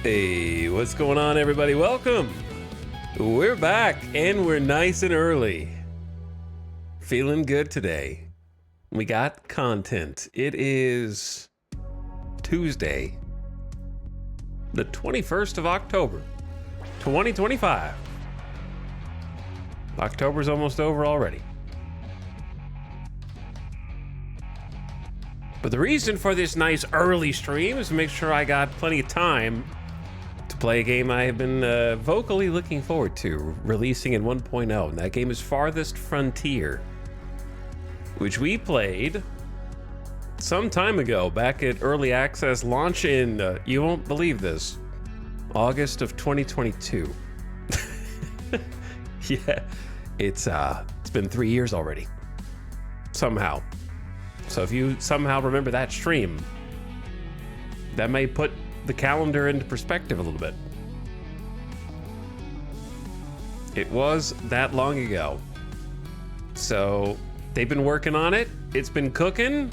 Hey, what's going on, everybody? Welcome. We're back and we're nice and early. Feeling good today. We got content. It is Tuesday, the 21st of October, 2025. October's almost over already. But the reason for this nice early stream is to make sure I got plenty of time to play a game I have been vocally looking forward to releasing in 1.0, and that game is Farthest Frontier, which we played some time ago, back at early access launch in, you won't believe this, August of 2022. Yeah, it's been 3 years already, somehow. So if you somehow remember that stream, that may put the calendar into perspective a little bit. It was that long ago. So they've been working on it. It's been cooking.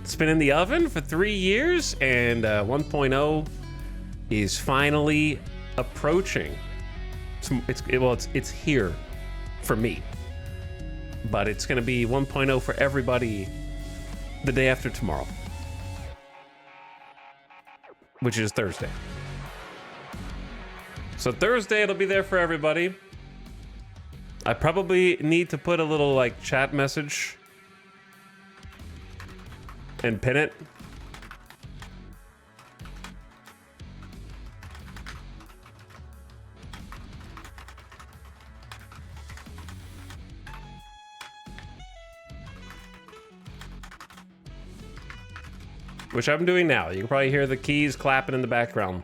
It's been in the oven for 3 years, and 1.0 is finally approaching. It's here for me, but it's going to be 1.0 for everybody the day after tomorrow, which is Thursday. So Thursday it'll be there for everybody. I probably need to put a little like chat message and pin it. Which I'm doing now. You can probably hear the keys clapping in the background.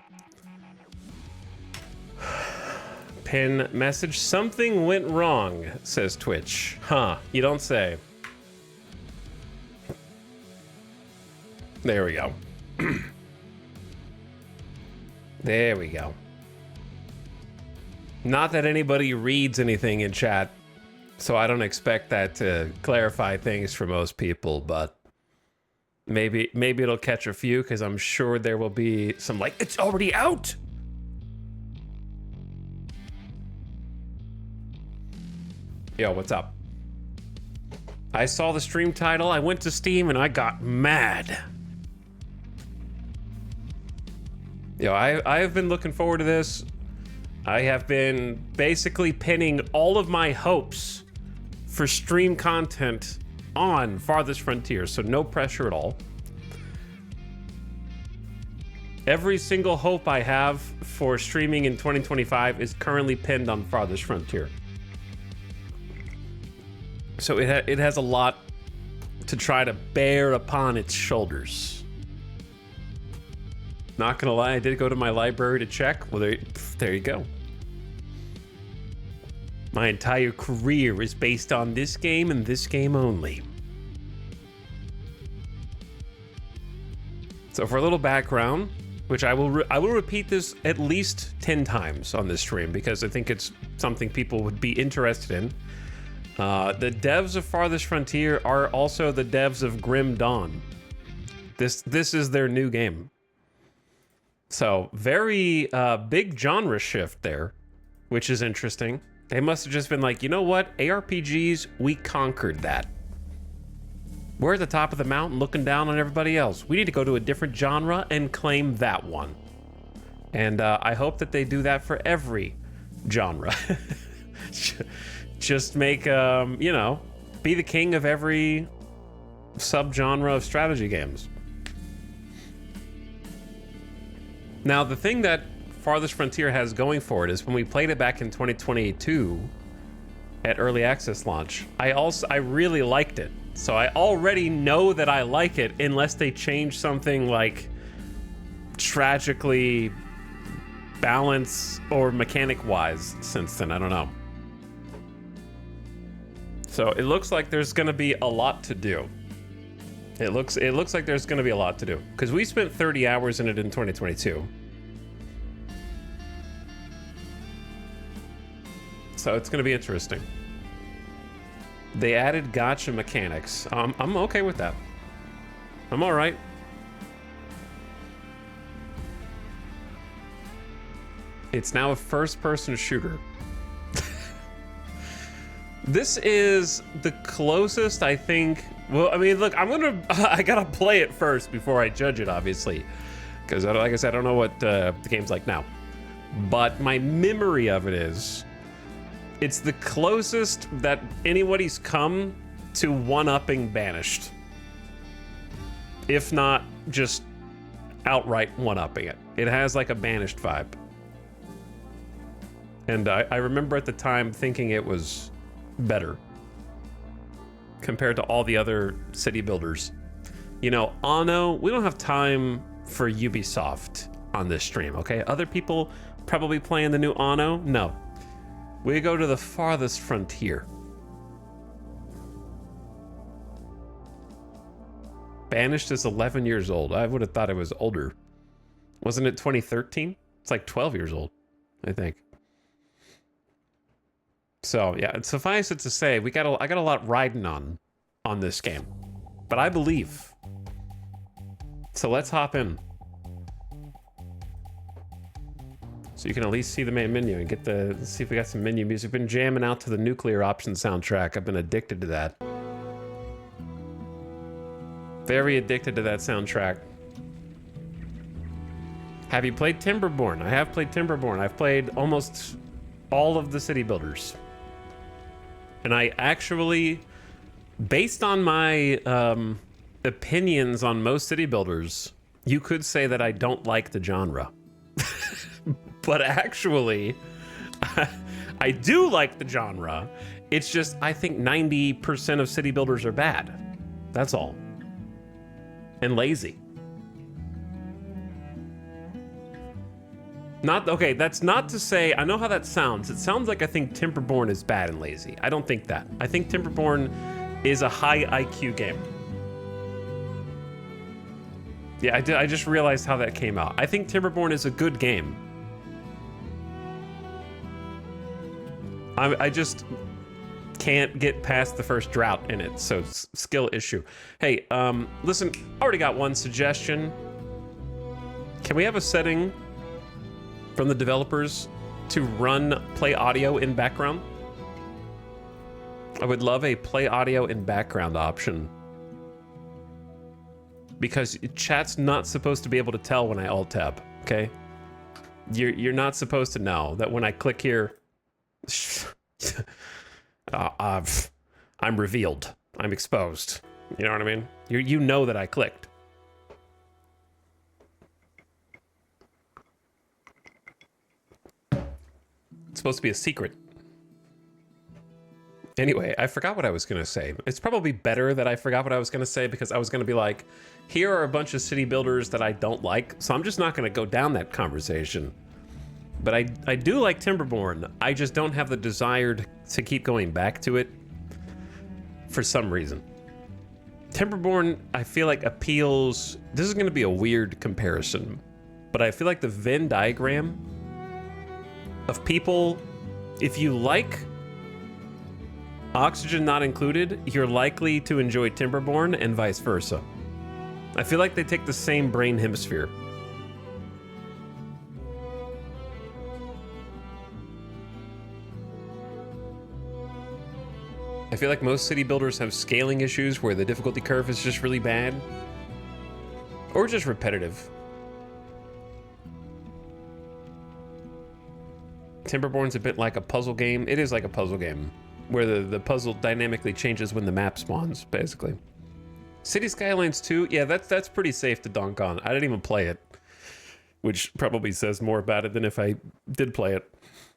Pin message. Something went wrong, says Twitch. Huh, you don't say. There we go. There we go. Not that anybody reads anything in chat, so I don't expect that to clarify things for most people, but maybe it'll catch a few, because I'm sure there will be some like, it's already out. Yo, what's up? I saw the stream title, I went to Steam, and I got mad. Yo, I have been looking forward to this. I have been basically pinning all of my hopes for stream content on Farthest Frontier, so no pressure at all. Every single hope I have for streaming in 2025 is currently pinned on Farthest Frontier. So it has a lot to try to bear upon its shoulders. Not gonna lie, I did go to my library to check. Well, there you go. My entire career is based on this game and this game only. So for a little background, which I will repeat this at least 10 times on this stream, because I think it's something people would be interested in. The devs of Farthest Frontier are also the devs of Grim Dawn. This is their new game. So very big genre shift there, which is interesting. They must have just been like, you know what? ARPGs, we conquered that. We're at the top of the mountain looking down on everybody else. We need to go to a different genre and claim that one. And I hope that they do that for every genre. Just make, you know, be the king of every subgenre of strategy games. Now, the thing that Farthest Frontier has going for it is when we played it back in 2022 at early access launch, I really liked it. So I already know that I like it, unless they change something like tragically balance or mechanic wise since then. I don't know. So it looks like there's going to be a lot to do. It looks like there's going to be a lot to do, because we spent 30 hours in it in 2022. So it's going to be interesting. They added gacha mechanics. I'm okay with that. I'm all right. It's now a first-person shooter. This is the closest, I think. Well, I mean, look, I gotta play it first before I judge it, obviously. Because, like I said, I don't know what the game's like now. But my memory of it is, it's the closest that anybody's come to one-upping Banished. If not just outright one-upping it. It has like a Banished vibe. And I remember at the time thinking it was better compared to all the other city builders. You know, Anno, we don't have time for Ubisoft on this stream, okay? Other people probably playing the new Anno? No. We go to the Farthest Frontier. Banished is 11 years old. I would have thought it was older. Wasn't it 2013? It's like 12 years old, I think. So yeah, suffice it to say, I got a lot riding on this game, but I believe. So let's hop in. So you can at least see the main menu and let's see if we got some menu music. Been jamming out to the Nuclear Option soundtrack. I've been addicted to that. Very addicted to that soundtrack. Have you played Timberborn? I have played Timberborn. I've played almost all of the city builders. And I actually, based on my opinions on most city builders, you could say that I don't like the genre. But actually, I do like the genre. It's just, I think 90% of city builders are bad. That's all. And lazy. Okay, that's not to say, I know how that sounds. It sounds like I think Timberborn is bad and lazy. I don't think that. I think Timberborn is a high IQ game. Yeah, I just realized how that came out. I think Timberborn is a good game. I just can't get past the first drought in it, so it's a skill issue. Hey, listen, I already got one suggestion. Can we have a setting from the developers to run play audio in background? I would love a play audio in background option. Because chat's not supposed to be able to tell when I alt-tab, okay? You're not supposed to know that when I click here, I'm revealed. I'm exposed. You know what I mean? You know that I clicked. It's supposed to be a secret. Anyway, I forgot what I was gonna say. It's probably better that I forgot what I was gonna say, because I was gonna be like, here are a bunch of city builders that I don't like, so I'm just not gonna go down that conversation. But I do like Timberborn. I just don't have the desire to keep going back to it for some reason. Timberborn, I feel like appeals, this is gonna be a weird comparison, but I feel like the Venn diagram of people, if you like Oxygen Not Included, you're likely to enjoy Timberborn and vice versa. I feel like they take the same brain hemisphere. I feel like most city builders have scaling issues where the difficulty curve is just really bad. Or just repetitive. Timberborn's a bit like a puzzle game. It is like a puzzle game, where the puzzle dynamically changes when the map spawns, basically. City Skylines 2, yeah, that's pretty safe to dunk on. I didn't even play it, which probably says more about it than if I did play it.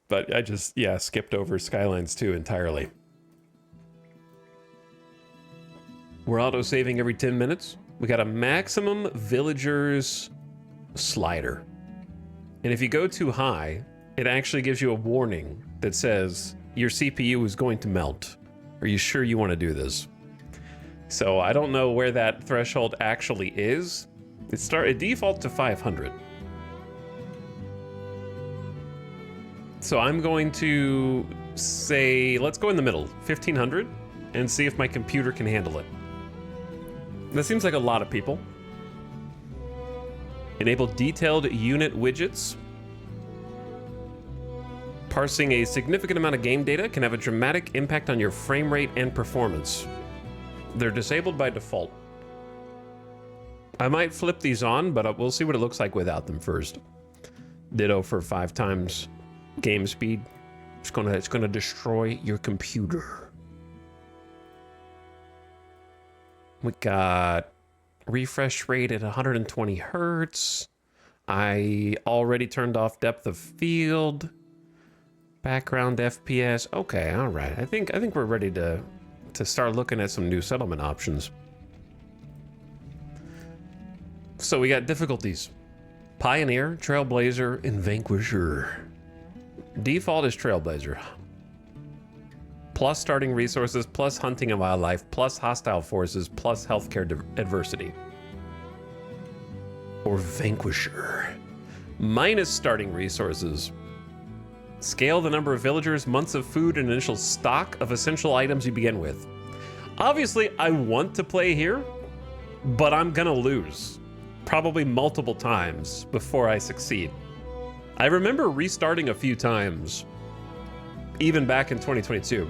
But I just, yeah, skipped over Skylines 2 entirely. We're auto-saving every 10 minutes. We got a maximum villagers slider. And if you go too high, it actually gives you a warning that says, your CPU is going to melt. Are you sure you want to do this? So I don't know where that threshold actually is. It defaults to 500. So I'm going to say, let's go in the middle, 1500, and see if my computer can handle it. That seems like a lot of people. Enable detailed unit widgets. Parsing a significant amount of game data can have a dramatic impact on your frame rate and performance. They're disabled by default. I might flip these on, but we'll see what it looks like without them first. Ditto for 5 times game speed. It's gonna destroy your computer. We got refresh rate at 120 hertz. I already turned off depth of field. Background FPS. Okay, all right. I think we're ready to start looking at some new settlement options. So we got difficulties. Pioneer, Trailblazer, and Vanquisher. Default is Trailblazer. Plus starting resources, plus hunting and wildlife, plus hostile forces, plus healthcare adversity. Or Vanquisher. Minus starting resources. Scale the number of villagers, months of food, and initial stock of essential items you begin with. Obviously, I want to play here, but I'm gonna lose. Probably multiple times before I succeed. I remember restarting a few times, even back in 2022.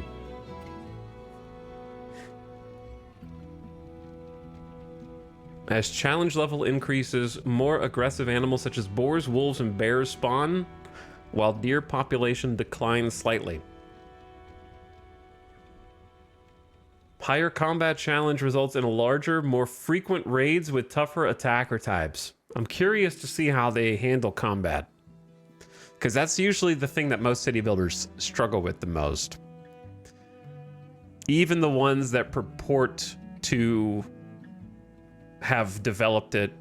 As challenge level increases, more aggressive animals such as boars, wolves, and bears spawn, while deer population declines slightly. Higher combat challenge results in larger, more frequent raids with tougher attacker types. I'm curious to see how they handle combat, because that's usually the thing that most city builders struggle with the most. Even the ones that purport to have developed it,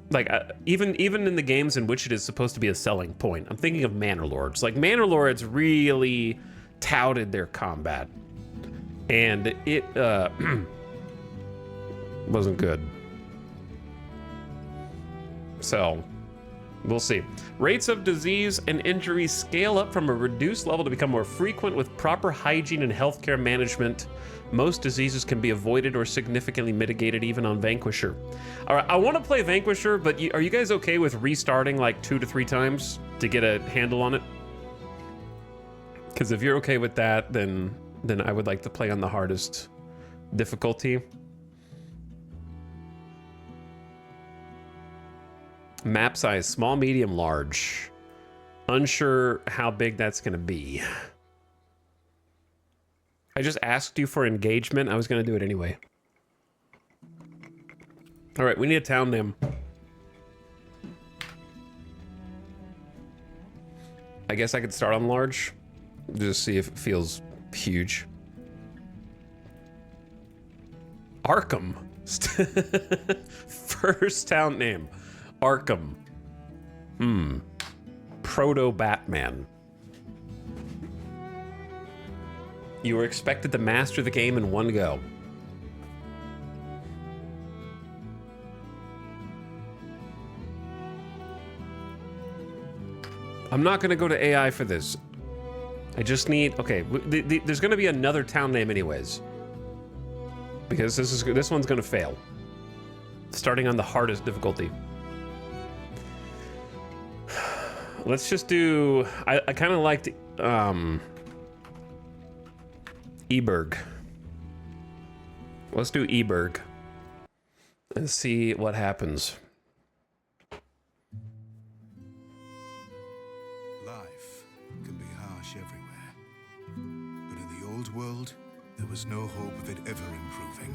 like even in the games in which it is supposed to be a selling point. I'm thinking of Manor Lords. Like Manor Lords really touted their combat, and it wasn't good. So we'll see. Rates of disease and injury scale up from a reduced level to become more frequent with proper hygiene and healthcare management. Most diseases can be avoided or significantly mitigated even on Vanquisher. All right, I want to play Vanquisher, but are you guys okay with restarting like 2 to 3 times to get a handle on it? Because if you're okay with that, then I would like to play on the hardest difficulty. Map size, small, medium, large. Unsure how big that's going to be. I just asked you for engagement. I was going to do it anyway. All right, we need a town name. I guess I could start on large. Just see if it feels huge. Arkham. First town name. Arkham. Proto-Batman. You were expected to master the game in one go. I'm not going to go to AI for this. I just need... Okay, there's going to be another town name anyways. Because this one's going to fail. Starting on the hardest difficulty. Let's just do... I kind of liked... Eberg. Let's do Eberg and see what happens. Life can be harsh everywhere, but in the old world, there was no hope of it ever improving.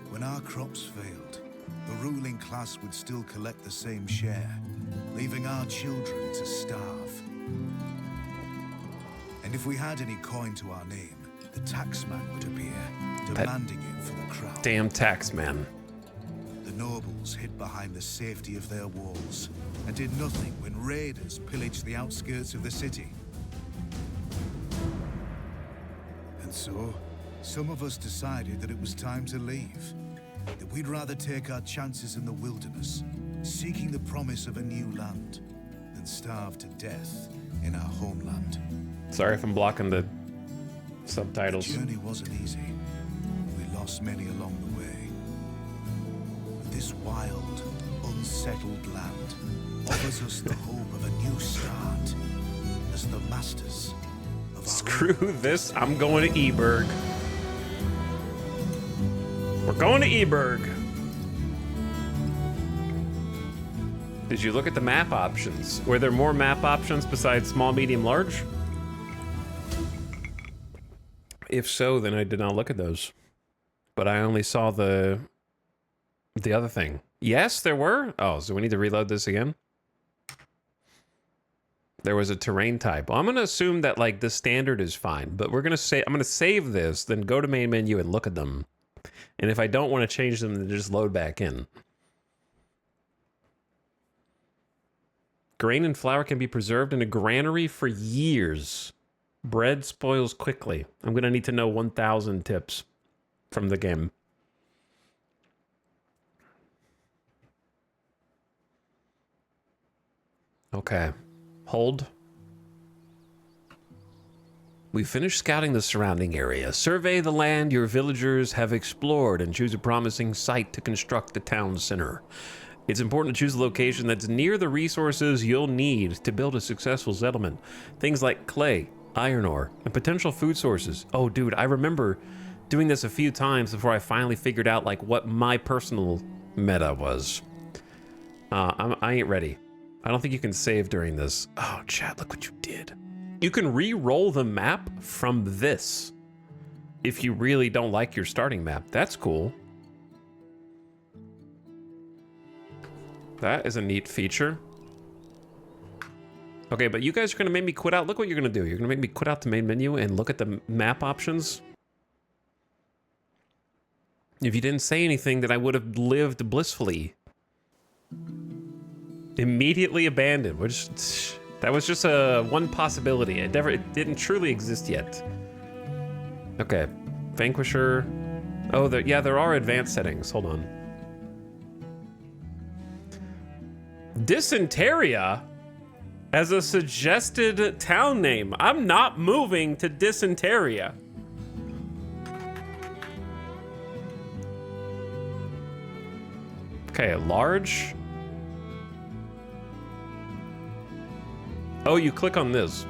When our crops failed, the ruling class would still collect the same share, leaving our children to starve. And if we had any coin to our name, the taxman would appear, demanding it for the crown. Damn taxman. The nobles hid behind the safety of their walls and did nothing when raiders pillaged the outskirts of the city. And so, some of us decided that it was time to leave, that we'd rather take our chances in the wilderness, seeking the promise of a new land, than starve to death in our homeland. Sorry if I'm blocking the subtitles. The journey wasn't easy. We lost many along the way. But this wild, unsettled land offers us the hope of a new start as the masters of our Screw own this. I'm going to Eberg. We're going to Eberg. Did you look at the map options? Were there more map options besides small, medium, large? If so, then I did not look at those. But I only saw the other thing. Yes, there were? Oh, so we need to reload this again? There was a terrain type. Well, I'm going to assume that, like, the standard is fine. But we're going to say, I'm going to save this, then go to main menu and look at them. And if I don't want to change them, then just load back in. Grain and flour can be preserved in a granary for years. Bread spoils quickly. I'm going to need to know 1,000 tips from the game. Okay. Hold. We finished scouting the surrounding area. Survey the land your villagers have explored and choose a promising site to construct the town center. It's important to choose a location that's near the resources you'll need to build a successful settlement. Things like clay, iron ore, and potential food sources. Oh, dude, I remember doing this a few times before I finally figured out, like, what my personal meta was. I ain't ready. I don't think you can save during this. Oh, chat, look what you did. You can re-roll the map from this if you really don't like your starting map. That's cool. That is a neat feature. Okay, but you guys are going to make me quit out. Look what you're going to do. You're going to make me quit out the main menu and look at the map options. If you didn't say anything, then I would have lived blissfully. Immediately abandoned, which that was just one possibility. It didn't truly exist yet. Okay, Vanquisher. Oh, yeah, there are advanced settings. Hold on. Dysenteria as a suggested town name. I'm not moving to Dysenteria. Okay, large. Oh, you click on this.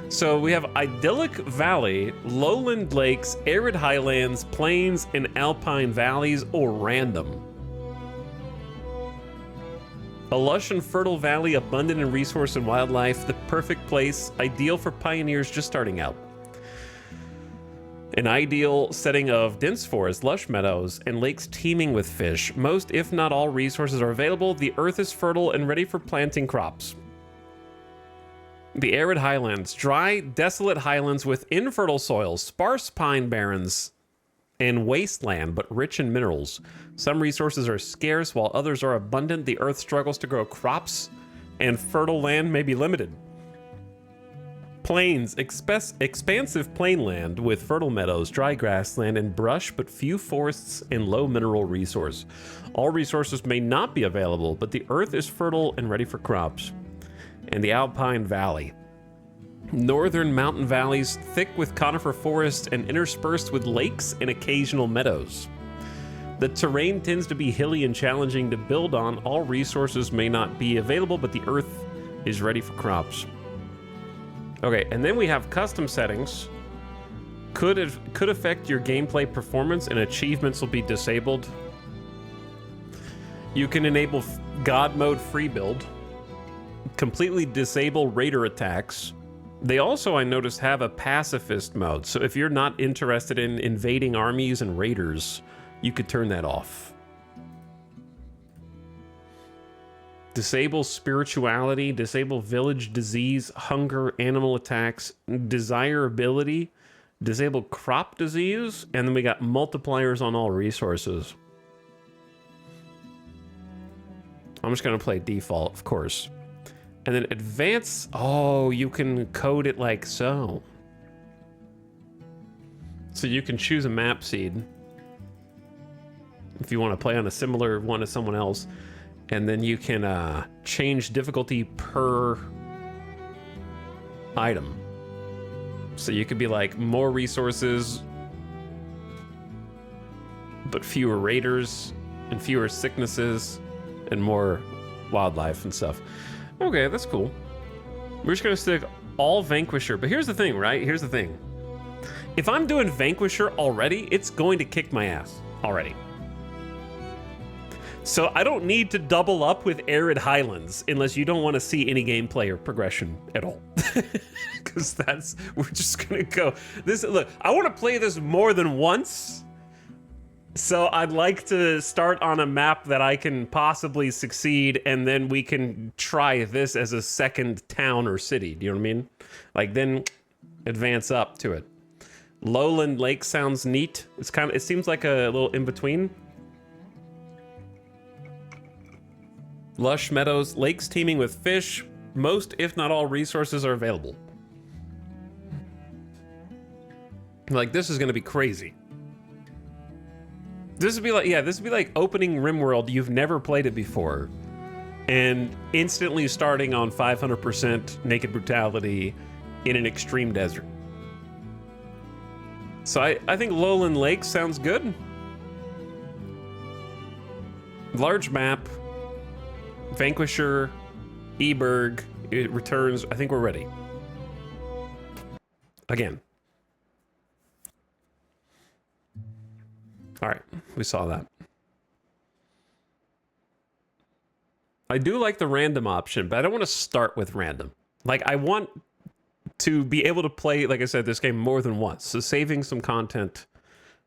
So we have idyllic valley, lowland lakes, arid highlands, plains, and alpine valleys, or random. A lush and fertile valley, abundant in resource and wildlife, the perfect place, ideal for pioneers just starting out. An ideal setting of dense forest, lush meadows, and lakes teeming with fish. Most, if not all, resources are available. The earth is fertile and ready for planting crops. The arid highlands, dry, desolate highlands with infertile soils, sparse pine barrens, and wasteland, but rich in minerals. Some resources are scarce, while others are abundant. The earth struggles to grow crops, and fertile land may be limited. Plains, expansive plainland with fertile meadows, dry grassland, and brush, but few forests and low mineral resource. All resources may not be available, but the earth is fertile and ready for crops. And the Alpine Valley. Northern mountain valleys, thick with conifer forests and interspersed with lakes and occasional meadows. The terrain tends to be hilly and challenging to build on. All resources may not be available, but the earth is ready for crops. Okay, and then we have custom settings. Could affect your gameplay performance, and achievements will be disabled. You can enable God mode free build. Completely disable raider attacks. They also, I noticed, have a pacifist mode. So if you're not interested in invading armies and raiders, you could turn that off. Disable spirituality, disable village disease, hunger, animal attacks, desirability, disable crop disease, and then we got multipliers on all resources. I'm just gonna play default, of course. And then advance, oh, you can code it like so. So you can choose a map seed if you want to play on a similar one to someone else. And then you can change difficulty per item. So you could be like more resources, but fewer raiders. and fewer sicknesses and more wildlife and stuff. Okay, that's cool. We're just gonna stick all Vanquisher, but here's the thing, right? Here's the thing. If I'm doing Vanquisher already, it's going to kick my ass already. So I don't need to double up with Arid Highlands unless you don't want to see any gameplay or progression at all. Because we're just gonna go. Look, I want to play this more than once. So I'd like to start on a map that I can possibly succeed, and then we can try this as a second town or city. Do you know what I mean? Like, then advance up to it. Lowland Lake sounds neat. It seems like a little in between. Lush meadows, lakes teeming with fish. Most, if not all, resources are available. Like, this is gonna be crazy. This would be like opening RimWorld. You've never played it before, and instantly starting on 500% naked brutality in an extreme desert. So I think Lowland Lake sounds good. Large map, Vanquisher, Eberg, it returns. I think we're ready. Again. All right, we saw that. I do like the random option, but I don't want to start with random. Like, I want to be able to play, like I said, this game more than once. So saving some content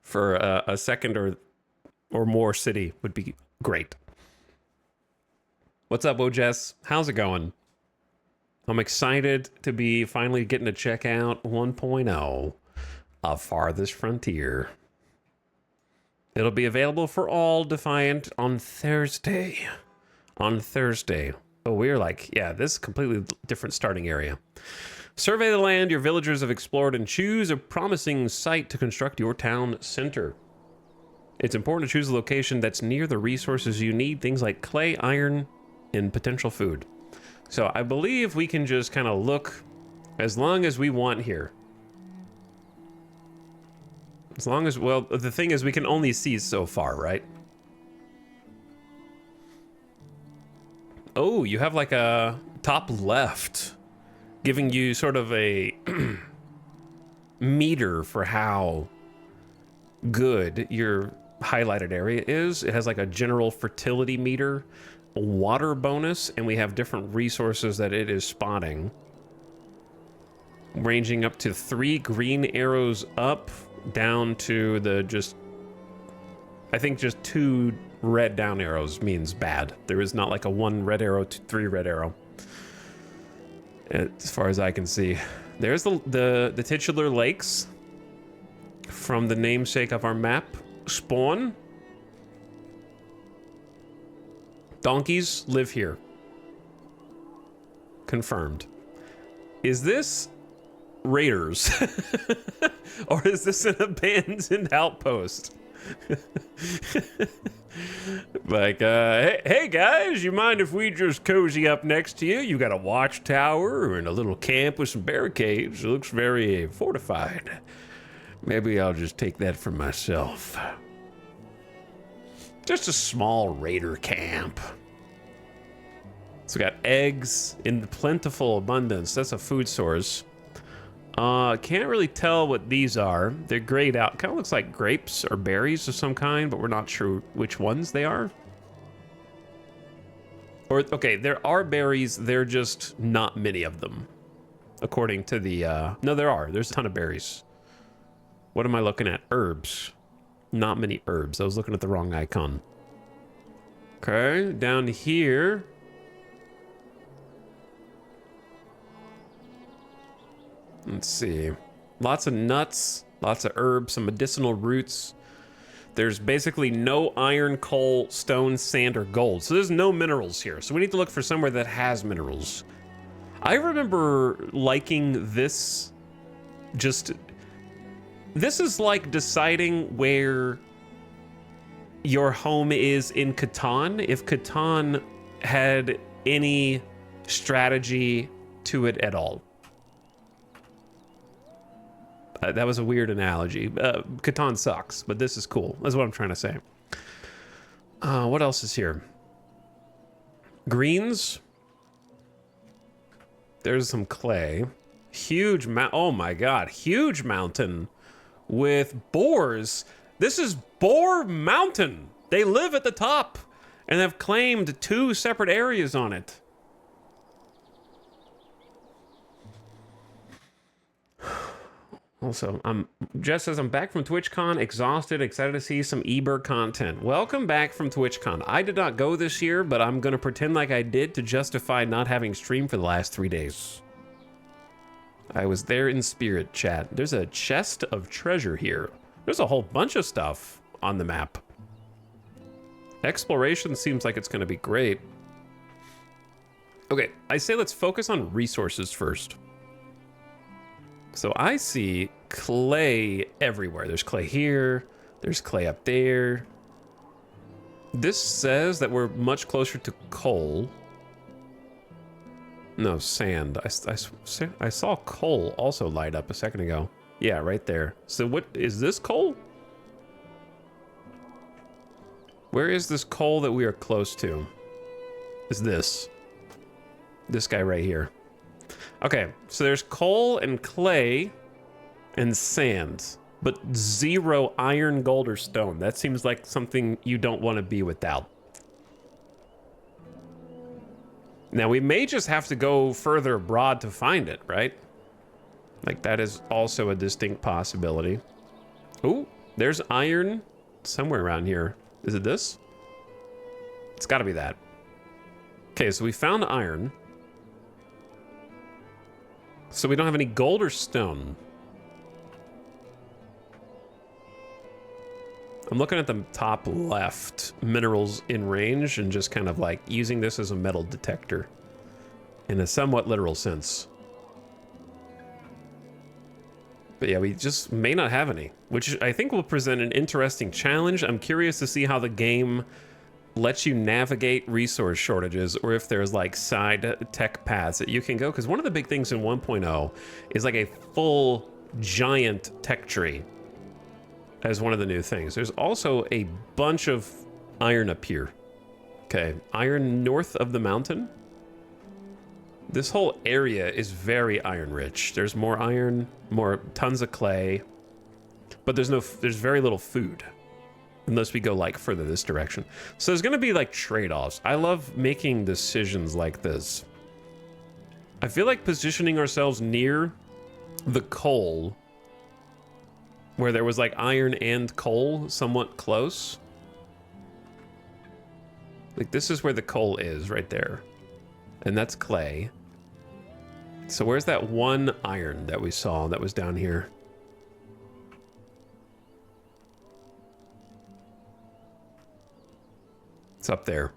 for a second or more city would be great. What's up, Wojess? How's it going? I'm excited to be finally getting to check out 1.0 of Farthest Frontier. It'll be available for all Defiant on Thursday. On Thursday. Oh, we're like, yeah, this is a completely different starting area. Survey the land your villagers have explored and choose a promising site to construct your town center. It's important to choose a location that's near the resources you need, things like clay, iron, and potential food. So I believe we can just kind of look as long as we want here. As long as, well, the thing is we can only see so far, right? Oh, you have like a top left, giving you sort of a meter for how good your highlighted area is. It has like a general fertility meter, a water bonus, and we have different resources that it is spotting, ranging up to 3 green arrows up, down to I think just 2 red down arrows means bad. There is not like a 1 red arrow to 3 red arrow, as far as I can see. There's the titular lakes from the namesake of our map. Spawn. Donkeys live here. Confirmed. Is this raiders? Or is this an abandoned outpost? Like, hey guys, you mind if we just cozy up next to you? You got a watchtower and a little camp with some barricades. It looks very fortified. Maybe I'll just take that for myself. Just a small raider camp. So we got eggs in plentiful abundance. That's a food source. Can't really tell what these are. They're grayed out. Kind of looks like grapes or berries of some kind, but we're not sure which ones they are. Or, okay, there are berries. They're just not many of them. According to the, no, there are. There's a ton of berries. What am I looking at? Herbs. Not many herbs. I was looking at the wrong icon. Okay, down here. Let's see. Lots of nuts, lots of herbs, some medicinal roots. There's basically no iron, coal, stone, sand, or gold. So there's no minerals here. So we need to look for somewhere that has minerals. I remember liking this. This is like deciding where your home is in Catan. If Catan had any strategy to it at all. That was a weird analogy. Catan sucks, but this is cool. That's what I'm trying to say. What else is here? Greens. There's some clay. Huge oh my god, huge mountain with boars. This is Boar Mountain. They live at the top and have claimed 2 separate areas on it. Also, Jess says, I'm back from TwitchCon, exhausted, excited to see some Eber content. Welcome back from TwitchCon. I did not go this year, but I'm going to pretend like I did to justify not having streamed for the last 3 days. I was there in spirit, chat. There's a chest of treasure here. There's a whole bunch of stuff on the map. Exploration seems like it's going to be great. Okay, I say let's focus on resources first. So I see clay everywhere. There's clay here. There's clay up there. This says that we're much closer to coal. No, sand. I saw coal also light up a second ago. Yeah, right there. So what is this coal? Where is this coal that we are close to? Is this guy right here. Okay, so there's coal and clay and sand, but 0 iron, gold, or stone. That seems like something you don't want to be without. Now, we may just have to go further abroad to find it, right? Like, that is also a distinct possibility. Ooh, there's iron somewhere around here. Is it this? It's got to be that. Okay, so we found iron. So we don't have any gold or stone. I'm looking at the top left, minerals in range, and just kind of like using this as a metal detector in a somewhat literal sense. But yeah, we just may not have any, which I think will present an interesting challenge. I'm curious to see how the game lets you navigate resource shortages, or if there's like side tech paths that you can go. Because one of the big things in 1.0 is like a full giant tech tree as one of the new things. There's also a bunch of iron up here. Okay, iron north of the mountain. This whole area is very iron rich. There's more iron, more tons of clay, but there's very little food. Unless we go like further this direction. So there's gonna be like trade-offs. I love making decisions like this. I feel like positioning ourselves near the coal, where there was like iron and coal somewhat close. Like this is where the coal is right there. And that's clay. So where's that one iron that we saw that was down here? It's up there.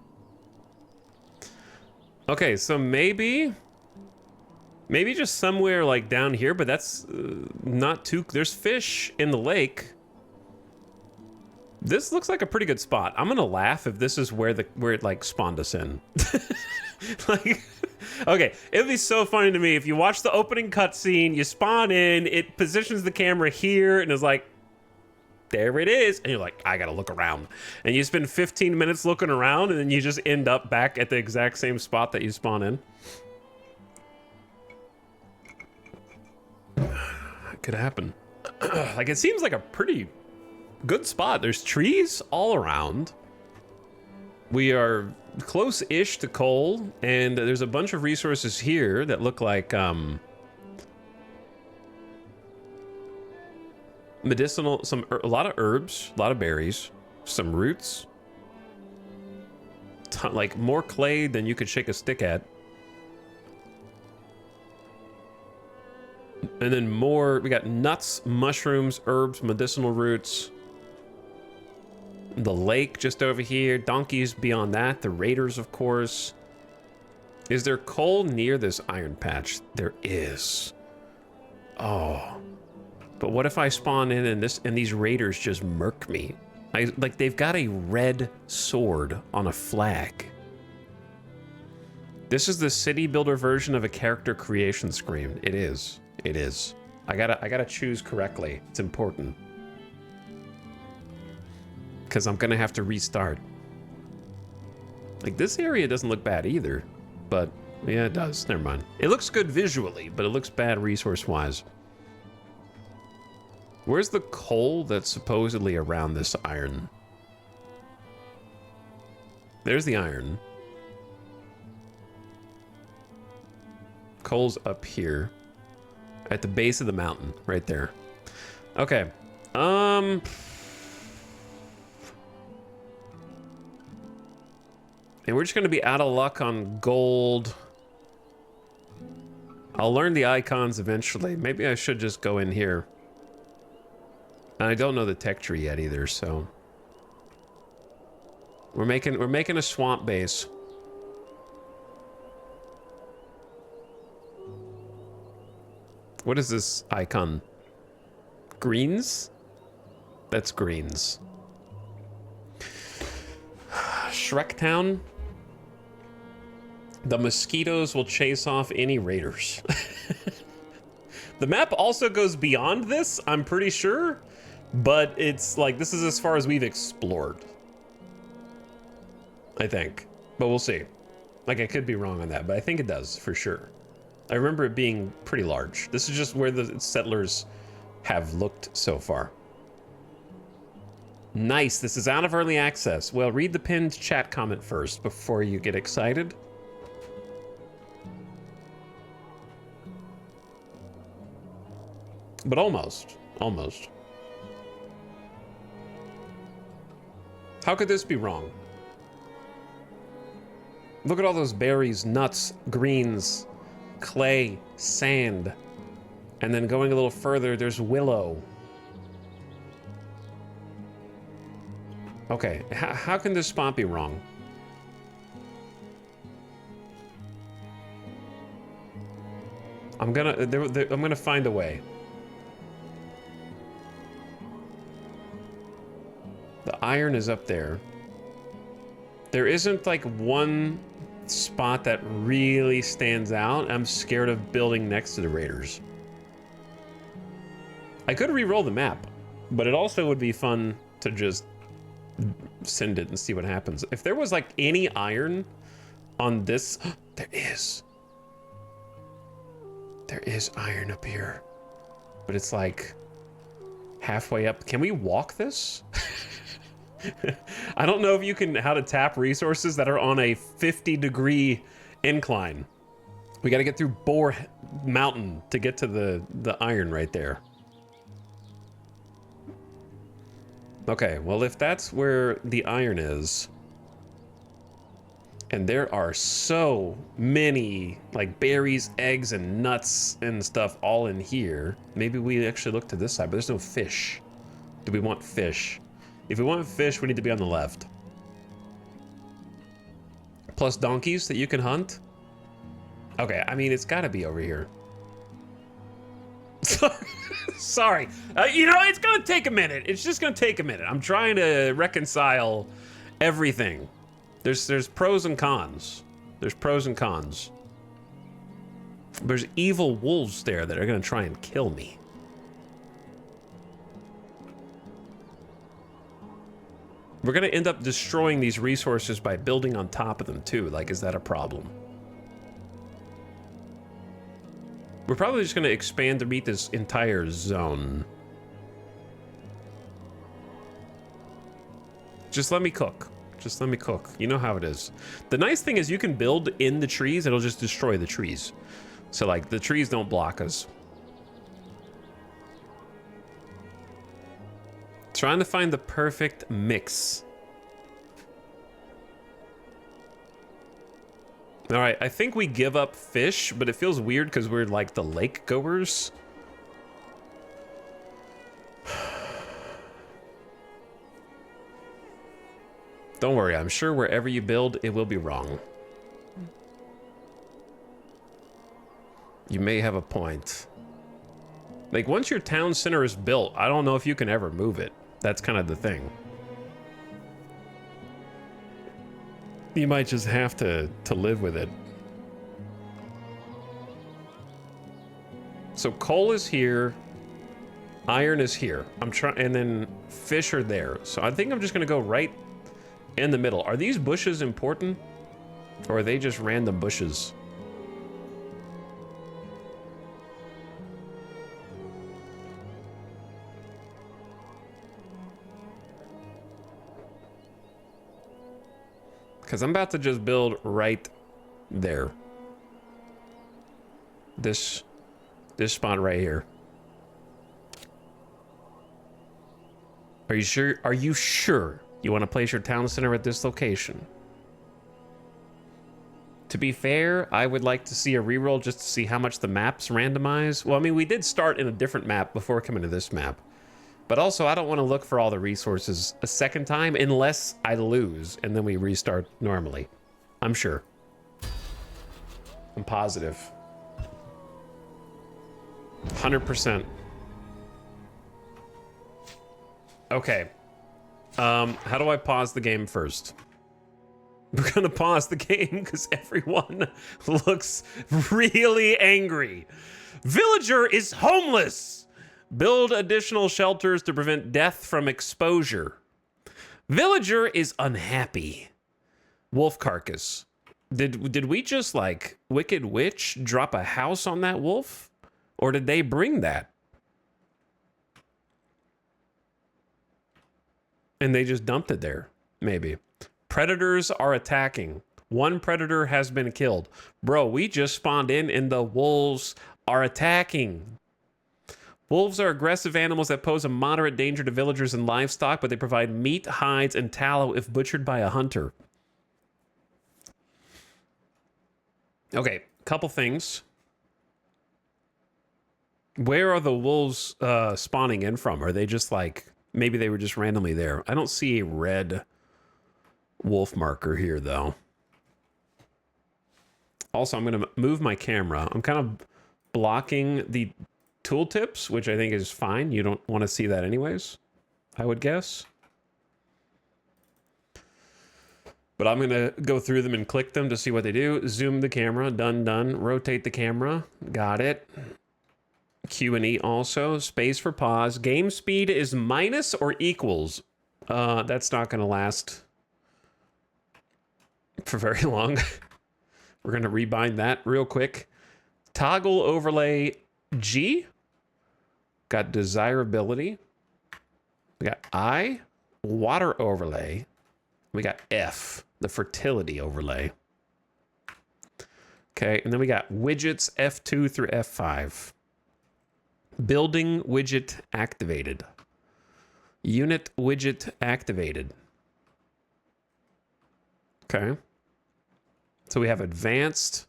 Okay, so maybe just somewhere like down here, but that's not too... There's fish in the lake. This looks like a pretty good spot. I'm gonna laugh if this is where it like spawned us in. Like, okay, it'd be so funny to me if you watch the opening cutscene, you spawn in, it positions the camera here, and is like, there it is, and you're like, I gotta look around, and you spend 15 minutes looking around, and then you just end up back at the exact same spot that you spawn in. It could happen. Like, it seems like a pretty good spot. There's trees all around. We are close-ish to coal, and there's a bunch of resources here that look like medicinal, a lot of herbs, a lot of berries, some roots, like more clay than you could shake a stick at, and then more. We got nuts, mushrooms, herbs, medicinal roots. The lake just over here, donkeys beyond that, the raiders, of course. Is there coal near this iron patch? There is. Oh. But what if I spawn in and these raiders just murk me? Like, they've got a red sword on a flag. This is the city builder version of a character creation screen. It is. It is. I gotta choose correctly. It's important. Because I'm gonna have to restart. Like, this area doesn't look bad either, but yeah, it does. Never mind. It looks good visually, but it looks bad resource-wise. Where's the coal that's supposedly around this iron? There's the iron. Coal's up here. At the base of the mountain, right there. Okay. And we're just gonna be out of luck on gold. I'll learn the icons eventually. Maybe I should just go in here. And I don't know the tech tree yet either, so we're making a swamp base. What is this icon? Greens? That's greens. Shrek Town. The mosquitoes will chase off any raiders. The map also goes beyond this, I'm pretty sure, but it's like, this is as far as we've explored, I think, but we'll see. Like, I could be wrong on that, but I think it does for sure. I remember it being pretty large. This is just where the settlers have looked so far. Nice, this is out of early access. Well, read the pinned chat comment first before you get excited. But almost. How could this be wrong? Look at all those berries, nuts, greens, clay, sand. And then going a little further, there's willow. Okay, how can this spot be wrong? I'm gonna find a way. The iron is up there. There isn't like one spot that really stands out. I'm scared of building next to the raiders. I could re-roll the map, but it also would be fun to just send it and see what happens. If there was like any iron on this, there is iron up here, but it's like halfway up. Can we walk this? I don't know if you can, how to tap resources that are on a 50-degree incline. We got to get through Boar Mountain to get to the iron right there. Okay, well, if that's where the iron is, and there are so many like berries, eggs, and nuts and stuff all in here, maybe we actually look to this side, but there's no fish. Do we want fish? If we want fish, we need to be on the left. Plus donkeys that you can hunt. Okay, I mean, it's gotta be over here. Sorry. You know, it's gonna take a minute. It's just gonna take a minute. I'm trying to reconcile everything. There's pros and cons. There's pros and cons. There's evil wolves there that are gonna try and kill me. We're gonna end up destroying these resources by building on top of them too. Like, is that a problem? We're probably just gonna expand to meet this entire zone. Just let me cook. Just let me cook. You know how it is. The nice thing is you can build in the trees, it'll just destroy the trees. So like, the trees don't block us. Trying to find the perfect mix. All right, I think we give up fish, but it feels weird because we're like the lake goers. Don't worry, I'm sure wherever you build, it will be wrong. You may have a point. Like, once your town center is built, I don't know if you can ever move it. That's kind of the thing. You might just have to live with it. So coal is here, iron is here. I'm trying, and then fish are there. So I think I'm just gonna go right in the middle. Are these bushes important? Or are they just random bushes? Because I'm about to just build right there. This spot right here. Are you sure? Are you sure you want to place your town center at this location? To be fair, I would like to see a reroll just to see how much the maps randomize. Well, I mean, we did start in a different map before coming to this map. But also, I don't want to look for all the resources a second time unless I lose, and then we restart normally. I'm sure. I'm positive. 100%. Okay. How do I pause the game first? We're gonna pause the game because everyone looks really angry. Villager is homeless. Build additional shelters to prevent death from exposure. Villager is unhappy. Wolf carcass. Did we just, like, Wicked Witch drop a house on that wolf? Or did they bring that? And they just dumped it there, maybe. Predators are attacking. One predator has been killed. Bro, we just spawned in and the wolves are attacking. Wolves are aggressive animals that pose a moderate danger to villagers and livestock, but they provide meat, hides, and tallow if butchered by a hunter. Okay, couple things. Where are the wolves spawning in from? Are they just like, maybe they were just randomly there? I don't see a red wolf marker here, though. Also, I'm going to move my camera. I'm kind of blocking the tooltips, which I think is fine. You don't want to see that anyways, I would guess. But I'm going to go through them and click them to see what they do. Zoom the camera. Done, done. Rotate the camera. Got it. Q and E also. Space for pause. Game speed is minus or equals. That's not going to last for very long. We're going to rebind that real quick. Toggle overlay G. Got desirability. We got I. Water overlay. We got F. The fertility overlay. Okay, and then we got widgets F2 through F5. Building widget activated. Unit widget activated. Okay. So we have advanced,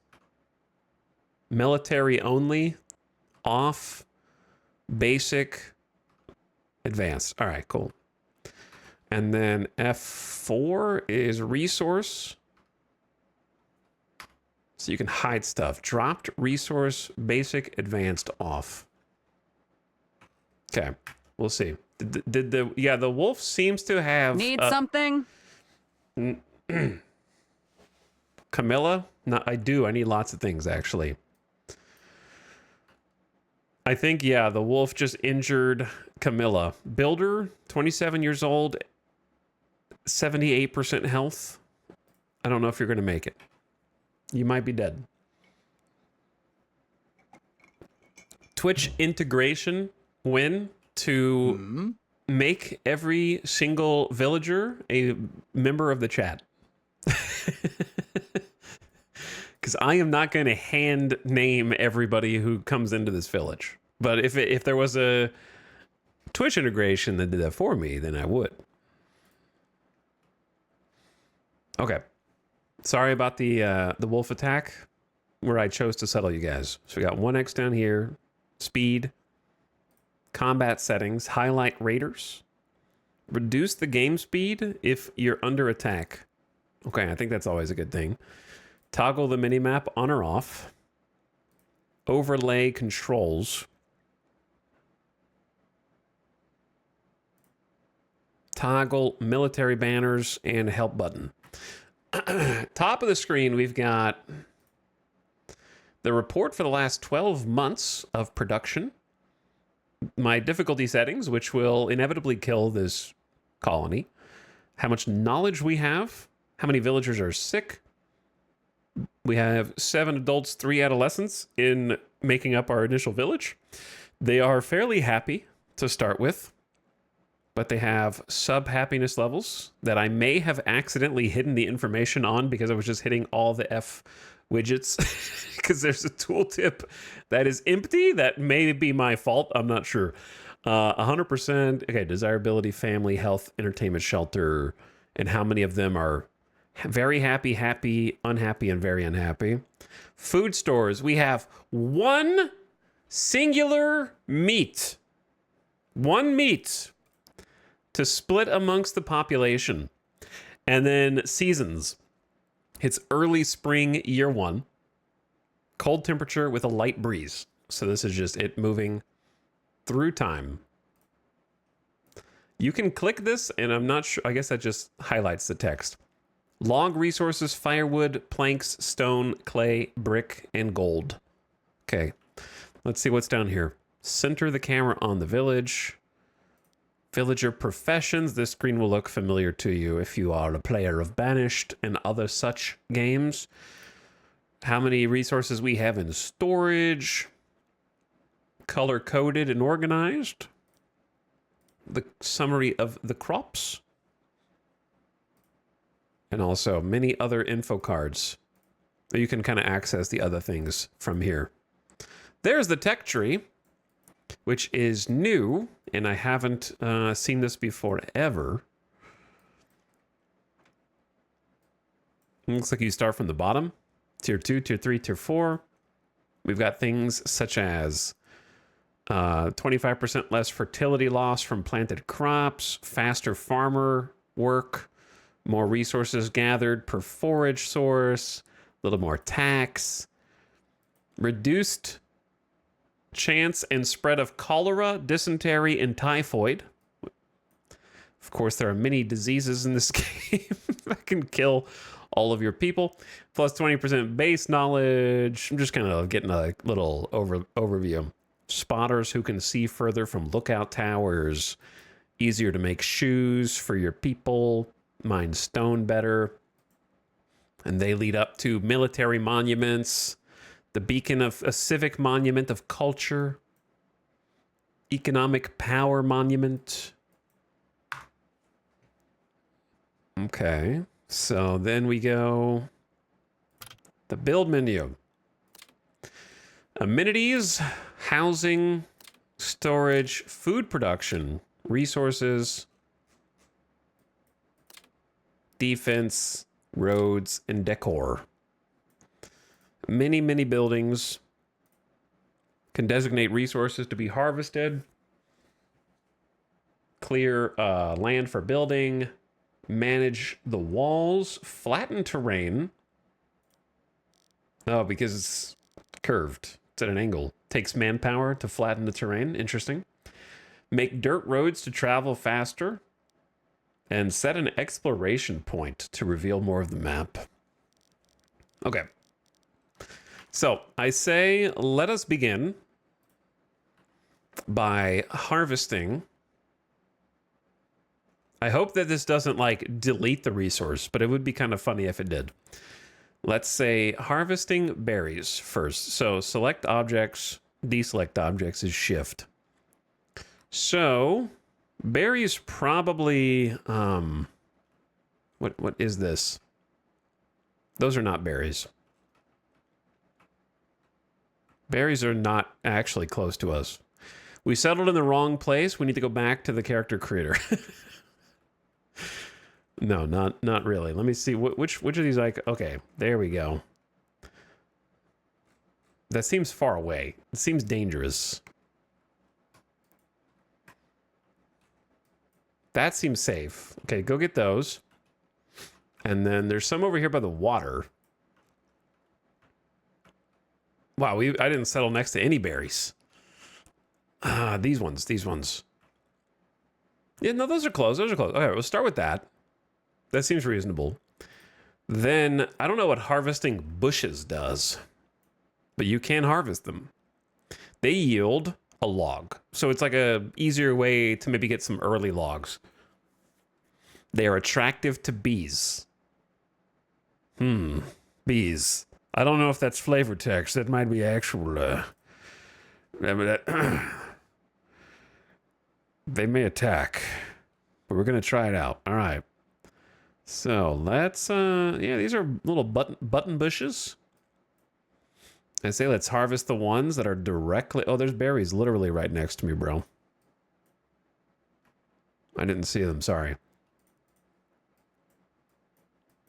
military only, off, basic, advanced. All right, cool. And then F4 is resource. So you can hide stuff. Dropped, resource, basic, advanced, off. Okay, we'll see. Did the wolf seems to have... Need something? Camilla? No, I do. I need lots of things, actually. I think, yeah, the wolf just injured Camilla. Builder, 27 years old, 78% health. I don't know if you're going to make it. You might be dead. Twitch integration win to make every single villager a member of the chat. Because I am not going to hand name everybody who comes into this village. But if there was a Twitch integration that did that for me, then I would. Okay. Sorry about the wolf attack, where I chose to settle you guys. So we got 1x down here, speed, combat settings, highlight raiders, reduce the game speed if you're under attack. Okay, I think that's always a good thing. Toggle the minimap on or off. Overlay controls. Toggle military banners and help button. Top of the screen, we've got the report for the last 12 months of production. My difficulty settings, which will inevitably kill this colony. how much knowledge we have, how many villagers are sick. We have 7 adults, 3 adolescents in making up our initial village. They are fairly happy to start with, but they have sub-happiness levels that I may have accidentally hidden the information on because I was just hitting all the F widgets because there's a tooltip that is empty. That may be my fault. I'm not sure. 100%. Okay, desirability, family, health, entertainment, shelter, and how many of them are very happy, happy, unhappy, and very unhappy. Food stores. We have 1 singular meat. 1 meat to split amongst the population. And then seasons. It's early spring, year 1. Cold temperature with a light breeze. So this is just it moving through time. You can click this, and I'm not sure. I guess that just highlights the text. Log resources, firewood, planks, stone, clay, brick, and gold. Okay. Let's see what's down here. Center the camera on the village. Villager professions. This screen will look familiar to you if you are a player of Banished and other such games. How many resources we have in storage. Color-coded and organized. The summary of the crops. And also many other info cards. You can kind of access the other things from here. There's the tech tree, which is new, and I haven't seen this before ever. It looks like you start from the bottom. Tier 2, Tier 3, Tier 4. We've got things such as 25% less fertility loss from planted crops, faster farmer work, more resources gathered per forage source, a little more tax, reduced chance and spread of cholera, dysentery, and typhoid. Of course, there are many diseases in this game that can kill all of your people. Plus 20% base knowledge. I'm just kind of getting a little overview. Spotters who can see further from lookout towers. Easier to make shoes for your people. Mine stone better. And they lead up to military monuments. The beacon of a civic monument of culture. Economic power monument. Okay. So then we go the build menu. Amenities, housing, storage, food production, resources, defense, roads, and decor. Many, many buildings can designate resources to be harvested. Clear land for building. Manage the walls. Flatten terrain. Oh, because it's curved. It's at an angle. Takes manpower to flatten the terrain. Interesting. Make dirt roads to travel faster. And set an exploration point to reveal more of the map. Okay. So, I say, let us begin by harvesting. I hope that this doesn't, like, delete the resource, but it would be kind of funny if it did. Let's say harvesting berries first. So, select objects, deselect objects is shift. So, berries probably, what is this? Those are not berries. Berries are not actually close to us. We settled in the wrong place. We need to go back to the character creator. No, not really. Let me see. Which of these okay, there we go. That seems far away. It seems dangerous. That seems safe. Okay, go get those. And then there's some over here by the water. Wow, I didn't settle next to any berries. These ones. Yeah, no, those are close. Okay, we'll start with that. That seems reasonable. Then, I don't know what harvesting bushes does, but you can harvest them. They yield a log. So it's like a easier way to maybe get some early logs. They are attractive to bees. Bees. I don't know if that's flavor text. That might be actual. They may attack, but we're gonna try it out. All right. So let's. Yeah, these are little button bushes. I say let's harvest the ones that are directly... Oh, there's berries literally right next to me, bro. I didn't see them, sorry.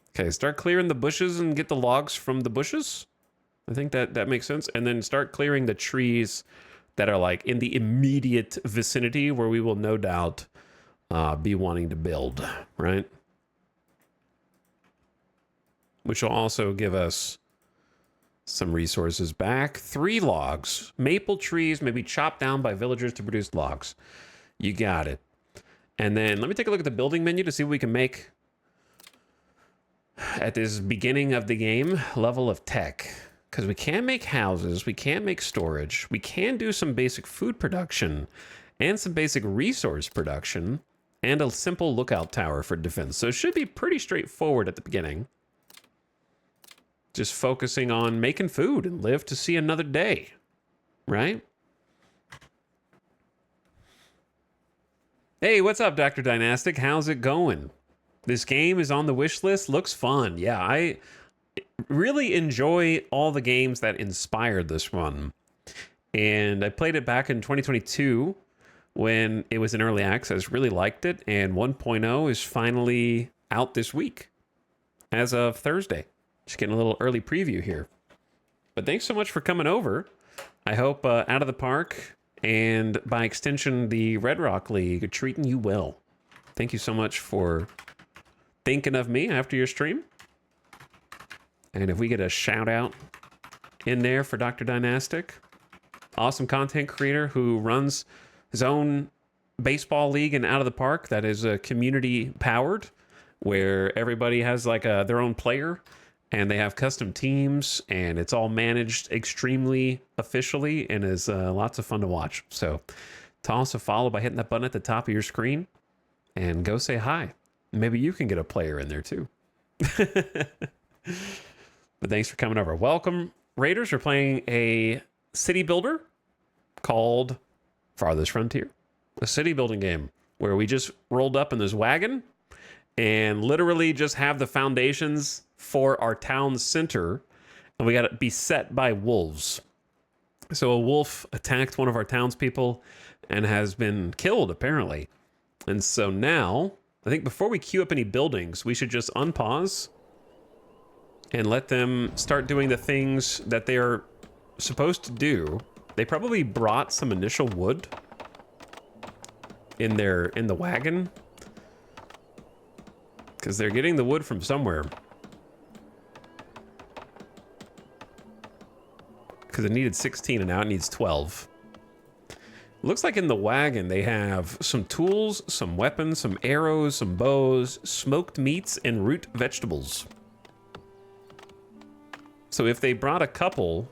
Okay, start clearing the bushes and get the logs from the bushes. I think that makes sense. And then start clearing the trees that are like in the immediate vicinity where we will no doubt be wanting to build, right? Which will also give us some resources back. 3 logs. Maple trees may be chopped down by villagers to produce logs. You got it. And then let me take a look at the building menu to see what we can make at this beginning of the game level of tech. Because we can make houses, we can make storage, we can do some basic food production and some basic resource production and a simple lookout tower for defense. So it should be pretty straightforward at the beginning. Just focusing on making food and live to see another day, right? Hey, what's up, Dr. Dynastic? How's it going? This game is on the wish list. Looks fun. Yeah, I really enjoy all the games that inspired this one. And I played it back in 2022 when it was in early access. Really liked it. And 1.0 is finally out this week as of Thursday. Just getting a little early preview here. But thanks so much for coming over. I hope Out of the Park and by extension the Red Rock League are treating you well. Thank you so much for thinking of me after your stream. And if we get a shout out in there for Dr. Dynastic, awesome content creator who runs his own baseball league in Out of the Park that is community powered, where everybody has like their own player and they have custom teams and it's all managed extremely officially and is lots of fun to watch. So to also follow by hitting that button at the top of your screen and go say hi. Maybe you can get a player in there too. But thanks for coming over. Welcome, Raiders. We're playing a city builder called Farthest Frontier. A city building game where we just rolled up in this wagon and literally just have the foundations for our town center. And we got to be set by wolves. So a wolf attacked one of our townspeople and has been killed, apparently. And so now, I think before we queue up any buildings, we should just unpause and let them start doing the things that they are supposed to do. They probably brought some initial wood in the wagon, because they're getting the wood from somewhere. Because it needed 16 and now it needs 12. Looks like in the wagon they have some tools, some weapons, some arrows, some bows, smoked meats, and root vegetables. So if they brought a couple,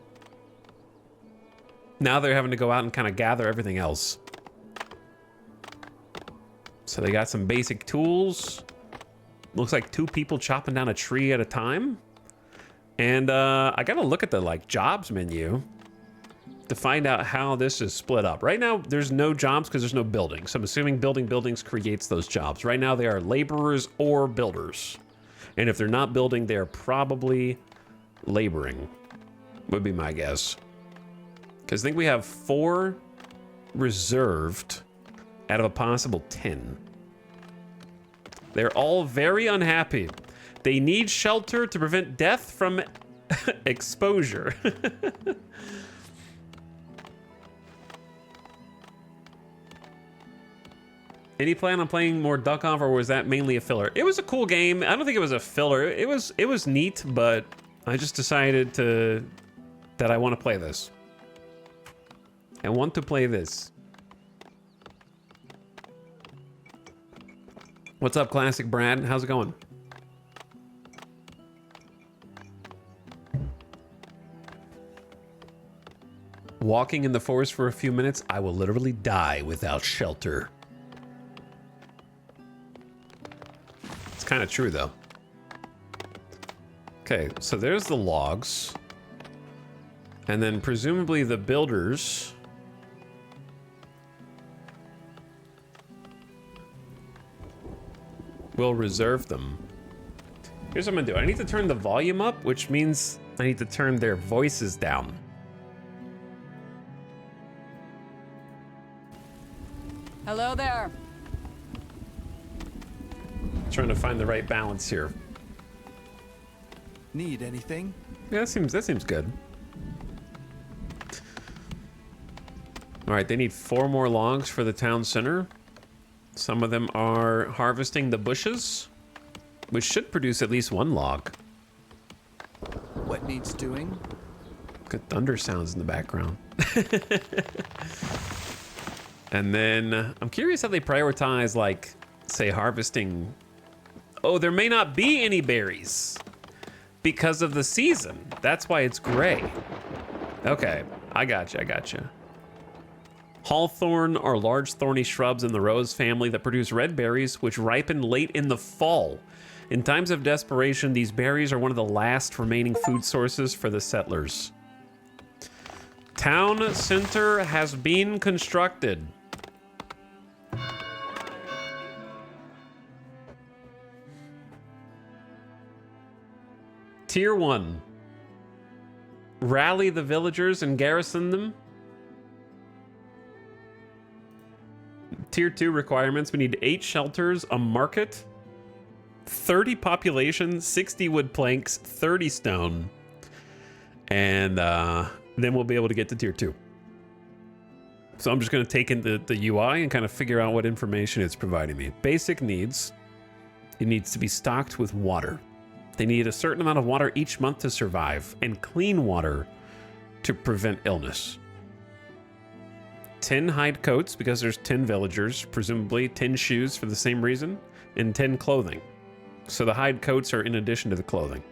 now they're having to go out and kind of gather everything else. So they got some basic tools. Looks like 2 people chopping down a tree at a time. And I gotta look at the like jobs menu to find out how this is split up. Right now, there's no jobs because there's no buildings. So I'm assuming building buildings creates those jobs. Right now, they are laborers or builders. And if they're not building, they're probably laboring, would be my guess. Because I think we have 4 reserved out of a possible 10. They're all very unhappy. They need shelter to prevent death from exposure. Any plan on playing more Duck Off, or was that mainly a filler? It was a cool game. I don't think it was a filler. It was neat, but I just decided that I want to play this. I want to play this. What's up, Classic Brad? How's it going? Walking in the forest for a few minutes, I will literally die without shelter. kind of true, though. Okay, so there's the logs. And then presumably the builders will reserve them. Here's what I'm gonna do. I need to turn the volume up, which means I need to turn their voices down. Hello there. Trying to find the right balance here. Need anything? Yeah, that seems good. All right, they need 4 more logs for the town center. Some of them are harvesting the bushes, which should produce at least 1 log. What needs doing? Good thunder sounds in the background. And then I'm curious how they prioritize, like, say, harvesting. Oh, there may not be any berries because of the season. That's why it's gray. Okay, I gotcha. Hawthorn are large thorny shrubs in the rose family that produce red berries, which ripen late in the fall. In times of desperation, these berries are one of the last remaining food sources for the settlers. Town center has been constructed. Tier 1. Rally the villagers and garrison them. Tier 2 requirements. We need 8 shelters, a market, 30 population, 60 wood planks, 30 stone. And then we'll be able to get to tier 2. So I'm just going to take in the UI and kind of figure out what information it's providing me. Basic needs. It needs to be stocked with water. They need a certain amount of water each month to survive, and clean water to prevent illness. 10 hide coats, because there's 10 villagers, presumably 10 shoes for the same reason, and 10 clothing. So the hide coats are in addition to the clothing.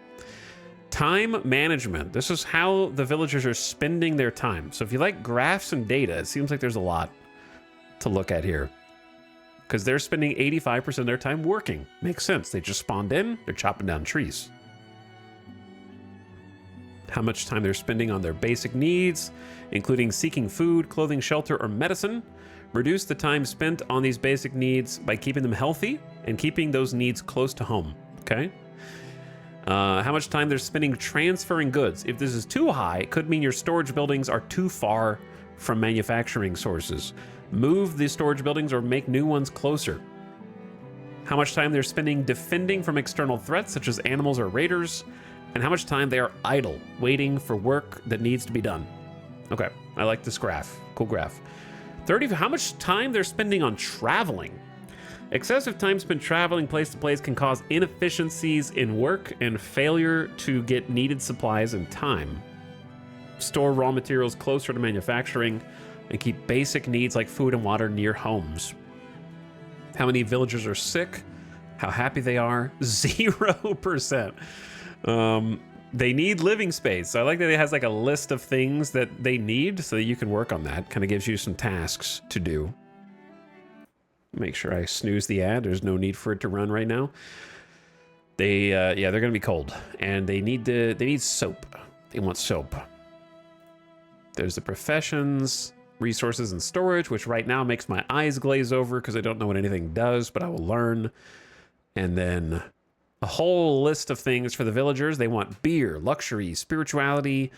Time management. This is how the villagers are spending their time. So if you like graphs and data, it seems like there's a lot to look at here. Because they're spending 85% of their time working. Makes sense. They just spawned in, they're chopping down trees. How much time they're spending on their basic needs, including seeking food, clothing, shelter, or medicine. Reduce the time spent on these basic needs by keeping them healthy and keeping those needs close to home, okay? How much time they're spending transferring goods. If this is too high, it could mean your storage buildings are too far from manufacturing sources. Move the storage buildings or make new ones closer. How much time they're spending defending from external threats such as animals or raiders, and how much time they are idle, waiting for work that needs to be done. Okay, I like this graph. Cool graph. 30, how much time they're spending on traveling. Excessive time spent traveling place to place can cause inefficiencies in work and failure to get needed supplies in time. Store raw materials closer to manufacturing and keep basic needs like food and water near homes. How many villagers are sick? How happy they are? 0%. They need living space. I like that it has like a list of things that they need so that you can work on that. Kind of gives you some tasks to do. Make sure I snooze the ad. There's no need for it to run right now. Yeah, they're gonna be cold, and they need soap. They want soap. There's the professions, resources, and storage, which right now makes my eyes glaze over because I don't know what anything does, but I will learn. And then a whole list of things for the villagers. They want beer, luxury, spirituality.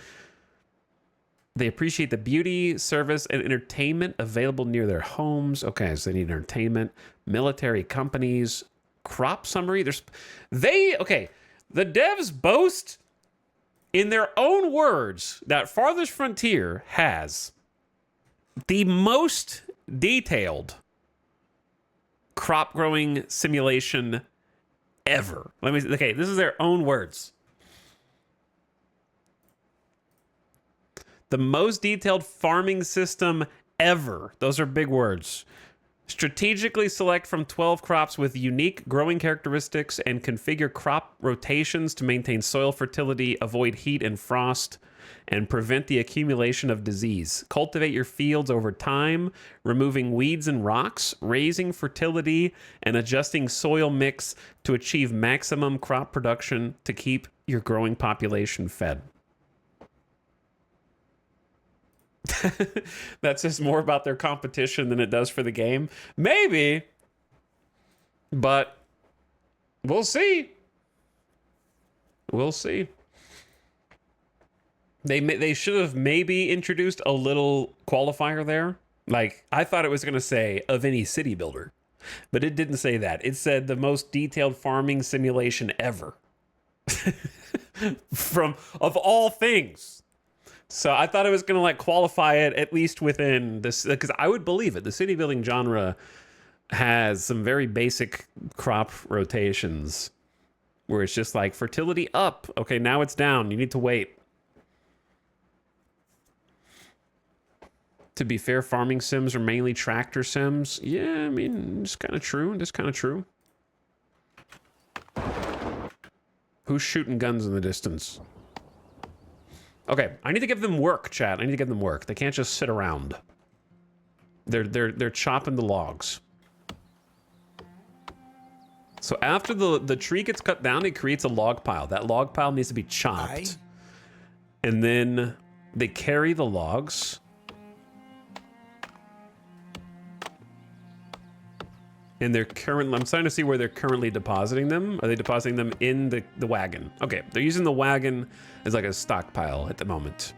They appreciate the beauty, service, and entertainment available near their homes. Okay, so they need entertainment, military companies, crop summary. The devs boast in their own words that Farthest Frontier has the most detailed crop growing simulation ever. Okay, this is their own words. The most detailed farming system ever. Those are big words. Strategically select from 12 crops with unique growing characteristics and configure crop rotations to maintain soil fertility, avoid heat and frost. and prevent the accumulation of disease. Cultivate your fields over time, removing weeds and rocks, raising fertility, and adjusting soil mix to achieve maximum crop production to keep your growing population fed. That says more about their competition than it does for the game. Maybe, but we'll see. We'll see. They should have maybe introduced a little qualifier there. Like, I thought it was going to say of any city builder, but it didn't say that. It said the most detailed farming simulation ever. Of all things. So I thought it was going to like qualify it at least within this, because I would believe it. The city building genre has some very basic crop rotations where it's just like fertility up. Okay, now it's down. You need to wait. To be fair, farming sims are mainly tractor sims. Yeah, I mean, it's kind of true. It's kind of true. Who's shooting guns in the distance? Okay, I need to give them work, chat. I need to give them work. They can't just sit around. They're chopping the logs. So after the tree gets cut down, it creates a log pile. That log pile needs to be chopped. And then they carry the logs. And they're I'm starting to see where they're currently depositing them. Are they depositing them in the wagon? Okay, they're using the wagon as like a stockpile at the moment.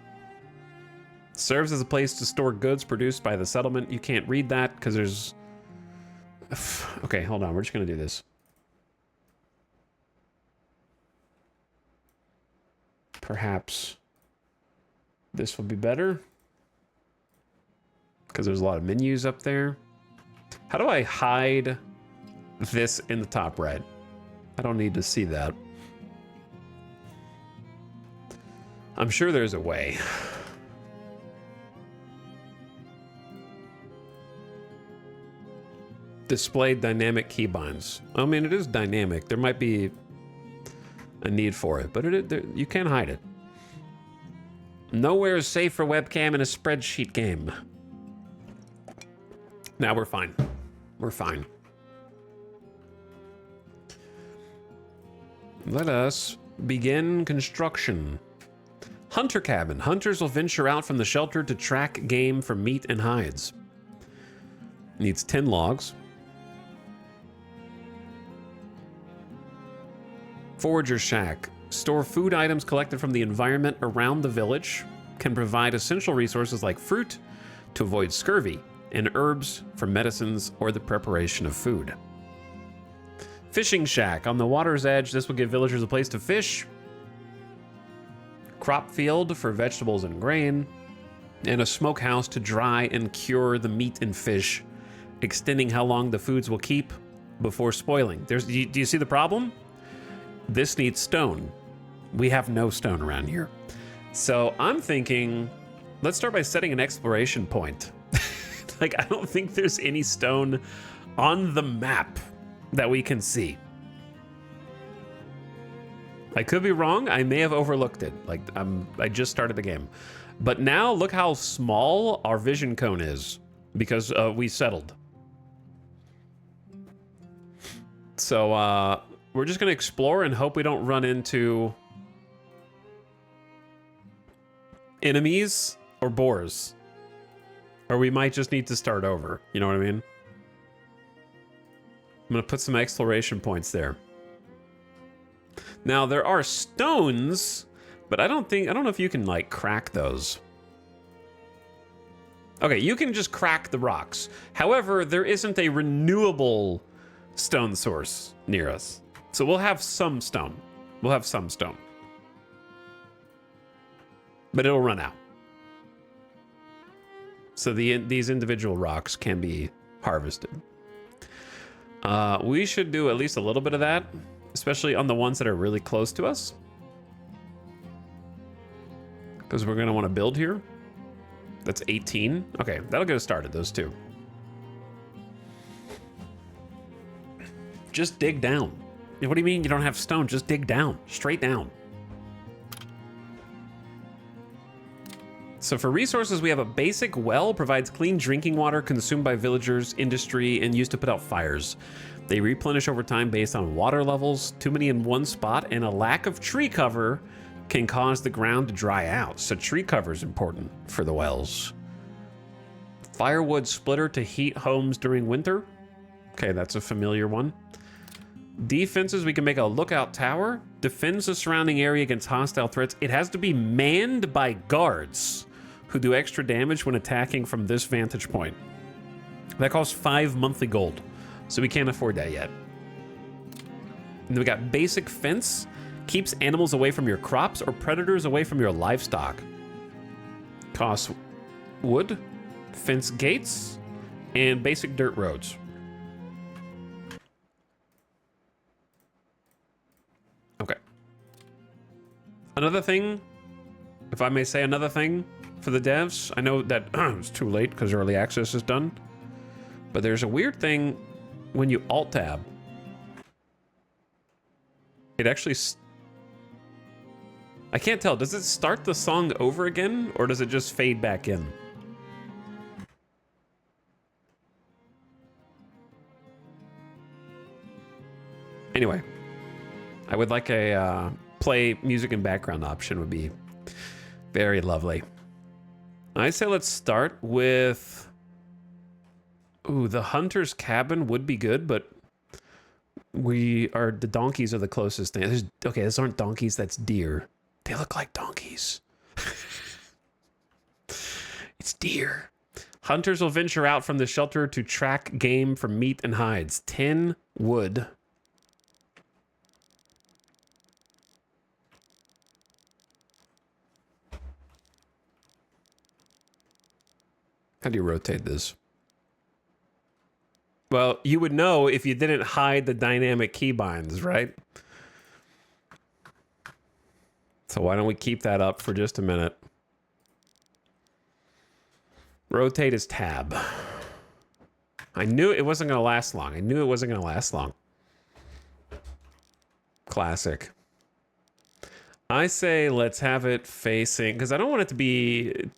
Serves as a place to store goods produced by the settlement. You can't read that because there's... Okay, hold on. We're just going to do this. Perhaps this will be better because there's a lot of menus up there. How do I hide this in the top right? I don't need to see that. I'm sure there's a way. Display dynamic keybinds. I mean, it is dynamic. There might be a need for it, but you can hide it. Nowhere is safe for webcam in a spreadsheet game. Now we're fine. We're fine. Let us begin construction. Hunter cabin. Hunters will venture out from the shelter to track game for meat and hides. Needs 10 logs. Forager shack. Store food items collected from the environment around the village. Can provide essential resources like fruit to avoid scurvy, and herbs for medicines or the preparation of food. Fishing shack. On the water's edge, this will give villagers a place to fish. Crop field for vegetables and grain. And a smokehouse to dry and cure the meat and fish, extending how long the foods will keep before spoiling. Do you see the problem? This needs stone. We have no stone around here. So I'm thinking, let's start by setting an exploration point. Like, I don't think there's any stone on the map that we can see. I could be wrong. I may have overlooked it. Like, I just started the game. But now look how small our vision cone is because we settled. So we're just going to explore and hope we don't run into enemies or boars. Or we might just need to start over. You know what I mean? I'm going to put some exploration points there. Now, there are stones, but I don't know if you can, like, crack those. Okay, you can just crack the rocks. However, there isn't a renewable stone source near us. So we'll have some stone. We'll have some stone. But it'll run out. So these individual rocks can be harvested. We should do at least a little bit of that, especially on the ones that are really close to us. Because we're going to want to build here. That's 18. Okay, that'll get us started, those two. Just dig down. What do you mean you don't have stone? Just dig down. Straight down. So for resources, we have a basic well, provides clean drinking water consumed by villagers, industry, and used to put out fires. They replenish over time based on water levels. Too many in one spot and a lack of tree cover can cause the ground to dry out. So tree cover is important for the wells. Firewood splitter to heat homes during winter. Okay, that's a familiar one. Defenses, we can make a lookout tower. Defends the surrounding area against hostile threats. It has to be manned by guards who do extra damage when attacking from this vantage point. That costs 5 monthly gold, so we can't afford that yet. And then we got basic fence. Keeps animals away from your crops or predators away from your livestock. Costs wood, fence gates, and basic dirt roads. Okay. Another thing, if I may say another thing for the devs, I know that it's too late because early access is done, but there's a weird thing when you alt-tab. It actually... I can't tell. Does it start the song over again, or does it just fade back in? Anyway, I would like a play music and background option would be very lovely. I say let's start with... Ooh, the hunter's cabin would be good, but the donkeys are the closest thing. Okay, those aren't donkeys, that's deer. They look like donkeys. It's deer. Hunters will venture out from the shelter to track game for meat and hides. 10 wood. How do you rotate this? Well, you would know if you didn't hide the dynamic keybinds, right? So why don't we keep that up for just a minute? Rotate is tab. I knew it wasn't going to last long. Classic. I say let's have it facing, because I don't want it to be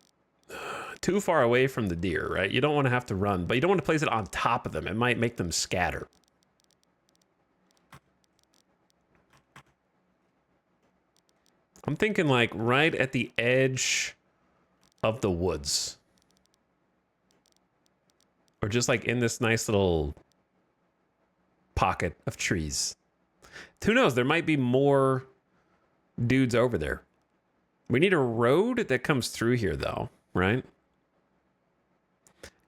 too far away from the deer, right? You don't want to have to run, but you don't want to place it on top of them. It might make them scatter. I'm thinking like right at the edge of the woods. Or just like in this nice little pocket of trees. Who knows? There might be more dudes over there. We need a road that comes through here though, right?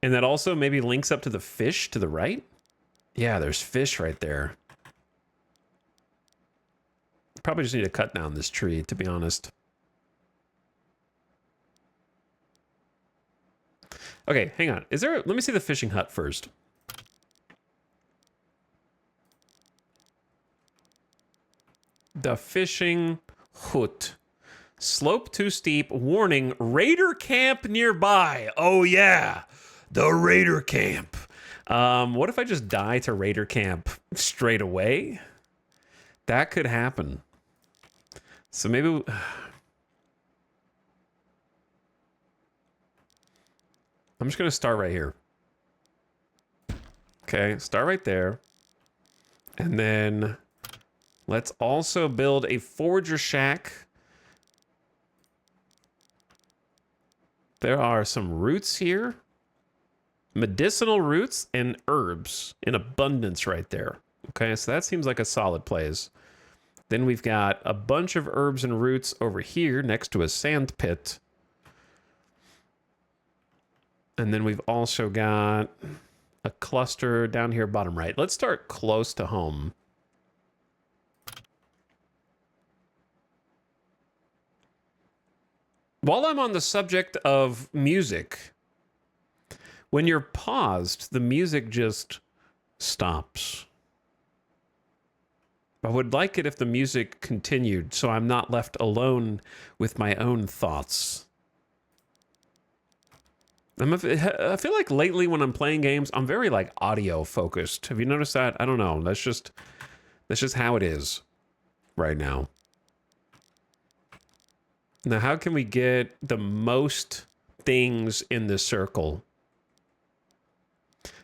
And that also maybe links up to the fish to the right. Yeah, there's fish right there. Probably just need to cut down this tree, to be honest. Okay, hang on. Let me see the fishing hut first. The fishing hut. Slope too steep. Warning, raider camp nearby. Oh yeah, the raider camp. What if I just die to raider camp straight away? That could happen. So maybe... I'm just going to start right here. Okay, start right there. And then let's also build a forager shack. There are some roots here. Medicinal roots and herbs in abundance right there. Okay, so that seems like a solid place. Then we've got a bunch of herbs and roots over here next to a sand pit. And then we've also got a cluster down here bottom right. Let's start close to home. While I'm on the subject of music, when you're paused, the music just stops. I would like it if the music continued so I'm not left alone with my own thoughts. I feel like lately when I'm playing games, I'm very like audio focused. Have you noticed that? I don't know. That's just how it is right now. Now, how can we get the most things in this circle?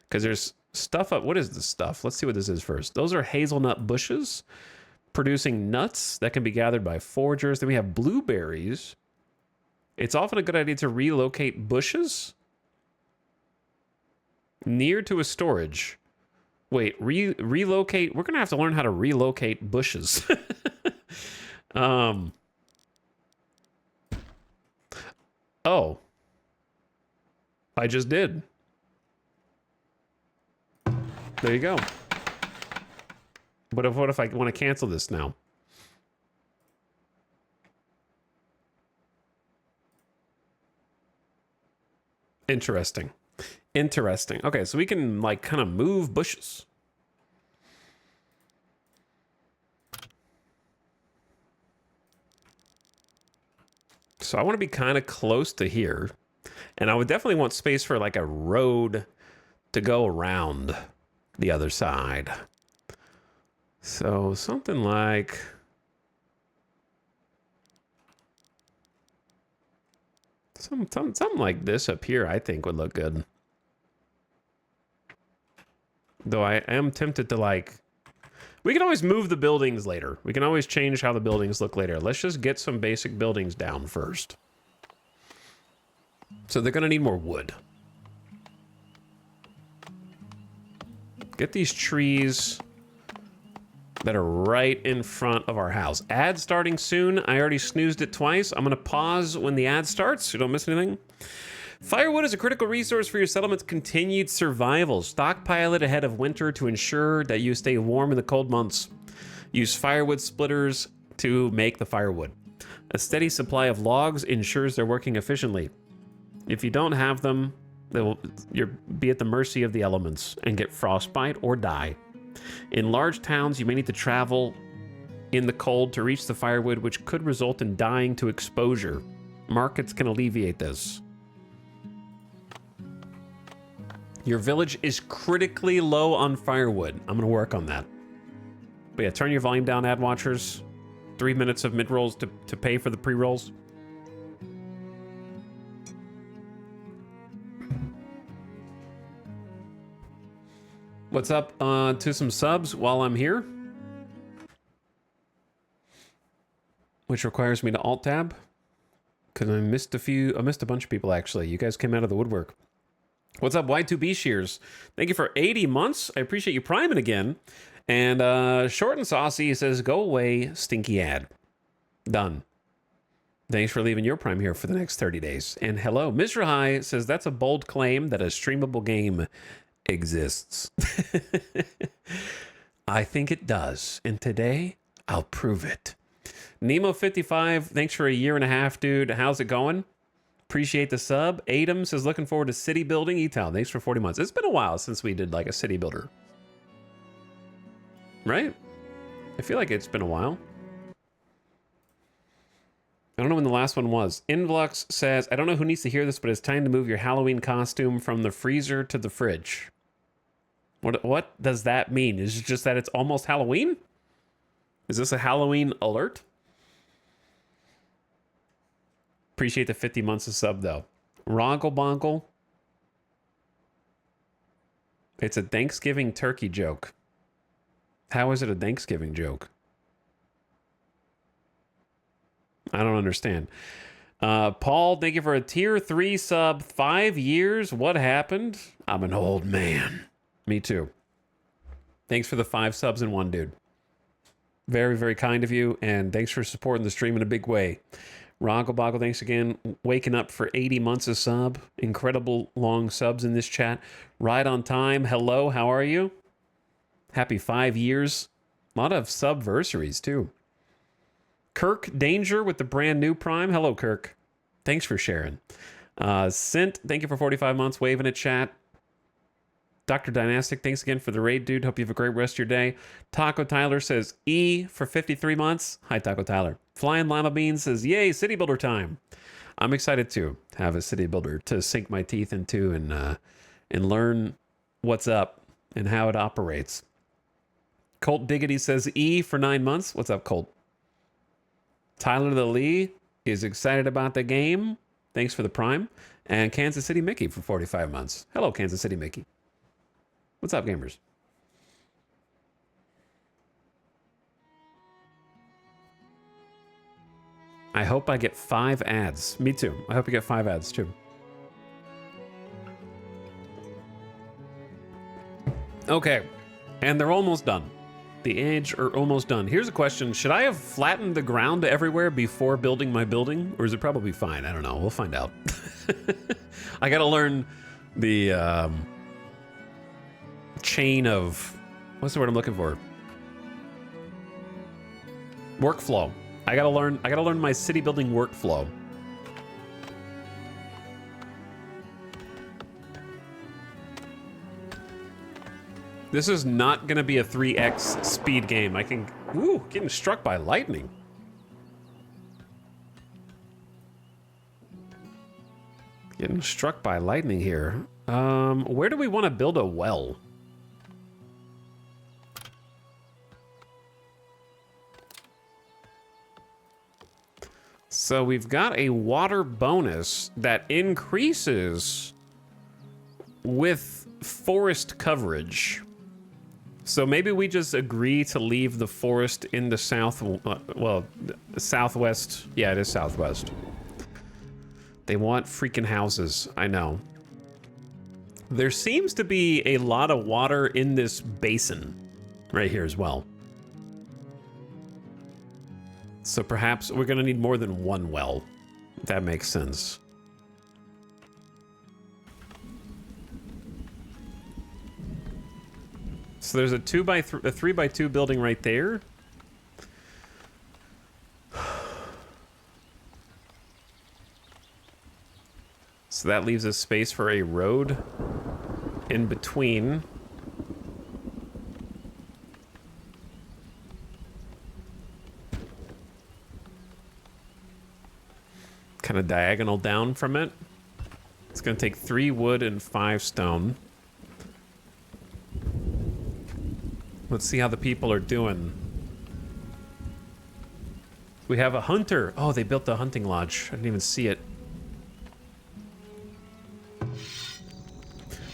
Because there's stuff up. What is this stuff? Let's see what this is first. Those are hazelnut bushes producing nuts that can be gathered by foragers. Then we have blueberries. It's often a good idea to relocate bushes near to a storage. Wait, relocate? We're going to have to learn how to relocate bushes. Oh. I just did. There you go. What if I want to cancel this now? Interesting. Interesting. Okay, so we can like kind of move bushes. So I want to be kind of close to here. And I would definitely want space for like a road to go around the other side. So something like... Something like this up here, I think would look good. Though I am tempted to like... We can always move the buildings later. We can always change how the buildings look later. Let's just get some basic buildings down first. So they're going to need more wood. Get these trees that are right in front of our house. Ad starting soon. I already snoozed it twice. I'm going to pause when the ad starts so you don't miss anything. Firewood is a critical resource for your settlement's continued survival. Stockpile it ahead of winter to ensure that you stay warm in the cold months. Use firewood splitters to make the firewood. A steady supply of logs ensures they're working efficiently. If you don't have them, you'll be at the mercy of the elements and get frostbite or die. In large towns, you may need to travel in the cold to reach the firewood, which could result in dying to exposure. Markets can alleviate this. Your village is critically low on firewood. I'm going to work on that. But yeah, turn your volume down, ad watchers. 3 minutes of mid-rolls to pay for the pre-rolls. What's up to some subs while I'm here? Which requires me to alt-tab. Because I missed a bunch of people, actually. You guys came out of the woodwork. What's up, Y2B Shears? Thank you for 80 months. I appreciate you priming again. And Short and Saucy says, go away, stinky ad. Done. Thanks for leaving your prime here for the next 30 days. And hello, Mr. High says, that's a bold claim that a streamable game exists. I think it does. And today, I'll prove it. Nemo55, thanks for a year and a half, dude. How's it going? Appreciate the sub. Adam says, looking forward to city building. E-Town, thanks for 40 months. It's been a while since we did like a city builder. Right? I feel like it's been a while. I don't know when the last one was. Influx says, I don't know who needs to hear this, but it's time to move your Halloween costume from the freezer to the fridge. What does that mean? Is it just that it's almost Halloween? Is this a Halloween alert? Appreciate the 50 months of sub, though. Rongle Bongle. It's a Thanksgiving turkey joke. How is it a Thanksgiving joke? I don't understand. Paul, thank you for a tier 3 sub. 5 years? What happened? I'm an old man. Me too. Thanks for the 5 subs in one, dude. Very, very kind of you, and thanks for supporting the stream in a big way. Roggleboggle, thanks again. Waking up for 80 months of sub. Incredible long subs in this chat. Right on time. Hello, how are you? Happy 5 years. A lot of subversaries, too. Kirk Danger with the brand new Prime. Hello, Kirk. Thanks for sharing. Sint, thank you for 45 months. Waving at chat. Dr. Dynastic, thanks again for the raid, dude. Hope you have a great rest of your day. Taco Tyler says E for 53 months. Hi, Taco Tyler. Flying Lima Bean says, yay, city builder time. I'm excited to have a city builder to sink my teeth into and learn what's up and how it operates. Colt Diggity says E for 9 months. What's up, Colt? Tyler the Lee is excited about the game. Thanks for the Prime. And Kansas City Mickey for 45 months. Hello, Kansas City Mickey. What's up, gamers? I hope I get 5 ads. Me too. I hope you get 5 ads too. Okay. And they're almost done. The age are almost done. Here's a question. Should I have flattened the ground everywhere before building my building? Or is it probably fine? I don't know. We'll find out. I gotta learn the chain of... What's the word I'm looking for? Workflow. I gotta learn my city building workflow. This is not gonna be a 3x speed game. I can... Ooh, getting struck by lightning. Getting struck by lightning here. Where do we want to build a well? So we've got a water bonus that increases with forest coverage. So maybe we just agree to leave the forest in the south, well, southwest. Yeah, it is southwest. They want freaking houses, I know. There seems to be a lot of water in this basin right here as well. So perhaps we're gonna need more than one well, if that makes sense. So there's a 3x2 building right there. So that leaves us space for a road in between. Kind of diagonal down from it. It's going to take 3 wood and 5 stone. Let's see how the people are doing. We have a hunter. Oh, they built the hunting lodge. I didn't even see it.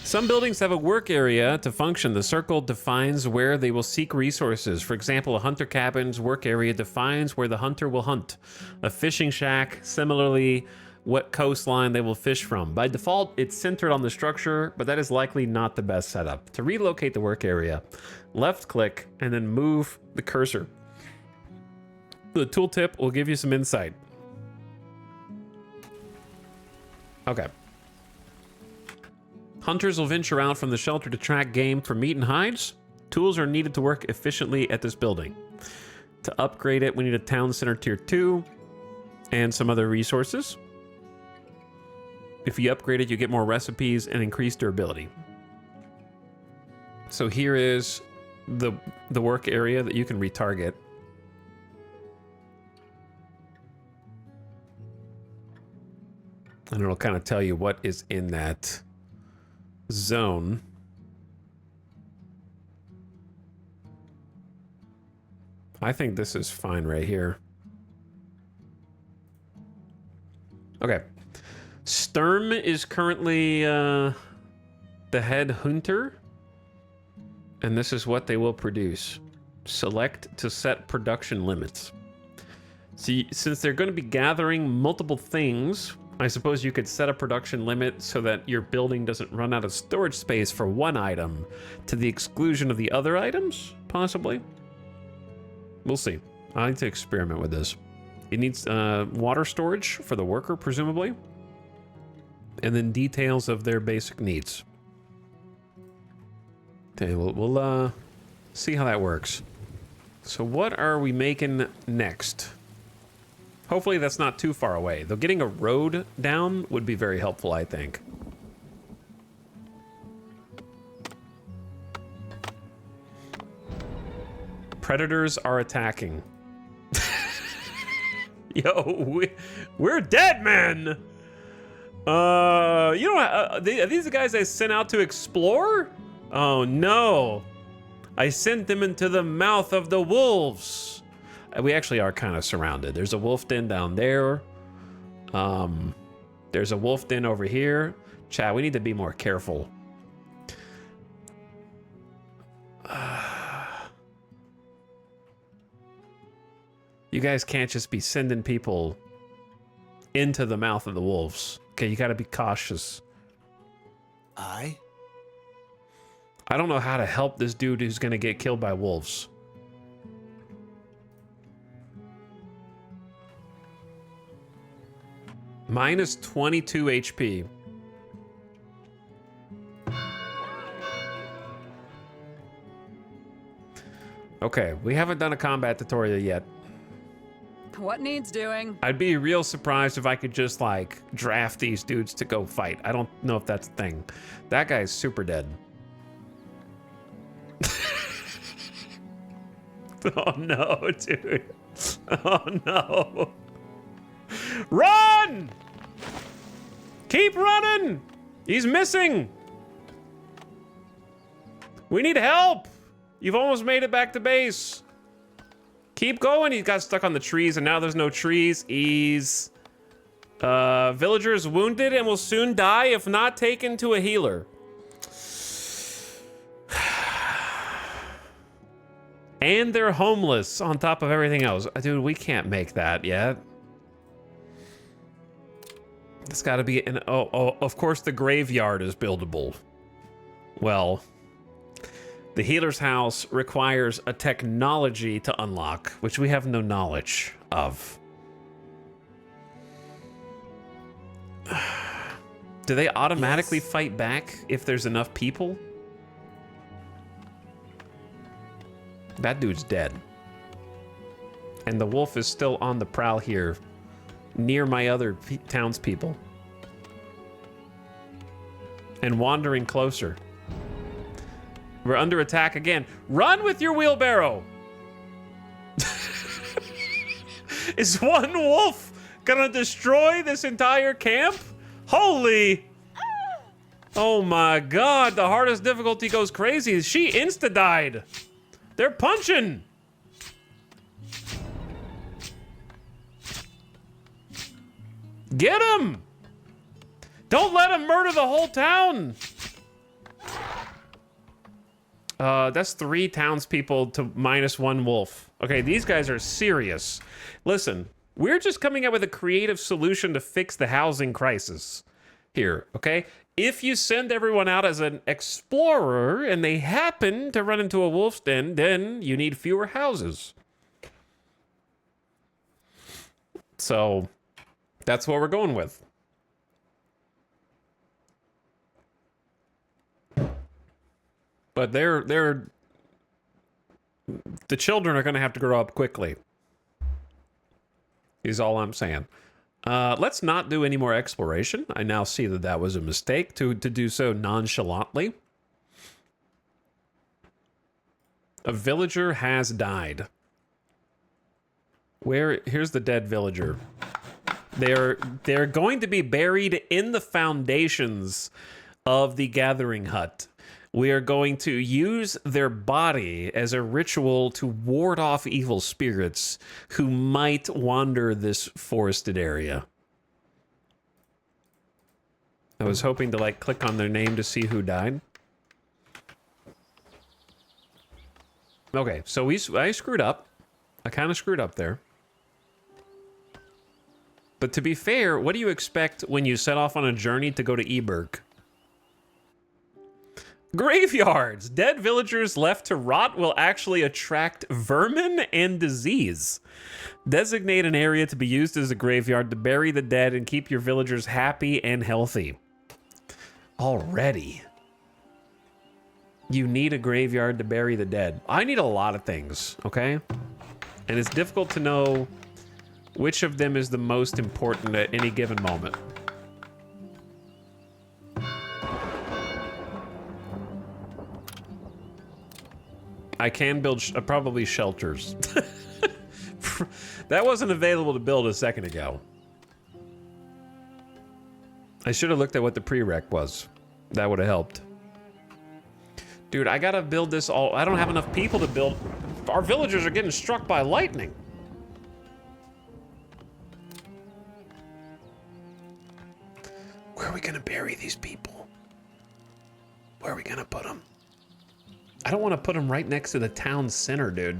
Some buildings have a work area to function. The circle defines where they will seek resources. For example, a hunter cabin's work area defines where the hunter will hunt. A fishing shack, similarly, what coastline they will fish from. By default, it's centered on the structure, but that is likely not the best setup. To relocate the work area, left click and then move the cursor. The tooltip will give you some insight. Okay. Hunters will venture out from the shelter to track game for meat and hides. Tools are needed to work efficiently at this building. To upgrade it, we need a town center tier 2 and some other resources. If you upgrade it, you get more recipes and increased durability. So here is the work area that you can retarget. And it'll kind of tell you what is in that zone. I think this is fine right here. Okay. Sturm is currently the head hunter. And this is what they will produce. Select to set production limits. See, since they're going to be gathering multiple things, I suppose you could set a production limit so that your building doesn't run out of storage space for one item to the exclusion of the other items, possibly. We'll see. I need to experiment with this. It needs water storage for the worker, presumably. And then details of their basic needs. Okay, we'll see how that works. So what are we making next? Hopefully that's not too far away. Though getting a road down would be very helpful, I think. Predators are attacking. Yo, we're dead, man! You know, are these the guys I sent out to explore? Oh no. I sent them into the mouth of the wolves. We actually are kind of surrounded. There's a wolf den down there. There's a wolf den over here. Chat, we need to be more careful. You guys can't just be sending people into the mouth of the wolves. Okay, you gotta be cautious. I? I don't know how to help this dude who's gonna get killed by wolves. Minus 22 HP. Okay, we haven't done a combat tutorial yet. What needs doing? I'd be real surprised if I could just, like, draft these dudes to go fight. I don't know if that's a thing. That guy's super dead. Oh, no, dude. Oh, no. Run! Keep running! He's missing! We need help! You've almost made it back to base. Keep going. He got stuck on the trees, and now there's no trees. He's... villager is wounded and will soon die if not taken to a healer. And they're homeless on top of everything else. Dude, we can't make that yet. It's got to be an... Oh, of course the graveyard is buildable. Well... The healer's house requires a technology to unlock, which we have no knowledge of. Do they automatically fight back if there's enough people? That dude's dead. And the wolf is still on the prowl here, near my other townspeople. And wandering closer. We're under attack again. Run with your wheelbarrow! Is one wolf gonna destroy this entire camp? Holy! Oh my god, the hardest difficulty goes crazy. She insta-died. They're punching! Get him! Don't let him murder the whole town! That's 3 townspeople to -1 wolf. Okay, these guys are serious. Listen, we're just coming up with a creative solution to fix the housing crisis here, okay? If you send everyone out as an explorer and they happen to run into a wolf's den, then you need fewer houses. So, that's what we're going with. But the children are going to have to grow up quickly. Is all I'm saying. Let's not do any more exploration. I now see that that was a mistake to do so nonchalantly. A villager has died. Here's the dead villager. They're going to be buried in the foundations of the gathering hut. We are going to use their body as a ritual to ward off evil spirits who might wander this forested area. I was hoping to, like, click on their name to see who died. Okay, so I screwed up. I kind of screwed up there. But to be fair, what do you expect when you set off on a journey to go to Eberg? Graveyards! Dead villagers left to rot will actually attract vermin and disease. Designate an area to be used as a graveyard to bury the dead and keep your villagers happy and healthy. Already. You need a graveyard to bury the dead. I need a lot of things, okay? And it's difficult to know which of them is the most important at any given moment. I can build probably shelters. That wasn't available to build a second ago. I should have looked at what the prereq was. That would have helped. Dude, I gotta build this all. I don't have enough people to build. Our villagers are getting struck by lightning. we gonna bury these people? Where are we gonna put them? I don't want to put them right next to the town center, dude.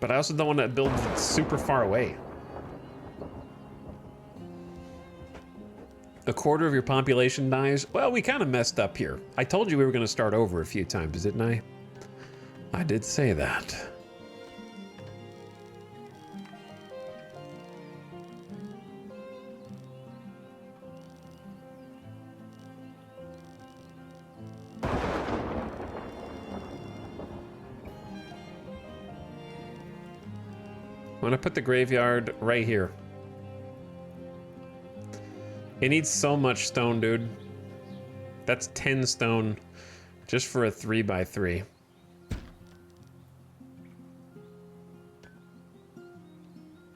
But I also don't want to build super far away. A quarter of your population dies? Well, we kind of messed up here. I told you we were going to start over a few times, didn't I? I did say that. I'm gonna put the graveyard right here. It needs so much stone, dude. That's 10 stone just for a 3x3.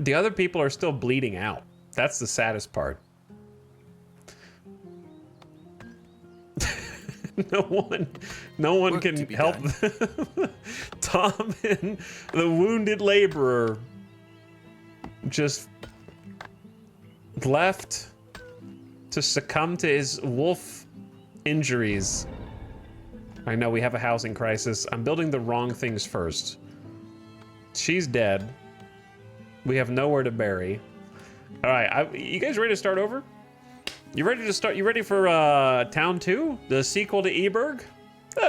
The other people are still bleeding out. That's the saddest part. No one Work can to be help Tom and the wounded laborer just left to succumb to his wolf injuries. I know we have a housing crisis. I'm building the wrong things first. She's dead. We have nowhere to bury. All right, you guys ready to start over? You ready to start? You ready for Town 2, the sequel to Eberg?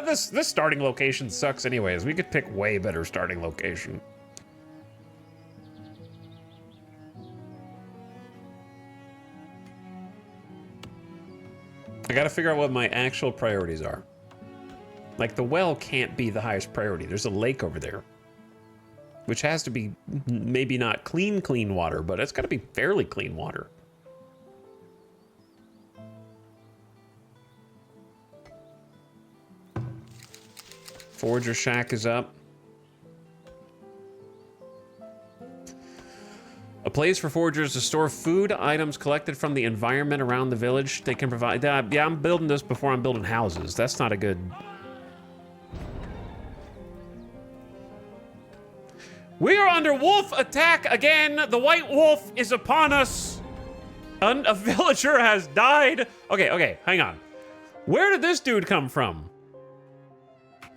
This starting location sucks anyways. We could pick way better starting location. I gotta figure out what my actual priorities are. Like, the well can't be the highest priority. There's a lake over there, which has to be maybe not clean water, but it's gotta be fairly clean water. Forager shack is up. A place for foragers to store food items collected from the environment around the village. They can provide that. Yeah, I'm building this before I'm building houses. That's not a good... We are under wolf attack again. The white wolf is upon us. A villager has died. Okay, hang on. Where did this dude come from?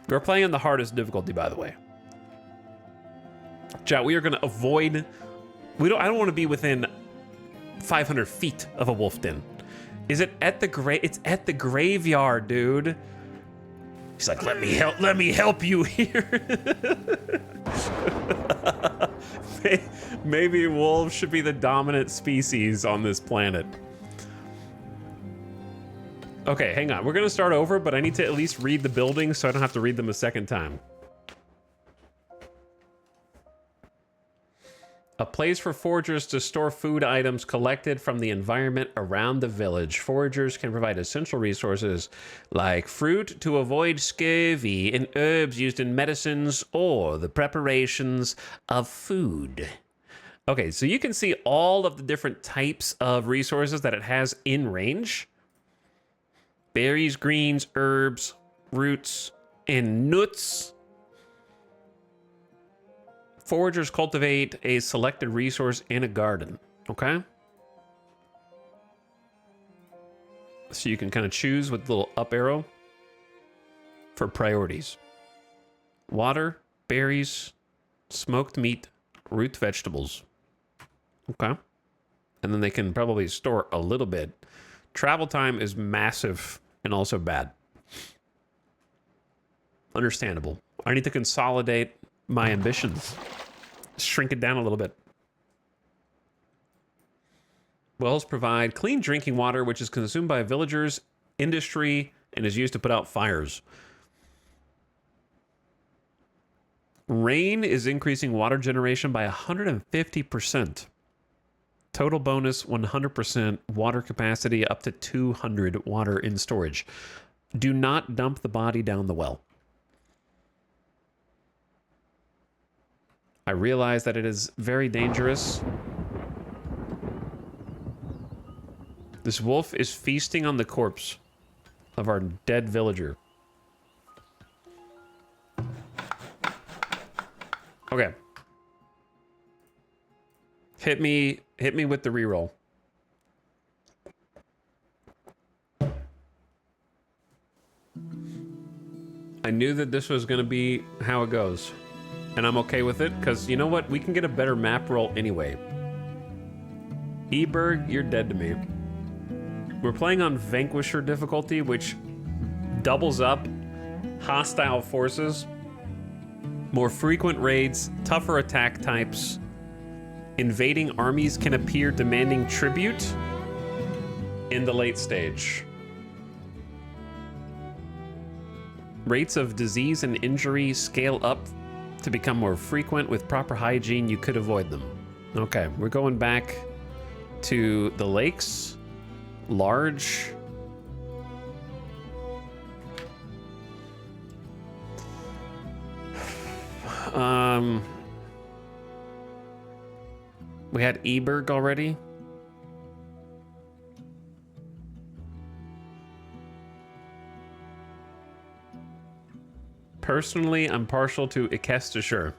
We're playing on the hardest difficulty, by the way. Chat, we are gonna avoid... I don't want to be within 500 feet of a wolf den. Is it at the It's at the graveyard, dude. He's like, let me help you here. Maybe wolves should be the dominant species on this planet. Okay, hang on. We're gonna start over, but I need to at least read the buildings so I don't have to read them a second time. A place for foragers to store food items collected from the environment around the village. Foragers can provide essential resources like fruit to avoid scurvy and herbs used in medicines or the preparations of food. Okay, so you can see all of the different types of resources that it has in range. Berries, greens, herbs, roots, and nuts. Foragers cultivate a selected resource in a garden, okay? So you can kind of choose with the little up arrow for priorities. Water, berries, smoked meat, root vegetables. Okay. And then they can probably store a little bit. Travel time is massive and also bad. Understandable. I need to consolidate my ambitions. Shrink it down a little bit. Wells provide clean drinking water, which is consumed by villagers, industry, and is used to put out fires. Rain is increasing water generation by 150%. Total bonus 100%. Water capacity up to 200 water in storage. Do not dump the body down the well. I realize that it is very dangerous. This wolf is feasting on the corpse of our dead villager. Okay. Hit me with the reroll. I knew that this was going to be how it goes. And I'm okay with it, because you know what? We can get a better map roll anyway. Eberg, you're dead to me. We're playing on Vanquisher difficulty, which doubles up hostile forces, more frequent raids, tougher attack types. Invading armies can appear demanding tribute in the late stage. Rates of disease and injury scale up to become more frequent. With proper hygiene, you could avoid them. Okay, we're going back to the lakes. Large. We had Eberg already. Personally, I'm partial to Ikestasher.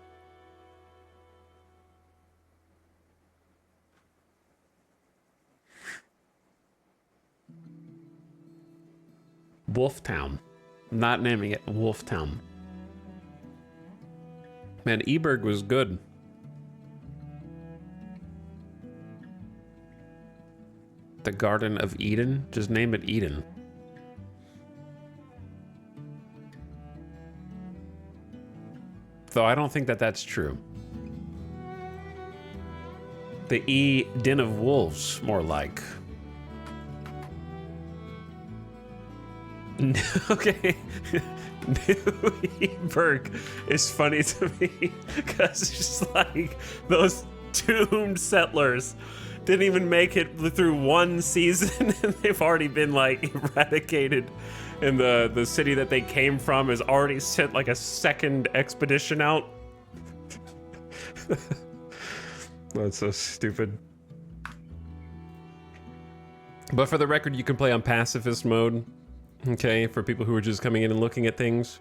Wolftown. Not naming it Wolftown. Man, Eberg was good. The Garden of Eden? Just name it Eden. Though I don't think that that's true. The Den of Wolves, more like. Okay. Newberg is funny to me because it's just like those doomed settlers didn't even make it through one season and they've already been like eradicated, and the city that they came from has already sent like a second expedition out. That's so stupid. But for the record, you can play on pacifist mode. Okay, for people who are just coming in and looking at things.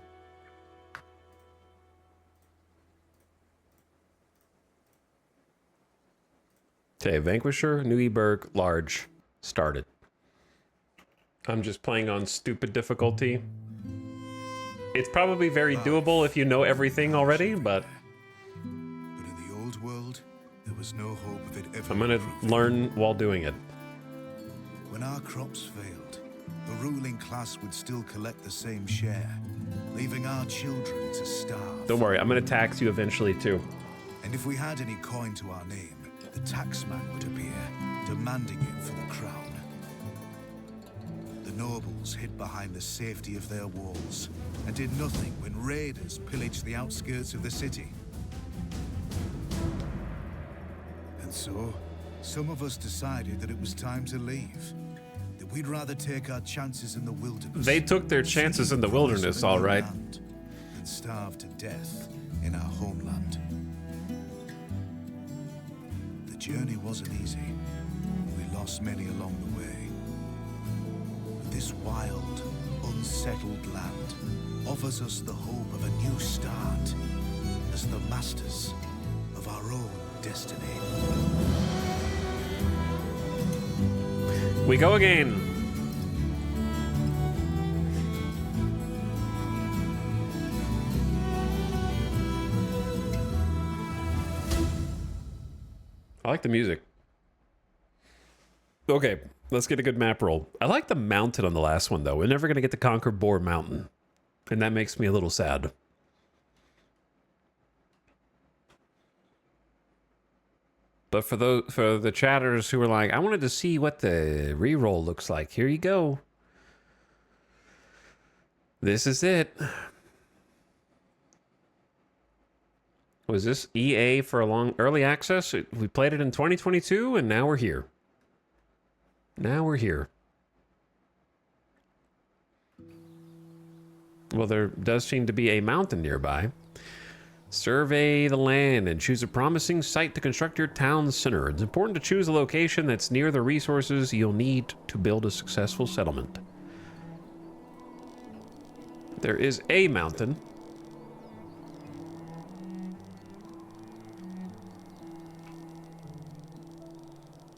Okay, Vanquisher, New Eberg, Large, started. I'm just playing on stupid difficulty. It's probably very doable if you know everything already, but... But in the old world, there was no hope of it ever. I'm gonna learn while doing it. When our crops failed, the ruling class would still collect the same share, leaving our children to starve. Don't worry, I'm gonna tax you eventually too. And if we had any coin to our name, the taxman would appear, demanding it for the crown. The nobles hid behind the safety of their walls and did nothing when raiders pillaged the outskirts of the city. And so, some of us decided that it was time to leave. That we'd rather take our chances in the wilderness. They took their chances in the wilderness, all right. And starve to death in our homeland. The journey wasn't easy. We lost many along the way. But this wild, unsettled land offers us the hope of a new start as the masters of our own destiny. We go again. I like the music. Okay, let's get a good map roll. I like the mountain on the last one, though. We're never going to get to conquer Boar Mountain. And that makes me a little sad. But for the chatters who were like, I wanted to see what the reroll looks like, here you go. This is it. Was this EA for a long early access? We played it in 2022, and now we're here. Now we're here. Well, there does seem to be a mountain nearby. Survey the land and choose a promising site to construct your town center. It's important to choose a location that's near the resources you'll need to build a successful settlement. There is a mountain.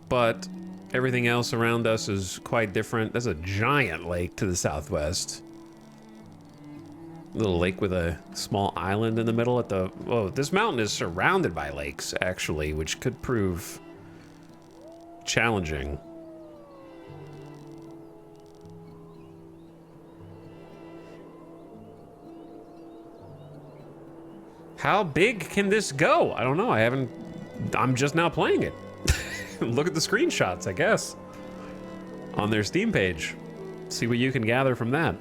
But everything else around us is quite different. There's a giant lake to the southwest. Little lake with a small island in the middle at the... Oh, this mountain is surrounded by lakes, actually, which could prove challenging. How big can this go? I don't know. I'm just now playing it. Look at the screenshots, I guess, on their Steam page. See what you can gather from that.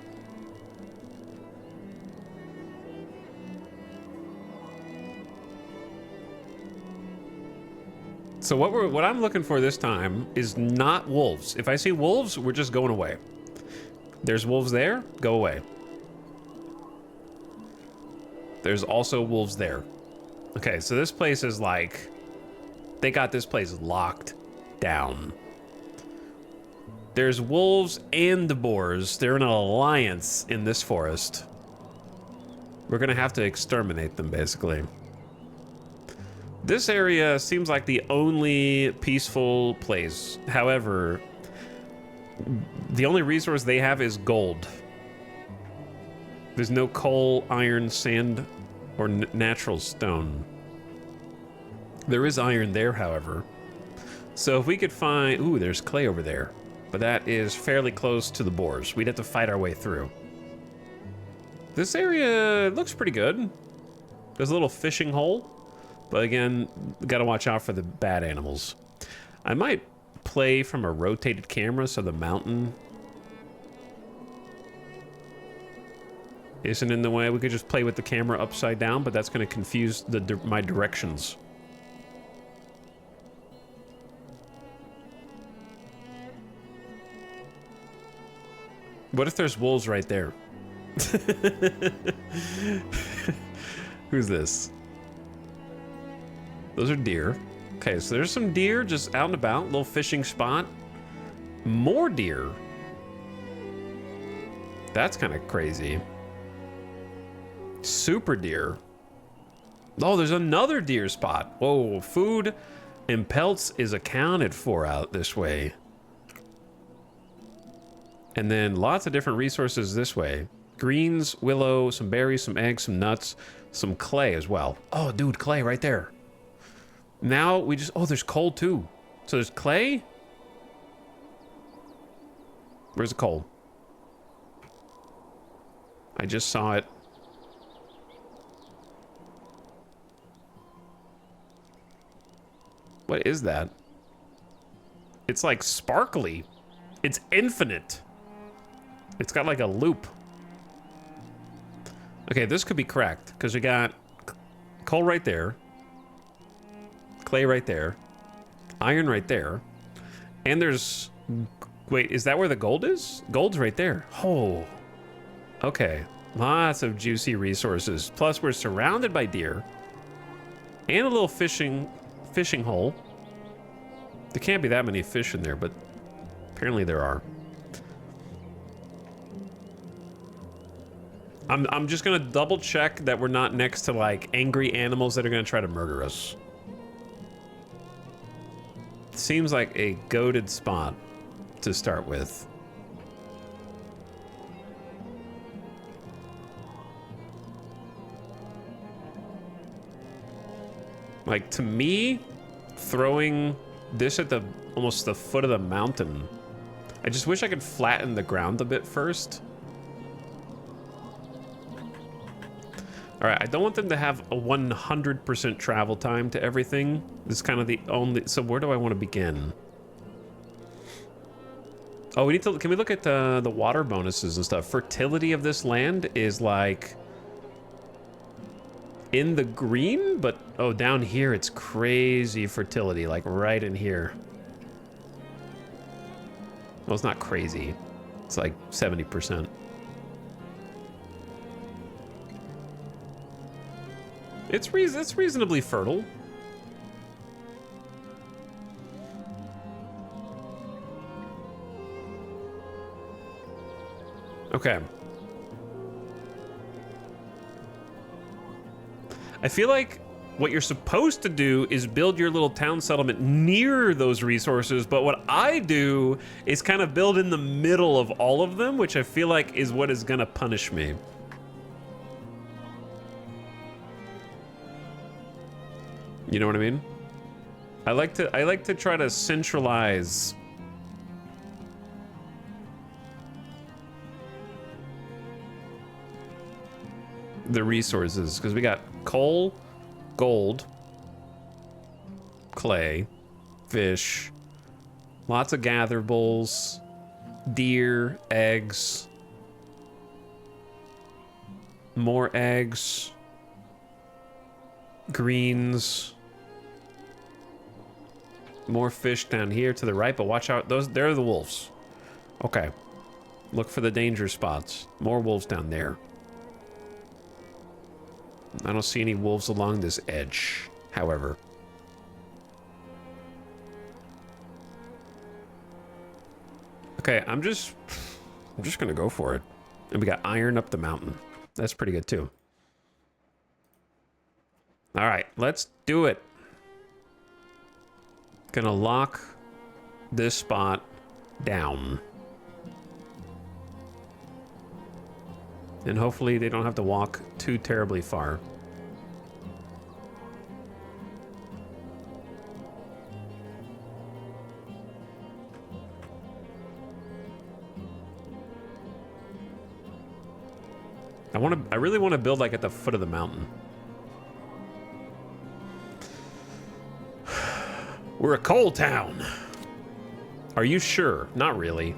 So what I'm looking for this time is not wolves. If I see wolves, we're just going away. There's wolves there, go away. There's also wolves there. Okay, so this place is like, they got this place locked down. There's wolves and the boars. They're in an alliance in this forest. We're gonna have to exterminate them, basically. This area seems like the only peaceful place. However, the only resource they have is gold. There's no coal, iron, sand, or natural stone. There is iron there, however. So if we could find... Ooh, there's clay over there. But that is fairly close to the boars. We'd have to fight our way through. This area looks pretty good. There's a little fishing hole. But again, gotta watch out for the bad animals. I might play from a rotated camera so the mountain isn't in the way. We could just play with the camera upside down, but that's gonna confuse my directions. What if there's wolves right there? Who's this? Those are deer. Okay, so there's some deer just out and about. Little fishing spot. More deer. That's kind of crazy. Super deer. Oh, there's another deer spot. Whoa, food and pelts is accounted for out this way. And then lots of different resources this way. Greens, willow, some berries, some eggs, some nuts, some clay as well. Oh, dude, clay right there. Now we just... Oh, there's coal too. So there's clay. Where's the coal? I just saw it. What is that? It's like sparkly. It's infinite. It's got like a loop. Okay, this could be cracked because we got coal right there, clay right there, iron right there, and there's... Wait, is that where the gold is? Gold's right there. Oh, okay. Lots of juicy resources. Plus, we're surrounded by deer and a little fishing hole. There can't be that many fish in there, but apparently there are. I'm just gonna double check that we're not next to like angry animals that are gonna try to murder us. Seems like a goated spot to start with. Like, to me, throwing this at the almost the foot of the mountain, I just wish I could flatten the ground a bit first. All right, I don't want them to have a 100% travel time to everything. This is kind of the only... So where do I want to begin? Oh, we need to... Can we look at the water bonuses and stuff? Fertility of this land is like... in the green, but... Oh, down here it's crazy fertility, like right in here. Well, it's not crazy. It's like 70%. It's reasonably fertile. Okay. I feel like what you're supposed to do is build your little town settlement near those resources, but what I do is kind of build in the middle of all of them, which I feel like is what is gonna punish me. You know what I mean? I like to try to centralize the resources, because we got coal, gold, clay, fish, lots of gatherables, deer, eggs, more eggs, greens, more fish down here to the right, but watch out, they're the wolves. Okay. Look for the danger spots. More wolves down there. I don't see any wolves along this edge, however. Okay, I'm just gonna go for it. And we got iron up the mountain. That's pretty good too. All right, let's do it. Gonna lock this spot down. And hopefully they don't have to walk too terribly far. I really want to build like at the foot of the mountain. We're a coal town. Are you sure? Not really.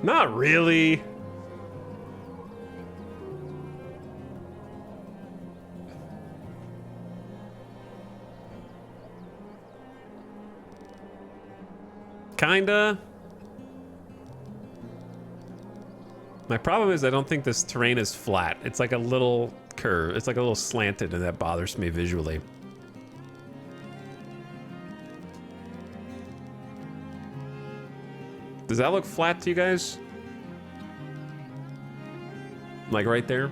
Not really. Kinda. My problem is I don't think this terrain is flat. It's like a little curve. It's like a little slanted, and that bothers me visually. Does that look flat to you guys? Like right there?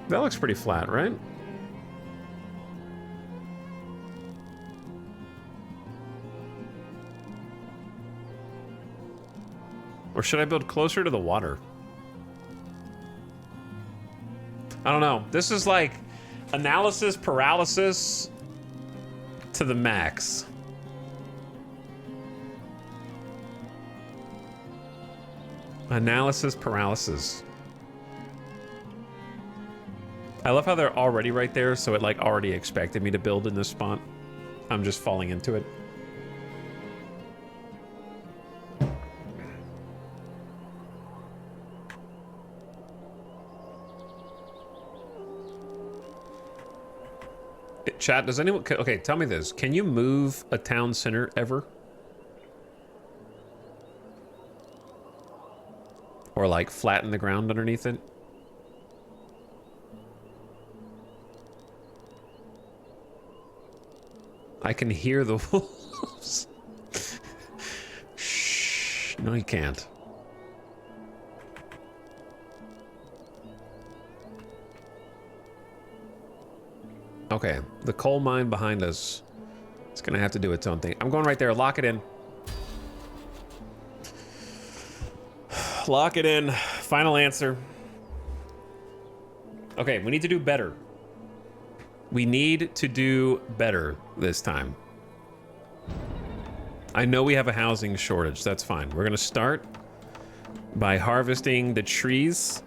That looks pretty flat, right? Or should I build closer to the water? I don't know. This is like analysis paralysis to the max. Analysis paralysis. I love how they're already right there, so it like already expected me to build in this spot. I'm just falling into it. Chat, does anyone... Okay, tell me this. Can you move a town center ever? Or like flatten the ground underneath it? I can hear the wolves. Shh. No, you can't. Okay, the coal mine behind us. It's gonna have to do its own thing. I'm going right there. Lock it in. Lock it in. Final answer. Okay, we need to do better. We need to do better this time. I know we have a housing shortage. That's fine. We're gonna start by harvesting the trees.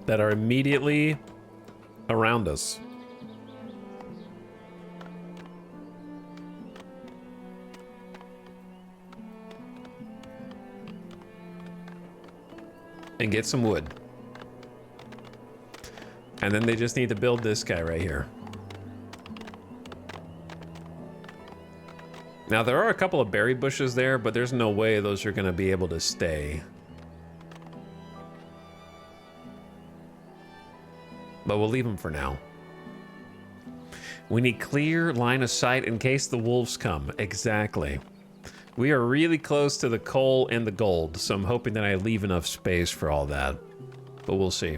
That are immediately around us. And get some wood. And then they just need to build this guy right here. Now there are a couple of berry bushes there, but there's no way those are gonna be able to stay. But we'll leave them for now. We need clear line of sight in case the wolves come. Exactly. We are really close to the coal and the gold, so I'm hoping that I leave enough space for all that. But we'll see.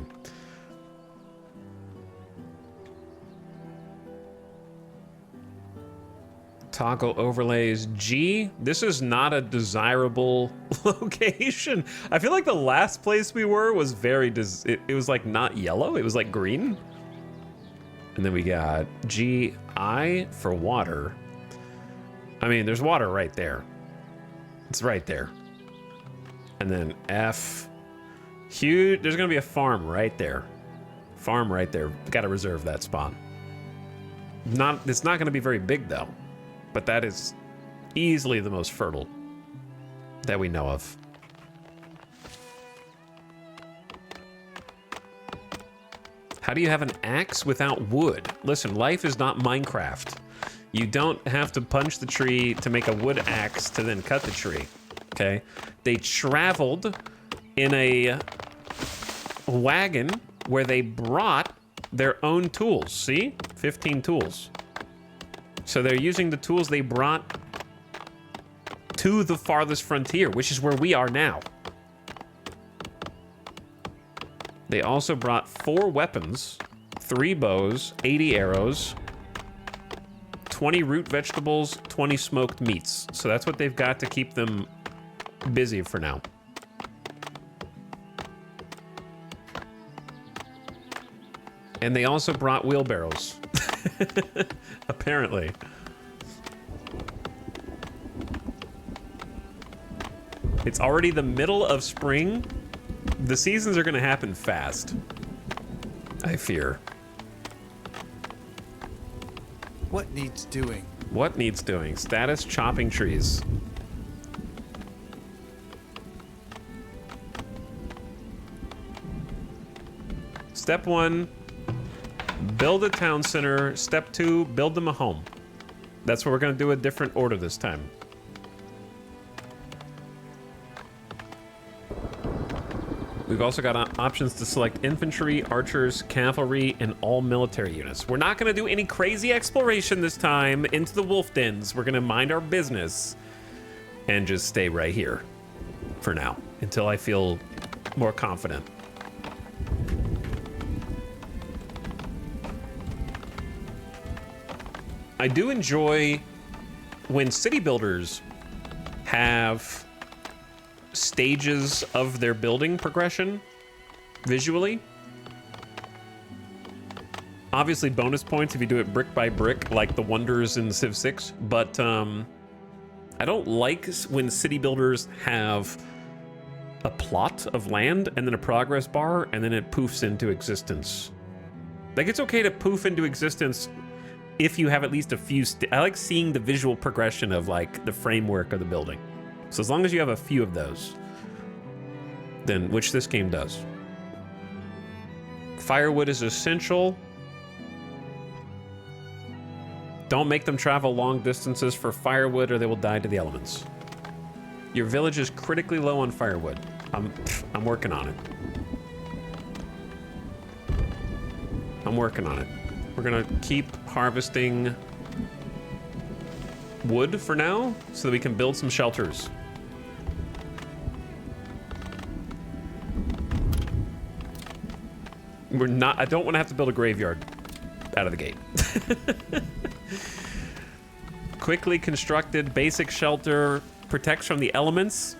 Toggle overlays G. This is not a desirable location. I feel like the last place we were was very, it was like not yellow, it was like green. And then we got GI for water. I mean, there's water right there. It's right there. And then F. Huge, there's gonna be a farm right there. Farm right there. Gotta reserve that spot. It's not gonna be very big though, but that is easily the most fertile that we know of. How do you have an axe without wood? Listen, life is not Minecraft. You don't have to punch the tree to make a wood axe to then cut the tree, okay? They traveled in a wagon where they brought their own tools, see? 15 tools. So they're using the tools they brought to the farthest frontier, which is where we are now. They also brought 4 weapons, 3 bows, 80 arrows, 20 root vegetables, 20 smoked meats. So that's what they've got to keep them busy for now. And they also brought wheelbarrows. Apparently. It's already the middle of spring. The seasons are going to happen fast, I fear. What needs doing? What needs doing? Status chopping trees. Step 1, build a town center. Step 2, build them a home. That's what we're going to do, a different order this time. We've also got options to select infantry, archers, cavalry, and all military units. We're not going to do any crazy exploration this time into the wolf dens. We're going to mind our business and just stay right here for now until I feel more confident. I do enjoy when city builders have stages of their building progression visually. Obviously bonus points if you do it brick by brick like the wonders in Civ 6, but I don't like when city builders have a plot of land and then a progress bar and then it poofs into existence. Like, it's okay to poof into existence if you have at least a few I like seeing the visual progression of like the framework of the building. So as long as you have a few of those, then, which this game does. Firewood is essential. Don't make them travel long distances for firewood or they will die to the elements. Your village is critically low on firewood. I'm working on it. I'm working on it. We're gonna keep harvesting wood for now so that we can build some shelters. I don't want to have to build a graveyard out of the gate. Quickly constructed basic shelter, protects from the elements,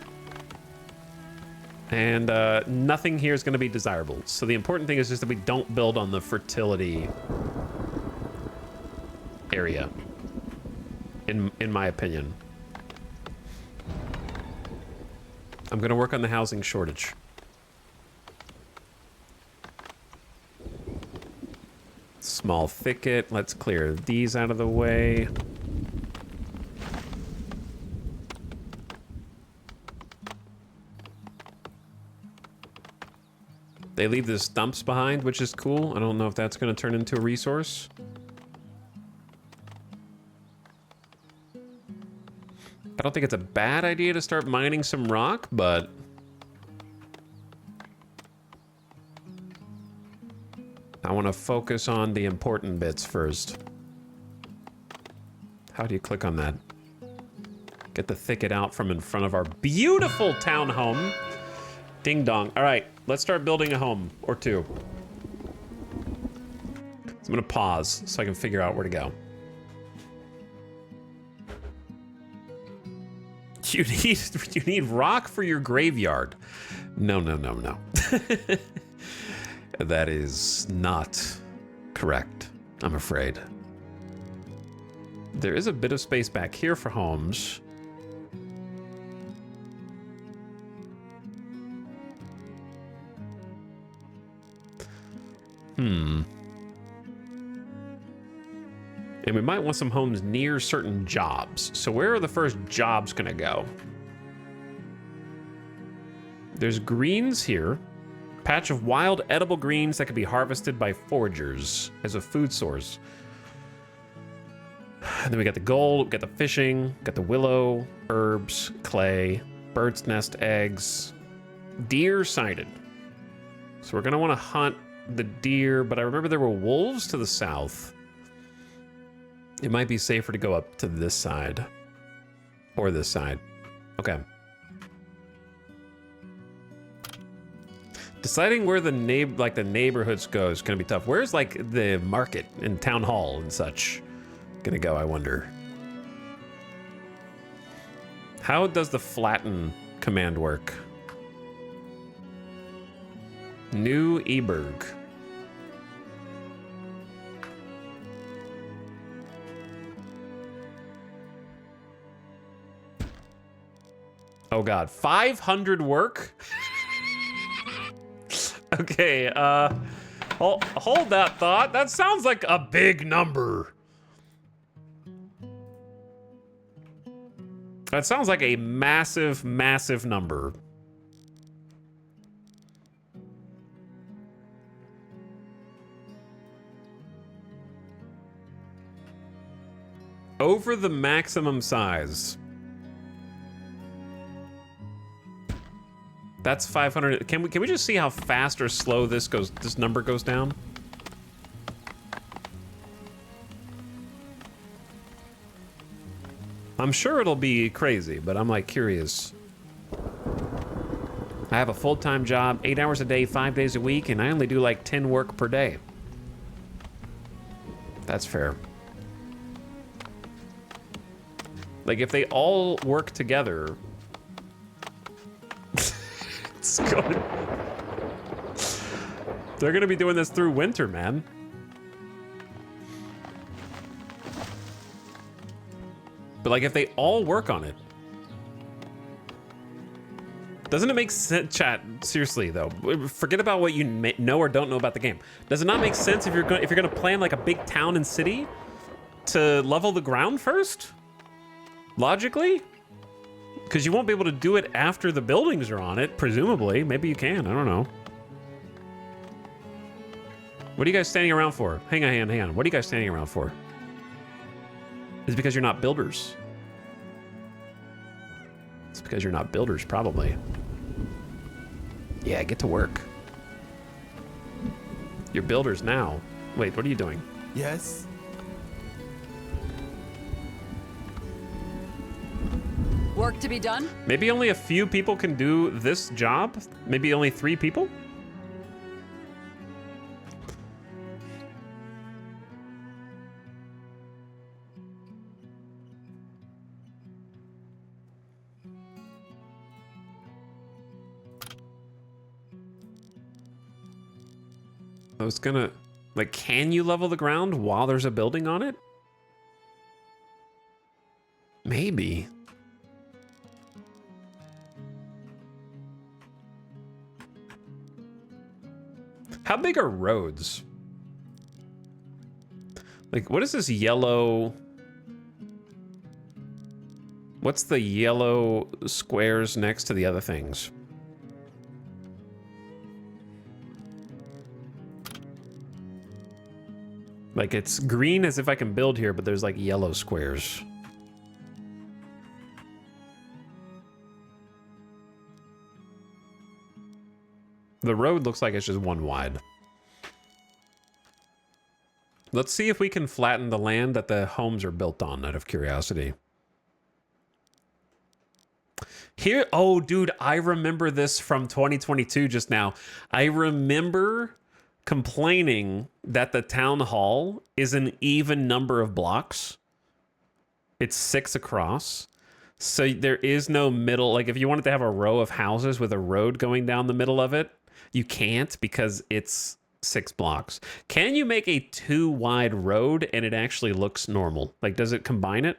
and nothing here is going to be desirable. So the important thing is just that we don't build on the fertility area, in my opinion. I'm going to work on the housing shortage. Small thicket. Let's clear these out of the way. They leave the stumps behind, which is cool. I don't know if that's going to turn into a resource. I don't think it's a bad idea to start mining some rock, but I want to focus on the important bits first. How do you click on that? Get the thicket out from in front of our beautiful town home. Ding dong. All right, let's start building a home or two. So I'm gonna pause so I can figure out where to go. You need rock for your graveyard. No. That is not correct, I'm afraid. There is a bit of space back here for homes. And we might want some homes near certain jobs. So where are the first jobs gonna go? There's greens here. Patch of wild edible greens that can be harvested by foragers as a food source. And then we got the gold, we got the fishing, got the willow, herbs, clay, bird's nest eggs, deer sighted. So we're gonna wanna hunt the deer, but I remember there were wolves to the south. It might be safer to go up to this side or this side. Okay. Deciding where the neighborhoods go is gonna be tough. Where's like the market and town hall and such gonna go, I wonder? How does the flatten command work? New Eberg. Oh god, 500 work? Okay, hold that thought. That sounds like a big number. That sounds like a massive, massive number. Over the maximum size. That's 500. Can we just see how fast or slow this number goes down? I'm sure it'll be crazy, but I'm like curious. I have a full-time job, 8 hours a day, 5 days a week, and I only do like 10 work per day. That's fair. Like if they all work together, it's going. They're gonna be doing this through winter, man. But like if they all work on it, doesn't it make sense? Chat, seriously though, forget about what you know or don't know about the game. Does it not make sense if you're gonna plan like a big town and city to level the ground first? Logically? Because you won't be able to do it after the buildings are on it, presumably. Maybe you can, I don't know. What are you guys standing around for? Hang on. What are you guys standing around for? It's because you're not builders. It's because you're not builders, probably. Yeah, get to work. You're builders now. Wait, what are you doing? Yes? Work to be done? Maybe only a few people can do this job? Maybe only 3 people? I was gonna, like, can you level the ground while there's a building on it? Maybe. How big are roads? Like, what is this yellow? What's the yellow squares next to the other things? Like, it's green as if I can build here, but there's like yellow squares. The road looks like it's just one wide. Let's see if we can flatten the land that the homes are built on, out of curiosity. Here, oh, dude, I remember this from 2022 just now. I remember complaining that the town hall is an even number of blocks. It's 6 across. So there is no middle. Like if you wanted to have a row of houses with a road going down the middle of it, you can't because it's 6 blocks. Can you make a 2 wide road and it actually looks normal? Like, does it combine it?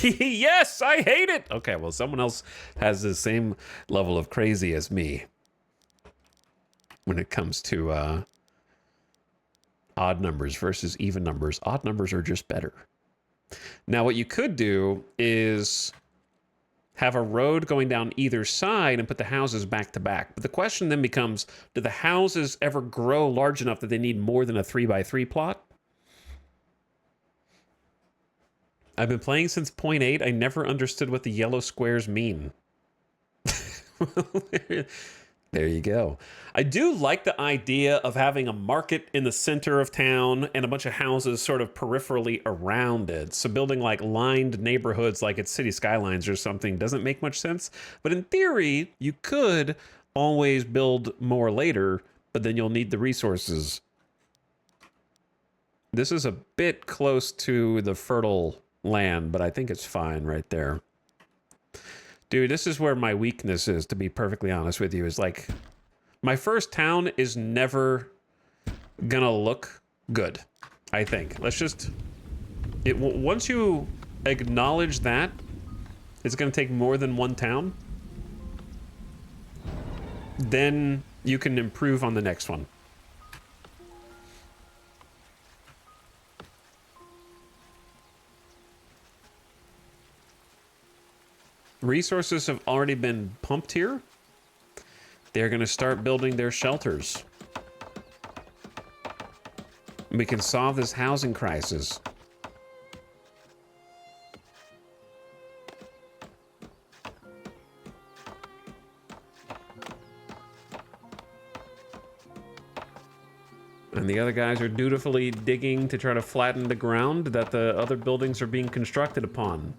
Yes, I hate it. Okay, well, someone else has the same level of crazy as me when it comes to odd numbers versus even numbers. Odd numbers are just better. Now, what you could do is have a road going down either side and put the houses back to back. But the question then becomes, do the houses ever grow large enough that they need more than a 3x3 plot? I've been playing since 0.8. I never understood what the yellow squares mean. There you go. I do like the idea of having a market in the center of town and a bunch of houses sort of peripherally around it. So building like lined neighborhoods like it's City Skylines or something doesn't make much sense. But in theory, you could always build more later, but then you'll need the resources. This is a bit close to the fertile land, but I think it's fine right there. Dude, this is where my weakness is, to be perfectly honest with you, is like my first town is never gonna look good, I think. Let's just, once you acknowledge that it's gonna take more than one town, then you can improve on the next one. Resources have already been pumped here. They're going to start building their shelters. We can solve this housing crisis. And the other guys are dutifully digging to try to flatten the ground that the other buildings are being constructed upon.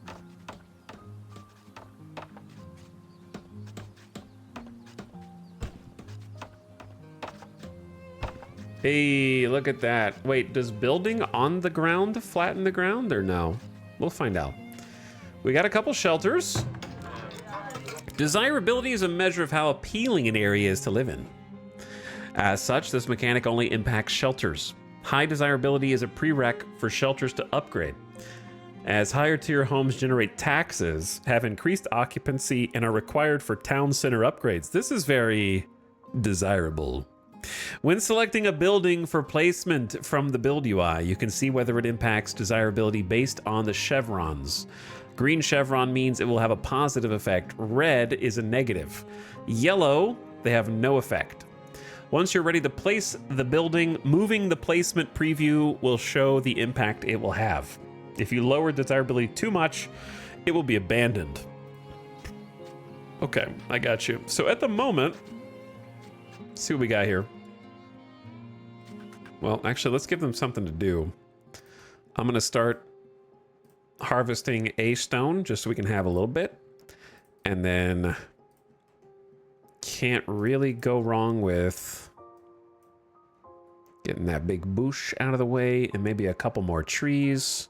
Hey, look at that. Wait, does building on the ground flatten the ground or no? We'll find out. We got a couple shelters. Desirability is a measure of how appealing an area is to live in. As such, this mechanic only impacts shelters. High desirability is a prereq for shelters to upgrade. As higher tier homes generate taxes, have increased occupancy, and are required for town center upgrades. This is very desirable. When selecting a building for placement from the build UI, you can see whether it impacts desirability based on the chevrons. Green chevron means it will have a positive effect. Red is a negative. Yellow, they have no effect. Once you're ready to place the building, moving the placement preview will show the impact it will have. If you lower desirability too much, it will be abandoned. Okay, I got you. So at the moment, let's see what we got here. Well, actually, let's give them something to do. I'm going to start harvesting a stone just so we can have a little bit. And then can't really go wrong with getting that big bush out of the way and maybe a couple more trees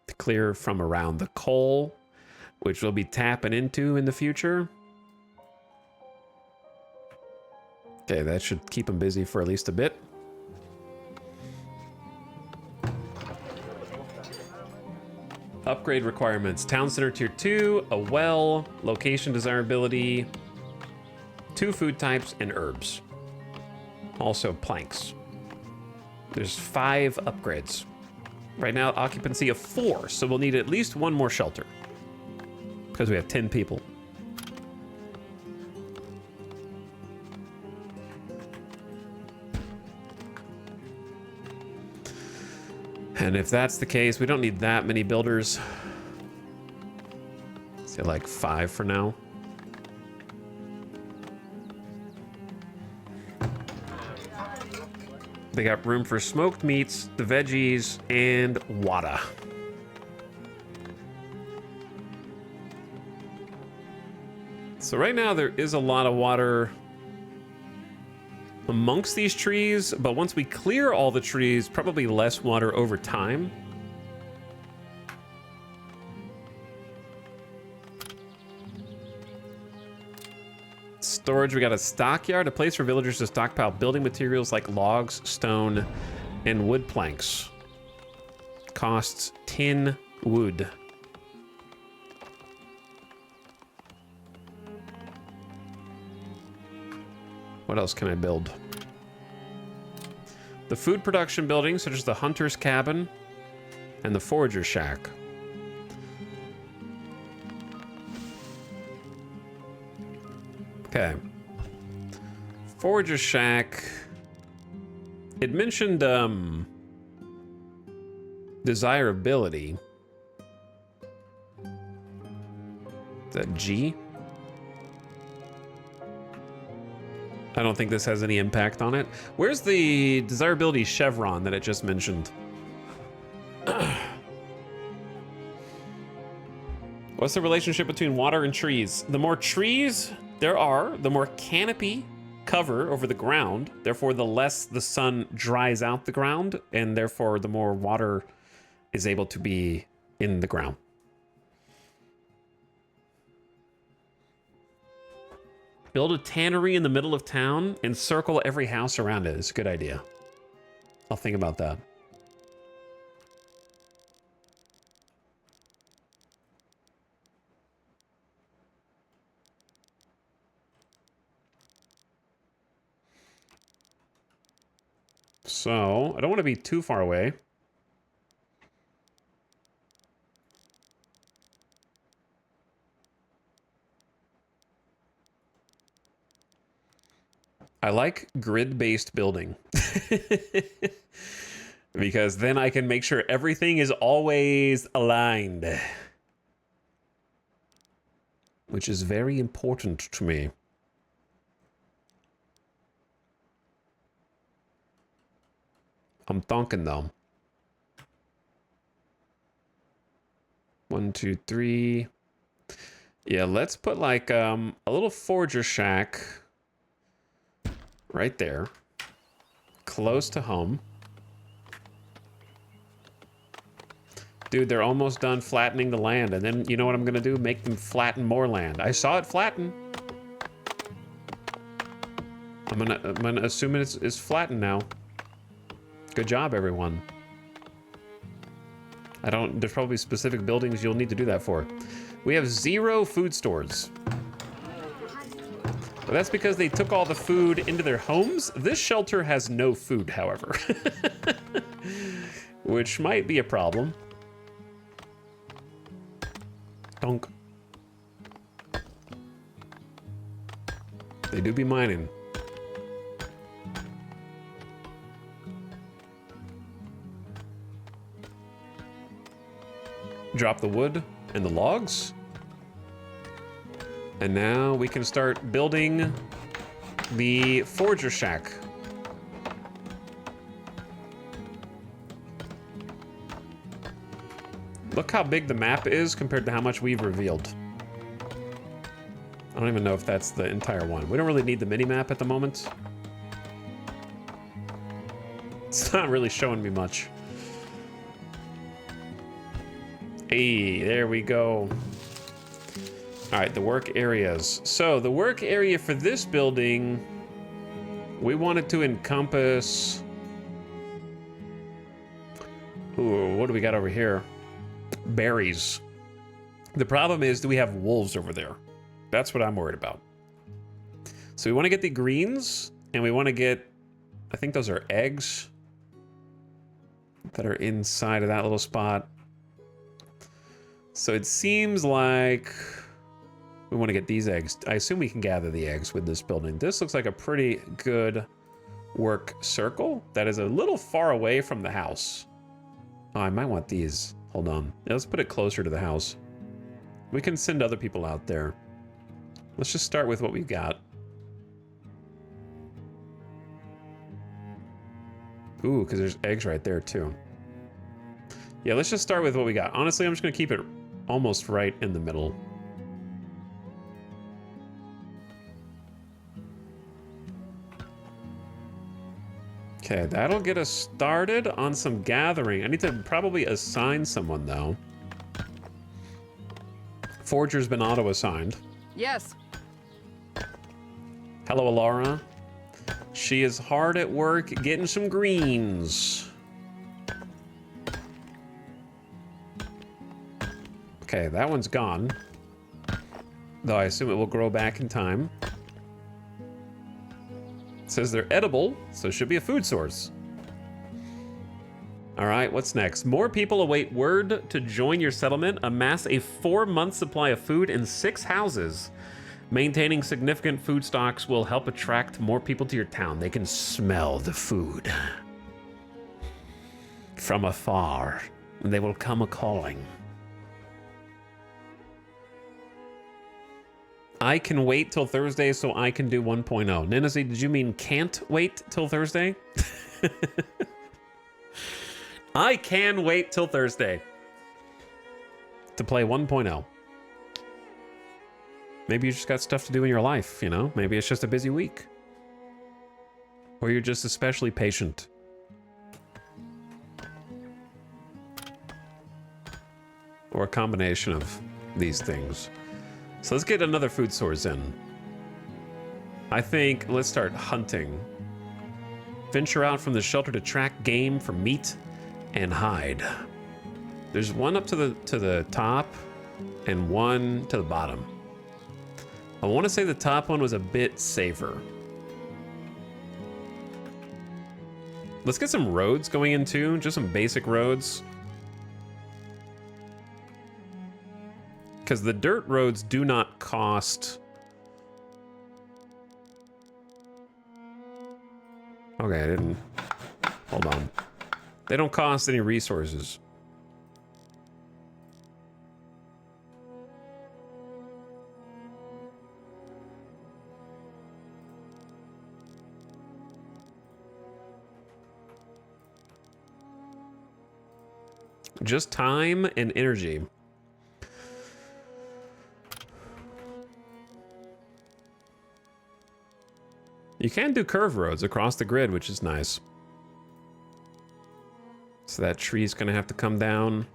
to clear from around the coal, which we'll be tapping into in the future. Okay, that should keep them busy for at least a bit. Upgrade requirements. Town center tier 2, a well, location desirability, 2 food types, and herbs. Also planks. There's 5 upgrades. Right now, occupancy of 4, so we'll need at least 1 more shelter. Because we have 10 people. And if that's the case, we don't need that many builders. Say like 5 for now. They got room for smoked meats, the veggies, and water. So right now there is a lot of water amongst these trees, but once we clear all the trees, probably less water over time. storage, we got a stockyard, a place for villagers to stockpile building materials like logs, stone, and wood planks. Costs 10 wood. What else can I build? The food production buildings, such as the hunter's cabin and the forager's shack. Okay. Forager's shack. It mentioned desirability. Is that G? I don't think this has any impact on it. Where's the desirability chevron that it just mentioned? What's the relationship between water and trees? The more trees there are, the more canopy cover over the ground. Therefore, the less the sun dries out the ground, and therefore the more water is able to be in the ground. Build a tannery in the middle of town and circle every house around it. It's a good idea. I'll think about that. So, I don't want to be too far away. I like grid-based building. Because then I can make sure everything is always aligned. Which is very important to me. I'm thonking though. 1, 2, 3. Yeah, let's put like a little forager shack right there, close to home. Dude, they're almost done flattening the land, and then you know what I'm gonna do? Make them flatten more land. I saw it flatten. I'm gonna assume it's flattened now. Good job, everyone. There's probably specific buildings you'll need to do that for. We have 0 food stores. But that's because they took all the food into their homes. This shelter has no food, however. Which might be a problem. Donk. They do be mining. Drop the wood and the logs. And now we can start building the forager shack. Look how big the map is compared to how much we've revealed. I don't even know if that's the entire one. We don't really need the mini-map at the moment. It's not really showing me much. Hey, there we go. All right, the work areas. So the work area for this building, we wanted to encompass... Ooh, what do we got over here? Berries. The problem is, do we have wolves over there? That's what I'm worried about. So we want to get the greens, and we want to get, I think those are eggs that are inside of that little spot. So it seems like we want to get these eggs. I assume we can gather the eggs with this building. This looks like a pretty good work circle that is a little far away from the house. Oh, I might want these. Hold on. Yeah, let's put it closer to the house. We can send other people out there. Let's just start with what we've got. Ooh, because there's eggs right there too. Yeah, let's just start with what we got. Honestly, I'm just going to keep it almost right in the middle. Okay, that'll get us started on some gathering. I need to probably assign someone, though. Forger's been auto-assigned. Yes. Hello, Alara. She is hard at work getting some greens. Okay, that one's gone. Though I assume it will grow back in time. It says they're edible, so it should be a food source. All right, what's next? More people await word to join your settlement. Amass a 4-month supply of food in 6 houses. Maintaining significant food stocks will help attract more people to your town. They can smell the food from afar, and they will come a-calling. I can wait till Thursday so I can do 1.0. Ninazi, did you mean can't wait till Thursday? I can wait till Thursday to play 1.0. Maybe you just got stuff to do in your life, you know? Maybe it's just a busy week. Or you're just especially patient. Or a combination of these things. So let's get another food source in. I think let's start hunting. Venture out from the shelter to track game for meat and hide. There's one up to the top and one to the bottom. I want to say the top one was a bit safer. Let's get some roads going in too, just some basic roads. Because the dirt roads do not cost... Okay, I didn't... Hold on. They don't cost any resources. Just time and energy. You can do curved roads across the grid, which is nice. So that tree's gonna have to come down.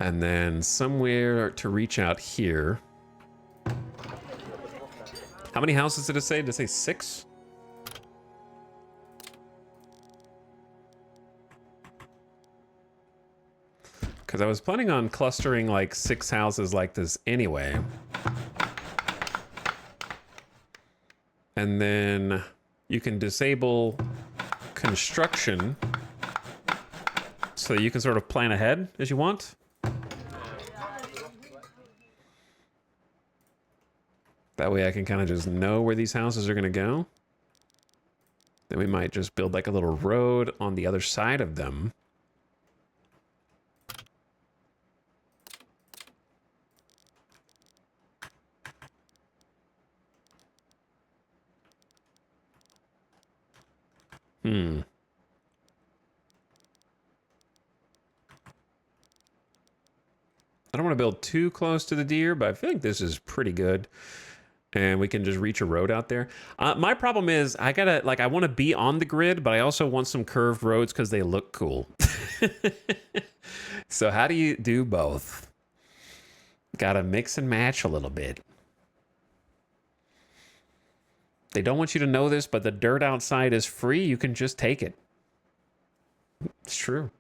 And then somewhere to reach out here. How many houses did it say? Did it say 6? Because I was planning on clustering like 6 houses like this anyway. And then you can disable construction so you can sort of plan ahead as you want. That way I can kind of just know where these houses are going to go. Then we might just build like a little road on the other side of them. I don't want to build too close to the deer, but I think this is pretty good. And we can just reach a road out there. My problem is I want to be on the grid, but I also want some curved roads because they look cool. So how do you do both? Gotta mix and match a little bit. They don't want you to know this, but the dirt outside is free. You can just take it. It's true.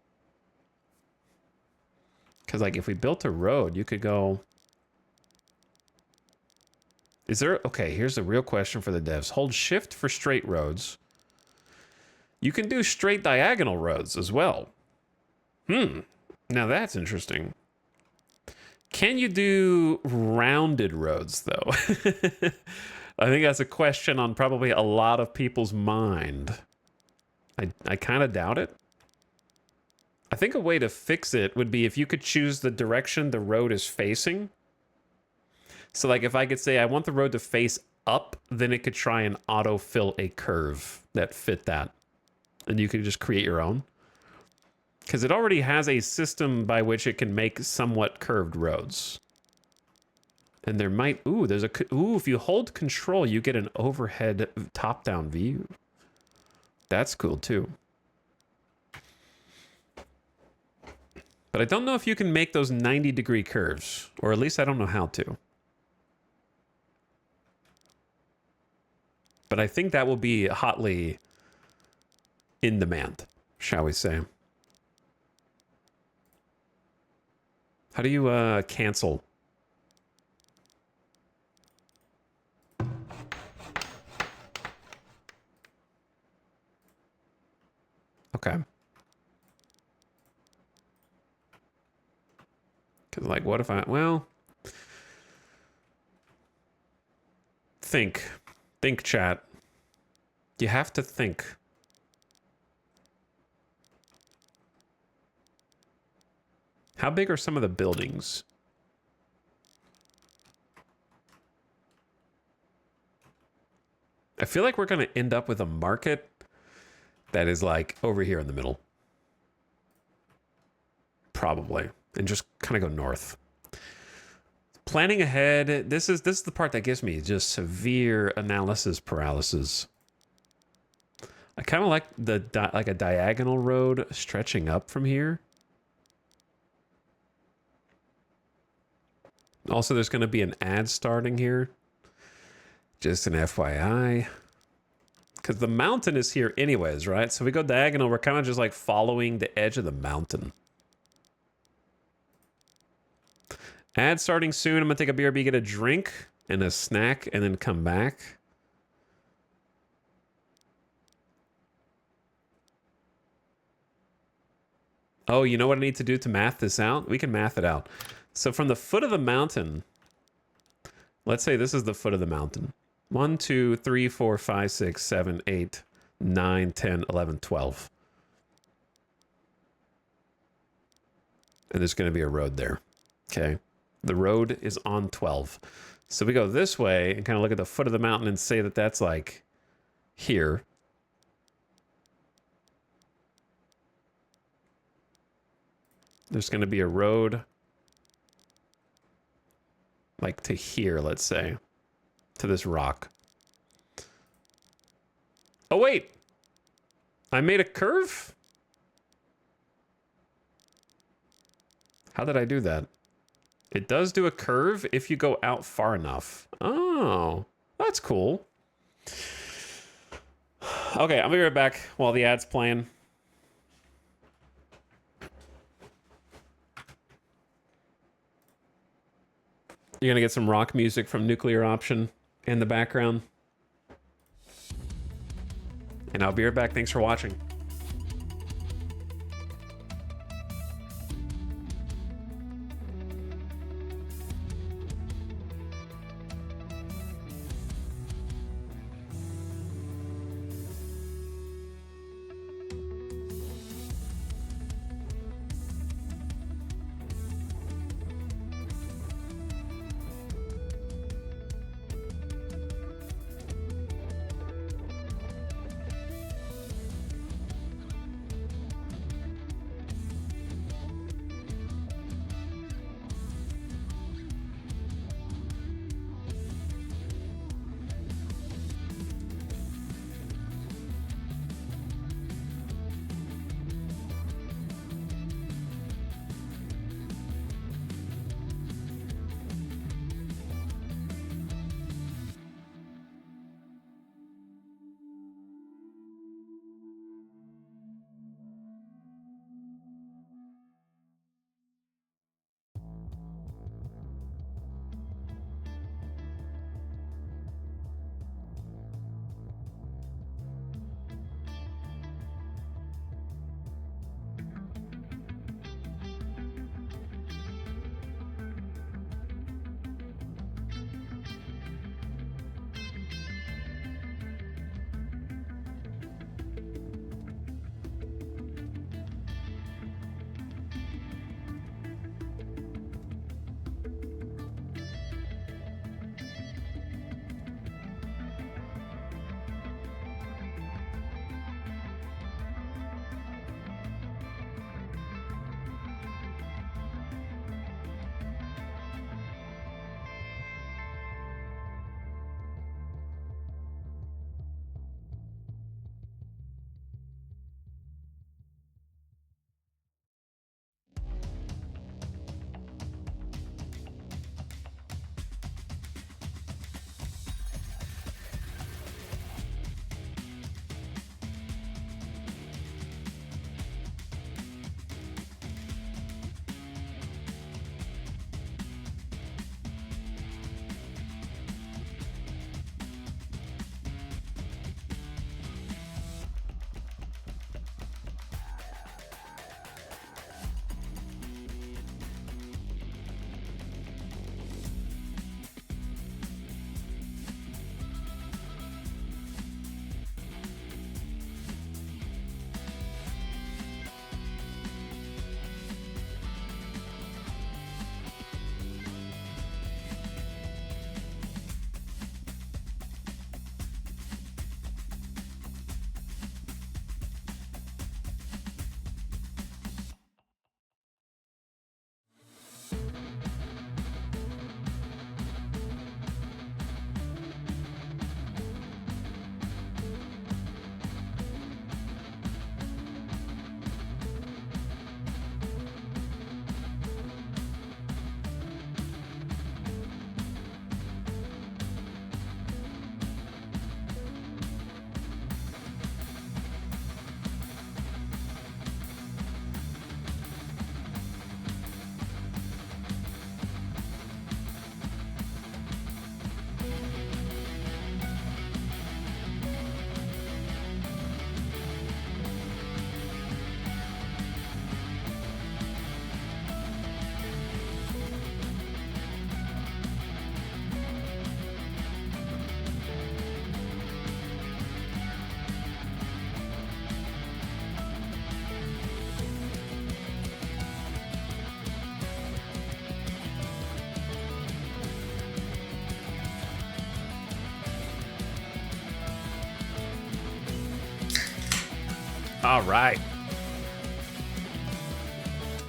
Because, like, if we built a road, you could go... Is there... Okay, here's the real question for the devs. Hold shift for straight roads. You can do straight diagonal roads as well. Now that's interesting. Can you do rounded roads, though? I think that's a question on probably a lot of people's mind. I kind of doubt it. I think a way to fix it would be if you could choose the direction the road is facing. So like if I could say I want the road to face up, then it could try and auto-fill a curve that fit that. And you could just create your own. Because it already has a system by which it can make somewhat curved roads. And there might... Ooh, there's a... Ooh, if you hold control, you get an overhead top-down view. That's cool, too. But I don't know if you can make those 90-degree curves. Or at least I don't know how to. But I think that will be hotly in demand, shall we say. How do you cancel? Okay. Because, like, what if I... Well... Think. Think, chat. You have to think. How big are some of the buildings? I feel like we're going to end up with a market that is like over here in the middle. Probably. And just kind of go north. Planning ahead. This is the part that gives me just severe analysis paralysis. I kind of like like a diagonal road stretching up from here. Also, there's going to be an ad starting here. Just an FYI. Because the mountain is here anyways, right? So we go diagonal, we're kind of just like following the edge of the mountain. Ad starting soon. I'm going to take a BRB, get a drink and a snack, and then come back. Oh, you know what I need to do to math this out? We can math it out. So from the foot of the mountain, let's say this is the foot of the mountain. 1, 2, 3, 4, 5, 6, 7, 8, 9, 10, 11, 12. And there's going to be a road there. Okay. The road is on 12. So we go this way and kind of look at the foot of the mountain and say that that's like here. There's going to be a road like to here, let's say, to this rock. Oh, wait. I made a curve? How did I do that? It does do a curve if you go out far enough. Oh, that's cool. Okay, I'll be right back while the ad's playing. You're going to get some rock music from Nuclear Option in the background. And I'll be right back. Thanks for watching. All right.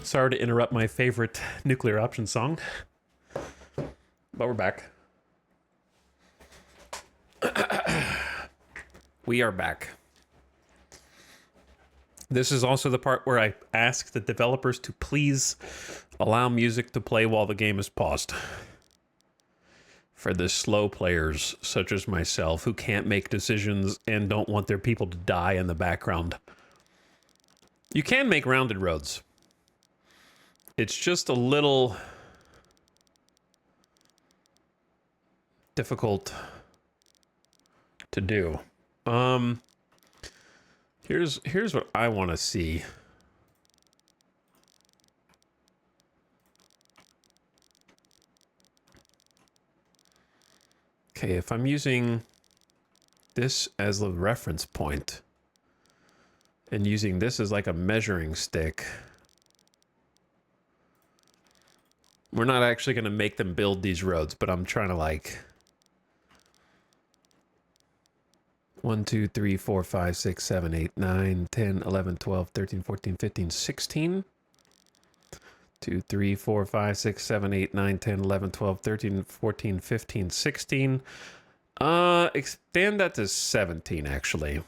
Sorry to interrupt my favorite nuclear option song, but we're back. We are back. This is also the part where I ask the developers to please allow music to play while the game is paused. For the slow players, such as myself, who can't make decisions and don't want their people to die in the background. You can make rounded roads. It's just a little difficult to do. Here's what I want to see. Okay, if I'm using this as the reference point and using this as like a measuring stick, we're not actually going to make them build these roads, but I'm trying to like 1, 2, 3, 4, 5, 6, 7, 8, 9, 10, 11, 12, 13, 14, 15, 16. 2, 3, 4, 5, 6, 7, 8, 9, 10, 11, 12, 13, 14, 15, 16. Expand that to 17, actually.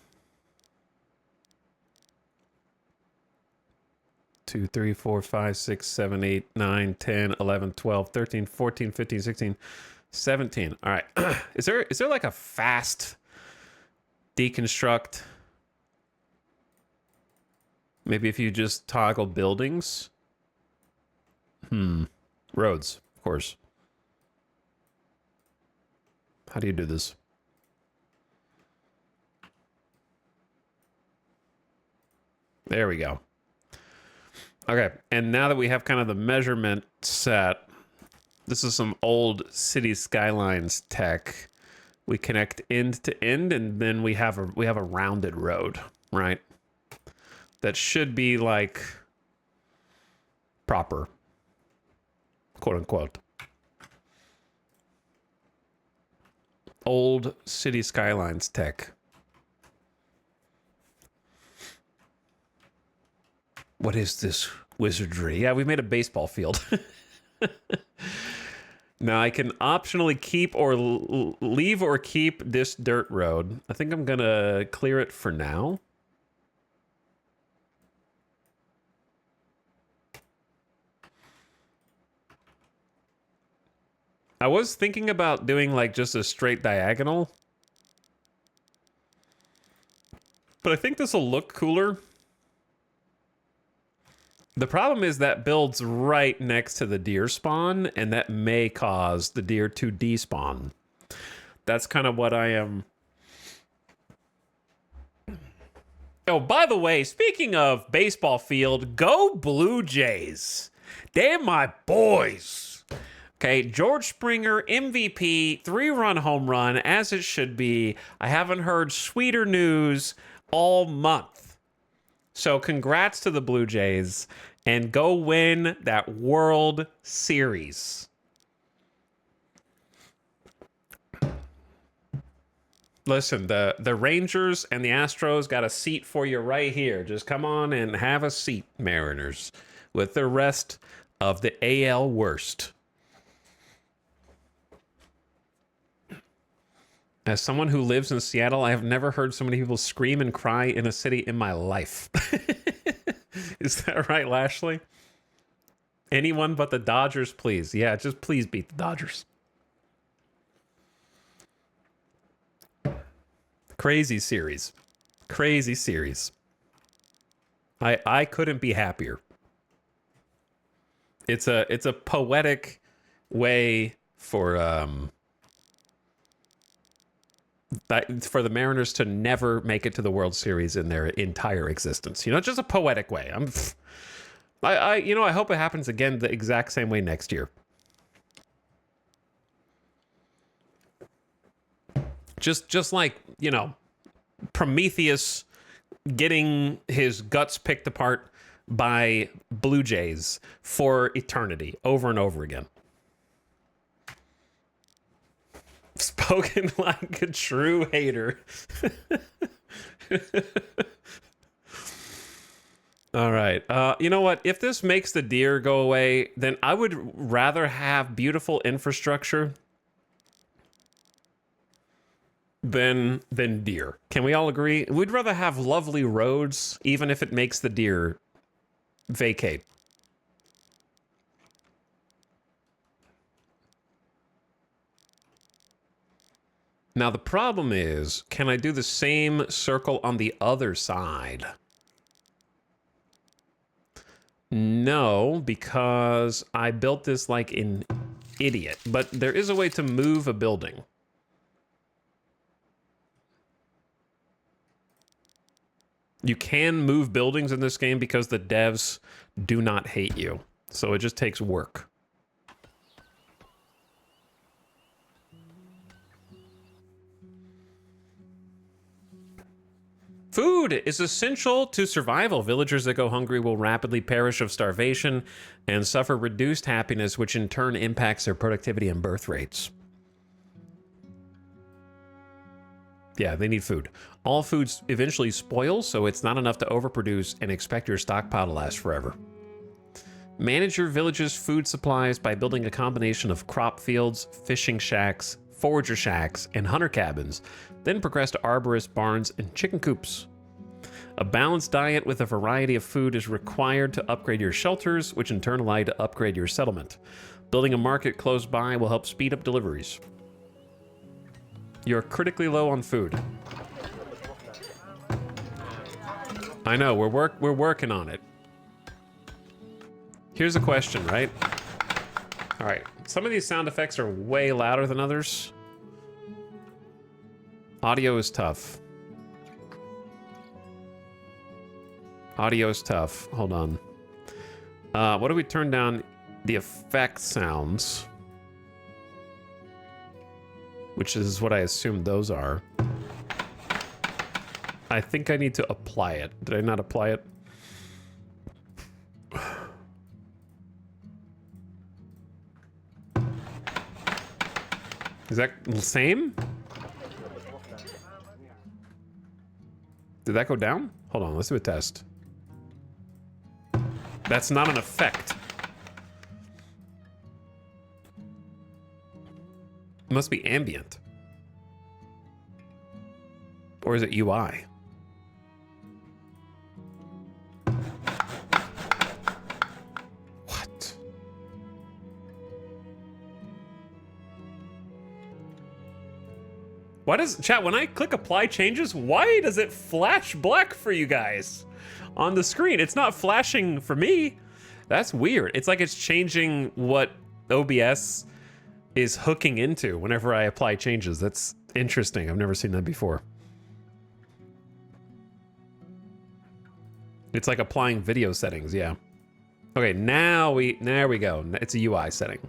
2, 3, 4, 5, 6, 7, 8, 9, 10, 11, 12, 13, 14, 15, 16, 17. All right. Is there like a fast deconstruct? Maybe if you just toggle buildings. Roads, of course. How do you do this? There we go. Okay, and now that we have kind of the measurement set, this is some old city skylines tech. We connect end to end, and then we have a rounded road, right? That should be like proper, quote unquote. Old city skylines tech. What is this wizardry? Yeah, we made a baseball field. Now I can optionally keep or leave or keep this dirt road. I think I'm gonna clear it for now. I was thinking about doing like just a straight diagonal, but I think this will look cooler. The problem is that builds right next to the deer spawn, and that may cause the deer to despawn. That's kind of what I am. Oh, by the way, speaking of baseball field, go Blue Jays. Damn my boys. Okay, George Springer, MVP, 3-run home run, as it should be. I haven't heard sweeter news all month. So congrats to the Blue Jays, and go win that World Series. Listen, the Rangers and the Astros got a seat for you right here. Just come on and have a seat, Mariners, with the rest of the AL worst. As someone who lives in Seattle, I have never heard so many people scream and cry in a city in my life. Is that right, Lashley? Anyone but the Dodgers, please. Yeah, just please beat the Dodgers. Crazy series. Crazy series. I couldn't be happier. It's a poetic way for the Mariners to never make it to the World Series in their entire existence. You know, just a poetic way. I hope it happens again the exact same way next year. Just like, you know, Prometheus getting his guts picked apart by Blue Jays for eternity, over and over again. Spoken like a true hater. All right. You know what? If this makes the deer go away, then I would rather have beautiful infrastructure than deer. Can we all agree? We'd rather have lovely roads, even if it makes the deer vacate. Now, the problem is, can I do the same circle on the other side? No, because I built this like an idiot. But there is a way to move a building. You can move buildings in this game because the devs do not hate you. So it just takes work. Food is essential to survival. Villagers that go hungry will rapidly perish of starvation and suffer reduced happiness, which in turn impacts their productivity and birth rates. Yeah, they need food. All foods eventually spoil, so it's not enough to overproduce and expect your stockpile to last forever. Manage your village's food supplies by building a combination of crop fields, fishing shacks, forager shacks, and hunter cabins, then progress to arborist barns and chicken coops. A balanced diet with a variety of food is required to upgrade your shelters, which in turn allow you to upgrade your settlement. Building a market close by will help speed up deliveries. You're critically low on food. I know, we're working on it. Here's a question, right? All right, some of these sound effects are way louder than others. Audio is tough. Audio is tough. Hold on. What do we turn down? The effect sounds. Which is what I assume those are. I think I need to apply it. Did I not apply it? Is that the same? Did that go down? Hold on, let's do a test. That's not an effect. It must be ambient. Or is it UI? What? Why does, chat, when I click apply changes, why does it flash black for you guys on the screen? It's not flashing for me. That's weird. It's like it's changing what OBS is hooking into whenever I apply changes. That's interesting. I've never seen that before. It's like applying video settings, yeah. Okay, there we go. It's a UI setting.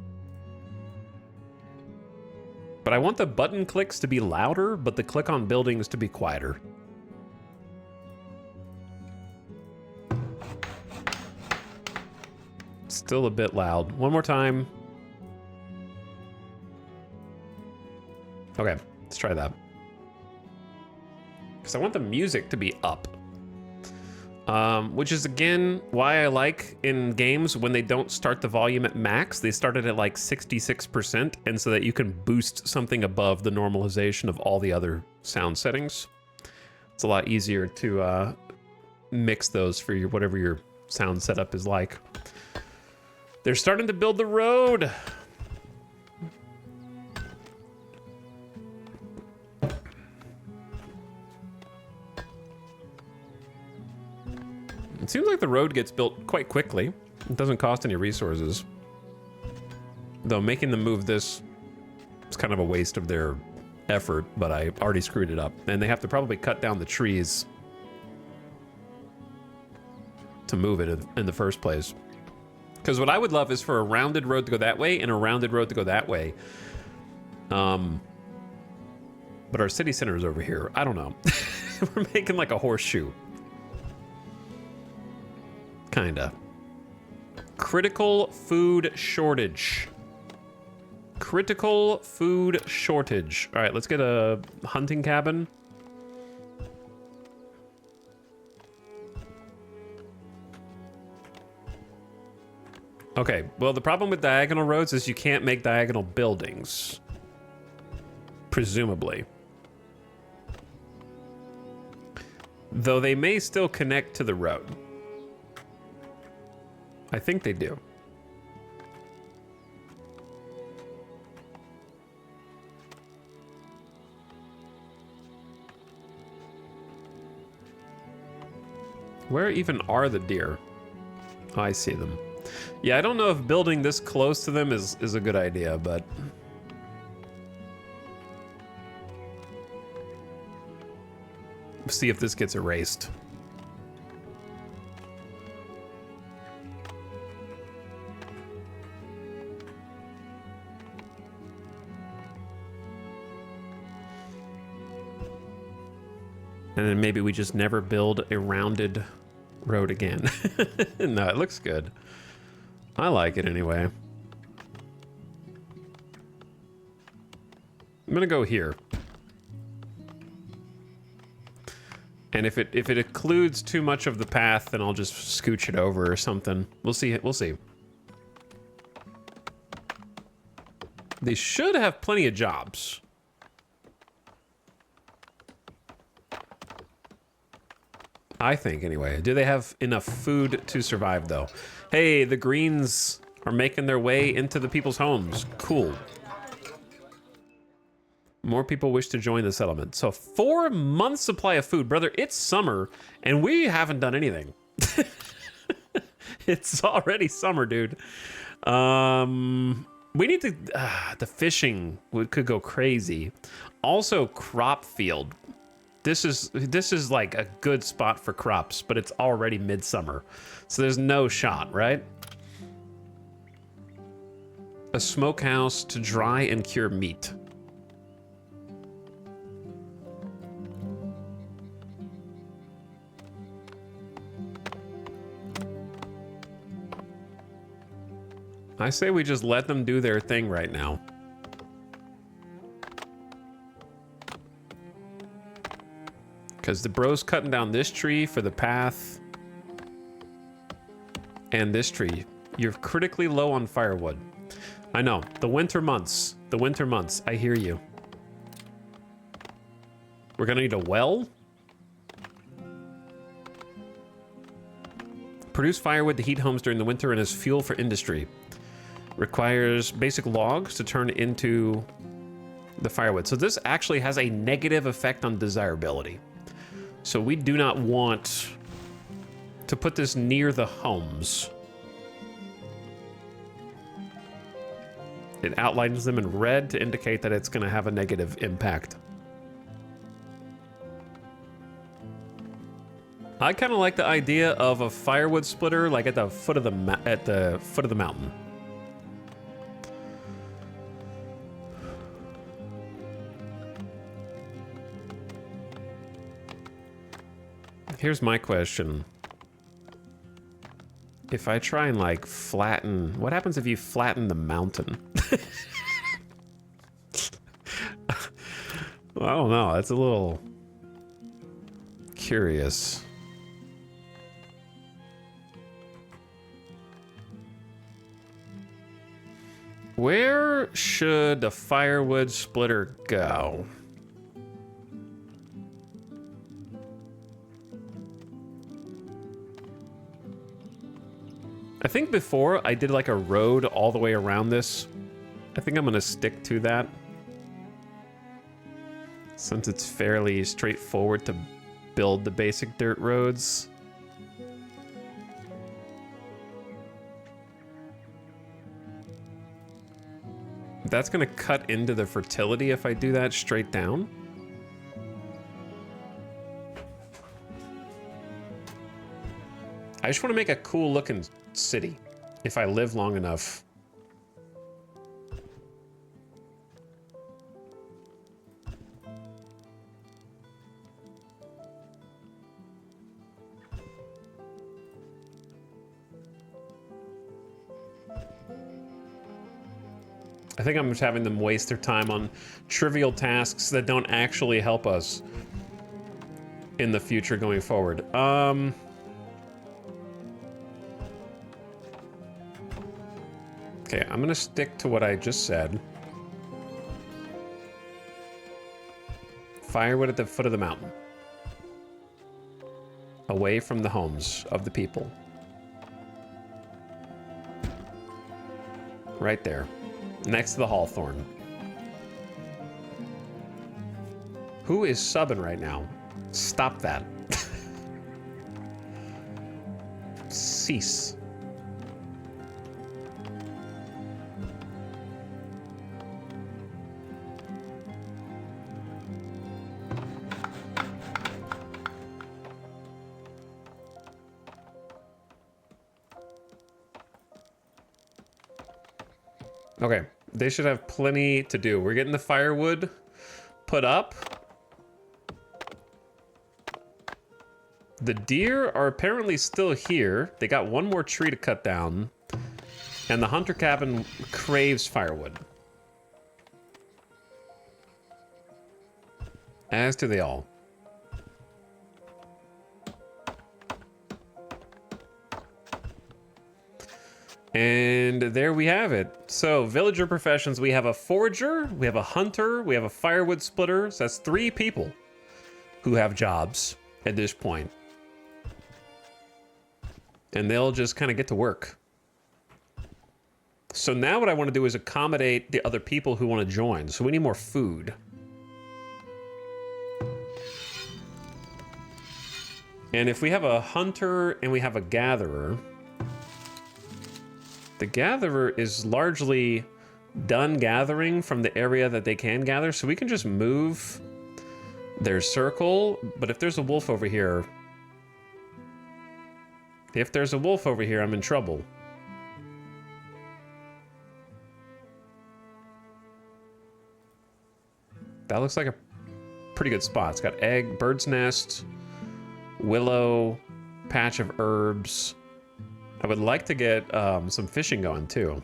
But I want the button clicks to be louder, but the click on buildings to be quieter. Still a bit loud. One more time. Okay, let's try that. Because I want the music to be up. Which is, again, why I like in games when they don't start the volume at max. They start it at like 66%, and so that you can boost something above the normalization of all the other sound settings. It's a lot easier to mix those for your whatever your sound setup is like. They're starting to build the road. It seems like the road gets built quite quickly. It doesn't cost any resources. Though making them move this is kind of a waste of their effort, but I already screwed it up. And they have to probably cut down the trees to move it in the first place. Because what I would love is for a rounded road to go that way and a rounded road to go that way. But our city center is over here. I don't know. We're making like a horseshoe. Kinda. Critical food shortage. Critical food shortage. All right, let's get a hunting cabin. Okay, well, the problem with diagonal roads is you can't make diagonal buildings. Presumably. Though they may still connect to the road. I think they do. Where even are the deer? Oh, I see them. Yeah, I don't know if building this close to them is a good idea, but... see if this gets erased. And then maybe we just never build a rounded road again. No, it looks good. I like it anyway. I'm gonna go here. And if it occludes too much of the path, then I'll just scooch it over or something. We'll see. We'll see. They should have plenty of jobs. I think, anyway. Do they have enough food to survive, though? Hey, the greens are making their way into the people's homes. Cool. More people wish to join the settlement. So 4 months supply of food. Brother, it's summer, and we haven't done anything. It's already summer, dude. We need to... the fishing could go crazy. Also, crop field. This is like a good spot for crops, but it's already midsummer. So there's no shot, right? A smokehouse to dry and cure meat. I say we just let them do their thing right now. Because the bro's cutting down this tree for the path. And this tree. You're critically low on firewood. I know. The winter months. The winter months. I hear you. We're gonna need a well? Produce firewood to heat homes during the winter and as fuel for industry. Requires basic logs to turn into the firewood. So this actually has a negative effect on desirability. So we do not want to put this near the homes. It outlines them in red to indicate that it's going to have a negative impact. I kind of like the idea of a firewood splitter, like at the foot of the mountain. Here's my question. If I try and like flatten, what happens if you flatten the mountain? Well, I don't know. That's a little curious. Where should the firewood splitter go? I think before I did like a road all the way around this. I think I'm gonna stick to that. Since it's fairly straightforward to build the basic dirt roads. That's gonna cut into the fertility if I do that straight down. I just want to make a cool looking city if I live long enough. I think I'm just having them waste their time on trivial tasks that don't actually help us in the future going forward. Okay, I'm gonna stick to what I just said. Firewood at the foot of the mountain. Away from the homes of the people. Right there. Next to the hawthorn. Who is subbing right now? Stop that. Cease. Okay, they should have plenty to do. We're getting the firewood put up. The deer are apparently still here. They got one more tree to cut down. And the hunter cabin craves firewood. As do they all. And there we have it. So, villager professions, we have a forager, we have a hunter, we have a firewood splitter. So that's 3 people who have jobs at this point. And they'll just kind of get to work. So now what I want to do is accommodate the other people who want to join. So we need more food. And if we have a hunter and we have a gatherer, the gatherer is largely done gathering from the area that they can gather, so we can just move their circle. But if there's a wolf over here, I'm in trouble. That looks like a pretty good spot. It's got egg, bird's nest, willow, patch of herbs. I would like to get some fishing going too.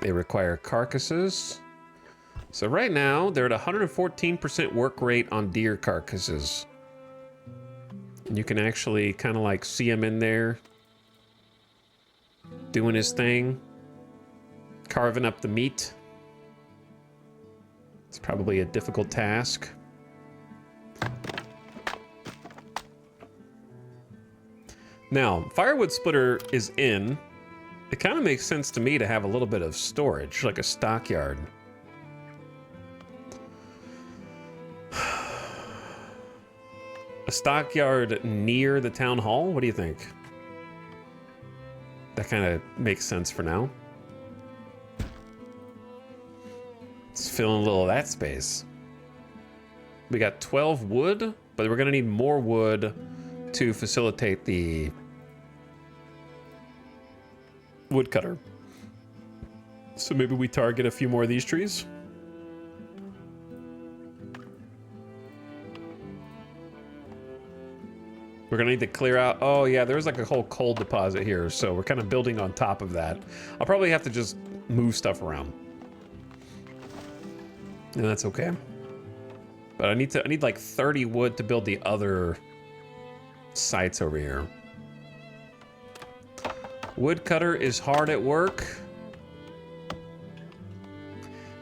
They require carcasses. So right now, they're at 114% work rate on deer carcasses. And you can actually kind of like see him in there doing his thing, carving up the meat. It's probably a difficult task. Now, firewood splitter is in. It kind of makes sense to me to have a little bit of storage, like a stockyard. A stockyard near the town hall? What do you think? That kind of makes sense for now. Let's fill in a little of that space. We got 12 wood, but we're going to need more wood to facilitate the woodcutter. So maybe we target a few more of these trees. We're gonna need to clear out. Oh yeah, there's like a whole coal deposit here, so we're kind of building on top of that. I'll probably have to just move stuff around, and that's okay. But I need like 30 wood to build the other sites over here. Woodcutter is hard at work.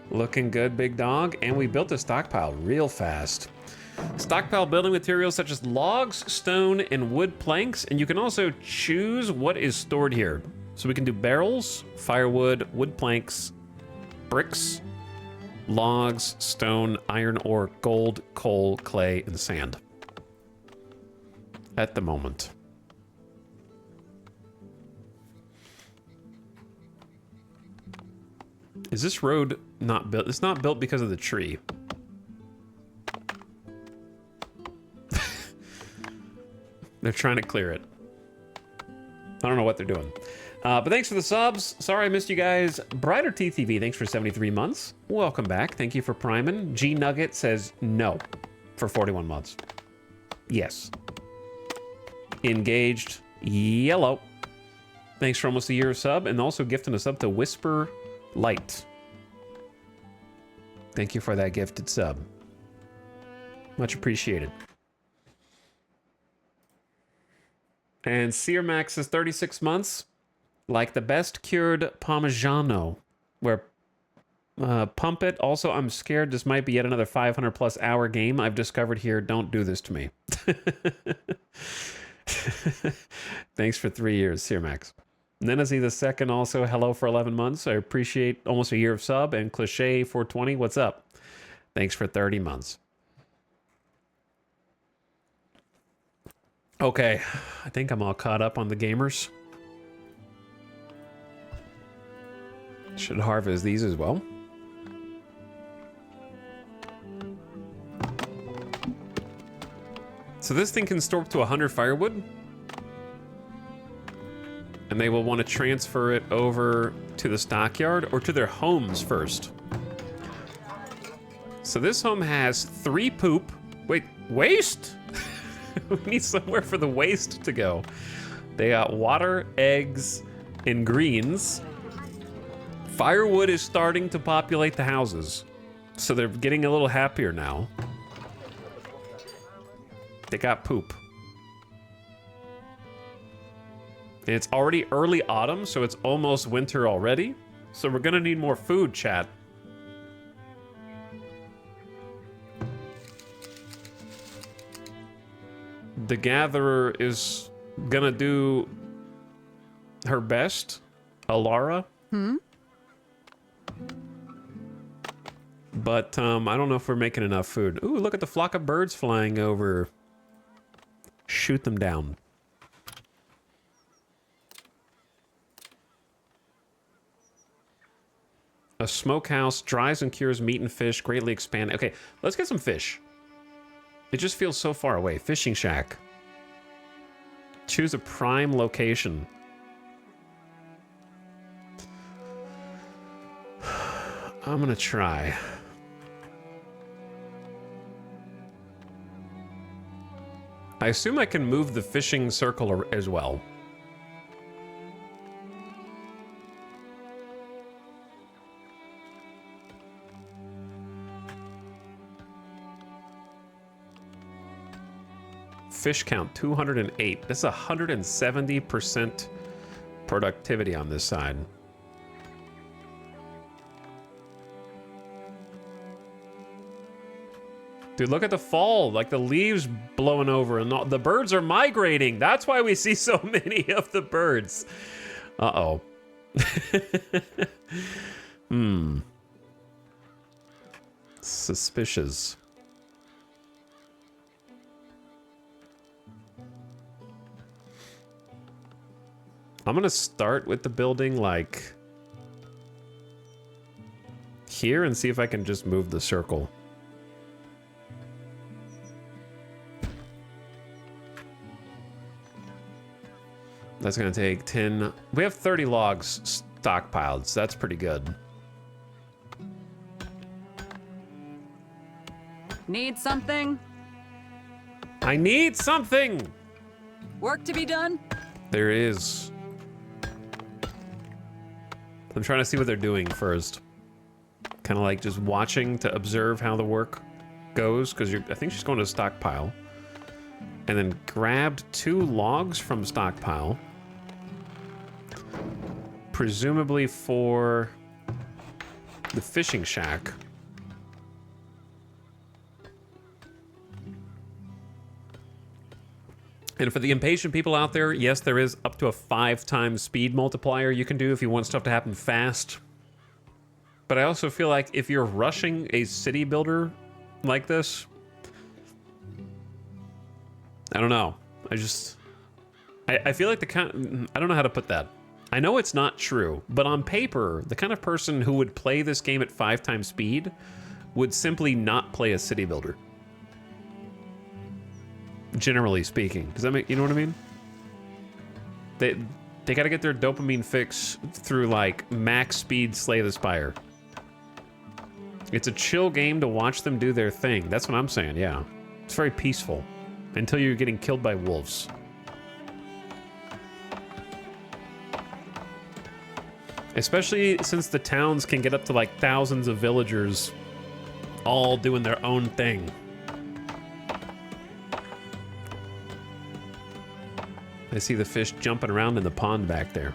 Looking good, big dog. And we built a stockpile real fast. Stockpile building materials such as logs, stone, and wood planks. And you can also choose what is stored here. So we can do barrels, firewood, wood planks, bricks, logs, stone, iron ore, gold, coal, clay, and sand. At the moment. Is this road not built? It's not built because of the tree. They're trying to clear it. I don't know what they're doing. But thanks for the subs. Sorry I missed you guys. Brighter TTV, thanks for 73 months. Welcome back. Thank you for priming. G Nugget says no for 41 months. Yes. Engaged. Yellow. Thanks for almost a year of sub, and also gifting a sub to Whisper Light. Thank you for that gifted sub. Much appreciated. And Sear Max is 36 months. Like the best cured Parmigiano. Where pump it. Also, I'm scared this might be yet another 500 plus hour game I've discovered here. Don't do this to me. Thanks for 3 years, Sear Max. Nenazi the second also, hello for 11 months. I appreciate almost a year of sub. And Cliche 420, what's up? Thanks for 30 months. Okay, I think I'm all caught up on the gamers. Should harvest these as well. So this thing can store up to 100 firewood. And they will want to transfer it over to the stockyard or to their homes first. So this home has 3 poop. Wait, waste? We need somewhere for the waste to go. They got water, eggs, and greens. Firewood is starting to populate the houses. So they're getting a little happier now. They got poop. And it's already early autumn, so it's almost winter already. So we're gonna need more food, chat. The gatherer is gonna do her best, Alara. But I don't know if we're making enough food. Ooh, look at the flock of birds flying over. Shoot them down. A smokehouse dries and cures meat and fish, greatly expanded. Okay, let's get some fish. It just feels so far away. Fishing shack. Choose a prime location. I'm gonna try. I assume I can move the fishing circle as well. Fish count 208. That's 170% productivity on this side. Dude, look at the fall, like the leaves blowing over and the birds are migrating. That's why we see so many of the birds. Uh-oh. Suspicious. I'm gonna start with the building like here and see if I can just move the circle. That's gonna take 10. We have 30 logs stockpiled, so that's pretty good. Need something? I need something! Work to be done? There is. I'm trying to see what they're doing first. Kind of like just watching to observe how the work goes, because I think she's going to stockpile. And then grabbed 2 logs from stockpile. Presumably for the fishing shack. And for the impatient people out there, yes, there is up to a 5 times speed multiplier you can do if you want stuff to happen fast. But I also feel like if you're rushing a city builder like this, I don't know. I feel like I don't know how to put that. I know it's not true, but on paper, the kind of person who would play this game at 5 times speed would simply not play a city builder. Generally speaking. Does that make, you know what I mean? They gotta get their dopamine fix through like max speed Slay the Spire. It's a chill game to watch them do their thing. That's what I'm saying, yeah. It's very peaceful. Until you're getting killed by wolves. Especially since the towns can get up to like thousands of villagers all doing their own thing. I see the fish jumping around in the pond back there.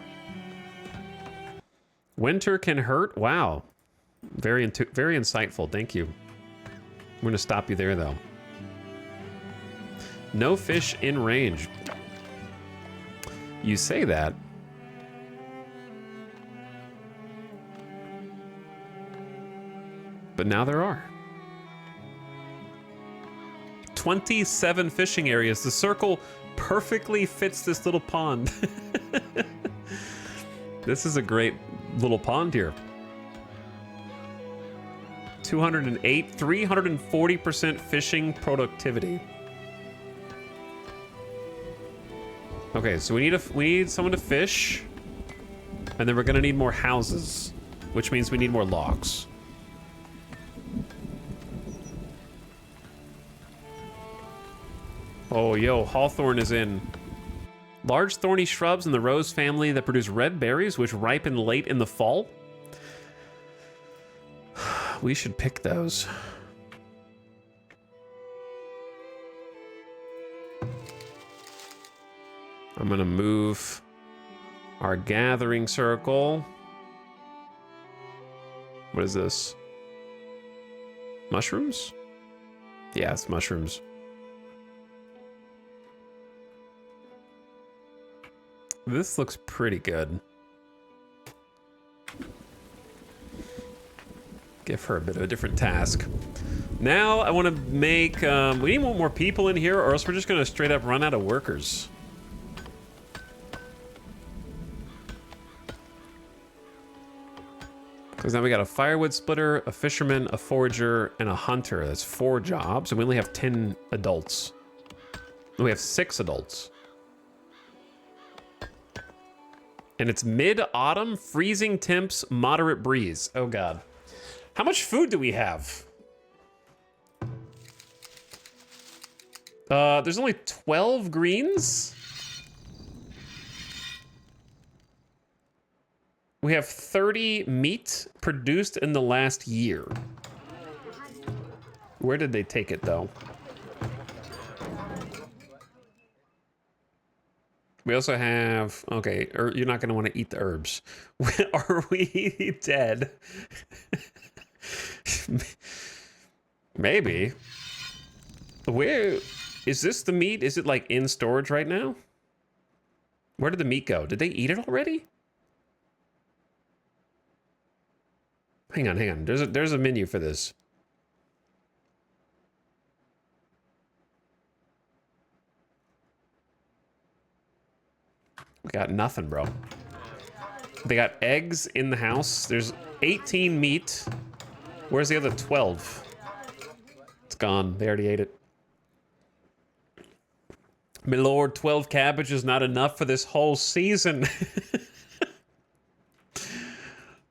Winter can hurt? Wow. Very insightful. Thank you. I'm going to stop you there, though. No fish in range. You say that. But now there are. 27 fishing areas. The circle perfectly fits this little pond. This is a great little pond here. 208, 340% fishing productivity. Okay, so we need someone to fish, and then we're gonna need more houses, which means we need more logs. Oh, yo, hawthorn is in. Large thorny shrubs in the rose family that produce red berries, which ripen late in the fall. We should pick those. I'm gonna move our gathering circle. What is this? Mushrooms? Yeah, it's mushrooms. This looks pretty good. Give her a bit of a different task. Now I want to make, we need more people in here, or else we're just going to straight up run out of workers. Because now we got a firewood splitter, a fisherman, a forager, and a hunter. That's 4 jobs, and we only have 10 adults. We have 6 adults. And it's mid-autumn, freezing temps, moderate breeze. Oh, God. How much food do we have? There's only 12 greens? We have 30 meat produced in the last year. Where did they take it, though? We also have, okay, you're not going to want to eat the herbs. Are we dead? Maybe. Where is this the meat? Is it like in storage right now? Where did the meat go? Did they eat it already? Hang on, hang on. There's a menu for this. We got nothing, bro. They got eggs in the house. There's 18 meat. Where's the other 12? It's gone. They already ate it. My lord, 12 cabbage is not enough for this whole season.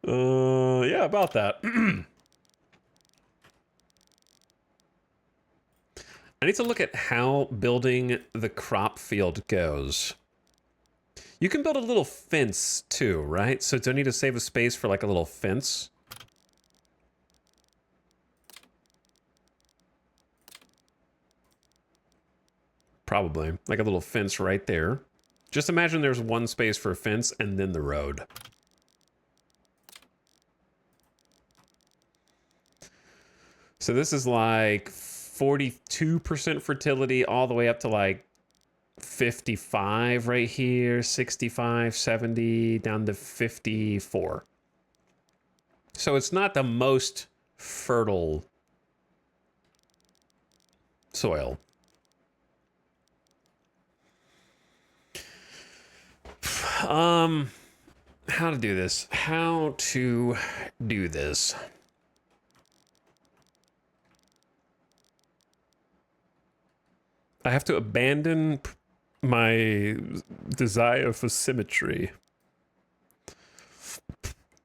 Yeah, about that. I need to look at how building the crop field goes. You can build a little fence too, right? So do I need to save a space for like a little fence? Probably. Like a little fence right there. Just imagine there's one space for a fence and then the road. So this is like 42% fertility all the way up to like 55 right here, 65, 70, down to 54. So it's not the most fertile soil. How to do this? How to do this? I have to abandon my desire for symmetry.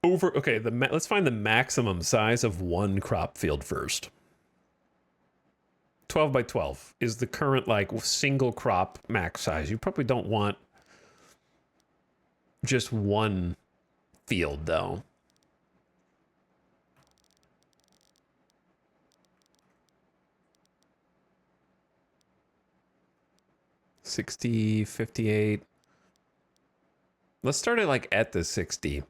Okay, let's find the maximum size of one crop field first. 12 by 12 is the current like single crop max size. You probably don't want just one field though. $60, $58. Let's start it like at the 60.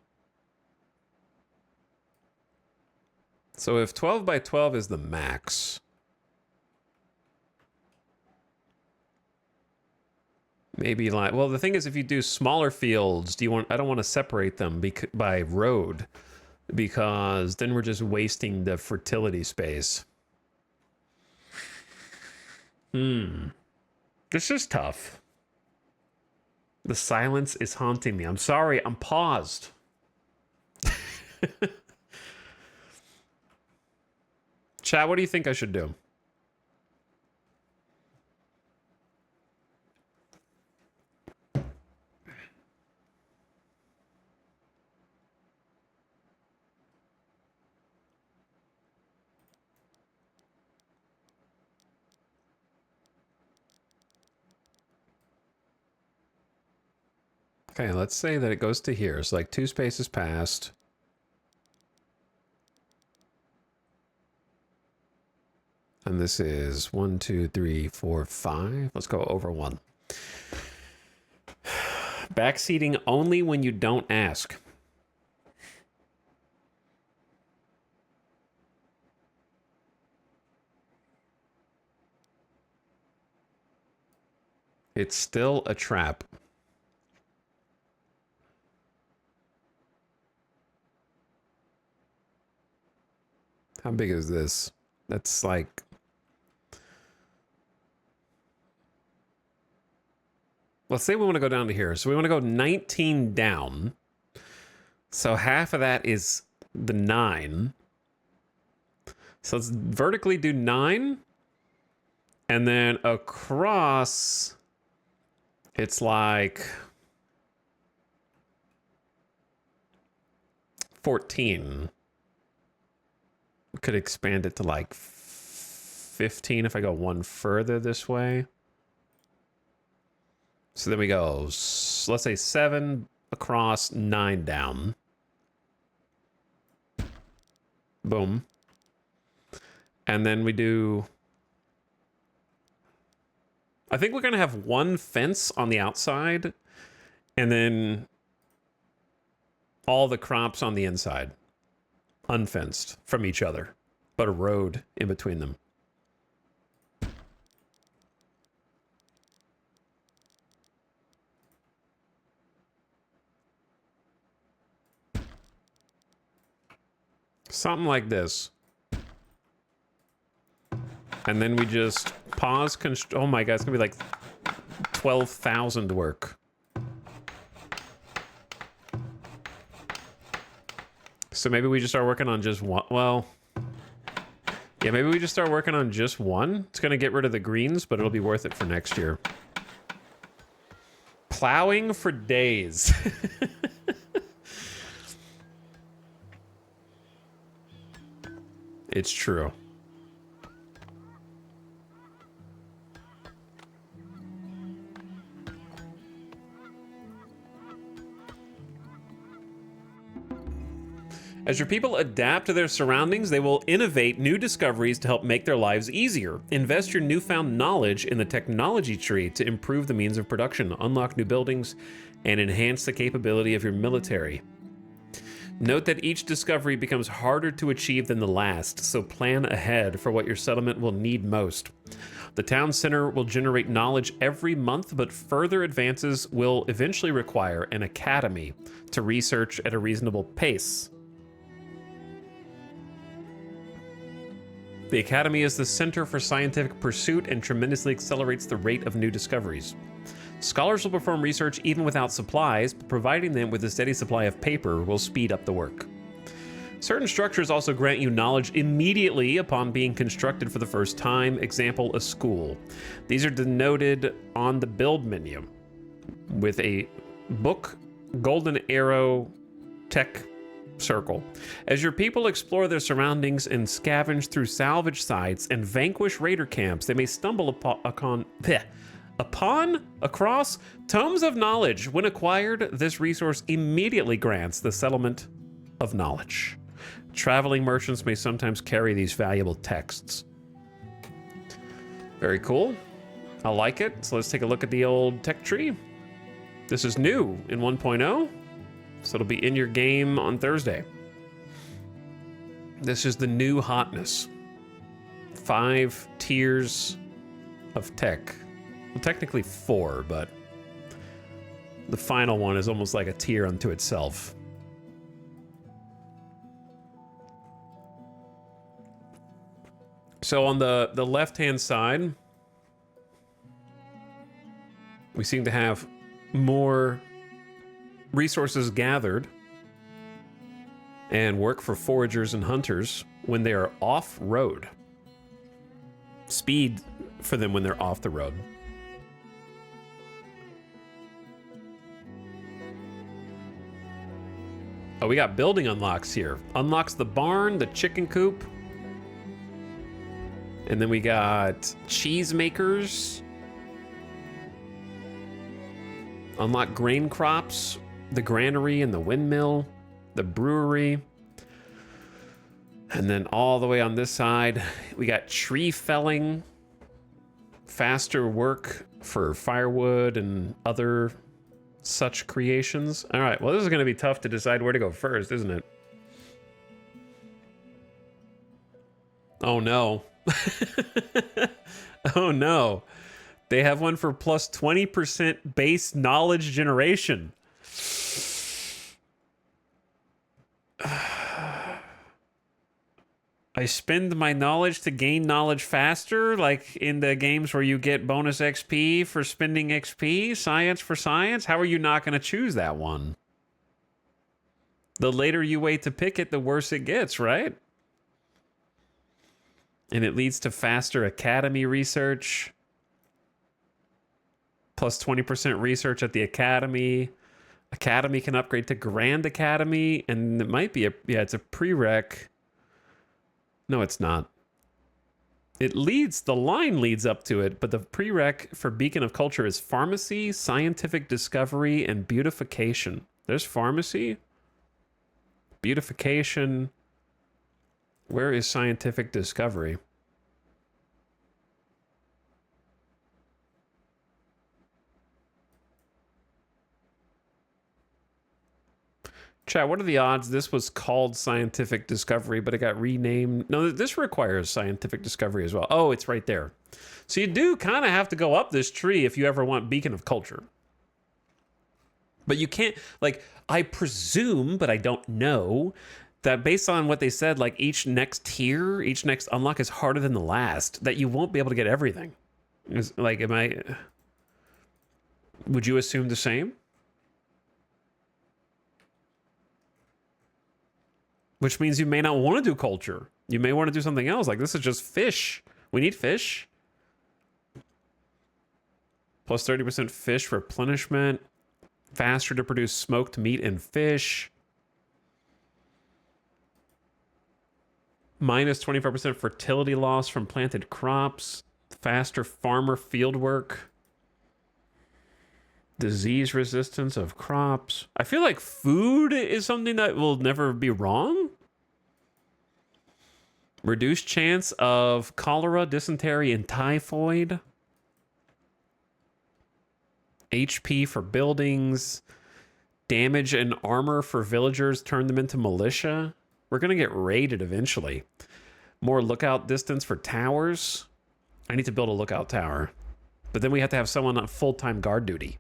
So if 12 by 12 is the max, maybe like, well, the thing is, if you do smaller fields, I don't want to separate them by road, because then we're just wasting the fertility space. This is tough. The silence is haunting me. I'm sorry, I'm paused. Chat, what do you think I should do? Okay, let's say that it goes to here. So like 2 spaces past. And this is 1, 2, 3, 4, 5. Let's go over 1. Backseating only when you don't ask. It's still a trap. How big is this? That's like... Let's say we want to go down to here. So we want to go 19 down. So half of that is the 9. So let's vertically do 9. And then across, it's like 14. We could expand it to like 15 if I go one further this way. So then we go, let's say 7 across, 9 down. Boom. And then we do... I think we're going to have one fence on the outside, and then all the crops on the inside. Unfenced from each other, but a road in between them. Something like this. And then we just pause. Oh my god, it's gonna be like 12,000 work. So maybe we just start working on just one. Well, yeah, maybe we just start working on just one. It's gonna get rid of the greens, but it'll be worth it for next year. Plowing for days. It's true. As your people adapt to their surroundings, they will innovate new discoveries to help make their lives easier. Invest your newfound knowledge in the technology tree to improve the means of production, unlock new buildings, and enhance the capability of your military. Note that each discovery becomes harder to achieve than the last, so plan ahead for what your settlement will need most. The town center will generate knowledge every month, but further advances will eventually require an academy to research at a reasonable pace. The Academy is the center for scientific pursuit and tremendously accelerates the rate of new discoveries. Scholars will perform research even without supplies, but providing them with a steady supply of paper will speed up the work. Certain structures also grant you knowledge immediately upon being constructed for the first time, example, a school. These are denoted on the build menu with a book, golden arrow, tech circle. As your people explore their surroundings and scavenge through salvage sites and vanquish raider camps, they may stumble across tomes of knowledge. When acquired, this resource immediately grants the settlement of knowledge. Traveling merchants may sometimes carry these valuable texts. Very cool. I like it. So let's take a look at the old tech tree. This is new in 1.0, so it'll be in your game on Thursday. This is the new hotness. 5 tiers of tech. Well, technically 4, but the final one is almost like a tier unto itself. So on the left-hand side, we seem to have more resources gathered and work for foragers and hunters when they are off-road. Speed for them when they're off the road. Oh, we got building unlocks here. Unlocks the barn, the chicken coop. And then we got cheese makers. Unlock grain crops, the granary and the windmill, the brewery. And then all the way on this side, we got tree felling, faster work for firewood and other such creations. All right, well, this is going to be tough to decide where to go first, isn't it? Oh, no. Oh, no. They have one for plus 20% base knowledge generation. I spend my knowledge to gain knowledge faster, like in the games where you get bonus XP for spending XP, science for science. How are you not going to choose that one? The later you wait to pick it, the worse it gets, right? And it leads to faster academy research. Plus 20% research at the academy. Academy can upgrade to Grand Academy, and it might be it's a prereq. No, it's not. The line leads up to it, but the prereq for Beacon of Culture is Pharmacy, Scientific Discovery, and Beautification. There's Pharmacy, Beautification. Where is Scientific Discovery? Chat, what are the odds this was called Scientific Discovery, but it got renamed? No, this requires Scientific Discovery as well. Oh, it's right there. So you do kind of have to go up this tree if you ever want Beacon of Culture. But you can't, like, I presume, but I don't know, that based on what they said, like each next tier, each next unlock is harder than the last, that you won't be able to get everything. Like, would you assume the same? Which means you may not want to do culture. You may want to do something else. Like, this is just fish. We need fish. Plus 30% fish replenishment. Faster to produce smoked meat and fish. Minus 25% fertility loss from planted crops. Faster farmer field work. Disease resistance of crops. I feel like food is something that will never be wrong. Reduced chance of cholera, dysentery, and typhoid. HP for buildings. Damage and armor for villagers. Turn them into militia. We're going to get raided eventually. More lookout distance for towers. I need to build a lookout tower. But then we have to have someone on full-time guard duty.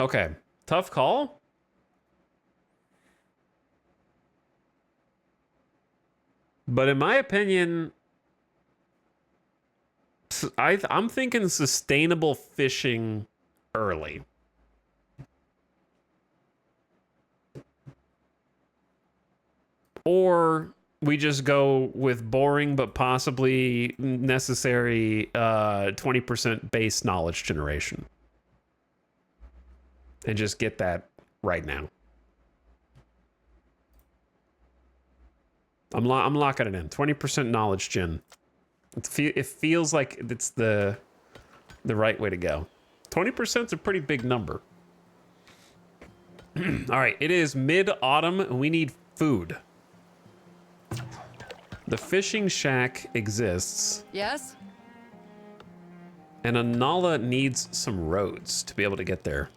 Okay, tough call. But in my opinion, I'm thinking sustainable fishing early. Or we just go with boring but possibly necessary 20% base knowledge generation. And just get that right now. I'm locking it in. 20% knowledge gen. It feels like it's the right way to go. 20% is a pretty big number. All right, it is mid-autumn and we need food. The fishing shack exists, Yes? and Anala needs some roads to be able to get there.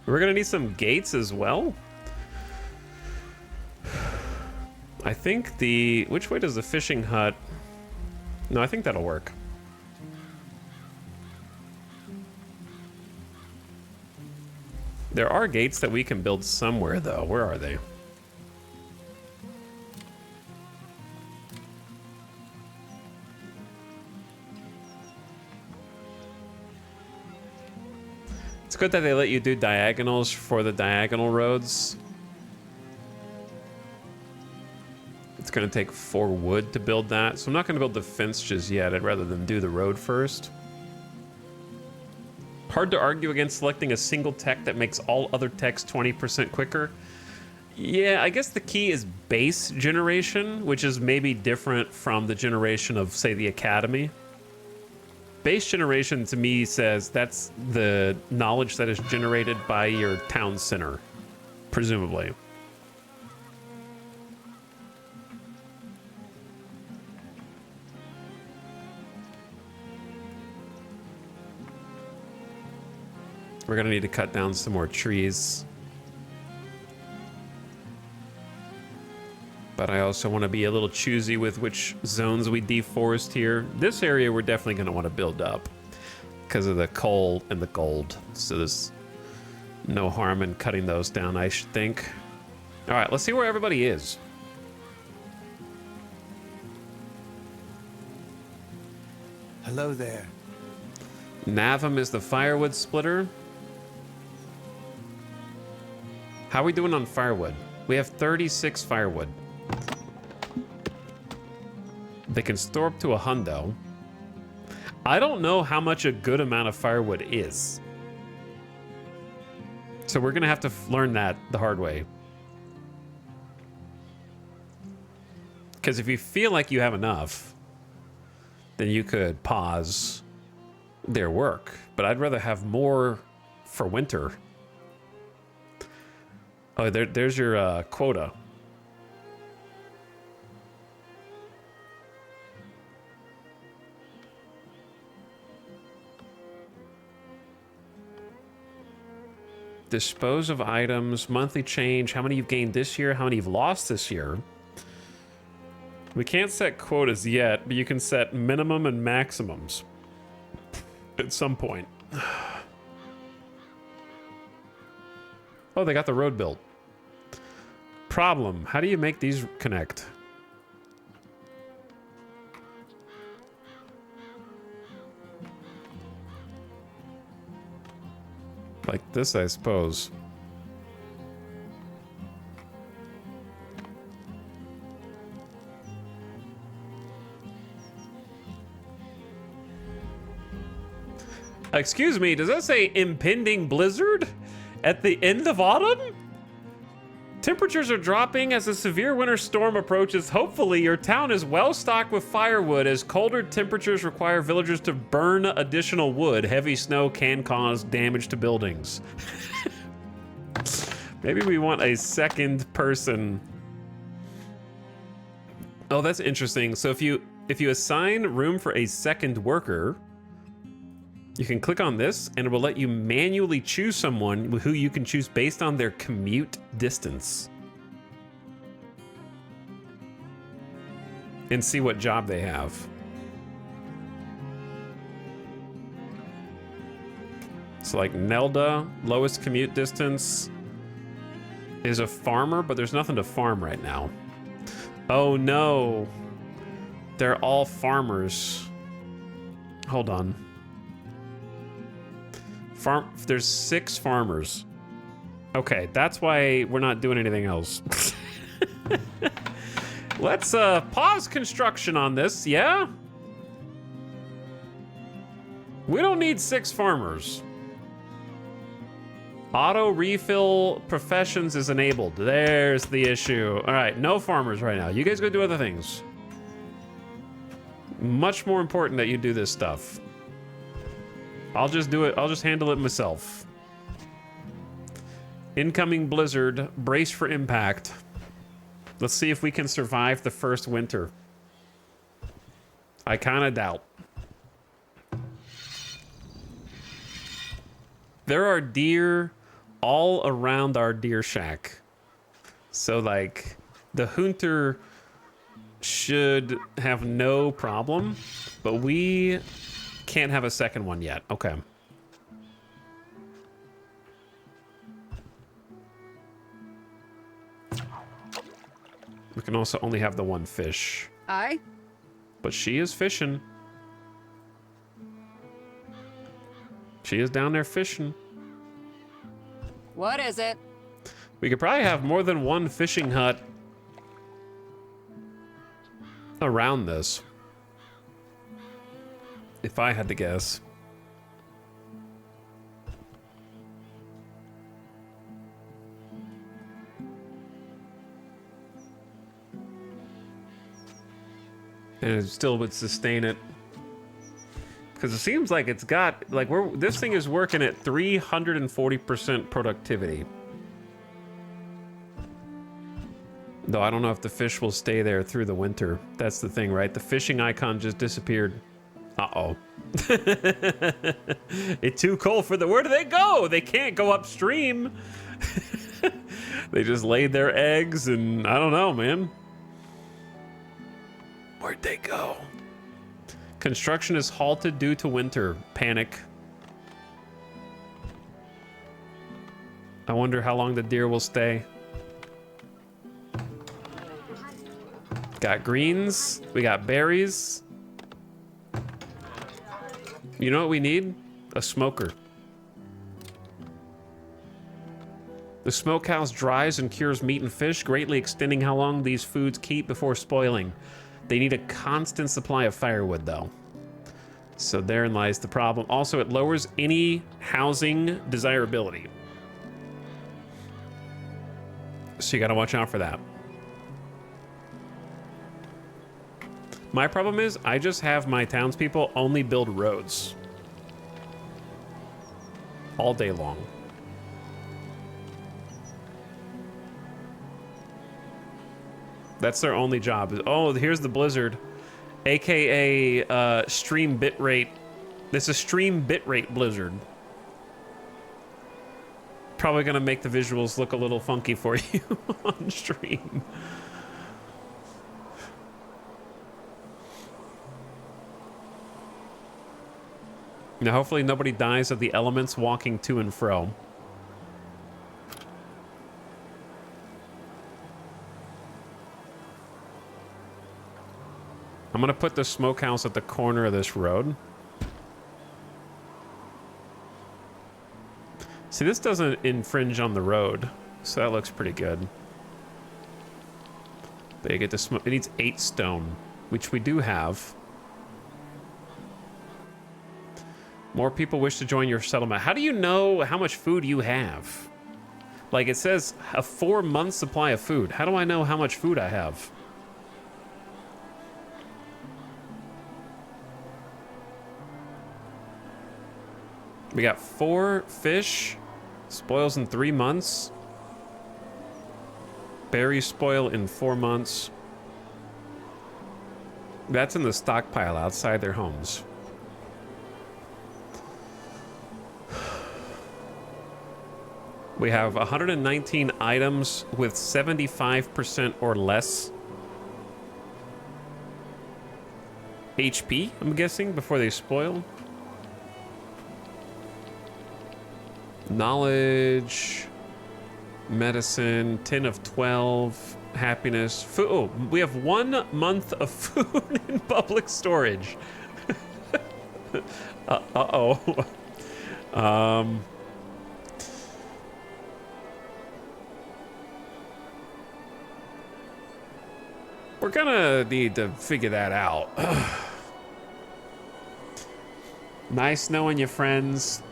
We're gonna need some gates as well. I think which way does the fishing hut? No, I think that'll work. There are gates that we can build somewhere though. Where are they? It's good that they let you do diagonals for the diagonal roads. It's gonna take 4 wood to build that, so I'm not gonna build the fence just yet. I'd rather them do the road first. Hard to argue against selecting a single tech that makes all other techs 20% quicker. Yeah, I guess the key is base generation, which is maybe different from the generation of, say, the Academy. Base generation to me says that's the knowledge that is generated by your town center, presumably. We're gonna need to cut down some more trees. But I also want to be a little choosy with which zones we deforest here. This area we're definitely going to want to build up because of the coal and the gold. So there's no harm in cutting those down, I should think. All right, let's see where everybody is. Hello there. Navum is the firewood splitter. How are we doing on firewood? We have 36 firewood. They can store up to 100. I don't know how much a good amount of firewood is. So we're gonna have to learn that the hard way. Because if you feel like you have enough, then you could pause their work. But I'd rather have more for winter. Oh, there's your quota. Dispose of items, monthly change, how many you've gained this year, how many you've lost this year. We can't set quotas yet, but you can set minimum and maximums at some point. Oh, they got the road built. Problem, how do you make these connect? Like this, I suppose. Excuse me, does that say impending blizzard at the end of autumn? Temperatures are dropping as a severe winter storm approaches. Hopefully, your town is well stocked with firewood as colder temperatures require villagers to burn additional wood. Heavy snow can cause damage to buildings. Maybe we want a second person. Oh, that's interesting. So if you assign room for a second worker, you can click on this and it will let you manually choose someone who you can choose based on their commute distance. And see what job they have. So like Nelda, lowest commute distance is a farmer, but there's nothing to farm right now. Oh no. They're all farmers. Hold on. There's 6 farmers. Okay, that's why we're not doing anything else. Let's pause construction on this, yeah? We don't need 6 farmers. Auto refill professions is enabled. There's the issue. All right, no farmers right now. You guys go do other things. Much more important that you do this stuff. I'll just do it. I'll just handle it myself. Incoming blizzard. Brace for impact. Let's see if we can survive the first winter. I kind of doubt. There are deer all around our deer shack. So, like, the hunter should have no problem, but we can't have a second one yet. Okay. We can also only have the one fish. Aye? But she is fishing. She is down there fishing. What is it? We could probably have more than one fishing hut around this, if I had to guess. And it still would sustain it. Because it seems like it's got, like, this thing is working at 340% productivity. Though I don't know if the fish will stay there through the winter. That's the thing, right? The fishing icon just disappeared. Uh-oh. It's too cold for the... Where do they go? They can't go upstream. They just laid their eggs and... I don't know, man. Where'd they go? Construction is halted due to winter. Panic. I wonder how long the deer will stay. Got greens. We got berries. You know what we need? A smoker. The smokehouse dries and cures meat and fish, greatly extending how long these foods keep before spoiling. They need a constant supply of firewood, though. So therein lies the problem. Also, it lowers any housing desirability. So you gotta watch out for that. My problem is, I just have my townspeople only build roads. All day long. That's their only job. Oh, here's the blizzard. AKA stream bitrate. This is stream bitrate blizzard. Probably gonna make the visuals look a little funky for you on stream. Now, hopefully nobody dies of the elements walking to and fro. I'm gonna put the smokehouse at the corner of this road. See, this doesn't infringe on the road, so that looks pretty good. But you get the smoke. It needs 8 stone, which we do have. More people wish to join your settlement. How do you know how much food you have? Like, it says a 4-month supply of food. How do I know how much food I have? We got 4 fish. Spoils in 3 months. Berries spoil in 4 months. That's in the stockpile outside their homes. We have 119 items with 75% or less HP, I'm guessing, before they spoil. Knowledge, medicine, 10 of 12, happiness, food. Oh, we have 1 month of food in public storage. Uh-oh. We're gonna need to figure that out. Nice knowing you, friends.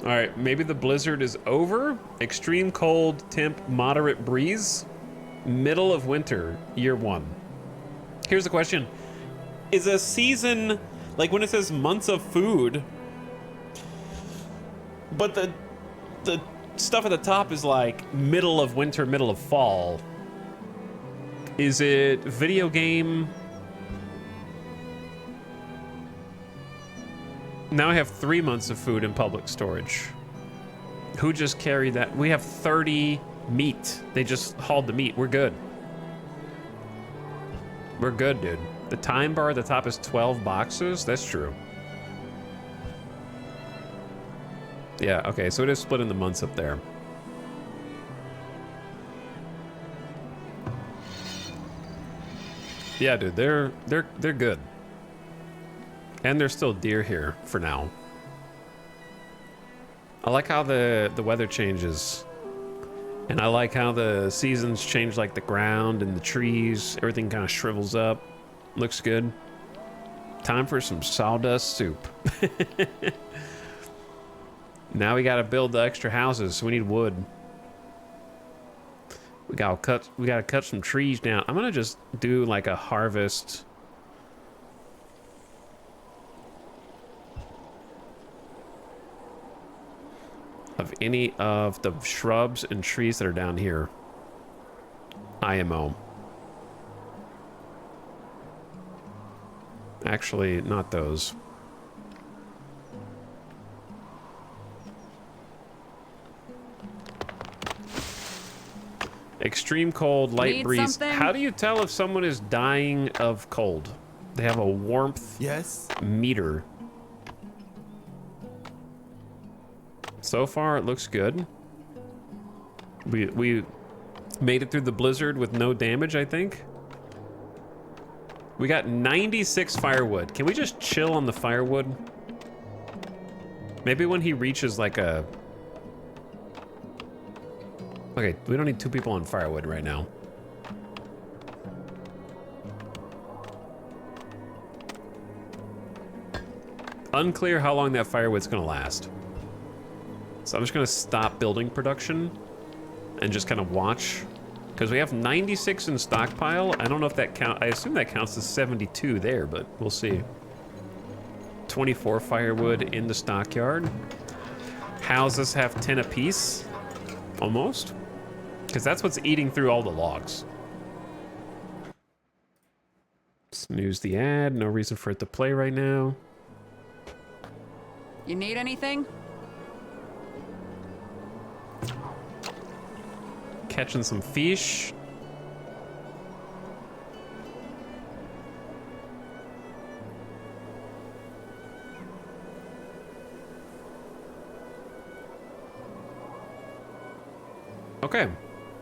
All right, maybe the blizzard is over. Extreme cold, temp, moderate breeze. Middle of winter, year 1. Here's the question. Is a season, like when it says months of food, but the stuff at the top is like middle of winter, middle of fall. Is it video game? Now I have 3 months of food in public storage. Who just carried that? We have 30 meat. They just hauled the meat. We're good. We're good, dude. The time bar at the top is 12 boxes. That's true. Yeah, okay, so it is split in the months up there. Yeah, dude, they're good. And there's still deer here for now. I like how the weather changes. And I like how the seasons change, like the ground and the trees. Everything kind of shrivels up. Looks good. Time for some sawdust soup. Now we gotta build the extra houses, so we need wood. We gotta cut some trees down. I'm gonna just do like a harvest. Of any of the shrubs and trees that are down here. IMO. Actually, not those. Extreme cold, light Need breeze. something? How do you tell if someone is dying of cold? They have a warmth meter. So far, it looks good. We made it through the blizzard with no damage, I think. We got 96 firewood. Can we just chill on the firewood? Maybe when he reaches like a... Okay, we don't need 2 people on firewood right now. Unclear how long that firewood's gonna last. So I'm just gonna stop building production and just kind of watch. Because we have 96 in stockpile. I don't know if that count. I assume that counts as 72 there, but we'll see. 24 firewood in the stockyard. Houses have 10 apiece. Almost. Because that's what's eating through all the logs. Snooze the ad. No reason for it to play right now. You need anything? Catching some fish. Okay.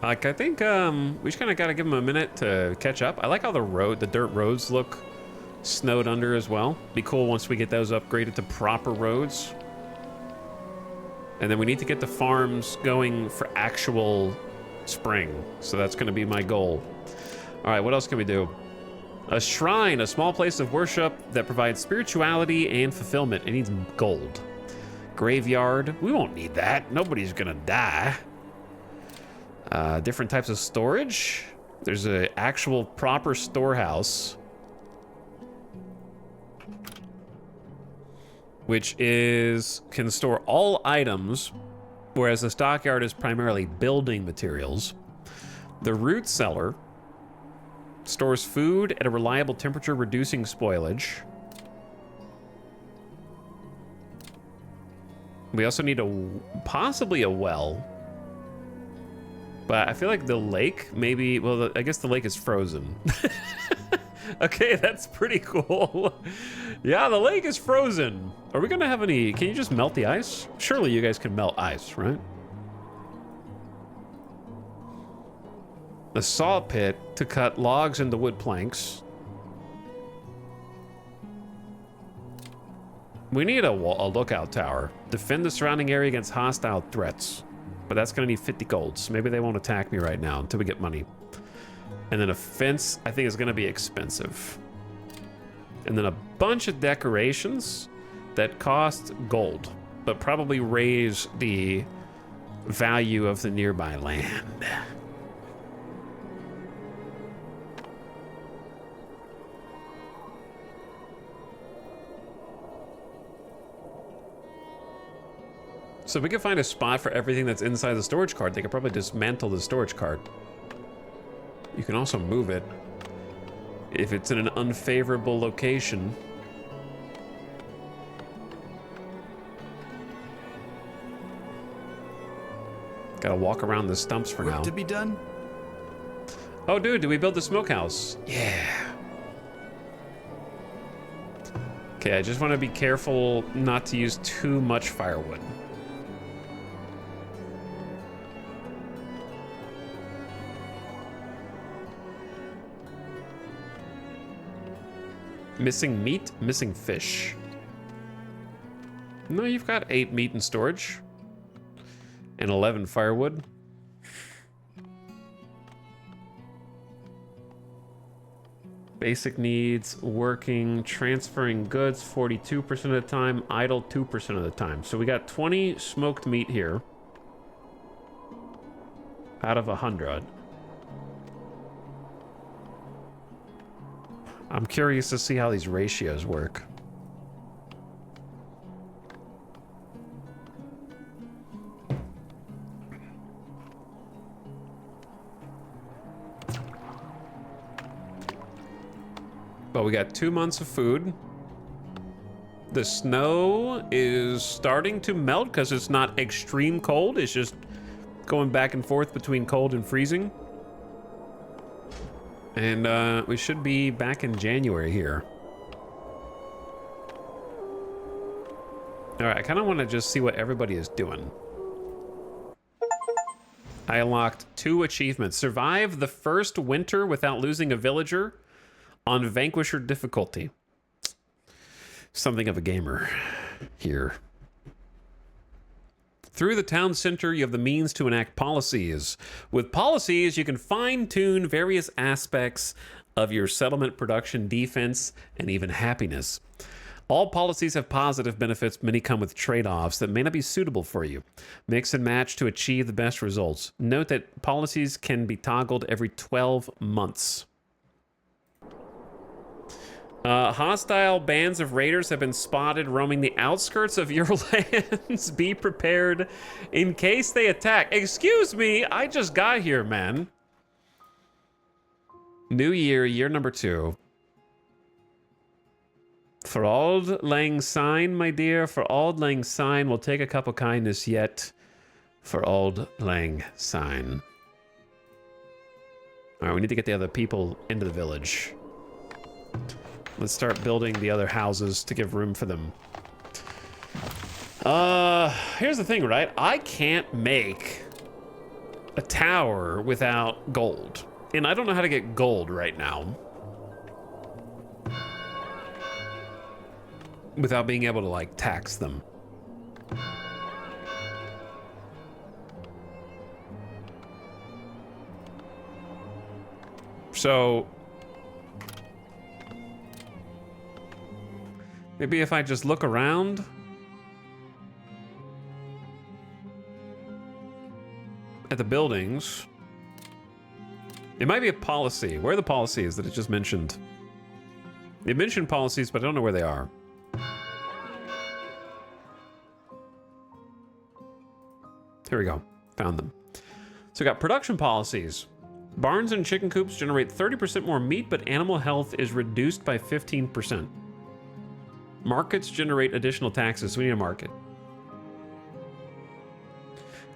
Like, I think we just kind of got to give them a minute to catch up. I like how the dirt roads look snowed under as well. Be cool once we get those upgraded to proper roads. And then we need to get the farms going for actual spring. So that's going to be my goal. All right, what else can we do? A shrine, a small place of worship that provides spirituality and fulfillment. It needs gold. Graveyard, we won't need that. Nobody's going to die. Different types of storage. There's an actual proper storehouse, which can store all items, whereas the stockyard is primarily building materials. The root cellar stores food at a reliable temperature, reducing spoilage. We also need possibly a well. But I feel like the lake, maybe, well, I guess the lake is frozen. Okay, that's pretty cool. Yeah, the lake is frozen. Are we gonna have any, can you just melt the ice? Surely you guys can melt ice, right? The saw pit to cut logs into wood planks. We need a lookout tower. Defend the surrounding area against hostile threats. But that's gonna need 50 gold, so maybe they won't attack me right now until we get money. And then a fence, I think, is gonna be expensive. And then a bunch of decorations that cost gold, but probably raise the value of the nearby land. So we could find a spot for everything that's inside the storage cart. They could probably dismantle the storage cart. You can also move it if it's in an unfavorable location. Gotta walk around the stumps for now. Work to be done? Oh, dude, did we build the smokehouse? Yeah. Okay, I just want to be careful not to use too much firewood. Missing meat, missing fish. No, you've got 8 meat in storage. And 11 firewood. Basic needs, working, transferring goods 42% of the time, idle 2% of the time. So we got 20 smoked meat here out of 100. I'm curious to see how these ratios work. But we got 2 months of food. The snow is starting to melt because it's not extreme cold. It's just going back and forth between cold and freezing. And we should be back in January here. All right, I kind of want to just see what everybody is doing. I unlocked 2 achievements. Survive the first winter without losing a villager on Vanquisher difficulty. Something of a gamer here. Through the town center, you have the means to enact policies. With policies, you can fine-tune various aspects of your settlement, production, defense, and even happiness. All policies have positive benefits. Many come with trade-offs that may not be suitable for you. Mix and match to achieve the best results. Note that policies can be toggled every 12 months. Hostile bands of raiders have been spotted roaming the outskirts of your lands. Be prepared in case they attack. Excuse me, I just got here, man. New year, year number 2. For Auld Lang Syne, my dear, for Auld Lang Syne, we'll take a cup of kindness yet. For Auld Lang Syne. All right, we need to get the other people into the village. Let's start building the other houses to give room for them. Here's the thing, right? I can't make a tower without gold. And I don't know how to get gold right now. Without being able to, like, tax them. So maybe if I just look around. At the buildings. It might be a policy. Where are the policies that it just mentioned? It mentioned policies, but I don't know where they are. Here we go. Found them. So we got production policies. Barns and chicken coops generate 30% more meat, but animal health is reduced by 15%. Markets generate additional taxes, so we need a market.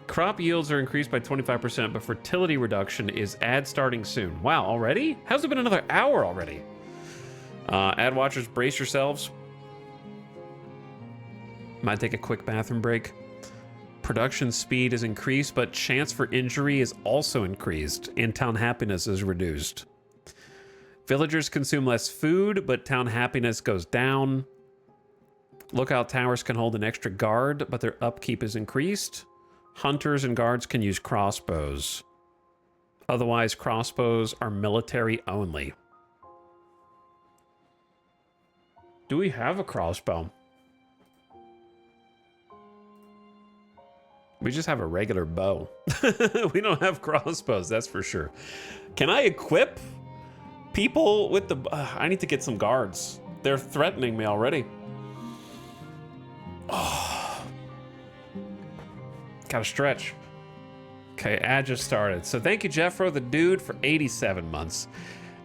Crop yields are increased by 25%, but fertility reduction is ad starting soon. Wow, already? How's it been another hour already? Ad watchers, brace yourselves. Might take a quick bathroom break. Production speed is increased, but chance for injury is also increased, and town happiness is reduced. Villagers consume less food, but town happiness goes down. Lookout towers can hold an extra guard, but their upkeep is increased. Hunters and guards can use crossbows. Otherwise, crossbows are military only. Do we have a crossbow? We just have a regular bow. We don't have crossbows, that's for sure. Can I equip people with the... I need to get some guards. They're threatening me already. Oh. Gotta stretch. Okay, ad just started. So thank you, Jeffro the Dude, for 87 months.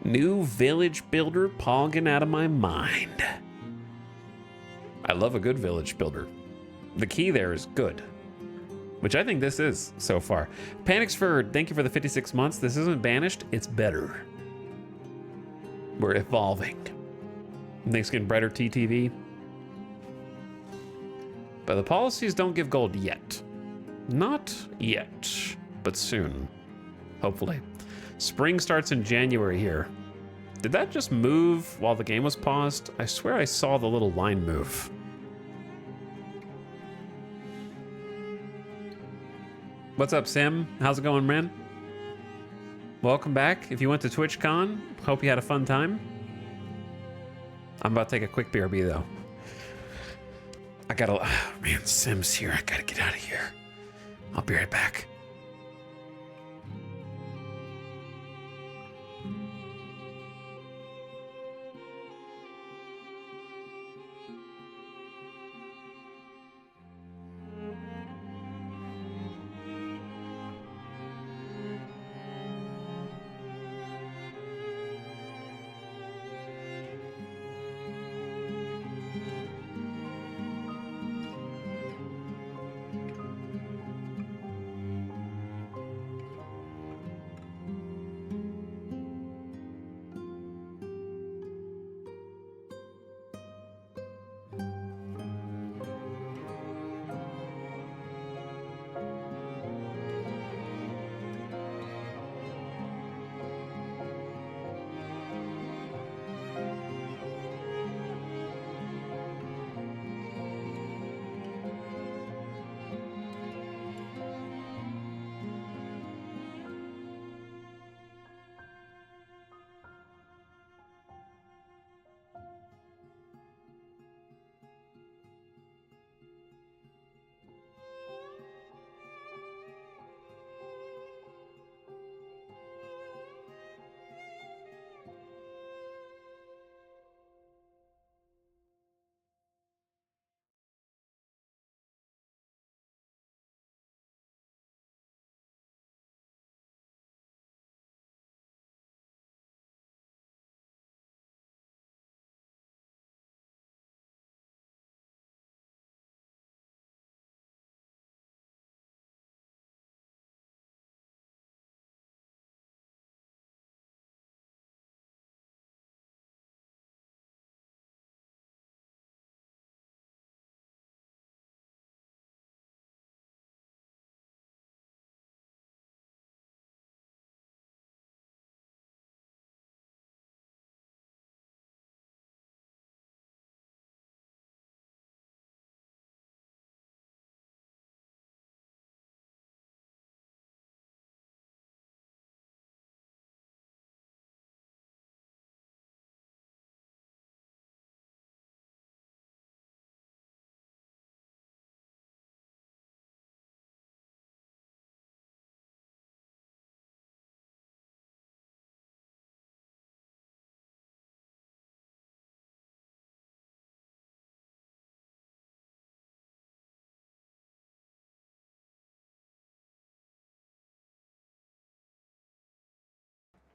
New village builder pogging out of my mind. I love a good village builder. The key there is good, which I think this is so far. Panicsford, thank you for the 56 months. This isn't banished, it's better. We're evolving. Things getting brighter, TTV. But the policies don't give gold yet. Not yet, but soon. Hopefully. Spring starts in January here. Did that just move while the game was paused? I swear I saw the little line move. What's up, Sim? How's it going, man? Welcome back. If you went to TwitchCon, hope you had a fun time. I'm about to take a quick BRB, though. I gotta... Oh, man, Sim's here. I gotta get out of here. I'll be right back.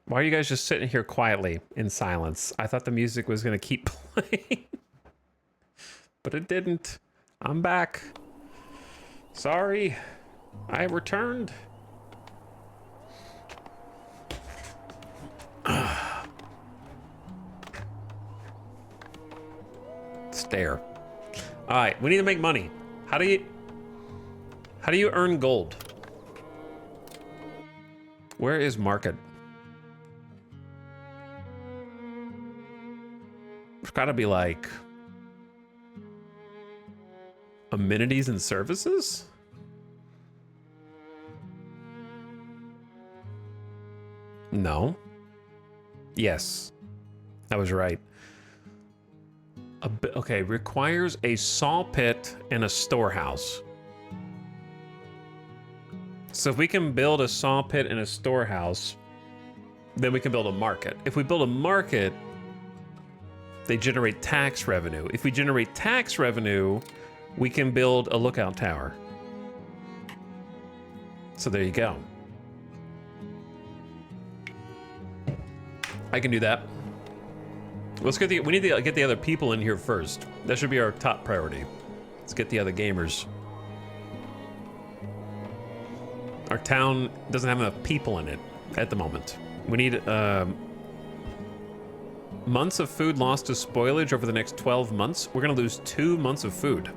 Why are you guys just sitting here quietly in silence? I thought the music was going to keep playing. But it didn't. I'm back. Sorry. I returned. Stare. All right, we need to make money. How do you earn gold? Where is market? There's got to be like amenities and services? No. Yes. I was right. Okay, requires a saw pit and a storehouse. So if we can build a saw pit and a storehouse, then we can build a market. If we build a market, they generate tax revenue. If we generate tax revenue, we can build a lookout tower. So there you go. I can do that. Let's get we need to get the other people in here first. That should be our top priority. Let's get the other gamers. Our town doesn't have enough people in it at the moment. We need months of food lost to spoilage over the next 12 months. We're gonna lose 2 months of food.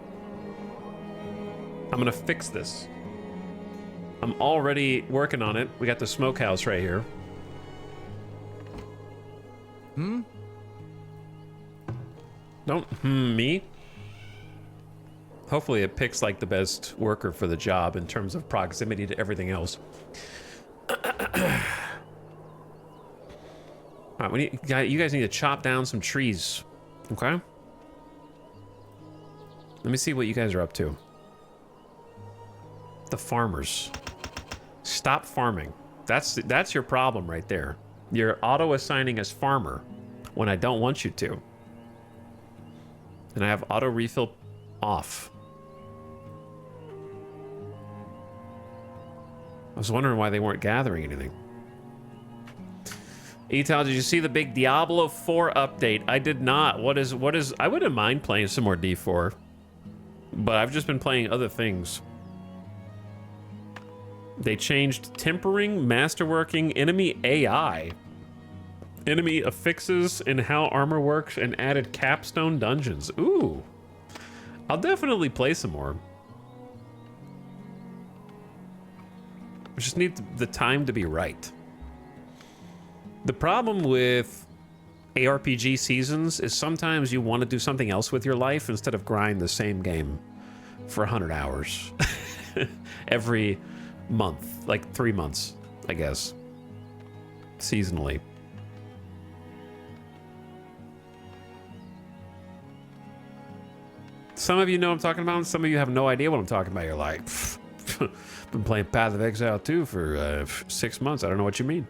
I'm gonna fix this. I'm already working on it. We got the smokehouse right here. Don't me. Hopefully it picks like the best worker for the job in terms of proximity to everything else. All right, you guys need to chop down some trees, okay? Let me see what you guys are up to. The farmers. Stop farming. That's your problem right there. You're auto-assigning as farmer when I don't want you to. And I have auto-refill off. I was wondering why they weren't gathering anything. Etal, did you see the big Diablo 4 update? I did not. What is? I wouldn't mind playing some more D4, but I've just been playing other things. They changed tempering, masterworking, enemy AI, enemy affixes, and how armor works, and added capstone dungeons. Ooh, I'll definitely play some more. I just need the time to be right. The problem with ARPG seasons is sometimes you want to do something else with your life instead of grind the same game for 100 hours every month, like 3 months, I guess, seasonally. Some of you know what I'm talking about, and some of you have no idea what I'm talking about. You're like, been playing Path of Exile 2 for 6 months. I don't know what you mean.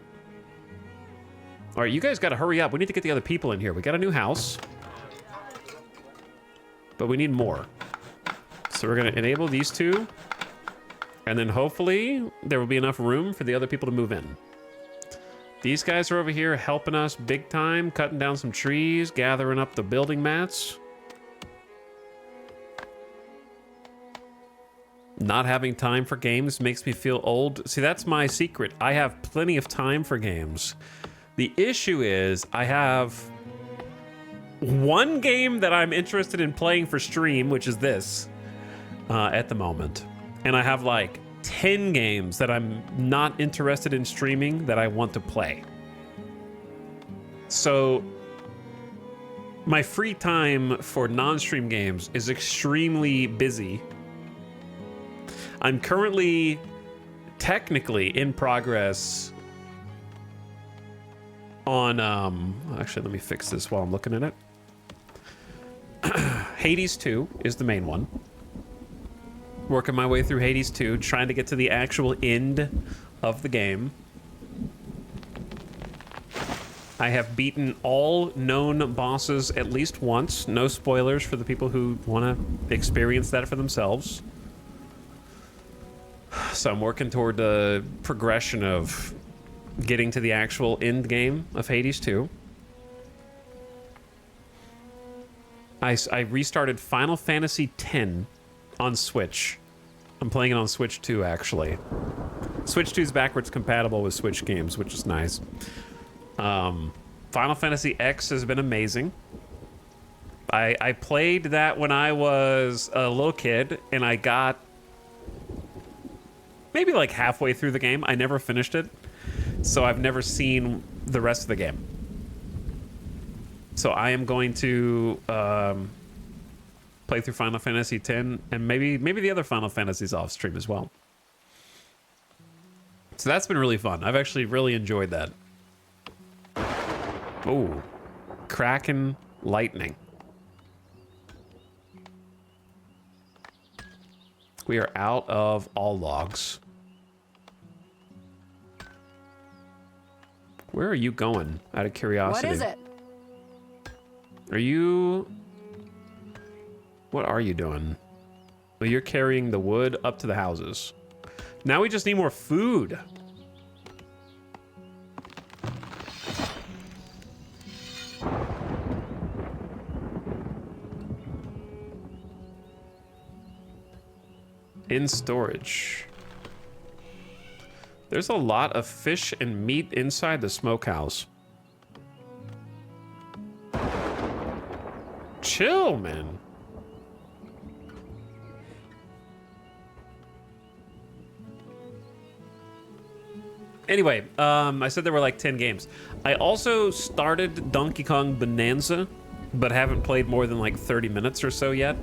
All right, you guys got to hurry up. We need to get the other people in here. We got a new house, but we need more. So we're going to enable these two, and then hopefully there will be enough room for the other people to move in. These guys are over here helping us big time, cutting down some trees, gathering up the building mats. Not having time for games makes me feel old. See, that's my secret. I have plenty of time for games. The issue is I have one game that I'm interested in playing for stream, which is this at the moment. And I have like 10 games that I'm not interested in streaming that I want to play. So my free time for non-stream games is extremely busy. I'm currently technically in progress on actually let me fix this while I'm looking at it. Hades 2 is the main one. Working my way through Hades 2, trying to get to the actual end of the game. I have beaten all known bosses at least once. No spoilers for the people who want to experience that for themselves. So I'm working toward the progression of getting to the actual end game of Hades 2. I restarted Final Fantasy X on Switch. I'm playing it on Switch 2, actually. Switch 2 is backwards compatible with Switch games, which is nice. Final Fantasy X has been amazing. I played that when I was a little kid, and I got maybe like halfway through the game. I never finished it, so I've never seen the rest of the game. So I am going to play through Final Fantasy X and maybe the other Final Fantasies off stream as well. So that's been really fun. I've actually really enjoyed that. Oh, Kraken Lightning. We are out of all logs. Where are you going, out of curiosity? What is it? Are you... What are you doing? Well, you're carrying the wood up to the houses. Now we just need more food. In storage. There's a lot of fish and meat inside the smokehouse. Chill, man. Anyway, I said there were like 10 games. I also started Donkey Kong Bonanza, but haven't played more than like 30 minutes or so yet.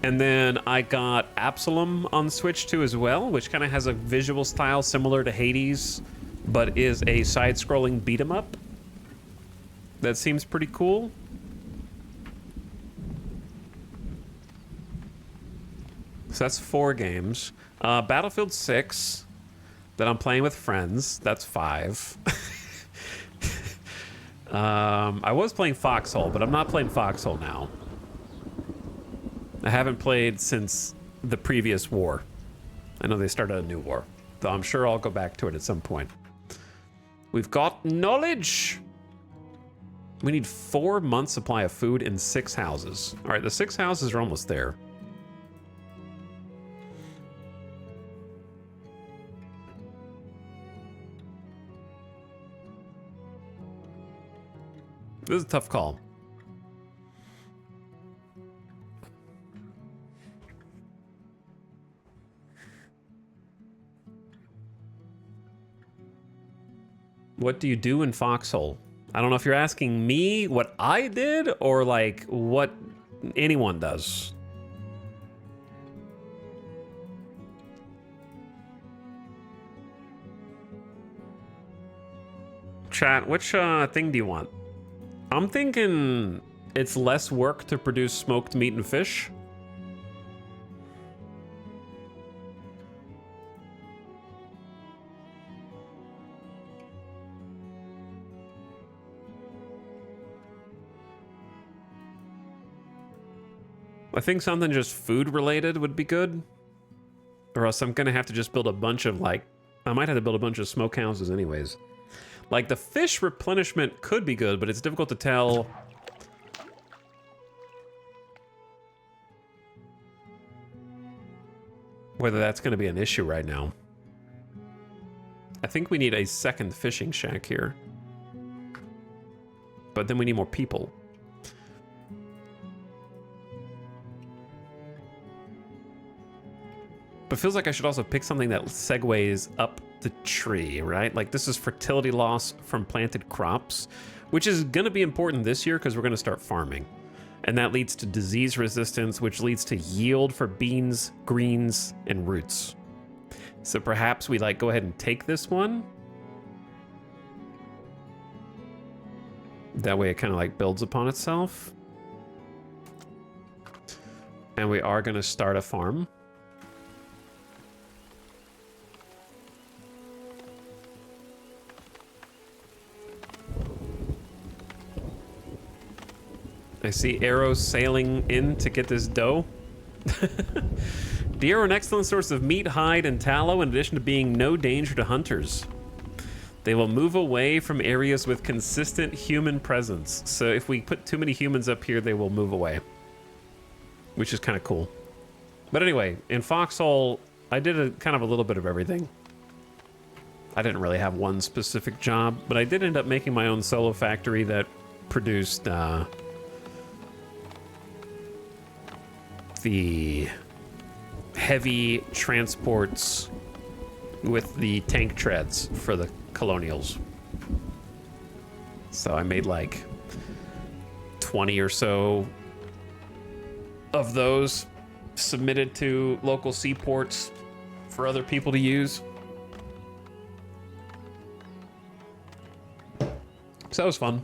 And then I got Absalom on Switch 2 as well, which kind of has a visual style similar to Hades, but is a side-scrolling beat-em-up. That seems pretty cool. So that's 4 games. Battlefield 6 that I'm playing with friends. That's 5. I was playing Foxhole, but I'm not playing Foxhole now. I haven't played since the previous war. I know they started a new war, so I'm sure I'll go back to it at some point. We've got knowledge. We need 4 months supply of food in 6 houses. All right, the 6 houses are almost there. This is a tough call. What do you do in Foxhole? I don't know if you're asking me what I did or like what anyone does. Chat, which thing do you want? I'm thinking it's less work to produce smoked meat and fish. I think something just food related would be good. Or else I'm gonna have to just build a bunch of like, I might have to build a bunch of smokehouses anyways. Like the fish replenishment could be good, but it's difficult to tell whether that's gonna be an issue right now. I think we need a second fishing shack here. But then we need more people. But it feels like I should also pick something that segues up the tree, right? Like this is fertility loss from planted crops, which is going to be important this year because we're going to start farming. And that leads to disease resistance, which leads to yield for beans, greens, and roots. So perhaps we like go ahead and take this one. That way it kind of like builds upon itself. And we are going to start a farm. I see arrows sailing in to get this dough. Deer are an excellent source of meat, hide, and tallow, in addition to being no danger to hunters. They will move away from areas with consistent human presence. So if we put too many humans up here, they will move away. Which is kind of cool. But anyway, in Foxhole, I did a kind of a little bit of everything. I didn't really have one specific job, but I did end up making my own solo factory that produced the heavy transports with the tank treads for the colonials. So I made like 20 or so of those, submitted to local seaports for other people to use. So that was fun.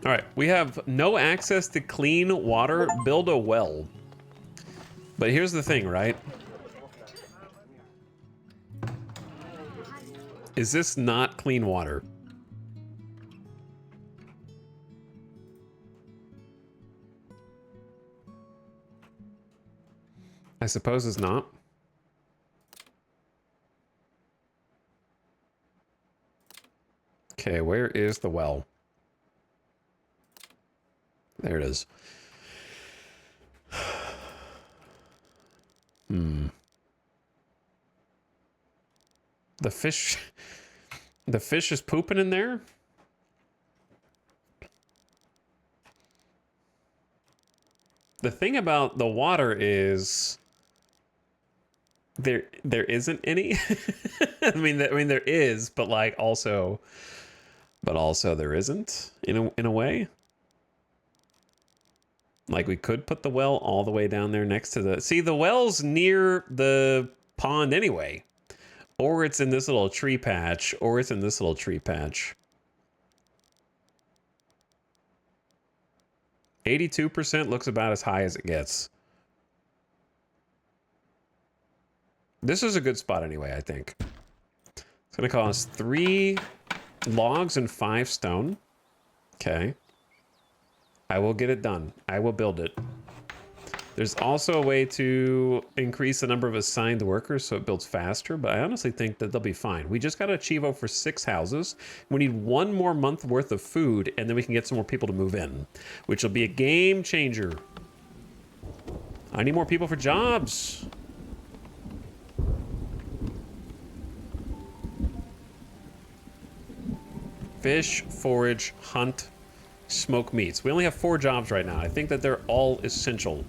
All right, we have no access to clean water. Build a well. But here's the thing, right? Is this not clean water? I suppose it's not. Okay, where is the well? There it is. Hmm. The fish... The fish is pooping in there? The thing about the water is... There isn't any. I mean there is, but like also there isn't in a way. Like we could put the well all the way down there next to the... See, the well's near the pond anyway. Or it's in this little tree patch, or it's in this little tree patch. 82% looks about as high as it gets. This is a good spot anyway, I think. It's going to cost 3 logs and 5 stone. Okay. I will get it done. I will build it. There's also a way to increase the number of assigned workers so it builds faster, but I honestly think that they'll be fine. We just got to achieve over 6 houses. We need 1 more month worth of food, and then we can get some more people to move in, which will be a game changer. I need more people for jobs. Fish, forage, hunt, smoke meats. We only have 4 jobs right now. I think that they're all essential.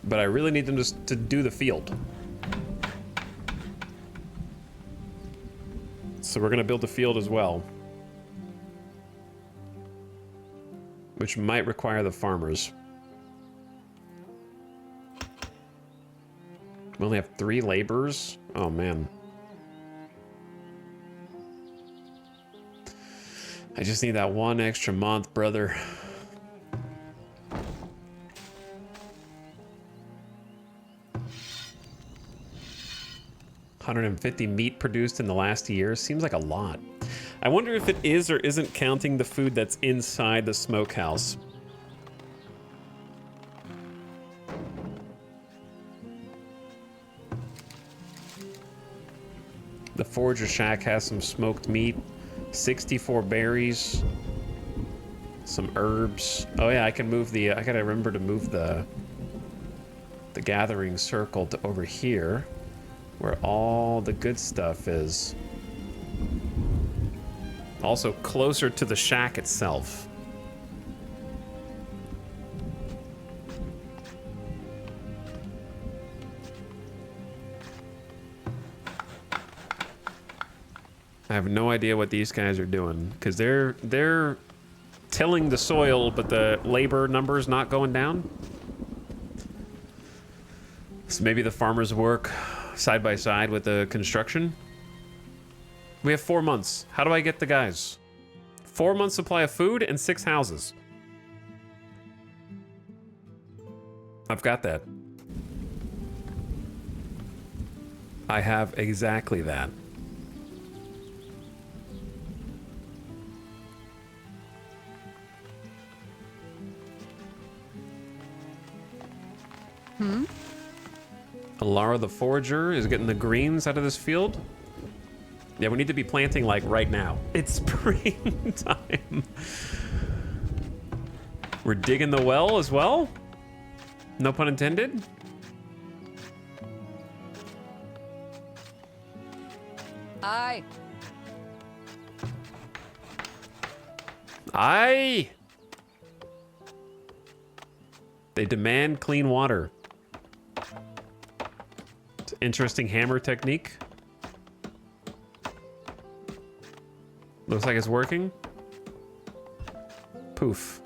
But I really need them to do the field. So we're going to build the field as well. Which might require the farmers. We only have 3 laborers. Oh, man. I just need that 1 extra month, brother. $150 meat produced in the last year. Seems like a lot. I wonder if it is or isn't counting the food that's inside the smokehouse. The forager shack has some smoked meat, 64 berries, some herbs. Oh yeah, I can move the, I gotta remember to move the gathering circle to over here, where all the good stuff is. Also closer to the shack itself. I have no idea what these guys are doing, because they're tilling the soil, but the labor number's not going down. So maybe the farmers work side by side with the construction. We have 4 months. How do I get the guys? 4 months supply of food and 6 houses. I've got that. I have exactly that. Alara the Forager is getting the greens out of this field. Yeah, we need to be planting like right now. It's springtime. We're digging the well as well. No pun intended. Aye. Aye. They demand clean water. It's an interesting hammer technique. Looks like it's working. Poof.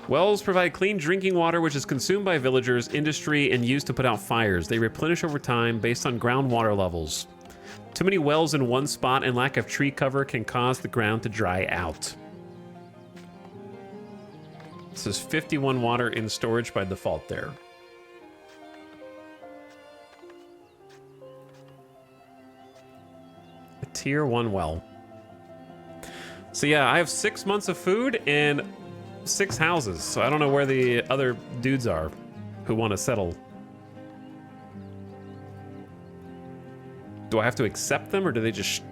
Wells provide clean drinking water which is consumed by villagers, industry, and used to put out fires. They replenish over time based on groundwater levels. Too many wells in one spot and lack of tree cover can cause the ground to dry out. This is 51 water in storage by default there. Tier 1 well. So yeah, I have 6 months of food and 6 houses, so I don't know where the other dudes are who want to settle. Do I have to accept them, or do they just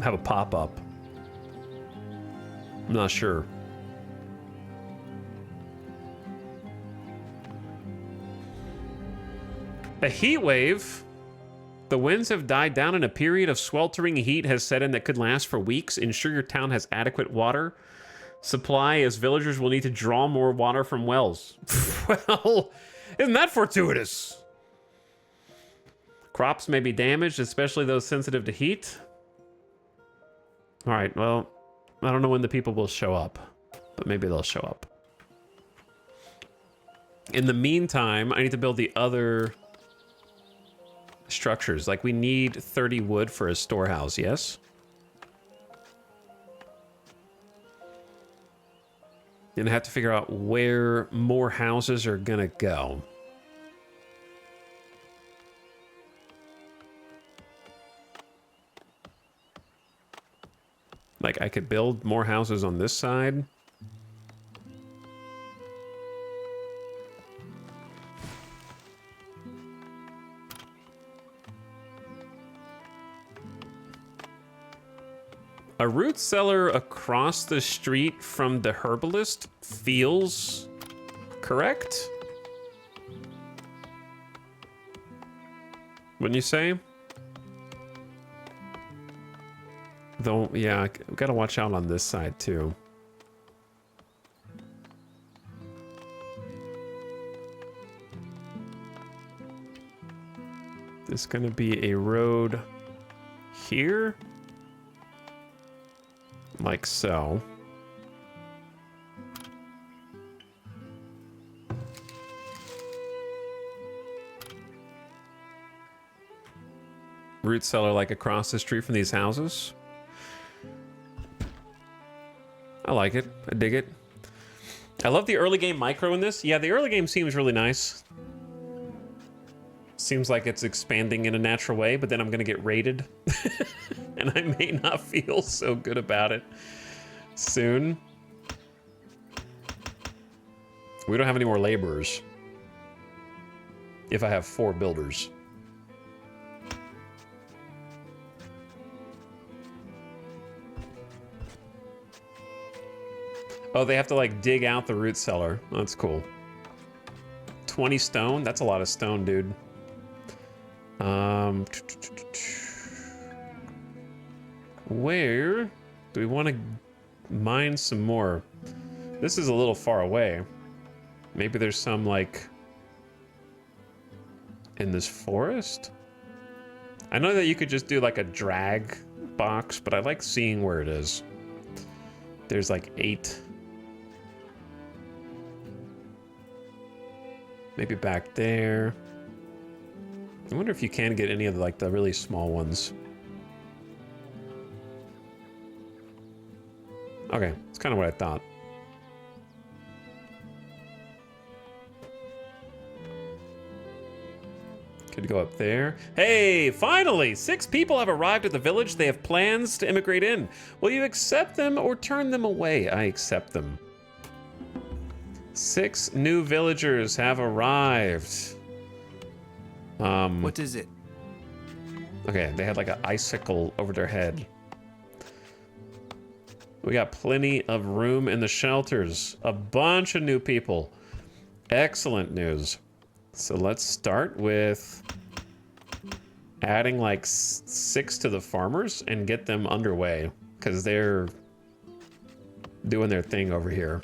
have a pop-up? I'm not sure. A heat wave. The winds have died down and a period of sweltering heat has set in that could last for weeks. Ensure your town has adequate water supply, as villagers will need to draw more water from wells. Well, isn't that fortuitous? Crops may be damaged, especially those sensitive to heat. All right, well, I don't know when the people will show up, but maybe they'll show up. In the meantime, I need to build the other structures. Like, we need 30 wood for a storehouse, yes? And I have to figure out where more houses are gonna go. Like, I could build more houses on this side. A root cellar across the street from the herbalist feels correct? Wouldn't you say? Though, yeah, I've got to watch out on this side too. There's going to be a road here. Like so. Root cellar like across the street from these houses. I like it. I dig it. I love the early game micro in this. Yeah, the early game seems really nice. Seems like it's expanding in a natural way, but then I'm gonna get raided. And I may not feel so good about it soon. We don't have any more laborers. If I have 4 builders. Oh, they have to like dig out the root cellar. That's cool. 20 stone? That's a lot of stone, dude. Where do we want to mine some more? This is a little far away. Maybe there's some like in this forest? I know that you could just do like a drag box, but I like seeing where it is. There's like 8. Maybe back there. I wonder if you can get any of the, like the really small ones. Okay, it's kind of what I thought. Could go up there. Hey, finally! 6 people have arrived at the village. They have plans to immigrate in. Will you accept them or turn them away? I accept them. 6 new villagers have arrived. What is it? Okay, they had like an icicle over their head. We got plenty of room in the shelters. A bunch of new people. Excellent news. So let's start with adding like 6 to the farmers and get them underway, because they're doing their thing over here.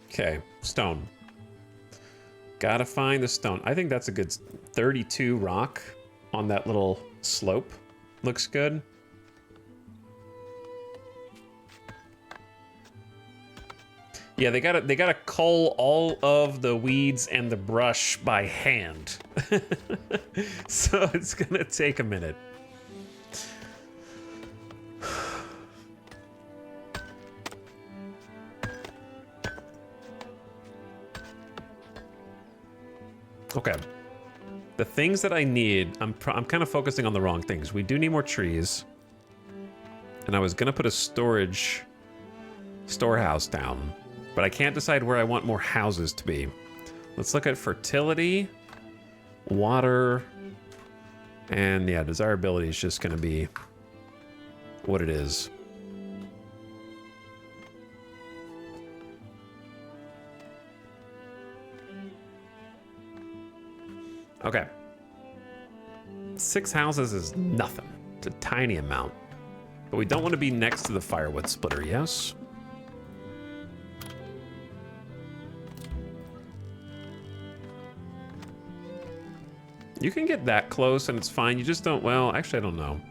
Okay, stone. Gotta find the stone. I think that's a good 32 rock on that little slope. Looks good. Yeah, they gotta cull all of the weeds and the brush by hand. So it's gonna take a minute. Okay. The things that I need, I'm kind of focusing on the wrong things. We do need more trees. And I was gonna put a storehouse down, but I can't decide where I want more houses to be. Let's look at fertility, water, and yeah, desirability is just gonna be what it is. Okay. 6 houses is nothing. It's a tiny amount. But we don't want to be next to the firewood splitter, yes? You can get that close and it's fine. You just don't, well, actually I don't know.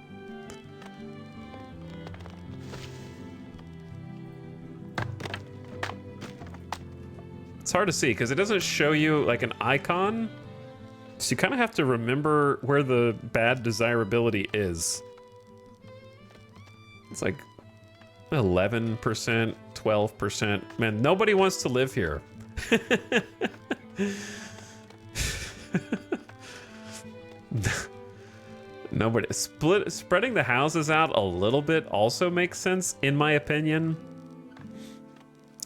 It's hard to see because it doesn't show you like an icon. So you kind of have to remember where the bad desirability is. It's like 11%, 12%. Man, nobody wants to live here. Nobody. Spreading the houses out a little bit also makes sense, in my opinion.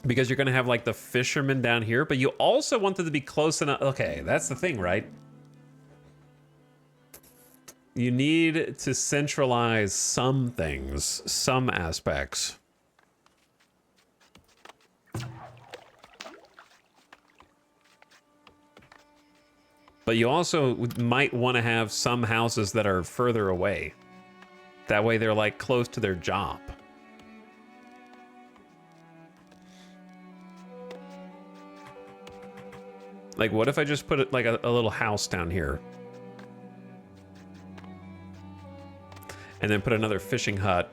Because you're going to have like the fishermen down here, but you also want them to be close enough. Okay, that's the thing, right? You need to centralize some things, some aspects. But you also might want to have some houses that are further away. That way they're like close to their job. Like what if I just put it like a little house down here? And then put another fishing hut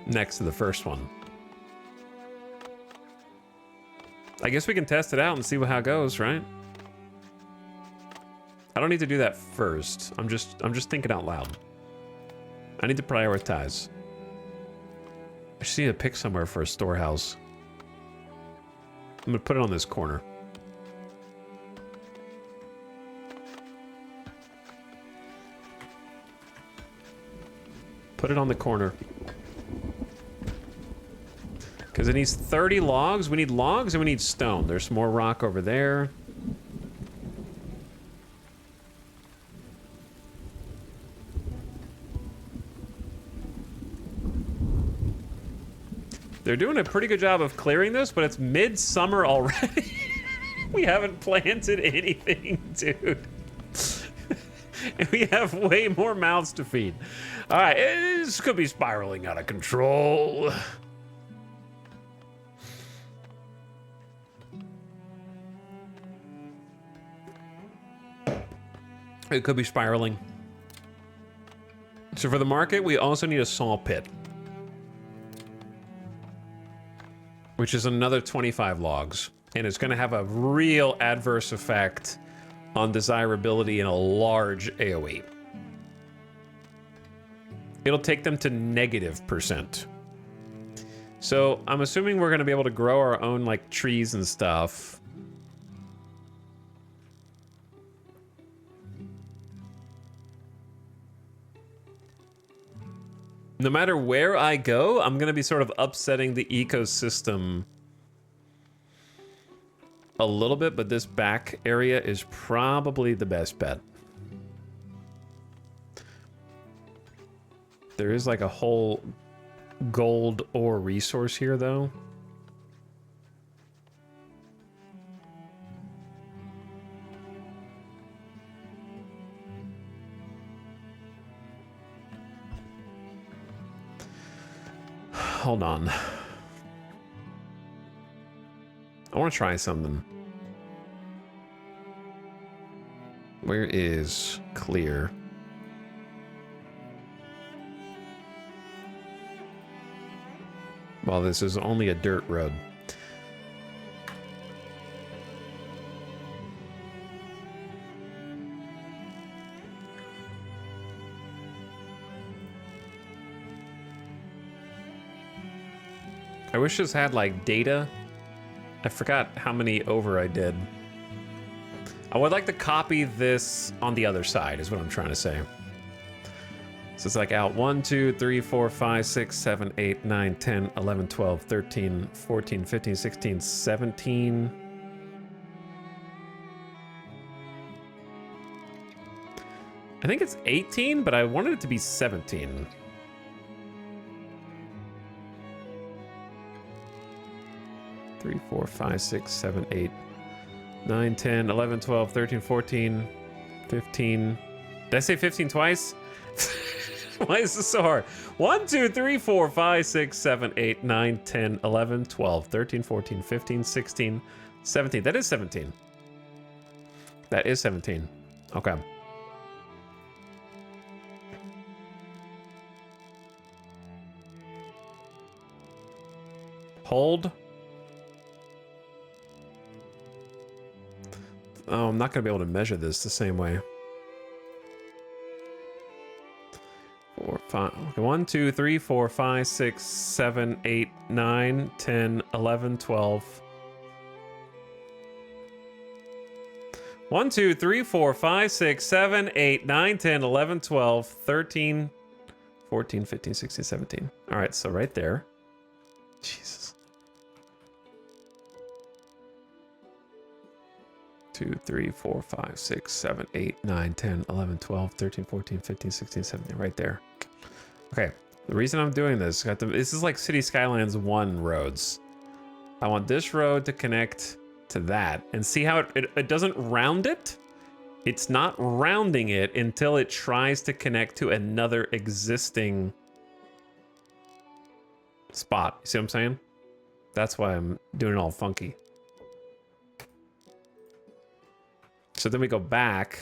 next to the first one. I guess we can test it out and see how it goes, right? I don't need to do that first. I'm just thinking out loud. I need to prioritize. I just need to pick somewhere for a storehouse. I'm gonna put it on this corner. Put it on the corner. Because it needs 30 logs. We need logs and we need stone. There's some more rock over there. They're doing a pretty good job of clearing this, but it's midsummer already. We haven't planted anything, dude. And we have way more mouths to feed. All right, this could be spiraling out of control. It could be spiraling. So for the market, we also need a saw pit, which is another 25 logs. And it's going to have a real adverse effect on desirability in a large AoE. It'll take them to -%. So I'm assuming we're going to be able to grow our own like trees and stuff. No matter where I go, I'm going to be sort of upsetting the ecosystem a little bit, but this back area is probably the best bet. There is like a whole gold ore resource here, though. Hold on. I want to try something. Where is clear? Well, this is only a dirt road. I wish this had like data. I forgot how many over I did. I would like to copy this on the other side is what I'm trying to say. So it's like out 1, 2, 3, 4, 5, 6, 7, 8, 9, 10, 11, 12, 13, 14, 15, 16, 17. I think it's 18, but I wanted it to be 17. Three, 4, 5, 6, 7, 8, 9, 10, 11, 12, 13, 14, 15. Did I say 15 twice? Why is this so hard? 1, 2, 3, 4, 5, 6, 7, 8, 9, 10, 11, 12, 13, 14, 15, 16, 17. That is 17. That is 17. Okay. Hold. Oh, I'm not going to be able to measure this the same way. 4, 5. Okay, 1, 2, 3, 4, 5, 6, 7, 8, 9, 10, 11, 12. 1, 2, 3, 4, 5, 6, 7, 8, 9, 10, 11, 12, 13, 14, 15, 16, 17. All right, so right there. Jesus. 2, 3, 4, 5, 6, 7, 8, 9, 10, 11, 12, 13, 14, 15, 16, 17, right there. Okay, the reason I'm doing this, this is like City Skylines 1 roads. I want this road to connect to that, and see how it doesn't round it? It's not rounding it until it tries to connect to another existing spot. You see what I'm saying? That's why I'm doing it all funky. So then we go back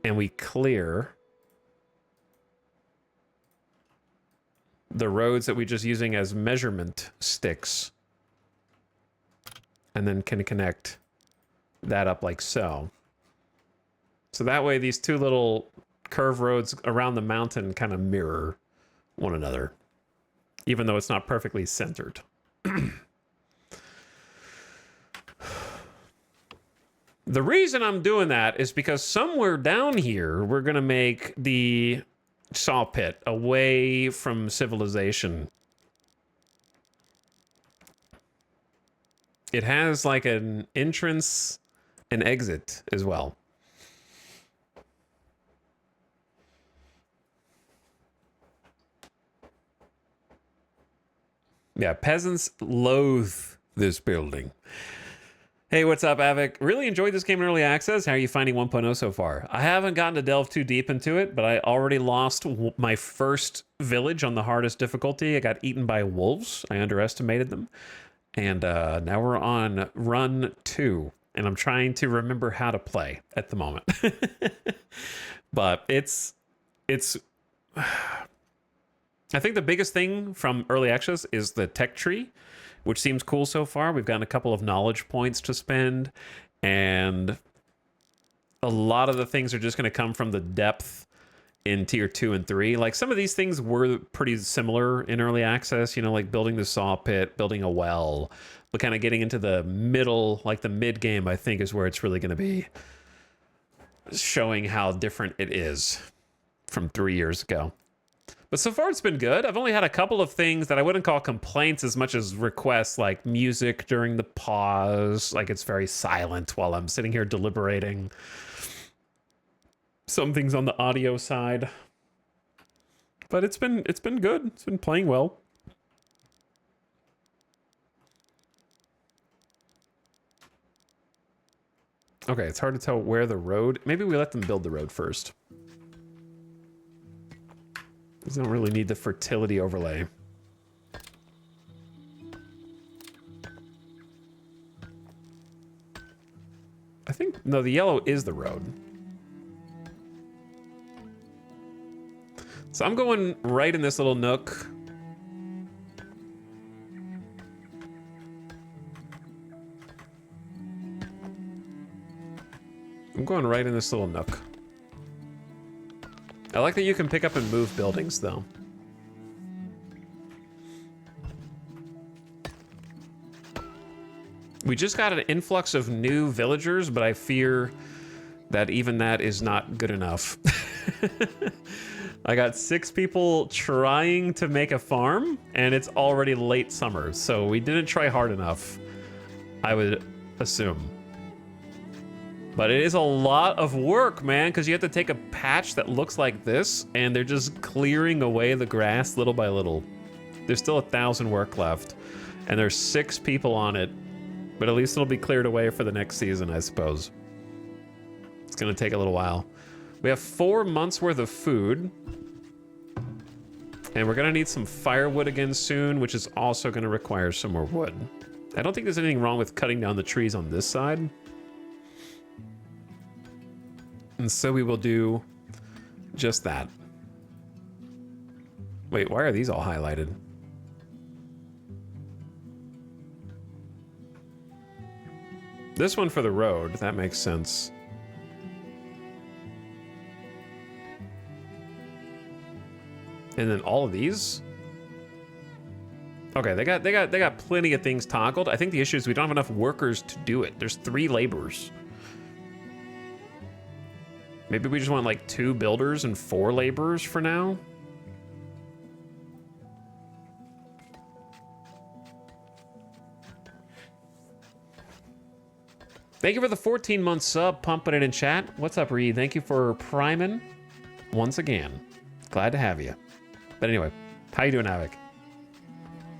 and we clear the roads that we're just using as measurement sticks, and then can connect that up like so. So that way these two little curve roads around the mountain kind of mirror one another, even though it's not perfectly centered. The reason I'm doing that is because somewhere down here, we're going to make the saw pit away from civilization. It has like an entrance and exit as well. Yeah, peasants loathe this building. Hey, what's up, Avic? Really enjoyed this game in early access. How are you finding 1.0 so far? I haven't gotten to delve too deep into it, but I already lost my first village on the hardest difficulty. I got eaten by wolves. I underestimated them. And now we're on run 2, and I'm trying to remember how to play at the moment. But it's I think the biggest thing from early access is the tech tree, which seems cool so far. We've gotten a couple of knowledge points to spend, and a lot of the things are just going to come from the depth in tier 2 and 3. Like, some of these things were pretty similar in early access, you know, like building the saw pit, building a well, but kind of getting into the middle, like the mid game, I think is where it's really going to be showing how different it is from 3 years ago. But so far, it's been good. I've only had a couple of things that I wouldn't call complaints as much as requests, like music during the pause. Like, it's very silent while I'm sitting here deliberating. Some things on the audio side. But it's been good. It's been playing well. Okay, it's hard to tell where the road... Maybe we let them build the road first. These don't really need the fertility overlay. I think, no, the yellow is the road. So I'm going right in this little nook. I'm going right in this little nook. I like that you can pick up and move buildings, though. We just got an influx of new villagers, but I fear that even that is not good enough. I got 6 people trying to make a farm, and it's already late summer, so we didn't try hard enough, I would assume. But it is a lot of work, man, because you have to take a patch that looks like this, and they're just clearing away the grass little by little. There's still 1,000 work left, and there's 6 people on it, but at least it'll be cleared away for the next season, I suppose. It's gonna take a little while. We have 4 months worth of food, and we're gonna need some firewood again soon, which is also gonna require some more wood. I don't think there's anything wrong with cutting down the trees on this side. And so we will do just that. Wait, why are these all highlighted? This one for the road, that makes sense. And then all of these? Okay, they got plenty of things toggled. I think the issue is we don't have enough workers to do it. There's 3 laborers. Maybe we just want like 2 builders and 4 laborers for now. Thank you for the 14-month sub, pumping it in chat. What's up, Reed? Thank you for priming once again. Glad to have you. But anyway, how you doing, Havoc?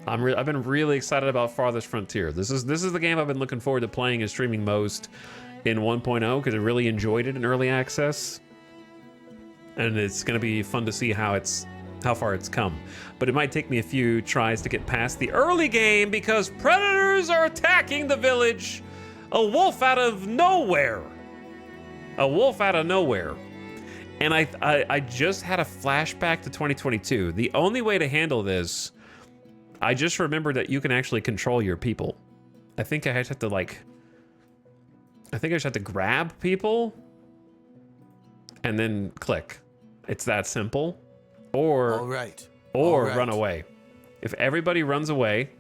I've been really excited about Farthest Frontier. This is the game I've been looking forward to playing and streaming most in 1.0 because I really enjoyed it in early access, and it's going to be fun to see how far it's come. But it might take me a few tries to get past the early game because predators are attacking the village. A wolf out of nowhere. A wolf out of nowhere. And I just had a flashback to 2022. The only way to handle this, I just remembered that you can actually control your people. I think I just have to grab people and then click. It's that simple. Or All right. run away. If everybody runs away.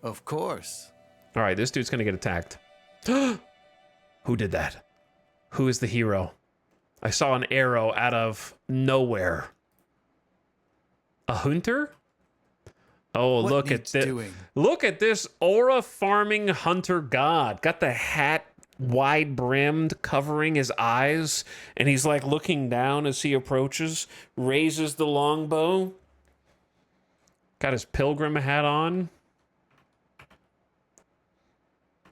Of course. All right, this dude's gonna get attacked. Who did that? Who is the hero? I saw an arrow out of nowhere. A hunter? Oh, What look at needs this. doing? Look at this aura farming hunter god. Got the hat wide brimmed, covering his eyes, and he's like looking down as he approaches, raises the longbow. Got his pilgrim hat on.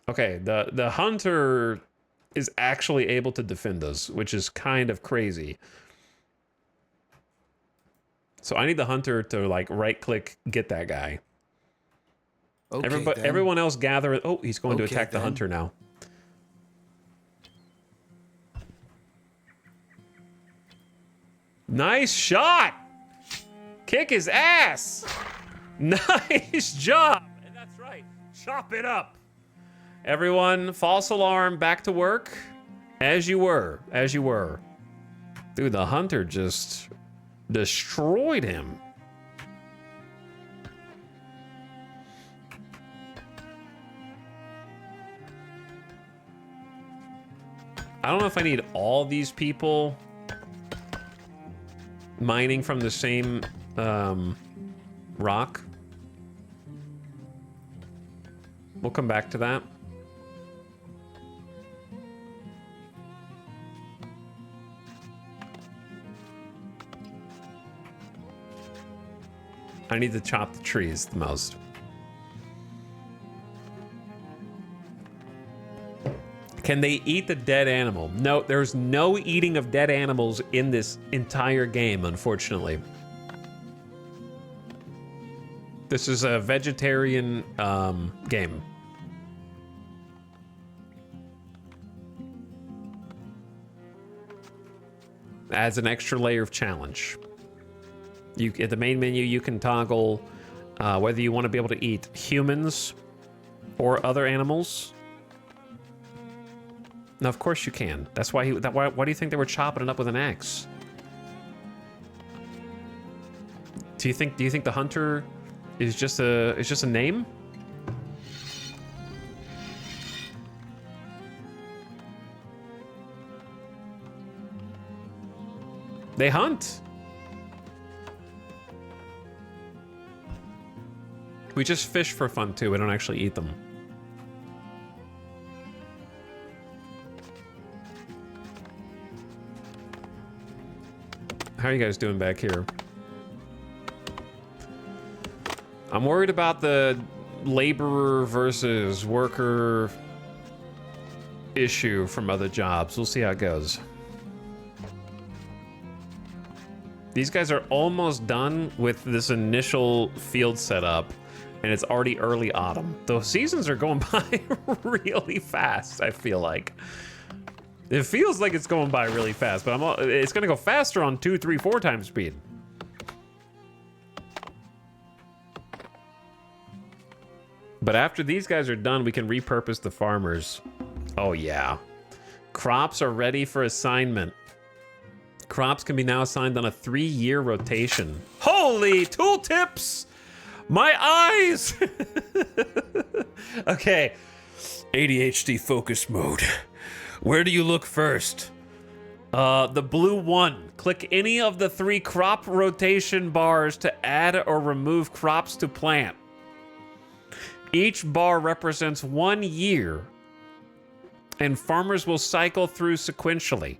Okay, the hunter is actually able to defend us, which is kind of crazy. So I need the hunter to like right click, get that guy. Okay, Everyone else gather. Oh, he's going to Okay, attack the then. hunter now. Nice shot! Kick his ass! Nice job! And that's right, chop it up. Everyone, false alarm, back to work. As you were. Dude, the hunter just destroyed him. I don't know if I need all these people mining from the same rock. We'll come back to that. I need to chop the trees the most. Can they eat the dead animal? No, there's no eating of dead animals in this entire game, unfortunately. This is a vegetarian game. Adds an extra layer of challenge. At the main menu, you can toggle whether you want to be able to eat humans or other animals. Now, of course you can. That's why why do you think they were chopping it up with an axe? Do you think the hunter is just a name? They hunt. We just fish for fun too. We don't actually eat them. How are you guys doing back here? I'm worried about the laborer versus worker issue from other jobs. We'll see how it goes. These guys are almost done with this initial field setup, and it's already early autumn. The seasons are going by really fast, I feel like. It feels like it's going by really fast, but it's going to go faster on 2, 3, 4 times speed. But after these guys are done, we can repurpose the farmers. Oh, yeah. Crops are ready for assignment. Crops can be now assigned on a 3-year rotation. Holy tooltips! My eyes! Okay. ADHD focus mode. Where do you look first? The blue one. Click any of the 3 crop rotation bars to add or remove crops to plant. Each bar represents 1 year, and farmers will cycle through sequentially.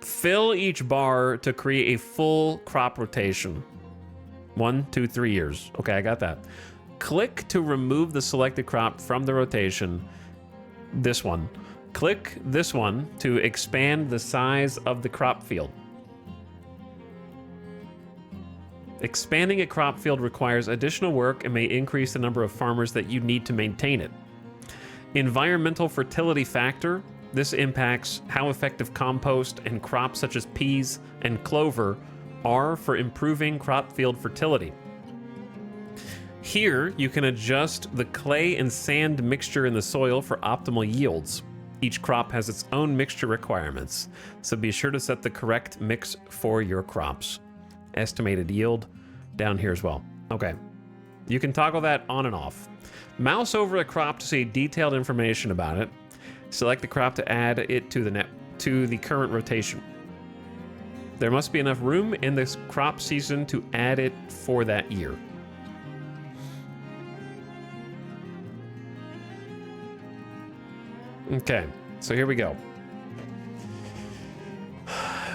Fill each bar to create a full crop rotation. 1, 2, 3 years. Okay, I got that. Click to remove the selected crop from the rotation. This one. Click this one to expand the size of the crop field. Expanding a crop field requires additional work and may increase the number of farmers that you need to maintain it. Environmental fertility factor. This impacts how effective compost and crops such as peas and clover are for improving crop field fertility. Here, you can adjust the clay and sand mixture in the soil for optimal yields. Each crop has its own mixture requirements, so be sure to set the correct mix for your crops. Estimated yield down here as well. Okay, you can toggle that on and off. Mouse over a crop to see detailed information about it. Select the crop to add it to the current rotation. There must be enough room in this crop season to add it for that year. Okay, so here we go.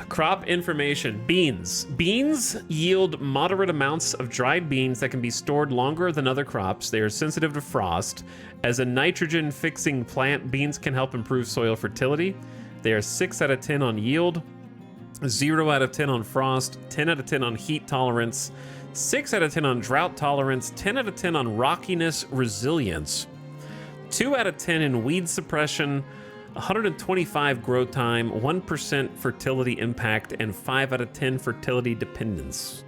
Crop information. Beans. Beans yield moderate amounts of dried beans that can be stored longer than other crops. They are sensitive to frost. As a nitrogen-fixing plant, beans can help improve soil fertility. They are 6 out of 10 on yield, 0 out of 10 on frost, 10 out of 10 on heat tolerance, 6 out of 10 on drought tolerance, 10 out of 10 on rockiness resilience, 2 out of 10 in weed suppression, 125 grow time, 1% fertility impact, and 5 out of 10 fertility dependence.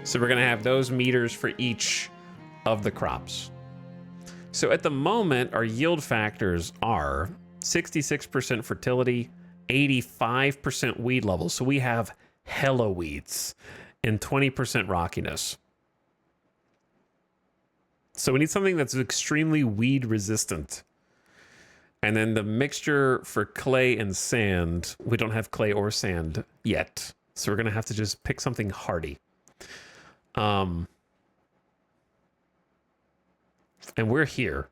So we're going to have those meters for each of the crops. So at the moment, our yield factors are 66% fertility, 85% weed levels. So we have hella weeds, and 20% rockiness. So we need something that's extremely weed resistant. And then the mixture for clay and sand, we don't have clay or sand yet. So we're going to have to just pick something hardy. And we're here.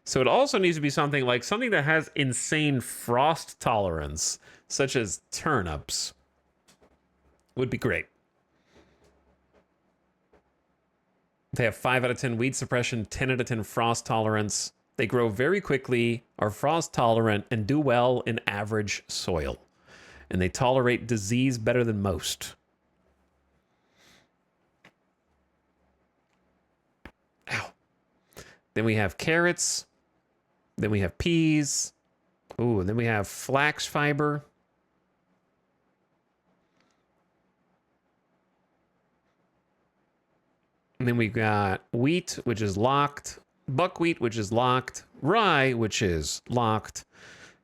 So it also needs to be something that has insane frost tolerance, such as turnips. Would be great. They have 5 out of 10 weed suppression, 10 out of 10 frost tolerance. They grow very quickly, are frost tolerant, and do well in average soil. And they tolerate disease better than most. Ow. Then we have carrots. Then we have peas. Ooh, and then we have flax fiber. And then we've got wheat, which is locked. Buckwheat, which is locked. Rye, which is locked.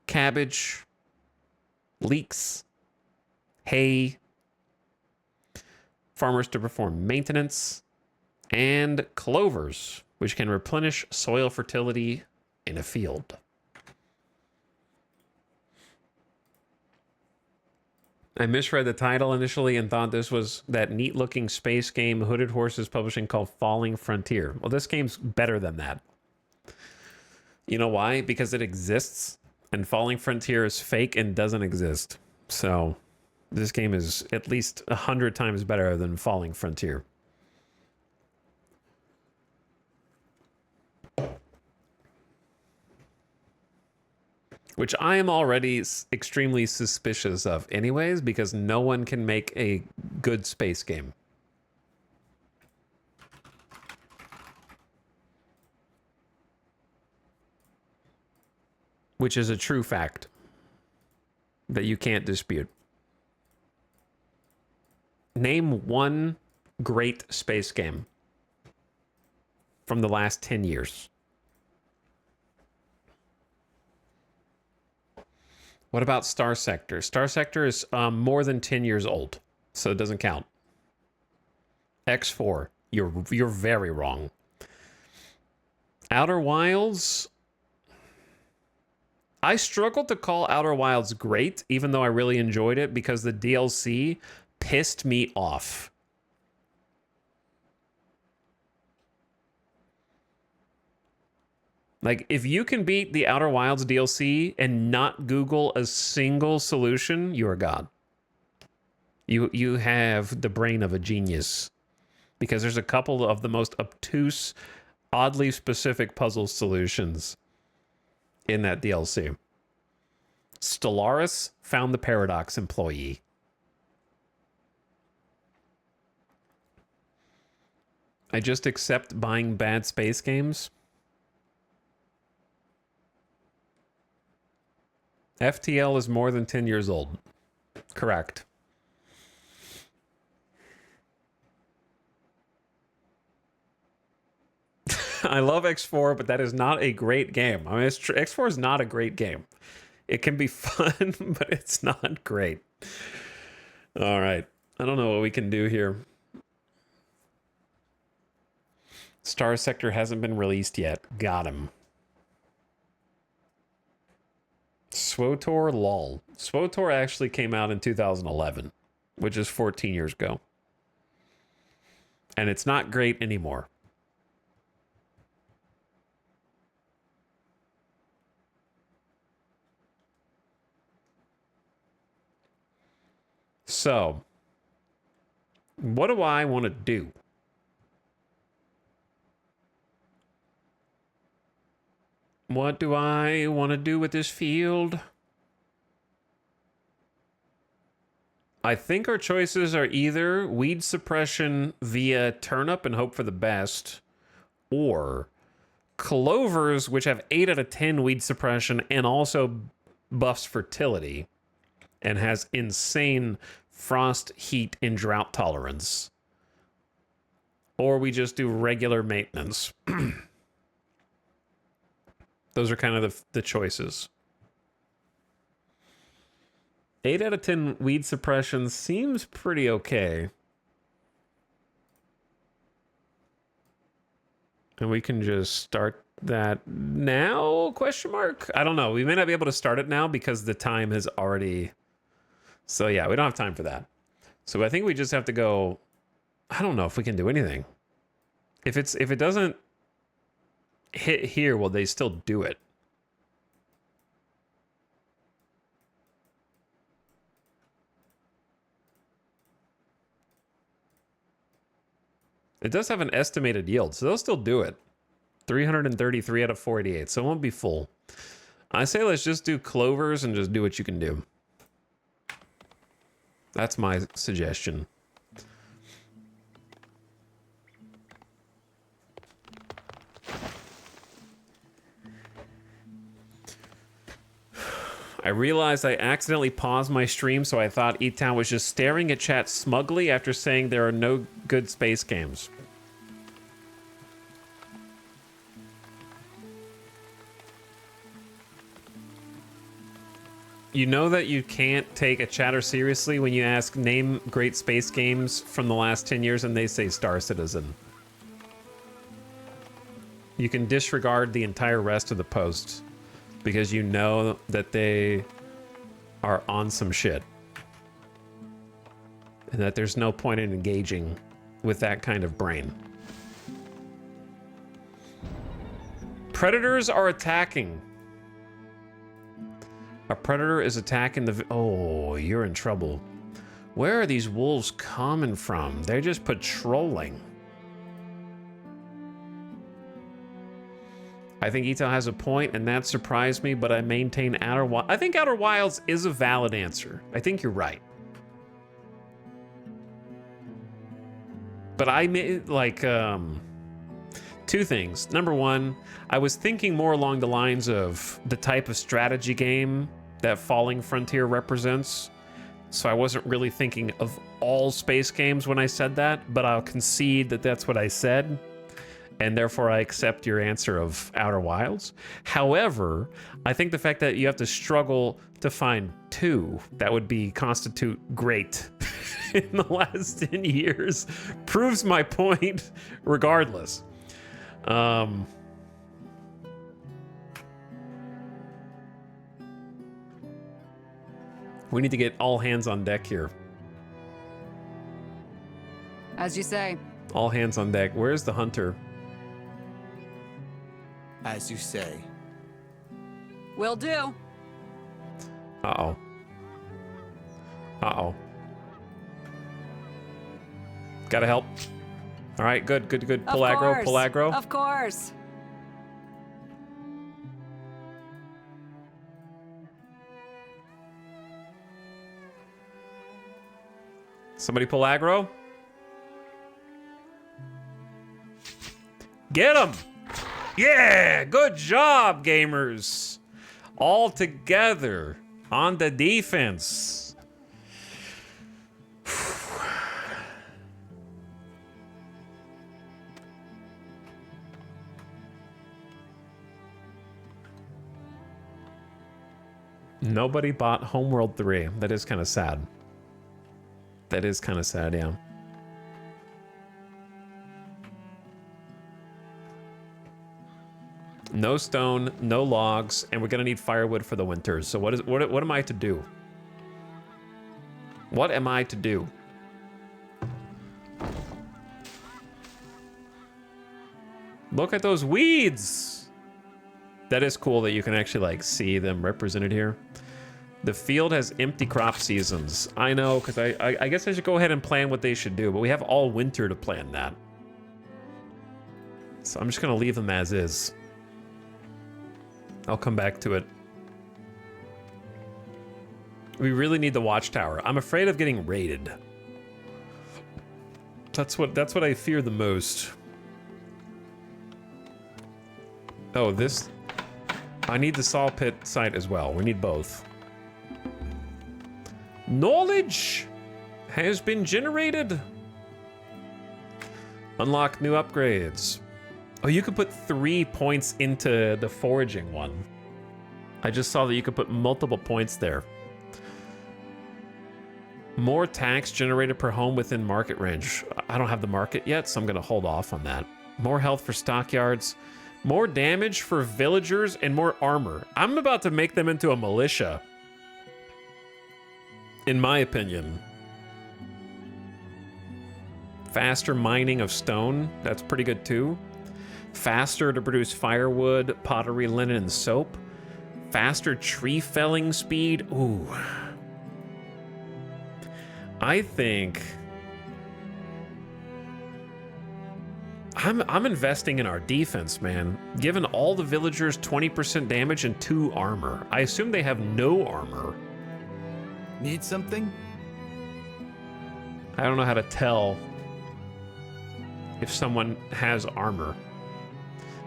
Cabbage. Leeks. Hay. Farmers to perform maintenance. And clovers, which can replenish soil fertility in a field. I misread the title initially and thought this was that neat-looking space game Hooded Horses Publishing called Falling Frontier. Well, this game's better than that. You know why? Because it exists, and Falling Frontier is fake and doesn't exist. So this game is at least 100 times better than Falling Frontier. Which I am already extremely suspicious of anyways, because no one can make a good space game. Which is a true fact that you can't dispute. Name one great space game from the last 10 years. What about Star Sector? Star Sector is more than 10 years old, so it doesn't count. X4, you're very wrong. Outer Wilds, I struggled to call Outer Wilds great, even though I really enjoyed it, because the DLC pissed me off. Like, if you can beat the Outer Wilds DLC and not Google a single solution, you are God. You have the brain of a genius. Because there's a couple of the most obtuse, oddly specific puzzle solutions in that DLC. Stellaris found the Paradox employee. I just accept buying bad space games. FTL is more than 10 years old. Correct. I love X4, but that is not a great game. I mean, X4 is not a great game. It can be fun, but it's not great. All right. I don't know what we can do here. Star Sector hasn't been released yet. Got him. SWOTOR lol. SWOTOR actually came out in 2011, which is 14 years ago. And it's not great anymore. So, what do I want to do? What do I want to do with this field? I think our choices are either weed suppression via turnip and hope for the best, or clovers, which have 8 out of 10 weed suppression and also buffs fertility and has insane frost, heat, and drought tolerance. Or we just do regular maintenance. Those are kind of the choices. 8 out of 10 weed suppression seems pretty okay. And we can just start that now? Question mark? I don't know. We may not be able to start it now because the time has already... So yeah, we don't have time for that. So I think we just have to go... I don't know if we can do anything. If it doesn't hit here, will they still do it? It does have an estimated yield, so they'll still do it. 333 out of 488, so it won't be full. I say let's just do clovers and just do what you can do. That's my suggestion. I realized I accidentally paused my stream, so I thought E-Town was just staring at chat smugly after saying there are no good space games. You know that you can't take a chatter seriously when you ask name great space games from the last 10 years and they say Star Citizen. You can disregard the entire rest of the post because you know that they are on some shit. and that there's no point in engaging with that kind of brain. Predators are attacking. A predator is attacking the... Oh, you're in trouble. Where are these wolves coming from? They're just patrolling. I think Ito has a point, and that surprised me, but I maintain Outer Wilds. I think Outer Wilds is a valid answer. I think you're right. But I made, like, two things. Number one, I was thinking more along the lines of the type of strategy game that Falling Frontier represents. So I wasn't really thinking of all space games when I said that, but I'll concede that that's what I said. And therefore I accept your answer of Outer Wilds. However, I think the fact that you have to struggle to find two that would be constitute great in the last 10 years proves my point regardless. We need to get all hands on deck here. As you say. All hands on deck. Where's the hunter? As you say. Will do. Uh-oh. Uh-oh. Gotta help. All right, good. Pull aggro, pull aggro. Of course. Somebody pull aggro. Get him! Yeah, good job, gamers. All together on the defense. Nobody bought Homeworld 3. That is kind of sad. That is kind of sad, yeah. No stone, no logs, and we're gonna need firewood for the winter. So what am I to do? What am I to do? Look at those weeds! That is cool that you can actually like see them represented here. The field has empty crop seasons. I know, because I guess I should go ahead and plan what they should do, but we have all winter to plan that. So I'm just gonna leave them as is. I'll come back to it. We really need the watchtower. I'm afraid of getting raided. That's what I fear the most. Oh, this... I need the saw pit site as well. We need both. Knowledge has been generated. Unlock new upgrades. Oh, you could put 3 points into the foraging one. I just saw that you could put multiple points there. More tax generated per home within market range. I don't have the market yet, so I'm gonna hold off on that. More health for stockyards. More damage for villagers and more armor. I'm about to make them into a militia. In my opinion. Faster mining of stone. That's pretty good too. Faster to produce firewood, pottery, linen, and soap. Faster tree felling speed. Ooh. I think... I'm investing in our defense, man. Giving all the villagers 20% damage and 2 armor. I assume they have no armor. Need something? I don't know how to tell if someone has armor.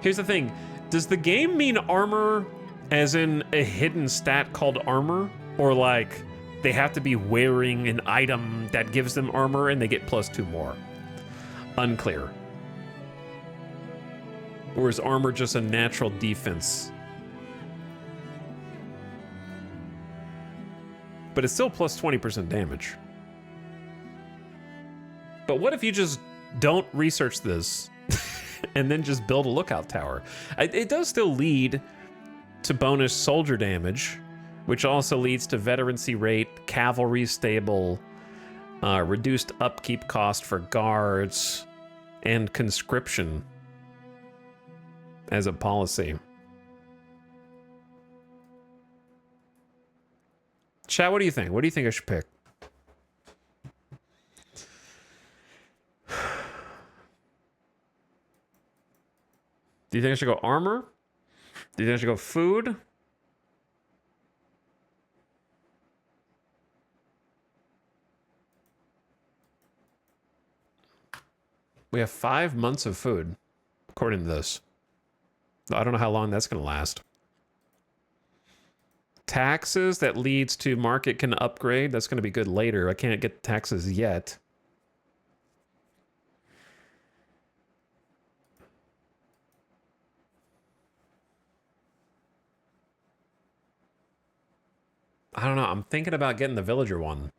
Here's the thing. Does the game mean armor as in a hidden stat called armor? Or like they have to be wearing an item that gives them armor and they get +2 more? Unclear. Or is armor just a natural defense? But it's still plus 20% damage. But what if you just don't research this and then just build a lookout tower? It does still lead to bonus soldier damage, which also leads to veterancy rate, cavalry stable, Reduced upkeep cost for guards, and conscription as a policy. Chat, what do you think? What do you think I should pick? Do you think I should go armor? Do you think I should go food? We have 5 months of food, according to this. I don't know how long that's going to last. Taxes that leads to market can upgrade. That's going to be good later. I can't get taxes yet. I don't know. I'm thinking about getting the villager one.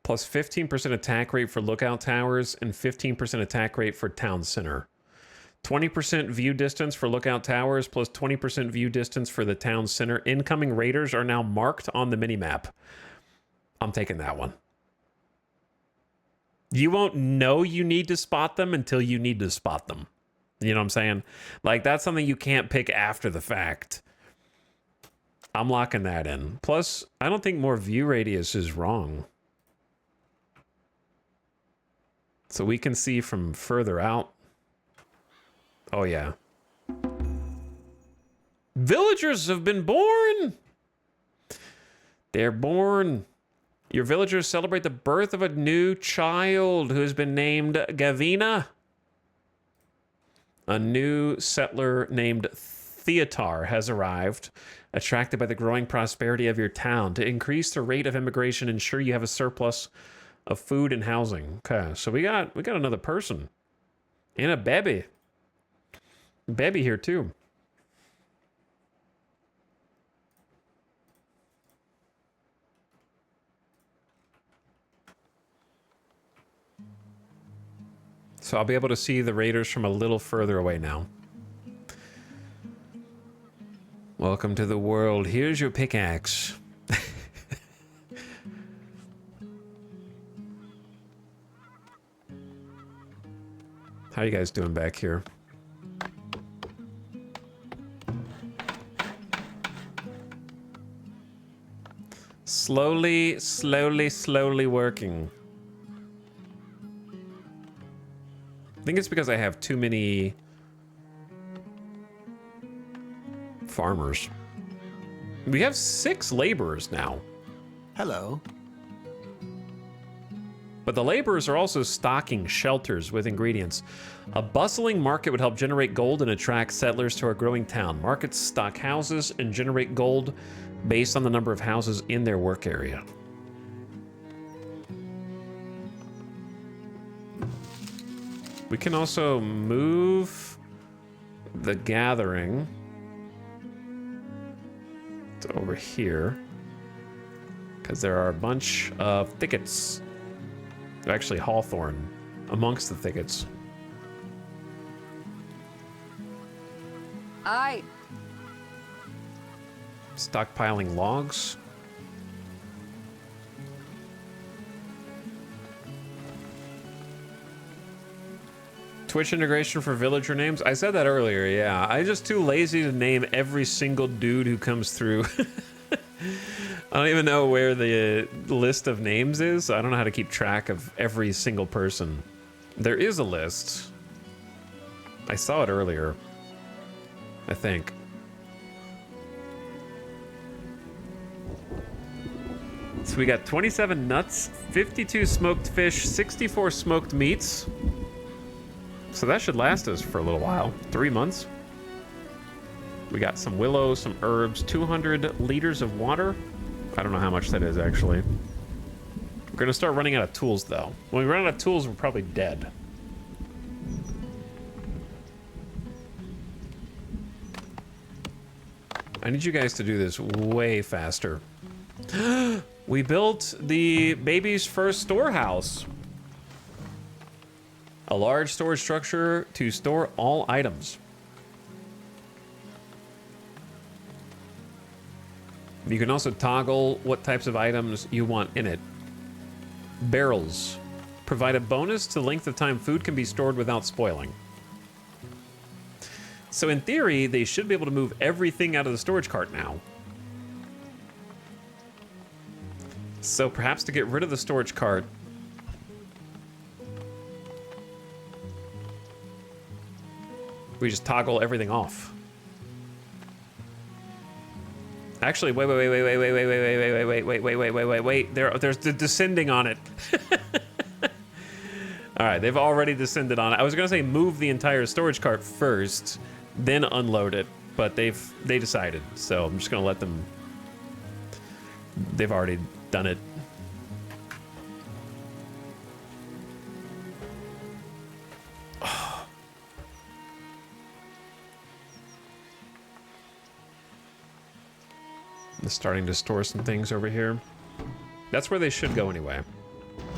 Plus 15% attack rate for lookout towers and 15% attack rate for town center. 20% view distance for lookout towers plus 20% view distance for the town center. Incoming raiders are now marked on the minimap. I'm taking that one. You won't know you need to spot them until you need to spot them. You know what I'm saying? Like, that's something you can't pick after the fact. I'm locking that in. Plus, I don't think more view radius is wrong. So we can see from further out. Oh, yeah. Villagers have been born. They're born. Your villagers celebrate the birth of a new child who has been named Gavina. A new settler named Theotar has arrived, attracted by the growing prosperity of your town. To increase the rate of immigration, ensure you have a surplus of food and housing. Okay, so we got another person. And a baby. Baby here too. So I'll be able to see the raiders from a little further away now. Welcome to the world. Here's your pickaxe. How you guys doing back here? Slowly, slowly, slowly working. I think it's because I have too many farmers. We have 6 laborers now. Hello. But the laborers are also stocking shelters with ingredients. A bustling market would help generate gold and attract settlers to our growing town. Markets stock houses and generate gold based on the number of houses in their work area. We can also move the gathering to over here because there are a bunch of thickets. They're actually hawthorn amongst the thickets. Aye. Stockpiling logs. Twitch integration for villager names. I said that earlier, yeah. I'm just too lazy to name every single dude who comes through. I don't even know where the list of names is. I don't know how to keep track of every single person. There is a list. I saw it earlier, I think. So we got 27 nuts, 52 smoked fish, 64 smoked meats. So that should last us for a little while. 3 months. We got some willow, some herbs, 200 liters of water. I don't know how much that is, actually. We're going to start running out of tools, though. When we run out of tools, we're probably dead. I need you guys to do this way faster. We built the baby's first storehouse. A large storage structure to store all items. You can also toggle what types of items you want in it. Barrels provide a bonus to length of time food can be stored without spoiling. So in theory, they should be able to move everything out of the storage cart now. So perhaps to get rid of the storage cart, we just toggle everything off. Actually, wait. There's the descending on it. All right, they've already descended on it. I was gonna say move the entire storage cart first, then unload it, but they decided. So I'm just gonna let them. They've already done it. They're starting to store some things over here. That's where they should go anyway.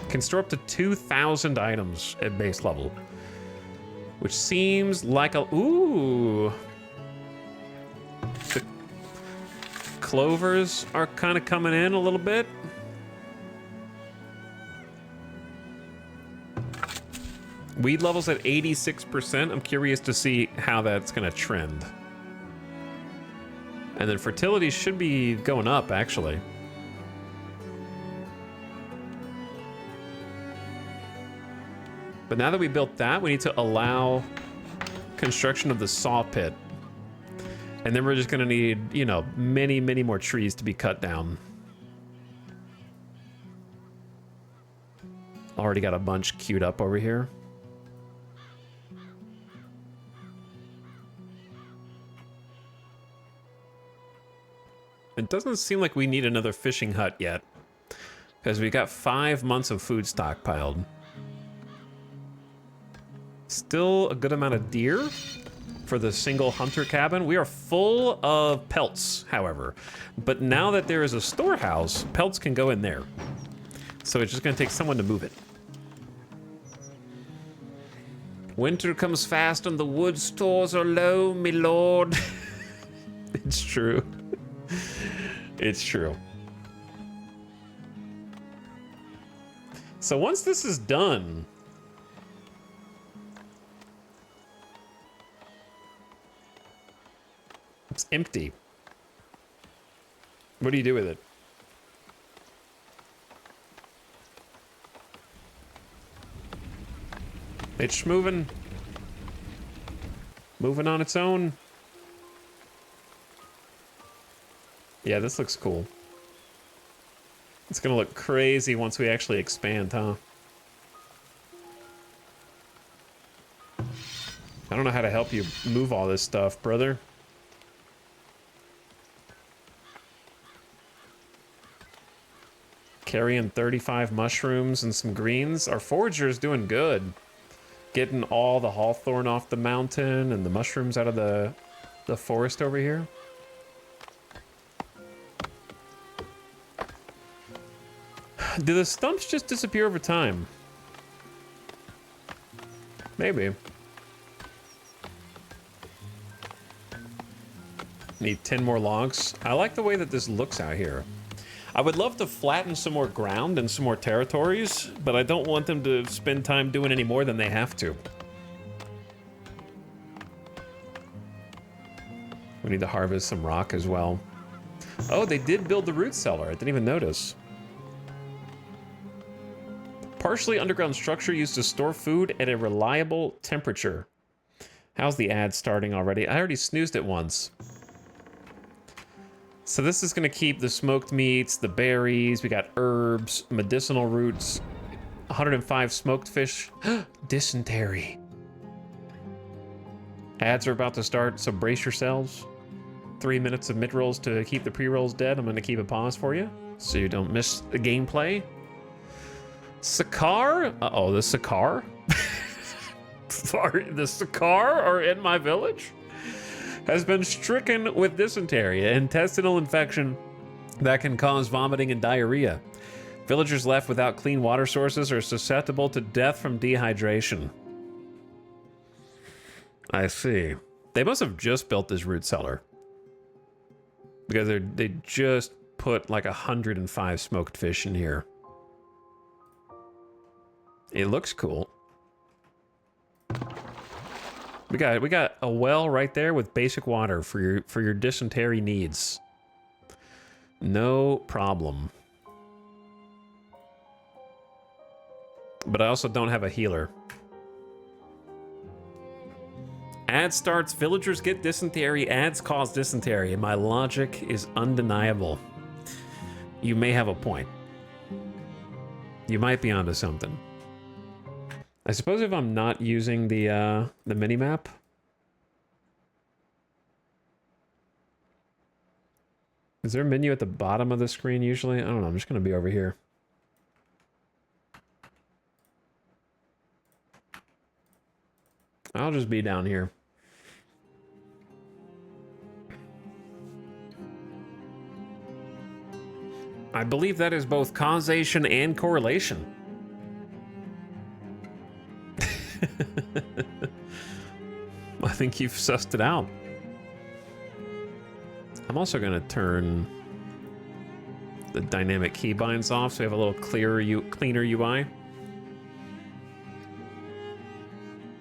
Can store up to 2,000 items at base level, which seems like a ooh. The clovers are kind of coming in a little bit. Weed levels at 86%. I'm curious to see how that's going to trend. And then fertility should be going up, actually. But now that we built that, we need to allow construction of the saw pit. And then we're just gonna need, you know, many, many more trees to be cut down. Already got a bunch queued up over here. It doesn't seem like we need another fishing hut yet, because we got 5 months of food stockpiled. Still a good amount of deer for the single hunter cabin. We are full of pelts, however. But now that there is a storehouse, pelts can go in there. So it's just gonna take someone to move it. Winter comes fast and the wood stores are low, me lord. It's true. It's true. So once this is done, it's empty. What do you do with it? It's moving on its own. Yeah, this looks cool. It's gonna look crazy once we actually expand, huh? I don't know how to help you move all this stuff, brother. Carrying 35 mushrooms and some greens. Our forager's doing good. Getting all the hawthorn off the mountain and the mushrooms out of the forest over here. Do the stumps just disappear over time? Maybe. Need 10 more logs. I like the way that this looks out here. I would love to flatten some more ground and some more territories, but I don't want them to spend time doing any more than they have to. We need to harvest some rock as well. Oh, they did build the root cellar. I didn't even notice. Partially underground structure used to store food at a reliable temperature. How's the ad starting already? I already snoozed it once. So this is going to keep the smoked meats, the berries, we got herbs, medicinal roots, 105 smoked fish. Dysentery. Ads are about to start, so brace yourselves. 3 minutes of mid-rolls to keep the pre-rolls dead. I'm going to keep a pause for you, so you don't miss the gameplay. Sakar? Uh-oh, the Sakar? The Sakar are in my village? Has been stricken with dysentery, an intestinal infection that can cause vomiting and diarrhea. Villagers left without clean water sources are susceptible to death from dehydration. I see. They must have just built this root cellar, because they just put like 105 smoked fish in here. It looks cool. We got a well right there with basic water for your dysentery needs. No problem. But I also don't have a healer. Ad starts, villagers get dysentery, ads cause dysentery, and my logic is undeniable. You may have a point. You might be onto something. I suppose if I'm not using the mini-map... Is there a menu at the bottom of the screen usually? I don't know, I'm just gonna be over here. I'll just be down here. I believe that is both causation and correlation. I think you've sussed it out. I'm also going to turn the dynamic keybinds off so we have a little cleaner UI.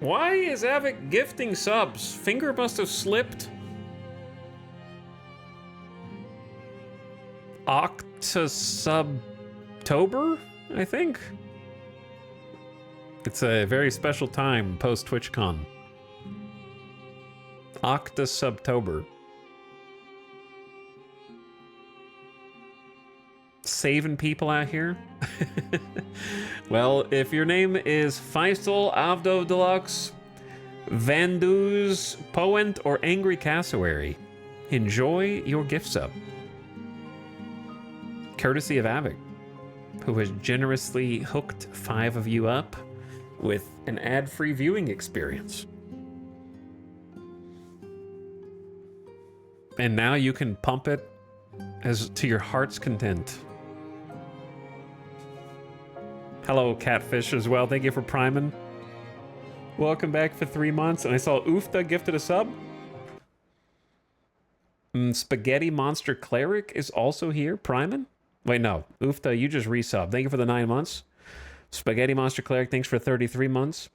Why is Avic gifting subs? Finger must have slipped. Octasubtober, I think. It's a very special time post TwitchCon. Octasubtober. Saving people out here. Well, if your name is Feistel, Avdo Deluxe, Vanduz, Poent, or Angry Cassowary, enjoy your gift sub. Courtesy of Avic, who has generously hooked 5 of you up with an ad-free viewing experience. And now you can pump it as to your heart's content. Hello, Catfish, as well. Thank you for priming. Welcome back for 3 months. And I saw Oofta gifted a sub. Spaghetti Monster Cleric is also here, priming. Wait, no. Oofta, you just resub. Thank you for the 9 months. Spaghetti Monster Cleric, thanks for 33 months.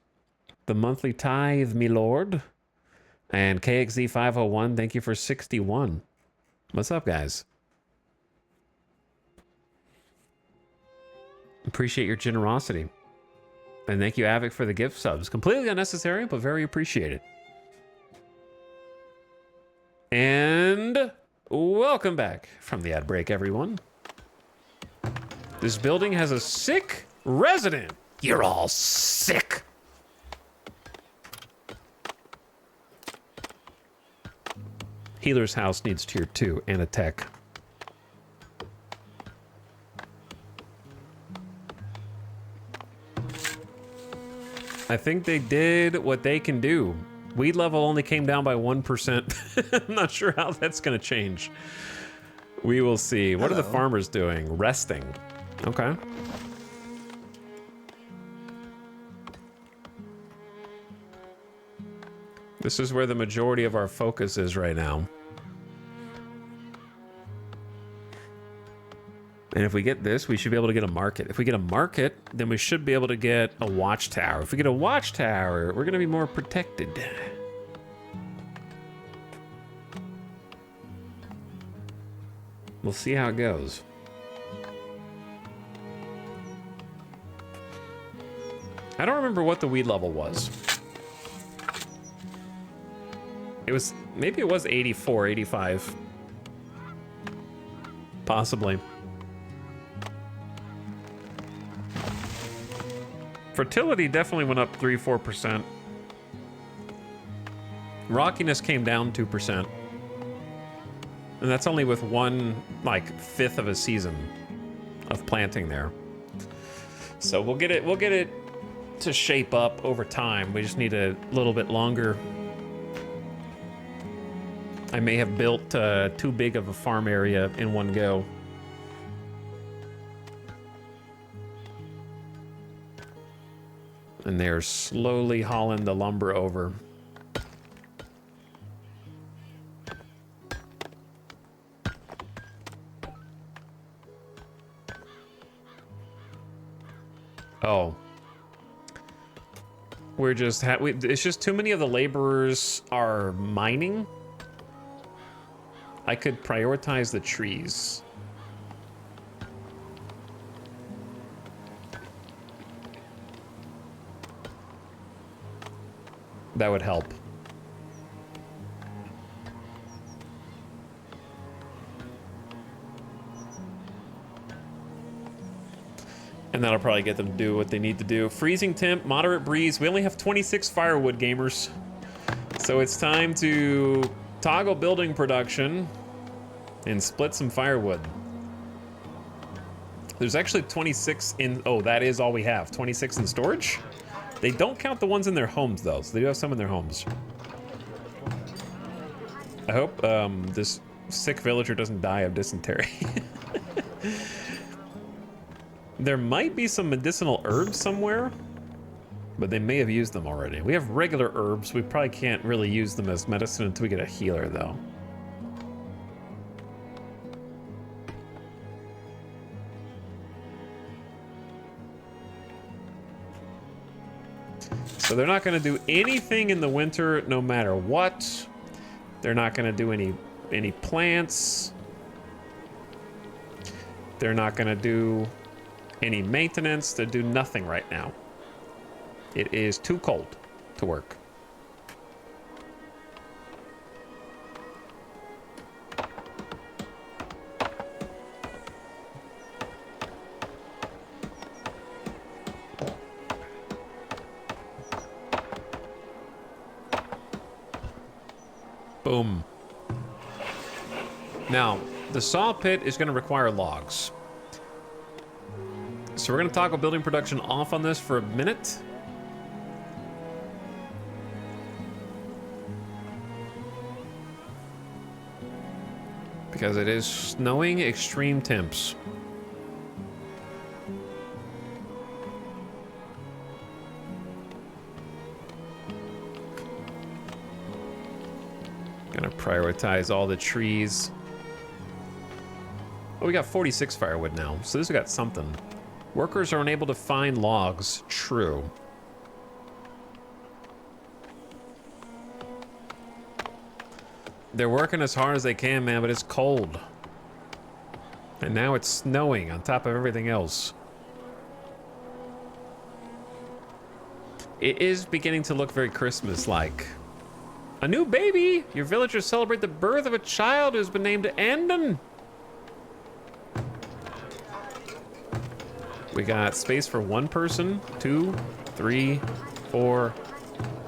The monthly tithe, me lord. And KXZ501, thank you for 61. What's up, guys? Appreciate your generosity. And thank you, Avic, for the gift subs. Completely unnecessary, but very appreciated. And welcome back from the ad break, everyone. This building has a sick resident. You're all sick. Healer's house needs tier 2 and a tech. I think they did what they can do. Weed level only came down by 1%. I'm not sure how that's going to change. We will see. What are the farmers doing? Resting. Okay. This is where the majority of our focus is right now. And if we get this, we should be able to get a market. If we get a market, then we should be able to get a watchtower. If we get a watchtower, we're going to be more protected. We'll see how it goes. I don't remember what the weed level was. It was, maybe it was 84, 85. Possibly. Fertility definitely went up 3-4%. Rockiness came down 2%. And that's only with one, like, 1/5 of a season of planting there. So we'll get it to shape up over time. We just need a little bit longer. I may have built too big of a farm area in one go. And they're slowly hauling the lumber over. Oh. We're just it's just too many of the laborers are mining. I could prioritize the trees. That would help. And that'll probably get them to do what they need to do. Freezing temp, moderate breeze. We only have 26 firewood, gamers. So it's time to toggle building production and split some firewood. There's actually 26 in... Oh, that is all we have. 26 in storage? They don't count the ones in their homes, though. So they do have some in their homes. I hope this sick villager doesn't die of dysentery. There might be some medicinal herbs somewhere, but they may have used them already. We have regular herbs. We probably can't really use them as medicine until we get a healer, though. So they're not going to do anything in the winter no matter what. They're not going to do any plants. They're not going to do any maintenance. They do nothing right now. It is too cold to work. Boom. Now, the saw pit is going to require logs. So we're going to toggle building production off on this for a minute. Because it is snowing extreme temps. Gonna prioritize all the trees. Oh, we got 46 firewood now, so this has got something. Workers are unable to find logs. True. They're working as hard as they can, man, but it's cold. And now it's snowing on top of everything else. It is beginning to look very Christmas-like. A new baby! Your villagers celebrate the birth of a child who's been named Andon. We got space for one person, 2, 3, 4,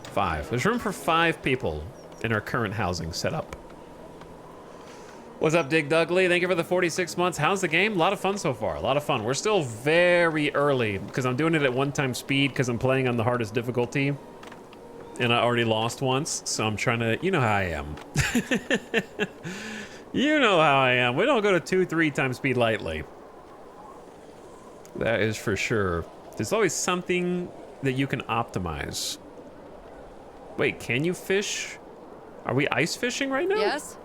5. There's room for 5 people in our current housing setup. What's up, Dig Dugley? Thank you for the 46 months. How's the game? A lot of fun so far. A lot of fun. We're still very early because I'm doing it at 1x speed because I'm playing on the hardest difficulty. And I already lost once, so I'm trying to... You know how I am. You know how I am. We don't go to 2, 3x speed lightly. That is for sure. There's always something that you can optimize. Wait, can you fish? Are we ice fishing right now? Yes?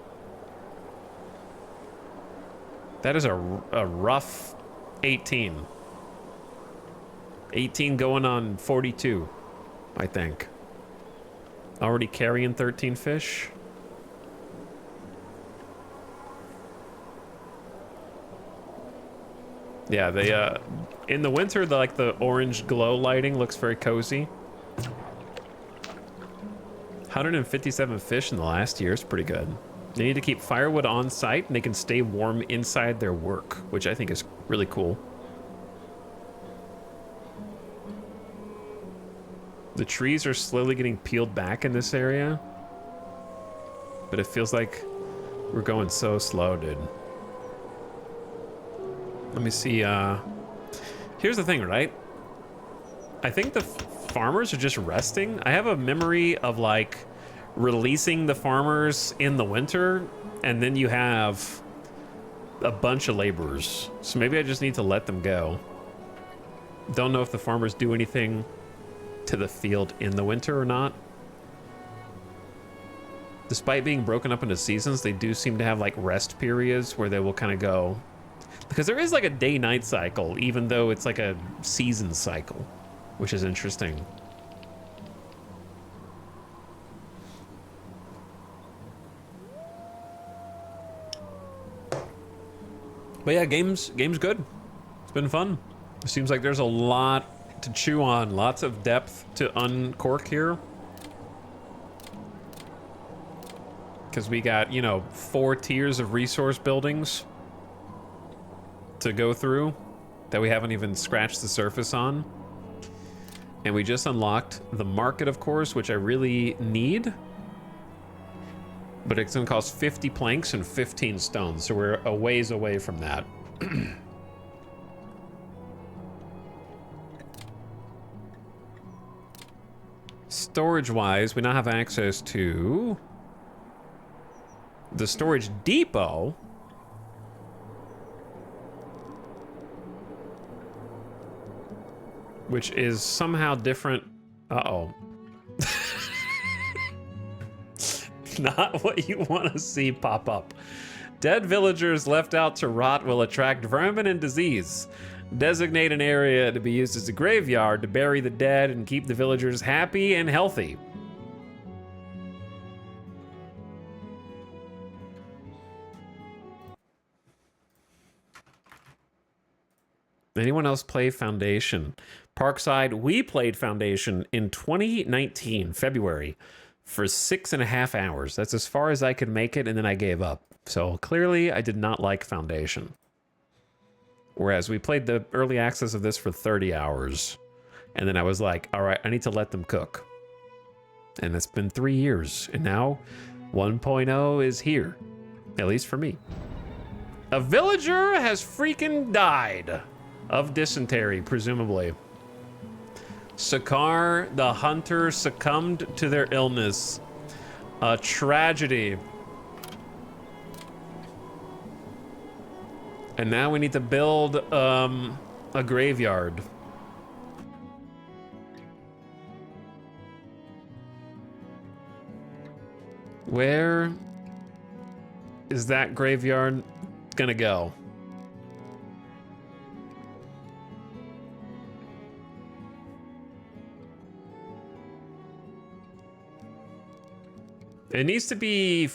That is a rough 18. 18 going on 42, I think. Already carrying 13 fish. Yeah, they in the winter, the orange glow lighting looks very cozy. 157 fish in the last year is pretty good. They need to keep firewood on site and they can stay warm inside their work, which I think is really cool. The trees are slowly getting peeled back in this area, but it feels like we're going so slow, dude. Let me see, here's the thing, right? I think the farmers are just resting. I have a memory of like releasing the farmers in the winter, and then you have a bunch of laborers. So maybe I just need to let them go. Don't know if the farmers do anything to the field in the winter or not. Despite being broken up into seasons, they do seem to have like rest periods where they will kind of go. Because there is like a day-night cycle, even though it's like a season cycle, which is interesting. But yeah, game's good. It's been fun. It seems like there's a lot to chew on, lots of depth to uncork here. Because we got, you know, 4 tiers of resource buildings to go through that we haven't even scratched the surface on. And we just unlocked the market, of course, which I really need. But it's gonna cost 50 planks and 15 stones, so we're a ways away from that. Storage-wise, we now have access to the storage depot. Which is somehow different. Uh-oh. Not what you want to see pop up. Dead villagers left out to rot will attract vermin and disease. Designate an area to be used as a graveyard to bury the dead and keep the villagers happy and healthy. Anyone else play Foundation? Parkside, we played Foundation in 2019, February, for 6.5 hours. That's as far as I could make it, and then I gave up. So clearly, I did not like Foundation. Whereas we played the early access of this for 30 hours. And then I was like, all right, I need to let them cook. And it's been 3 years, and now 1.0 is here. At least for me. A villager has freaking died. Of dysentery, presumably. Sakar, the hunter, succumbed to their illness. A tragedy. And now we need to build a graveyard. Where is that graveyard gonna go? It needs to be...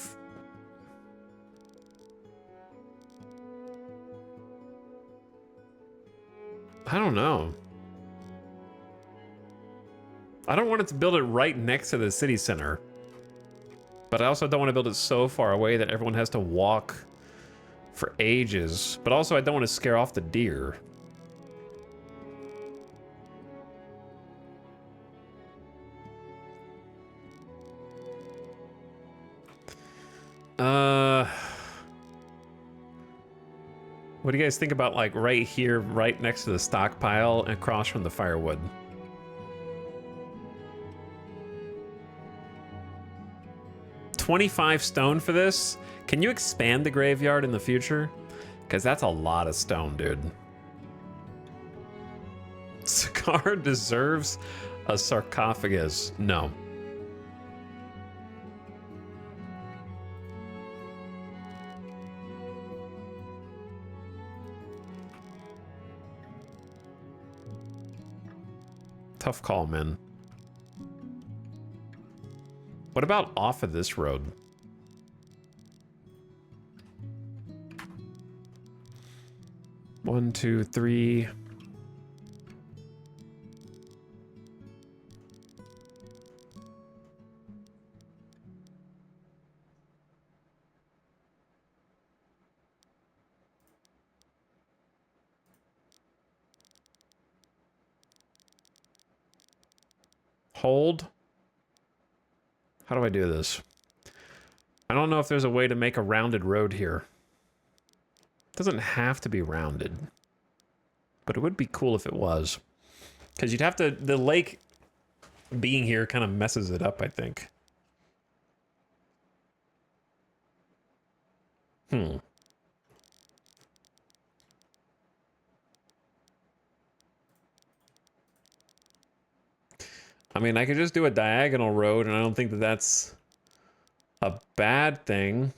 I don't know. I don't want it to build it right next to the city center. But I also don't want to build it so far away that everyone has to walk for ages. But also I don't want to scare off the deer. What do you guys think about, like, right here, right next to the stockpile and across from the firewood? $25 stone for this? Can you expand the graveyard in the future? Because that's a lot of stone, dude. Scar deserves a sarcophagus. No. Tough call, man. What about off of this road? One, two, three. Hold. How do I do this? I don't know if there's a way to make a rounded road here. It doesn't have to be rounded. But it would be cool if it was. Because you'd have to... The lake being here kind of messes it up, I think. I mean, I could just do a diagonal road, and I don't think that that's a bad thing.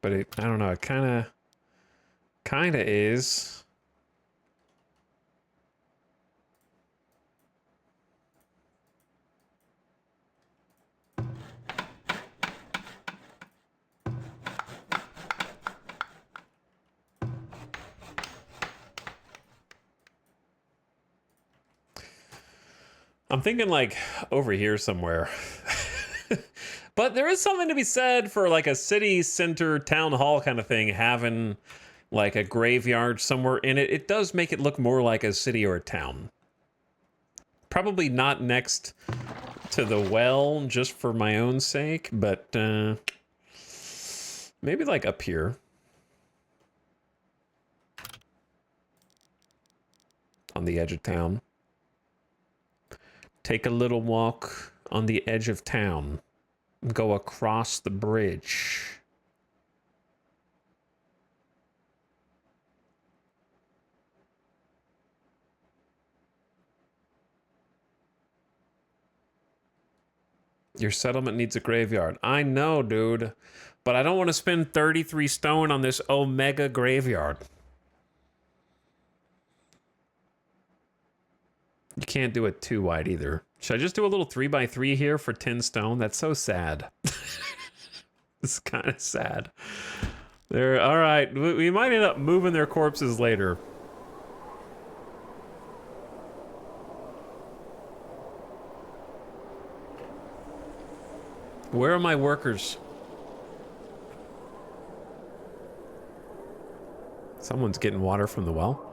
but I don't know. It kind of is. I'm thinking like over here somewhere. But there is something to be said for like a city center town hall kind of thing, having like a graveyard somewhere in it. It does make it look more like a city or a town. Probably not next to the well, just for my own sake, but maybe like up here. On the edge of town. Take a little walk on the edge of town. Go across the bridge. Your settlement needs a graveyard. I know, dude. But I don't want to spend 33 stone on this Omega graveyard. You can't do it too wide either. Should I just do a little 3x3 here for 10 stone? That's so sad. It's kind of sad. They're all right. We might end up moving their corpses later. Where are my workers? Someone's getting water from the well.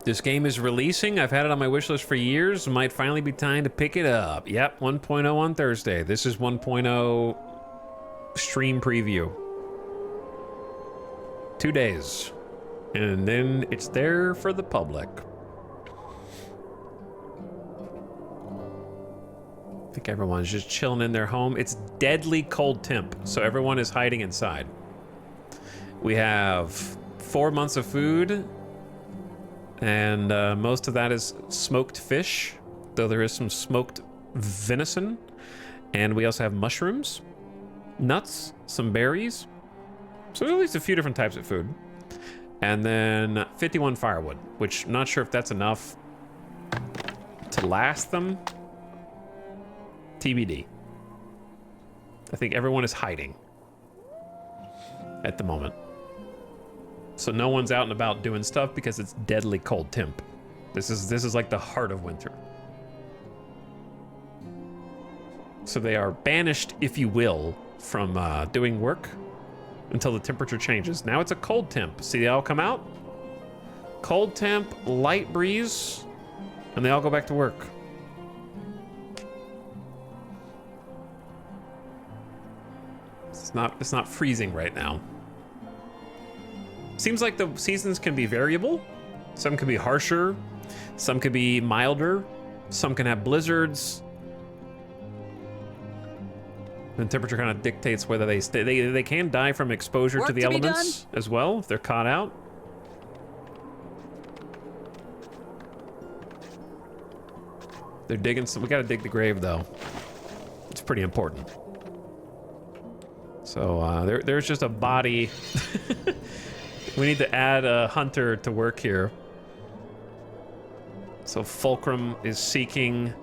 This game is releasing. I've had it on my wish list for years. Might finally be time to pick it up. Yep, 1.0 on Thursday. This is 1.0 stream preview. 2 days. And then it's there for the public. I think everyone's just chilling in their home. It's deadly cold temp, so everyone is hiding inside. We have 4 months of food. And most of that is smoked fish, though there is some smoked venison. And we also have mushrooms, nuts, some berries. So there's at least a few different types of food. And then 51 firewood, which I'm not sure if that's enough to last them. TBD. I think everyone is hiding at the moment. So no one's out and about doing stuff because it's deadly cold temp. This is like the heart of winter. So they are banished, if you will, from doing work until the temperature changes. Now it's a cold temp. See, they all come out. Cold temp, light breeze, and they all go back to work. It's not freezing right now. Seems like the seasons can be variable. Some can be harsher, some can be milder, some can have blizzards. The temperature kind of dictates whether they stay. They can die from exposure to the elements as well if they're caught out. They're digging some. We gotta dig the grave though. It's pretty important. So there's just a body. We need to add a hunter to work here. So Fulcrum is seeking.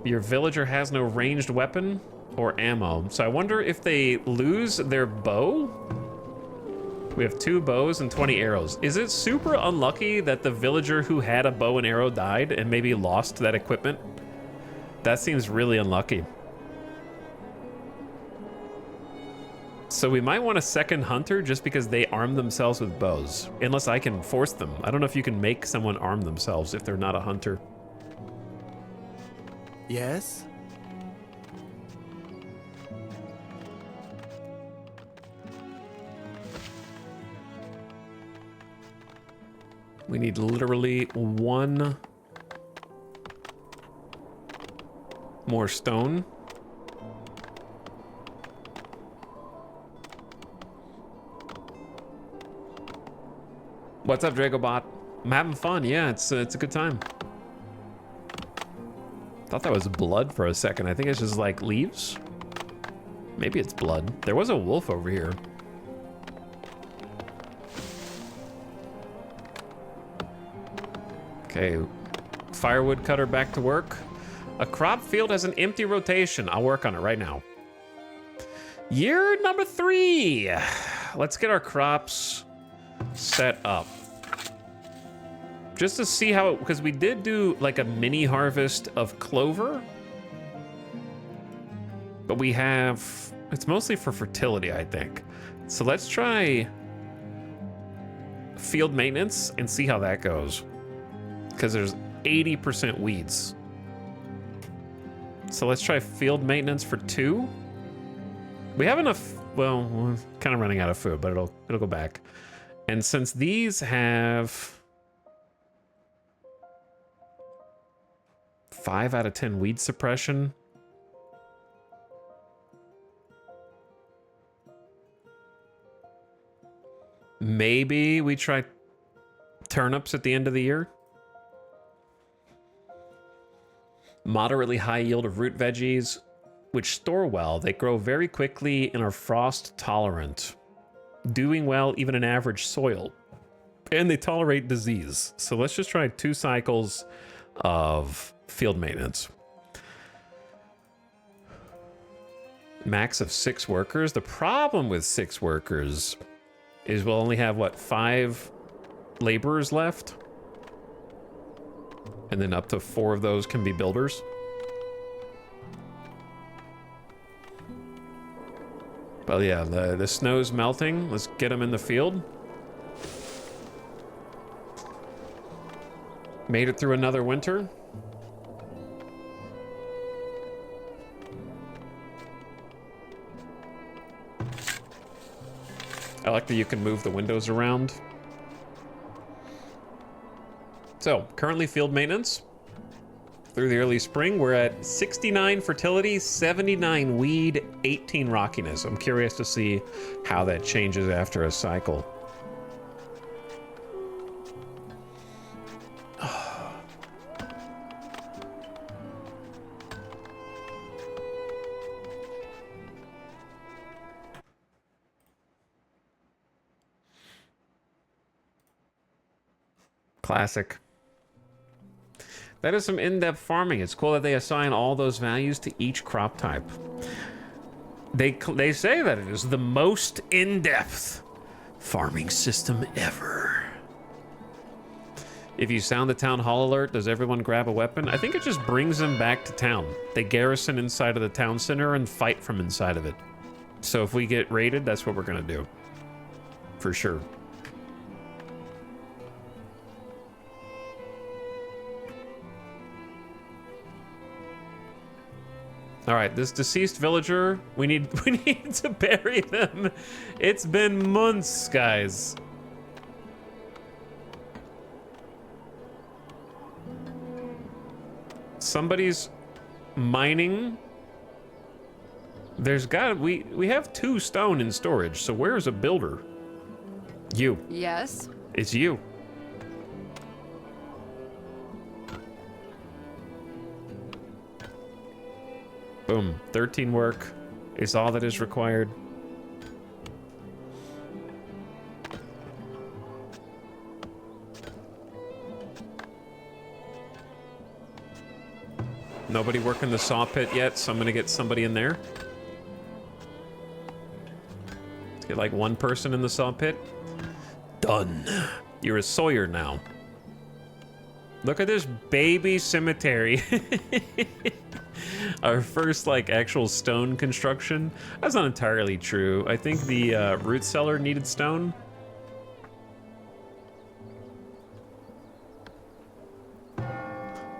Your villager has no ranged weapon or ammo. So I wonder if they lose their bow. We have 2 bows and 20 arrows. Is it super unlucky that the villager who had a bow and arrow died and maybe lost that equipment? That seems really unlucky. So we might want a second hunter just because they arm themselves with bows. Unless I can force them. I don't know if you can make someone arm themselves if they're not a hunter. Yes? We need literally 1 more stone. What's up, Dragobot? I'm having fun. Yeah, it's a good time. Thought that was blood for a second. I think it's just like leaves. Maybe it's blood. There was a wolf over here. Okay, firewood cutter back to work. A crop field has an empty rotation. I'll work on it right now. Year number 3. Let's get our crops set up. Just to see how, because we did do like a mini harvest of clover. But we have, it's mostly for fertility, I think. So let's try field maintenance and see how that goes. Because there's 80% weeds. So let's try field maintenance for 2. We have enough, well, we're kind of running out of food, but it'll go back. And since these have 5 out of 10 weed suppression, maybe we try turnips at the end of the year. Moderately high yield of root veggies, which store well. They grow very quickly and are frost tolerant, doing well even in average soil. And they tolerate disease. So let's just try 2 cycles of field maintenance. Max of 6 workers. The problem with 6 workers is we'll only have, what, 5 laborers left? And then up to 4 of those can be builders. Well, yeah, the snow's melting. Let's get them in the field. Made it through another winter. I like that you can move the windows around. So, currently field maintenance. Through the early spring, we're at 69 fertility, 79 weed, 18 rockiness. I'm curious to see how that changes after a cycle. Classic. That is some in-depth farming. It's cool that they assign all those values to each crop type. They say that it is the most in-depth farming system ever. If you sound the town hall alert, does everyone grab a weapon? I think it just brings them back to town. They garrison inside of the town center and fight from inside of it. So if we get raided, that's what we're gonna do. For sure. All right, this deceased villager, we need to bury them. It's been months, guys. Somebody's mining. There's we have 2 stone in storage, so where's a builder? You. Yes? It's you. Boom. 13 work is all that is required. Nobody working the saw pit yet, so I'm gonna get somebody in there. Let's get like 1 person in the saw pit. Done. You're a sawyer now. Look at this baby cemetery. Our first, like, actual stone construction. That's not entirely true. I think the root cellar needed stone.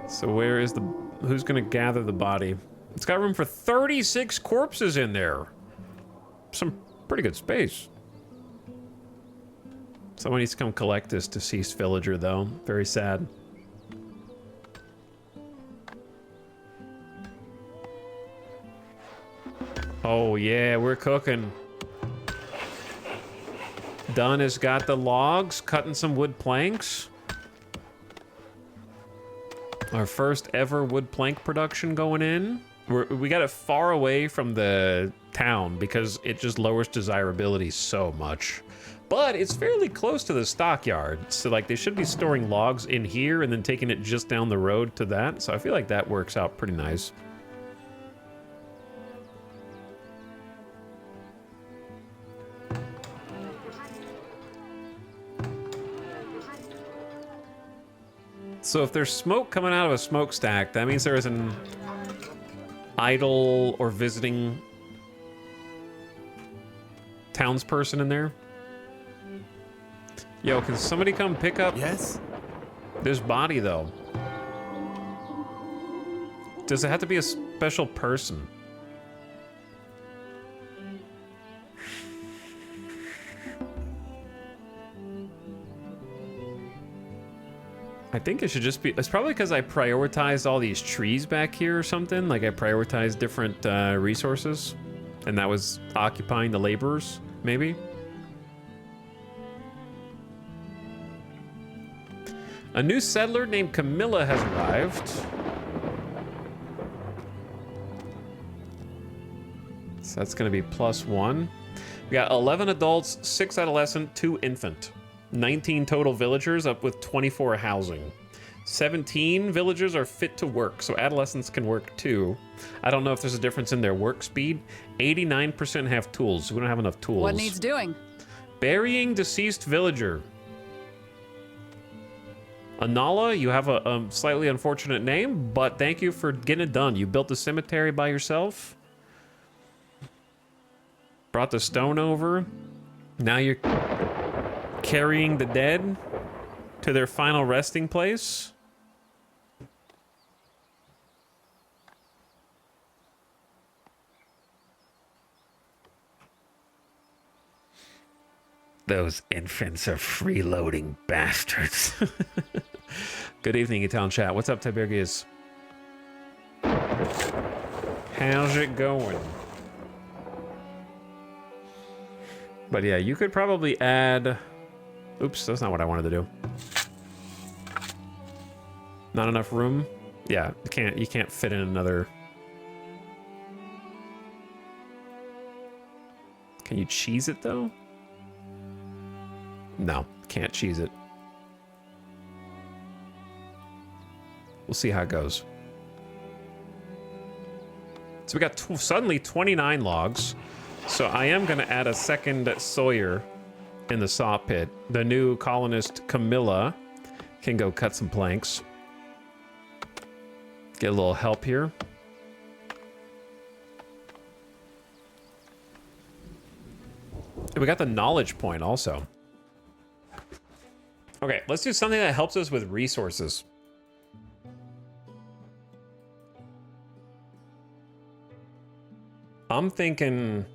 So where is the... Who's gonna gather the body? It's got room for 36 corpses in there. Some pretty good space. Someone needs to come collect this deceased villager, though. Very sad. Oh yeah, we're cooking. Dunn has got the logs, cutting some wood planks. Our first ever wood plank production going in. We got it far away from the town because it just lowers desirability so much. But it's fairly close to the stockyard. So like they should be storing logs in here and then taking it just down the road to that. So I feel like that works out pretty nice. So if there's smoke coming out of a smokestack, that means there is an idle or visiting townsperson in there. Yo, can somebody come pick up Yes? this body, though? Does it have to be a special person? I think it should just be... It's probably because I prioritized all these trees back here or something. Like, I prioritized different resources. And that was occupying the laborers, maybe? A new settler named Camilla has arrived. So that's going to be +1. We got 11 adults, 6 adolescent, 2 infant. 19 total villagers, up with 24 housing. 17 villagers are fit to work, so adolescents can work too. I don't know if there's a difference in their work speed. 89% have tools, so we don't have enough tools. What needs doing? Burying deceased villager. Anala, you have a slightly unfortunate name, but thank you for getting it done. You built the cemetery by yourself. Brought the stone over. Now you're carrying the dead to their final resting place. Those infants are freeloading bastards. Good evening, Italian chat. What's up, Tiberius? How's it going? But yeah, you could probably add... Oops, that's not what I wanted to do. Not enough room? Yeah, you can't fit in another... Can you cheese it, though? No, can't cheese it. We'll see how it goes. So we got suddenly 29 logs. So I am going to add a second sawyer in the saw pit. The new colonist Camilla can go cut some planks. Get a little help here. And we got the knowledge point also. Okay, let's do something that helps us with resources. I'm thinking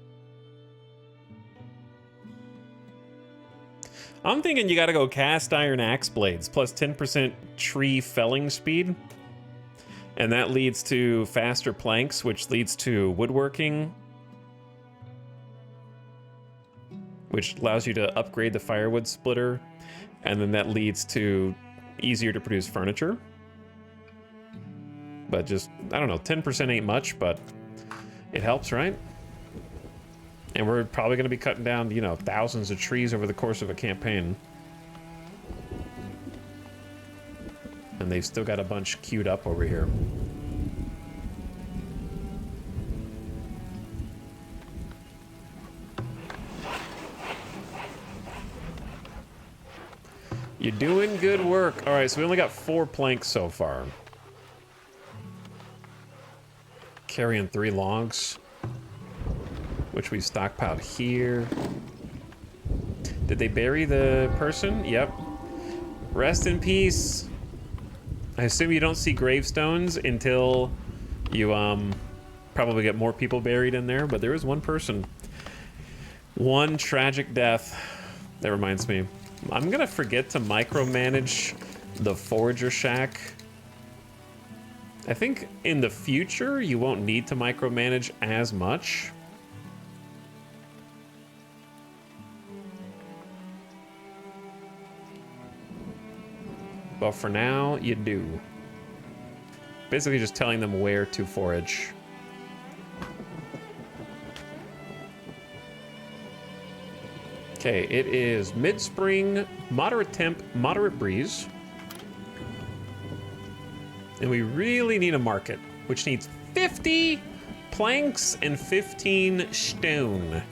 you gotta go cast iron axe blades plus 10% tree felling speed. And that leads to faster planks, which leads to woodworking, which allows you to upgrade the firewood splitter. And then that leads to easier to produce furniture. But just, I don't know, 10% ain't much, but it helps, right? And we're probably going to be cutting down, you know, thousands of trees over the course of a campaign. And they've still got a bunch queued up over here. You're doing good work. All right, so we only got 4 planks so far. Carrying 3 logs, which we stockpiled here. Did they bury the person? Yep. Rest in peace. I assume you don't see gravestones until you probably get more people buried in there, but there is one person. One tragic death. That reminds me. I'm gonna forget to micromanage the forager shack. I think in the future you won't need to micromanage as much. But for now, you do. Basically just telling them where to forage. Okay, it is mid-spring, moderate temp, moderate breeze. And we really need a market, which needs 50 planks and 15 stone.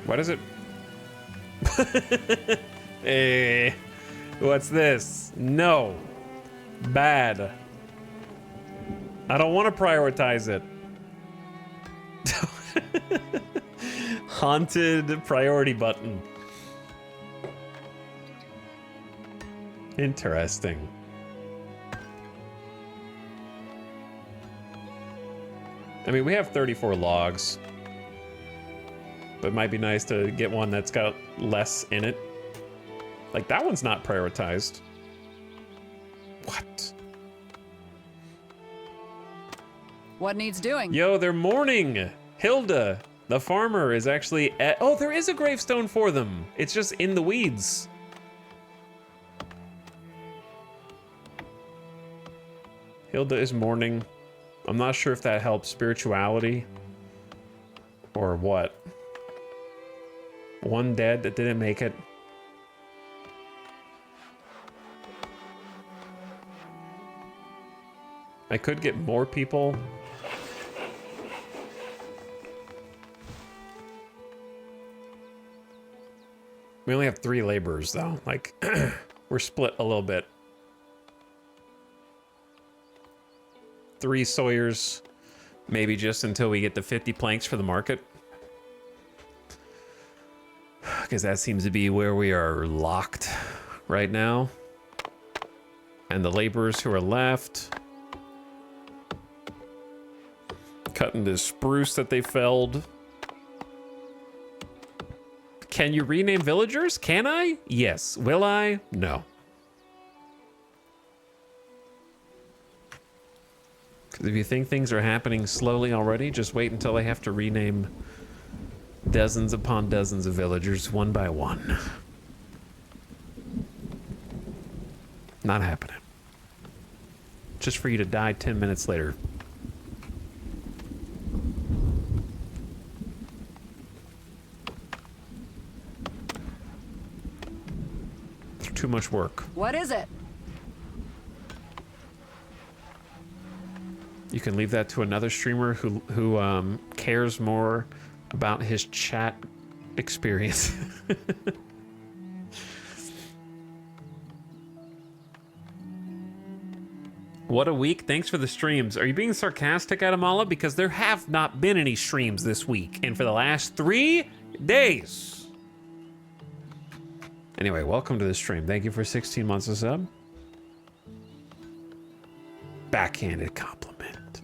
What is it? Hey, what's this? No. Bad. I don't want to prioritize it. Haunted priority button. Interesting. I mean, we have 34 logs. But it might be nice to get one that's got less in it. Like, that one's not prioritized. What? What needs doing? Yo, they're mourning. Hilda, the farmer, is actually at... Oh, there is a gravestone for them. It's just in the weeds. Hilda is mourning. I'm not sure if that helps spirituality or what. One dead that didn't make it. I could get more people. We only have 3 laborers though. Like, we're split a little bit. 3 sawyers, maybe just until we get to 50 planks for the market. Because that seems to be where we are locked right now. And the laborers who are left, cutting this spruce that they felled. Can you rename villagers? Can I? Yes. Will I? No. Because if you think things are happening slowly already, just wait until they have to rename dozens upon dozens of villagers one by one. Not happening. Just for you to die 10 minutes later. It's too much work. What is it? You can leave that to another streamer who cares more about his chat experience. What a week. Thanks for the streams. Are you being sarcastic, Adamala? Because there have not been any streams this week, and for the last 3 days. Anyway, welcome to the stream. Thank you for 16 months of sub. Backhanded compliment.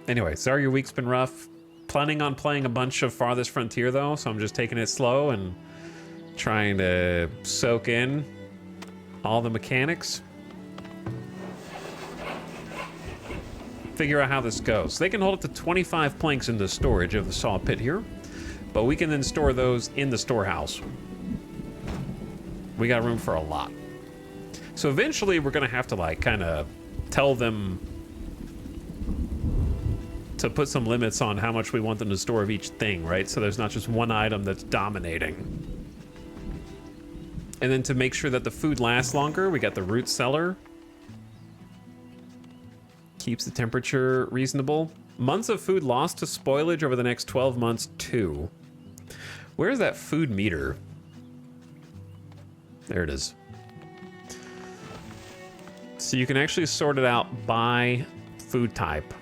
Anyway, sorry your week's been rough. Planning on playing a bunch of Farthest Frontier, though, so I'm just taking it slow and trying to soak in all the mechanics. Figure out how this goes. They can hold up to 25 planks in the storage of the saw pit here, but we can then store those in the storehouse. We got room for a lot. So eventually we're gonna have to like kind of tell them to put some limits on how much we want them to store of each thing, right? So there's not just one item that's dominating. And then to make sure that the food lasts longer, we got the root cellar. Keeps the temperature reasonable. Months of food lost to spoilage over the next 12 months, 2. Where's that food meter? There it is. So you can actually sort it out by food type.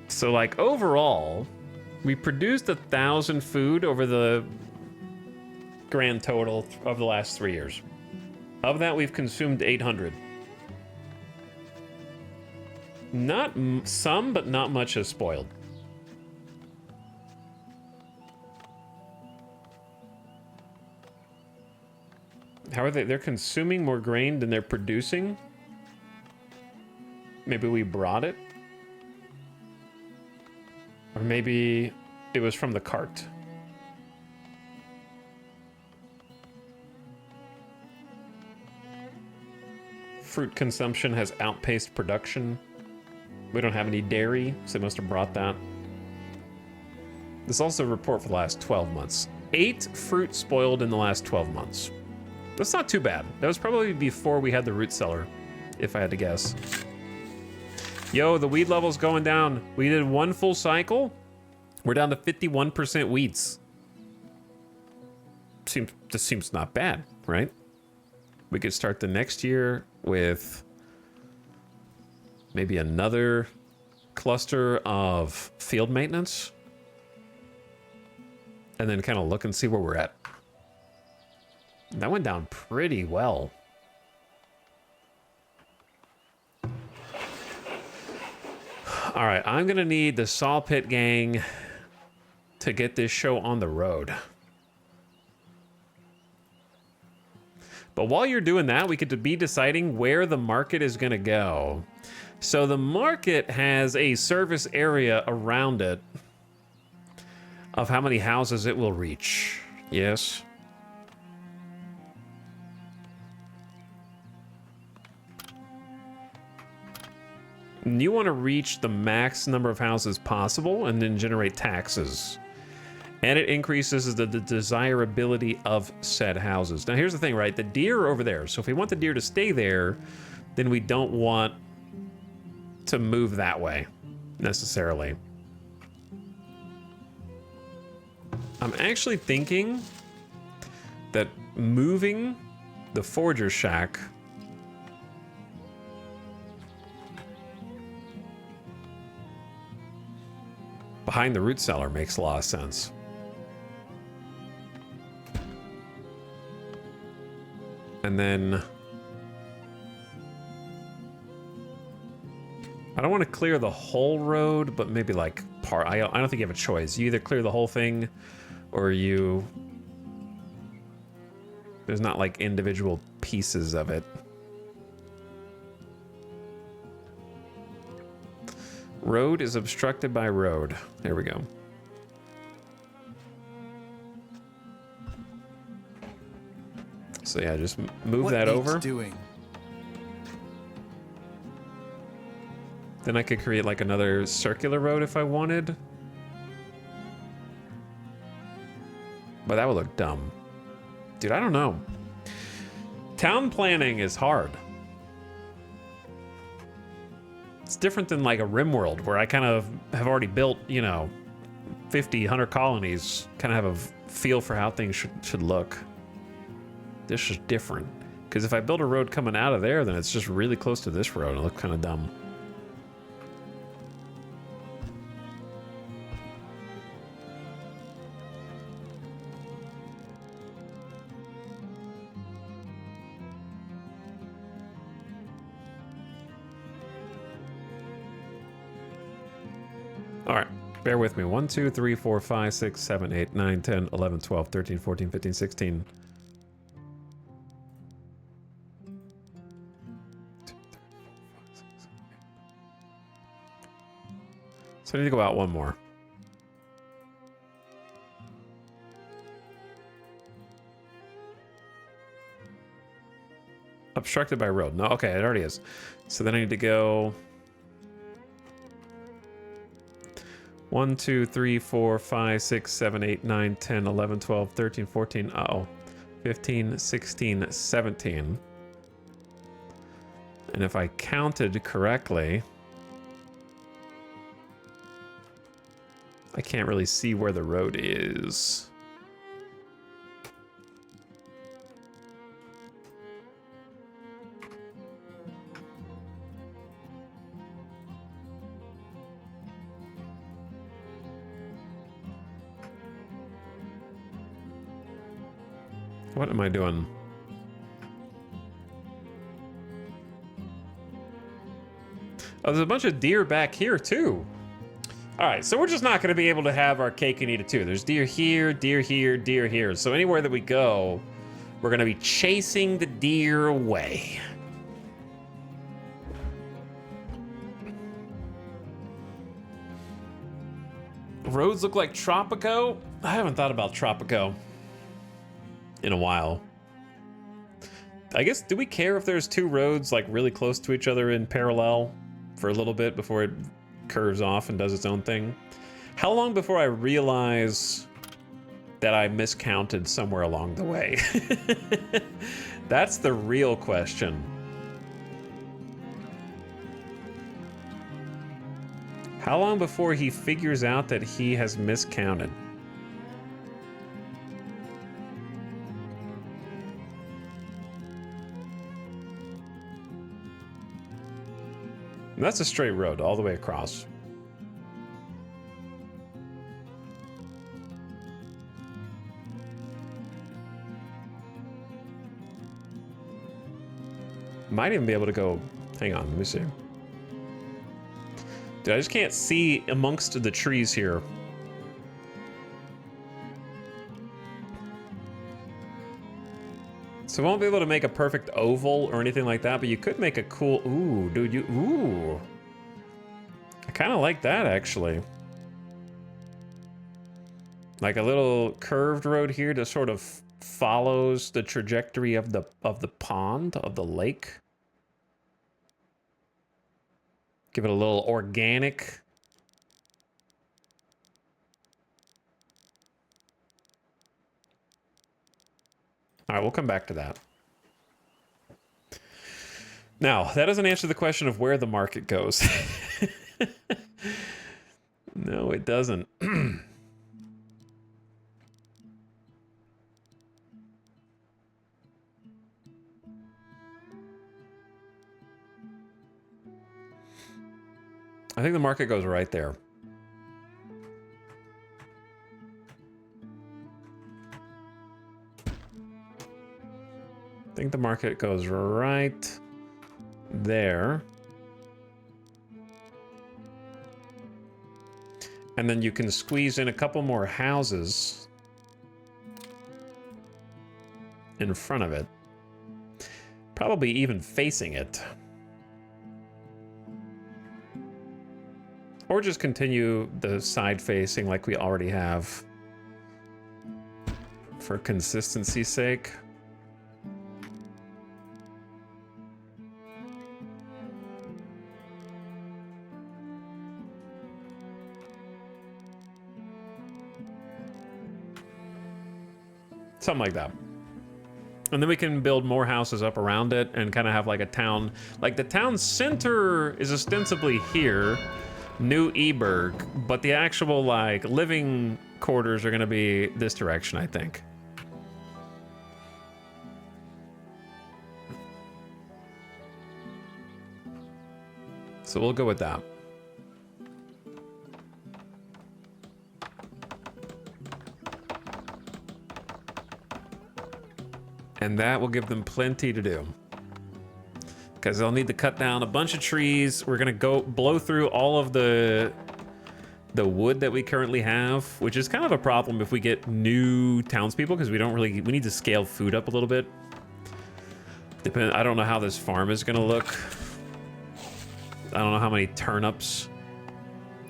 So like overall, we produced 1,000 food over the grand total of the last 3 years. Of that, we've consumed 800. Not some, but not much has spoiled. How are they? They're consuming more grain than they're producing? Maybe we brought it? Or maybe it was from the cart. fruit consumption has outpaced production. We don't have any dairy, so they must have brought that. This is also a report for the last 12 months. 8 fruit spoiled in the last 12 months. That's not too bad. That was probably before we had the root cellar, if I had to guess. Yo, the weed level's going down. We did 1 full cycle. We're down to 51% weeds. This seems not bad, right? We could start the next year with maybe another cluster of field maintenance. And then kind of look and see where we're at. That went down pretty well. All right, I'm gonna need the Saw Pit gang to get this show on the road. But while you're doing that, we could be deciding where the market is gonna go. So the market has a service area around it of how many houses it will reach. Yes. And you want to reach the max number of houses possible and then generate taxes. And it increases the desirability of said houses. Now here's the thing, right? The deer are over there. So if we want the deer to stay there, then we don't want to move that way necessarily. I'm actually thinking that moving the Forger Shack behind the root cellar makes a lot of sense. And then I don't want to clear the whole road, but maybe like part. I don't think you have a choice. You either clear the whole thing or you... There's not like individual pieces of it. Road is obstructed by road. There we go. So yeah, just move that over. Doing? Then I could create like another circular road if I wanted. But that would look dumb. Dude, I don't know. Town planning is hard. It's different than like a RimWorld where I kind of have already built, you know, 50, 100 colonies, kind of have a feel for how things should look. This is different. Because if I build a road coming out of there, then it's just really close to this road and it looks kind of dumb. All right, bear with me. 1, 2, 3, 4, 5, 6, 7, 8, 9, 10, 11, 12, 13, 14, 15, 16. So I need to go out one more. Obstructed by road. No, okay, it already is. So then I need to go 1, 2, 3, 4, 5, 6, 7, 8, 9, 10, 11, 12, 13, 14, 15, 16, 17. And if I counted correctly, I can't really see where the road is. What am I doing? Oh, there's a bunch of deer back here too. All right, so we're just not going to be able to have our cake and eat it too. There's deer here, deer here, deer here. So anywhere that we go, we're going to be chasing the deer away. Roads look like Tropico. I haven't thought about Tropico in a while. I guess, do we care if there's two roads like really close to each other in parallel for a little bit before it curves off and does its own thing? How long before I realize that I miscounted somewhere along the way? That's the real question. How long before he figures out that he has miscounted? And that's a straight road all the way across. Might even be able to go, hang on, let me see. Dude, I just can't see amongst the trees here. So I won't be able to make a perfect oval or anything like that, but you could make a cool, ooh, dude, ooh. I kind of like that, actually. Like a little curved road here that sort of follows the trajectory of the pond, of the lake. Give it a little organic. All right, we'll come back to that. Now, that doesn't answer the question of where the market goes. No, it doesn't. I think the market goes right there. I think the market goes right there. And then you can squeeze in a couple more houses in front of it. Probably even facing it. Or just continue the side facing like we already have for consistency's sake. Something like that. And then we can build more houses up around it and kind of have like a town. Like the town center is ostensibly here. New Eberg, but the actual like living quarters are going to be this direction, I think. So we'll go with that. And that will give them plenty to do. Because they'll need to cut down a bunch of trees. We're gonna go blow through all of the wood that we currently have, which is kind of a problem if we get new townspeople, because we need to scale food up a little bit. I don't know how this farm is gonna look. I don't know how many turnips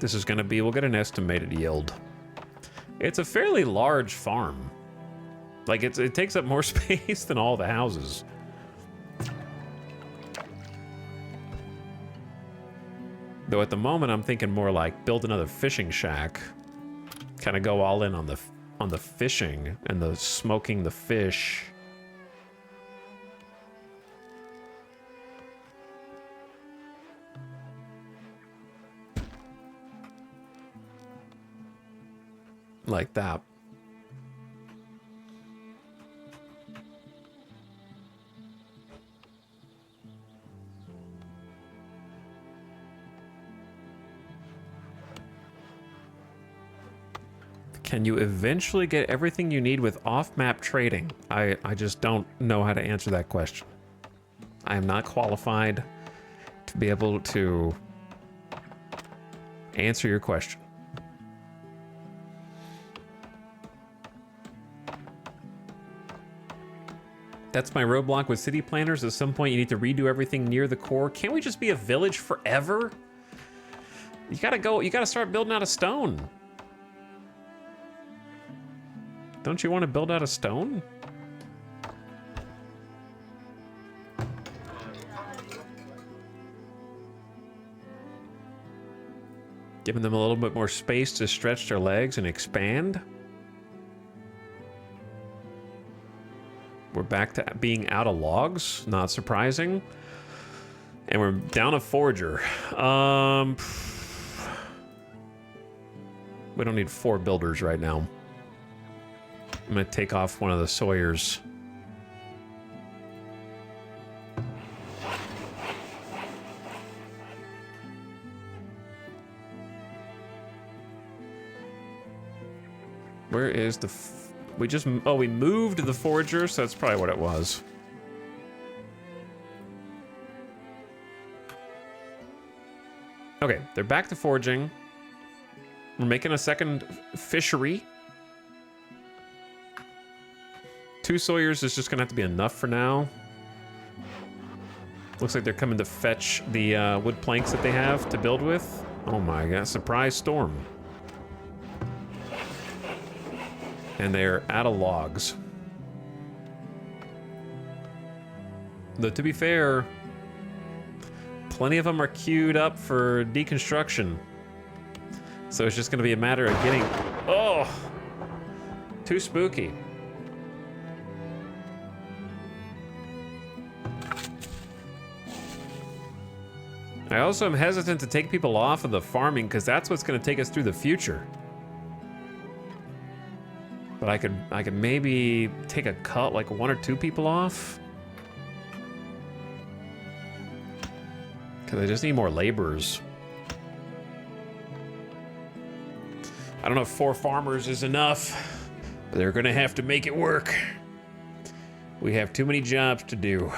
this is gonna be. We'll get an estimated yield. It's a fairly large farm. Like it takes up more space than all the houses. Though at the moment, I'm thinking more like build another fishing shack. Kind of go all in on the fishing and the smoking the fish. Like that. Can you eventually get everything you need with off-map trading? I just don't know how to answer that question. I am not qualified to be able to answer your question. That's my roadblock with city planners. At some point, you need to redo everything near the core. Can't we just be a village forever? You gotta start building out of stone. Don't you want to build out of stone? Giving them a little bit more space to stretch their legs and expand. We're back to being out of logs, not surprising. And we're down a forager. We don't need 4 builders right now. I'm gonna take off one of the Sawyers. Where is the... we moved the forager, so that's probably what it was. Okay, they're back to foraging. We're making a second fishery. 2 Sawyers is just gonna have to be enough for now. Looks like they're coming to fetch the wood planks that they have to build with. Oh my god, surprise storm. And they're out of logs. Though to be fair, plenty of them are queued up for deconstruction. So it's just gonna be a matter of getting... Oh! Too spooky. I also am hesitant to take people off of the farming because that's what's gonna take us through the future. But I could maybe take a cut, like 1 or 2 people off. Because I just need more laborers. I don't know if 4 farmers is enough, but they're gonna have to make it work. We have too many jobs to do.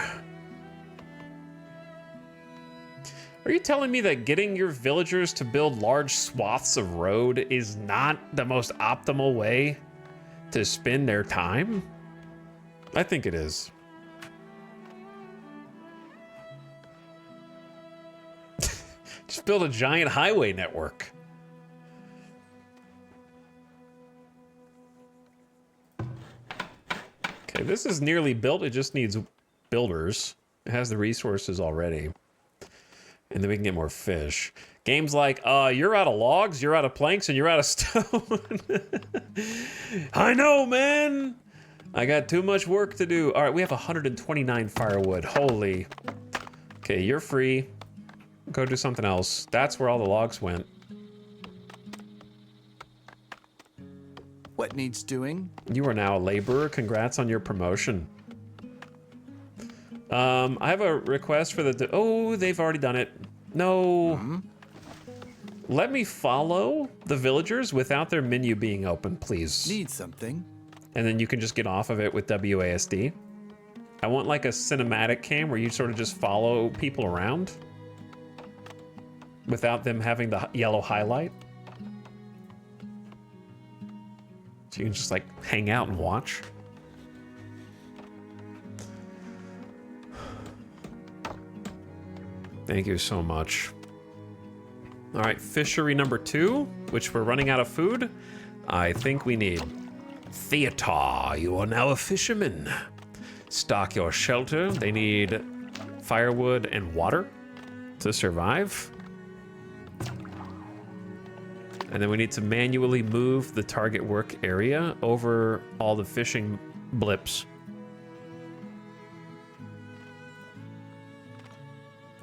Are you telling me that getting your villagers to build large swaths of road is not the most optimal way to spend their time? I think it is. Just build a giant highway network. Okay, this is nearly built. It just needs builders. It has the resources already. And then we can get more fish. Games like, you're out of logs, you're out of planks, and you're out of stone. I know, man. I got too much work to do. All right, we have 129 firewood. Holy. Okay, you're free. Go do something else. That's where all the logs went. What needs doing? You are now a laborer. Congrats on your promotion. I have a request for the... Oh, they've already done it. No. Let me follow the villagers without their menu being open, please. Need something? And then you can just get off of it with WASD. I want like a cinematic cam where you sort of just follow people around without them having the yellow highlight. So you can just like hang out and watch. Thank you so much. All right, fishery number 2, which we're running out of food. I think we need theater. You are now a fisherman. Stock your shelter. They need firewood and water to survive. And then we need to manually move the target work area over all the fishing blips.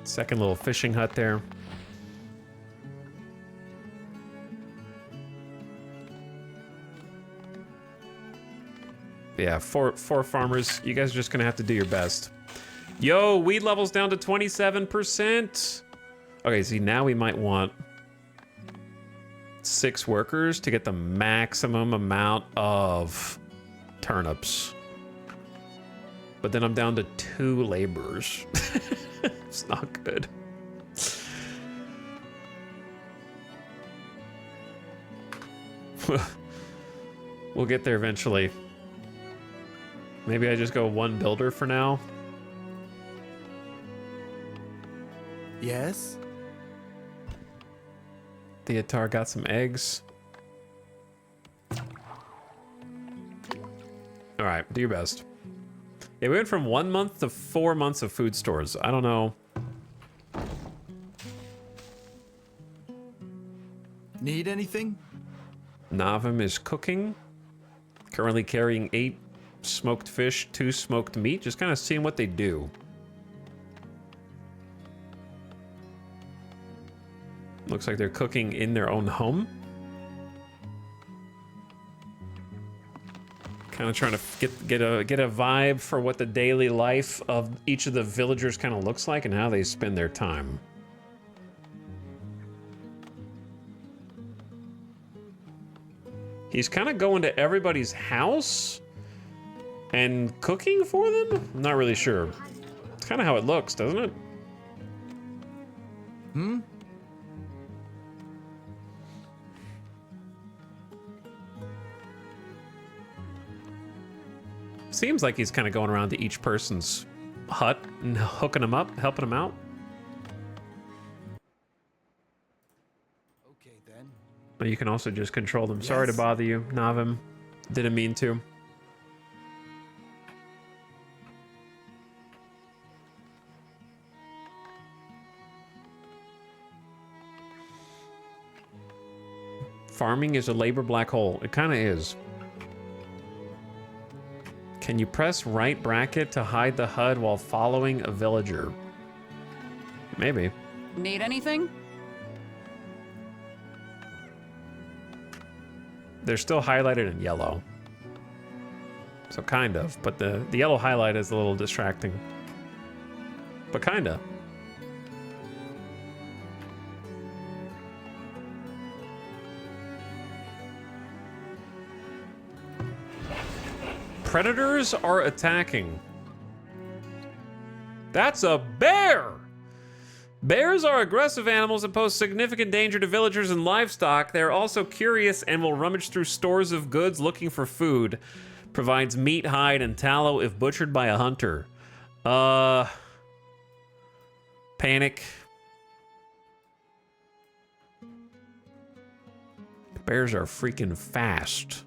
Second little fishing hut there. Yeah, four farmers. You guys are just gonna have to do your best. Yo, weed level's down to 27%. Okay, see, now we might want 6 workers to get the maximum amount of turnips. But then I'm down to 2 laborers. It's not good. We'll get there eventually. Maybe I just go 1 builder for now. Yes? Theatar got some eggs. All right, do your best. Yeah, we went from 1 month to 4 months of food stores. I don't know. Need anything? Navim is cooking. Currently carrying 8 smoked fish, 2 smoked meat. Just kind of seeing what they do. Looks like they're cooking in their own home. Kind of trying to get a vibe for what the daily life of each of the villagers kind of looks like and how they spend their time. He's kind of going to everybody's house and cooking for them? I'm not really sure. It's kind of how it looks, doesn't it? Hmm? Seems like he's kind of going around to each person's hut and hooking them up, helping them out. Okay then. But you can also just control them. Sorry to Yes. bother you, Navim. Didn't mean to. Farming is a labor black hole. It kind of is. Can you press right bracket to hide the HUD while following a villager? Maybe. Need anything? They're still highlighted in yellow. So kind of, but the yellow highlight is a little distracting. But kinda. Predators are attacking. That's a bear! Bears are aggressive animals that pose significant danger to villagers and livestock. They are also curious and will rummage through stores of goods looking for food. Provides meat, hide, and tallow if butchered by a hunter. Panic. Bears are freaking fast.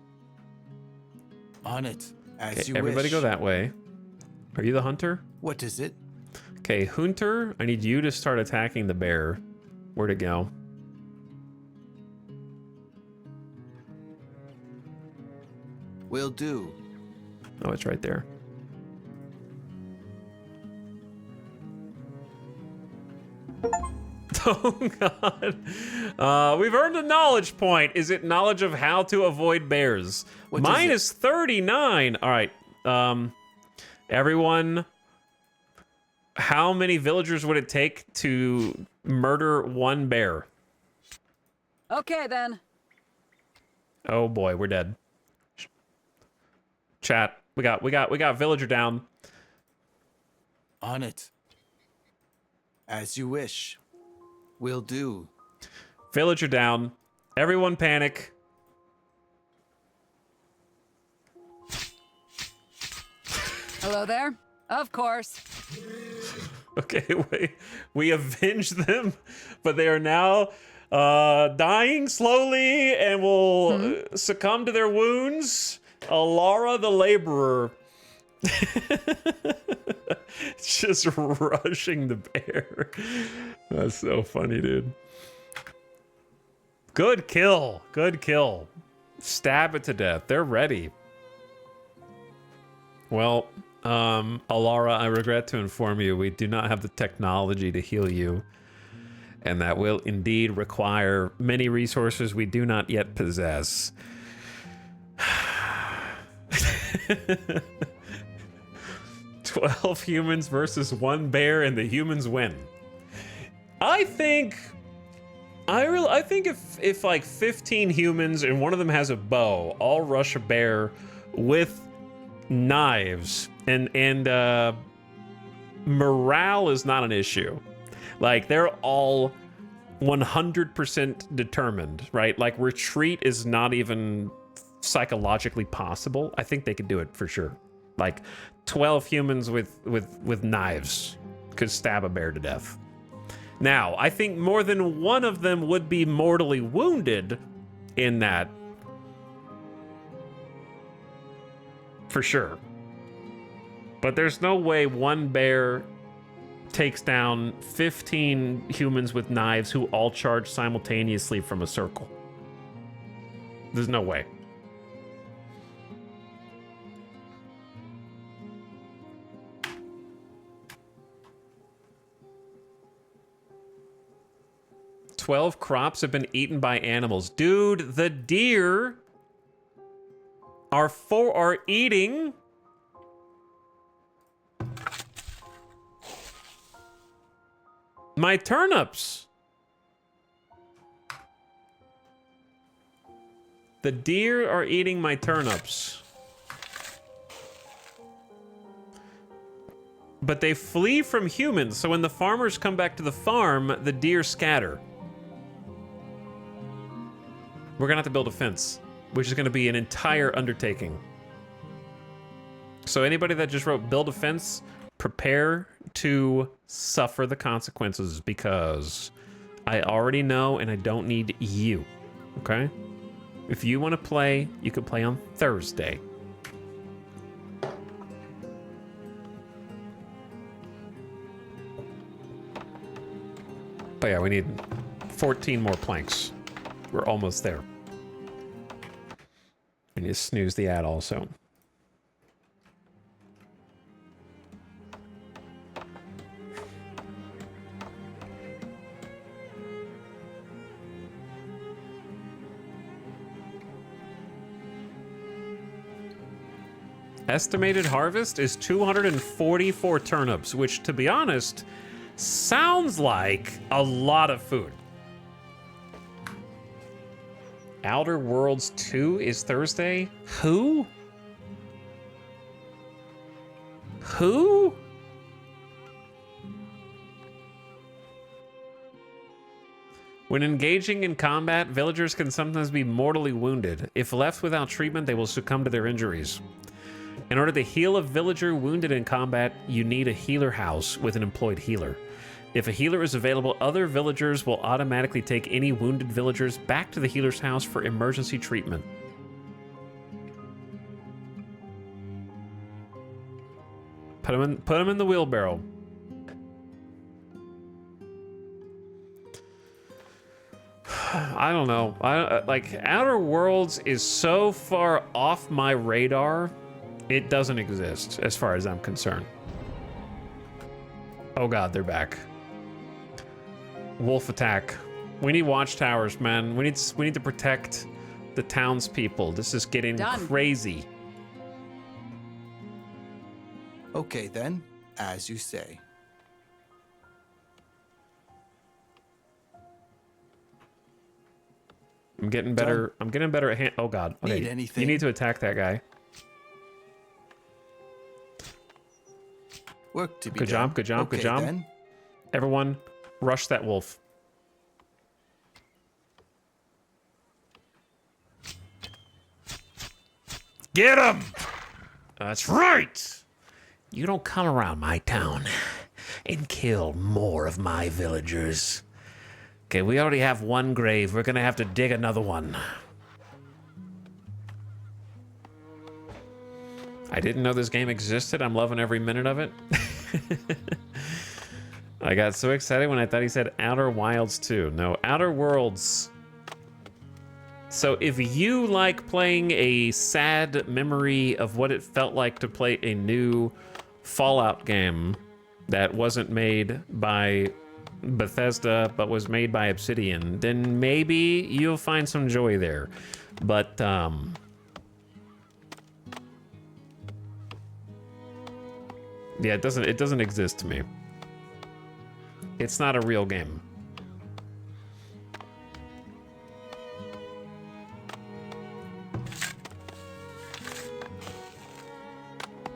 On it, as Okay, you everybody wish. go that way. Are you the hunter? What is it? Okay, Hunter, I need you to start attacking the bear. Where'd it go? Will do. Oh, it's right there. Oh, God. We've earned a knowledge point. Is it knowledge of how to avoid bears? What Mine is is 39. All right. Everyone, how many villagers would it take to murder one bear? Okay then. Oh, boy, we're dead. Chat, we got villager down. On it. As you wish. Will do. Villager down. Everyone panic. Hello there. Of course. Okay, we avenged them, but they are now dying slowly and will succumb to their wounds. Alara the laborer. Just rushing the bear. That's so funny, dude. Good kill. Good kill. Stab it to death. They're ready. Well, Alara, I regret to inform you, we do not have the technology to heal you. And that will indeed require many resources we do not yet possess. 12 humans versus 1 bear, and the humans win. I think if like 15 humans and one of them has a bow, all rush a bear with knives, and morale is not an issue. Like, they're all 100% determined, right? Like, retreat is not even psychologically possible. I think they could do it for sure. Like, 12 humans with knives could stab a bear to death. Now, I think more than one of them would be mortally wounded in that. For sure. But there's no way one bear takes down 15 humans with knives who all charge simultaneously from a circle. There's no way. "12 crops have been eaten by animals." Dude, the deer are eating my turnips. The deer are eating my turnips. But they flee from humans, so when the farmers come back to the farm, the deer scatter. We're gonna have to build a fence, which is gonna be an entire undertaking. So anybody that just wrote build a fence, prepare to suffer the consequences, because I already know and I don't need you, okay? If you want to play, you can play on Thursday. But yeah, we need 14 more planks. We're almost there. And you snooze the ad also. Estimated harvest is 244 turnips, which, to be honest, sounds like a lot of food. Outer Worlds 2 is Thursday? Who? Who? When engaging in combat, villagers can sometimes be mortally wounded. If left without treatment, they will succumb to their injuries. In order to heal a villager wounded in combat, you need a healer house with an employed healer. If a healer is available, other villagers will automatically take any wounded villagers back to the healer's house for emergency treatment. Put them in the wheelbarrow. I don't know. Like, Outer Worlds is so far off my radar, it doesn't exist as far as I'm concerned. Oh god, they're back. Wolf attack. We need watchtowers, man. We need to protect the townspeople. This is getting crazy. Okay then, as you say. I'm getting better. I'm getting better at hand. Oh god. Okay. Need anything? You need to attack that guy. Work to be Good done. job. Good job. Good Okay, job. then. Everyone, rush that wolf. Get him! That's right! You don't come around my town and kill more of my villagers. Okay, we already have one grave. We're gonna have to dig another one. I didn't know this game existed. I'm loving every minute of it. I got so excited when I thought he said Outer Wilds 2. No, Outer Worlds. So if you like playing a sad memory of what it felt like to play a new Fallout game that wasn't made by Bethesda but was made by Obsidian, then maybe you'll find some joy there. But yeah, it doesn't exist to me. It's not a real game.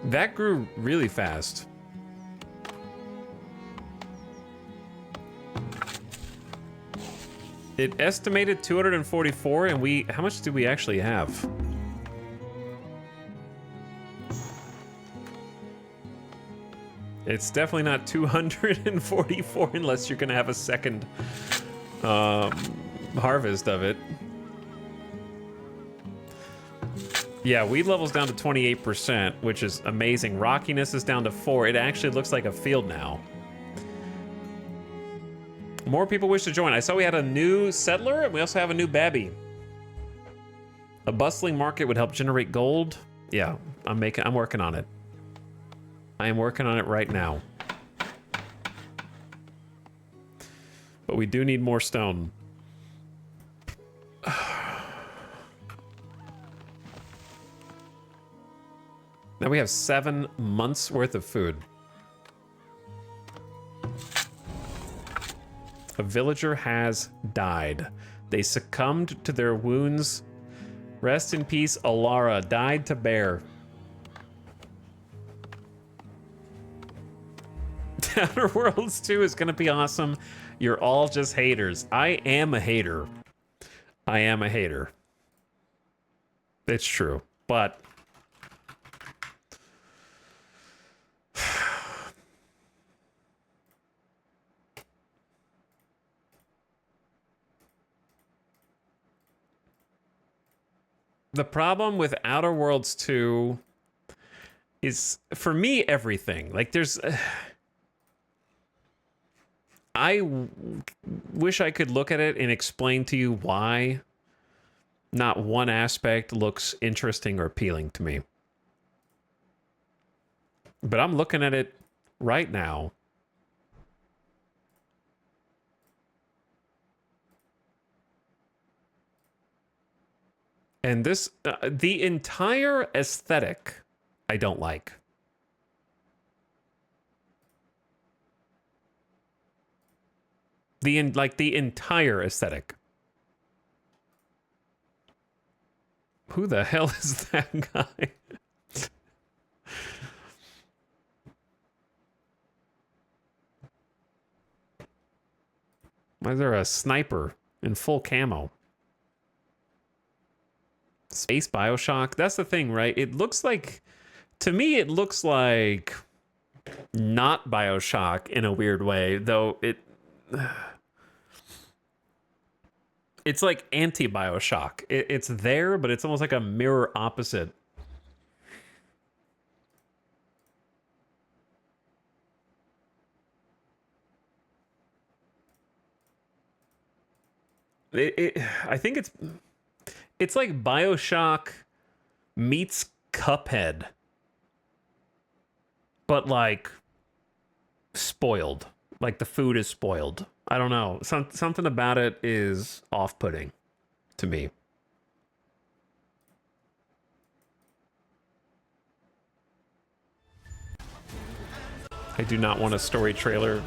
That grew really fast. It estimated 244, and how much do we actually have? It's definitely not 244 unless you're gonna have a second harvest of it. Yeah, weed level's down to 28%, which is amazing. Rockiness is down to 4. It actually looks like a field now. More people wish to join. I saw we had a new settler, and we also have a new babby. A bustling market would help generate gold. Yeah, I'm working on it. I am working on it right now. But we do need more stone. Now we have 7 months worth of food. A villager has died. They succumbed to their wounds. Rest in peace, Alara died to bear. Outer Worlds 2 is gonna be awesome. You're all just haters. I am a hater. I am a hater. It's true, but the problem with Outer Worlds 2 is, for me, everything. Like, there's... wish I could look at it and explain to you why not one aspect looks interesting or appealing to me. But I'm looking at it right now. And this, the entire aesthetic, I don't like. The entire aesthetic. Who the hell is that guy? Why is there a sniper in full camo? Space Bioshock? That's the thing, right? It looks like, to me, it looks like not Bioshock in a weird way, though it's like anti-Bioshock. It's there, but it's almost like a mirror opposite. I think it's like Bioshock meets Cuphead, but like spoiled. Like the food is spoiled. I don't know. Something about it is off-putting to me. I do not want a story trailer.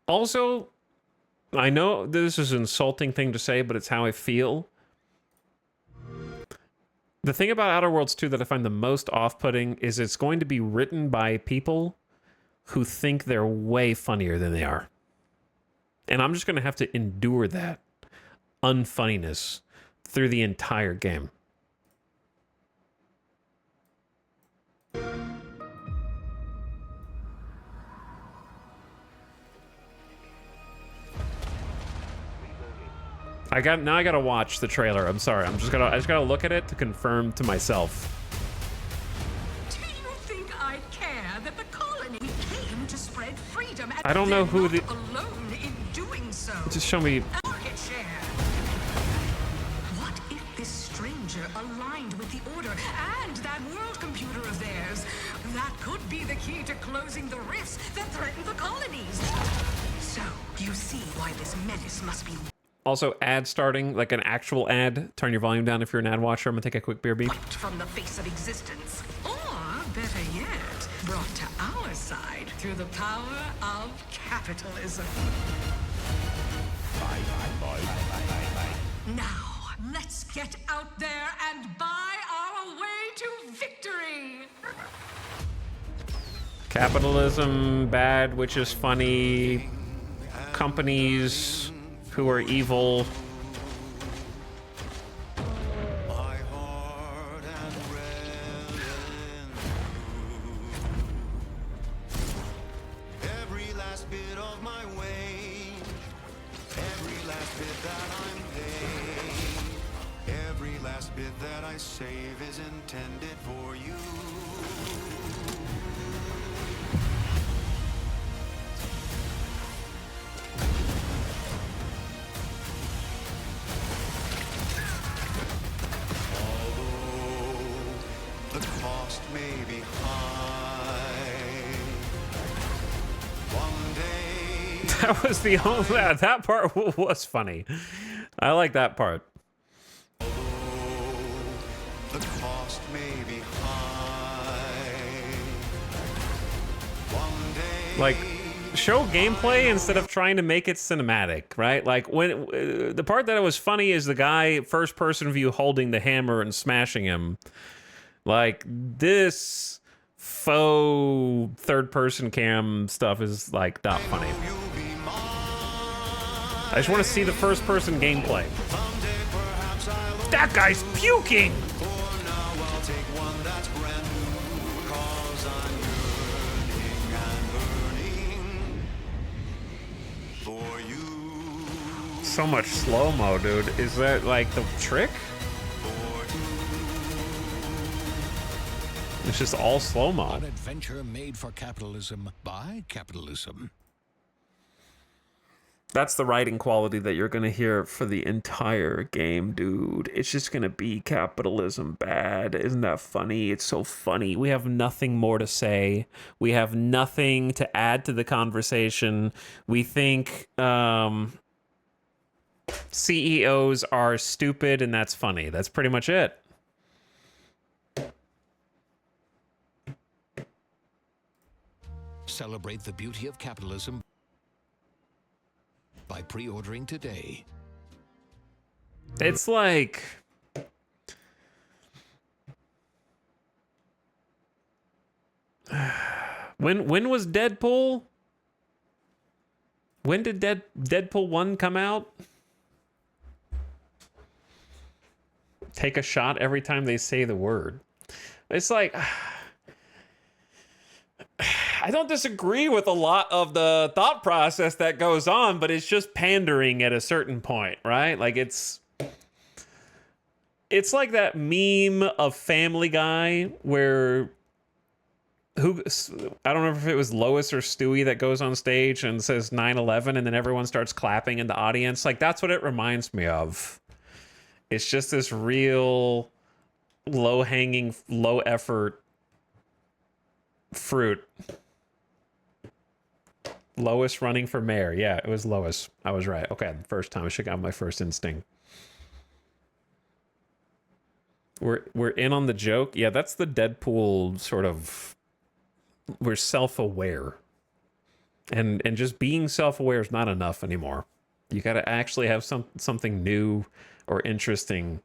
Also, I know this is an insulting thing to say, but it's how I feel. The thing about Outer Worlds 2 that I find the most off-putting is it's going to be written by people who think they're way funnier than they are. And I'm just going to have to endure that unfunniness through the entire game. I gotta watch the trailer. I'm sorry. I just gotta look at it to confirm to myself. Do you think I care that the colony came to spread freedom and I don't know who the alone in doing so? Just show me. Market share. What if this stranger aligned with the order and that world computer of theirs? That could be the key to closing the rifts that threaten the colonies. So, you see why this menace must be Also, ad starting, like an actual ad. Turn your volume down if you're an ad watcher. I'm gonna take a quick beer beep. wiped from the face of existence. Or, better yet, brought to our side through the power of capitalism. Now, let's get out there and buy our way to victory. Capitalism, bad, which is funny. Companies who are evil. My heart and red every last bit of my wage, every last bit that I'm paid, every last bit that I save is intended for you. That was the only that part was funny. I like that part. The cost may be high. One day. Like, show gameplay instead of trying to make it cinematic, right? Like, when the part that was funny is the guy first person view holding the hammer and smashing him. Like, this faux third person cam stuff is like not funny. I just want to see the first person gameplay. That guy's puking. So much slow-mo, dude. Is that like the trick? It's just all slow-mo. An adventure made for capitalism by capitalism. That's the writing quality that you're going to hear for the entire game, dude. It's just going to be capitalism bad. Isn't that funny? It's so funny. We have nothing more to say. We have nothing to add to the conversation. We think CEOs are stupid, and that's funny. That's pretty much it. Celebrate the beauty of capitalism by pre-ordering today. It's like... When was Deadpool? When did Deadpool 1 come out? Take a shot every time they say the word. It's like... I don't disagree with a lot of the thought process that goes on, but it's just pandering at a certain point, right? Like it's like that meme of Family Guy where I don't know if it was Lois or Stewie that goes on stage and says 9/11 and then everyone starts clapping in the audience. Like that's what it reminds me of. It's just this real low-hanging, low-effort fruit. Lois running for mayor. Yeah, it was Lois. I was right. Okay, the first time I should have got my first instinct. We're in on the joke. Yeah, that's the Deadpool sort of. We're self-aware, and just being self-aware is not enough anymore. You got to actually have something new or interesting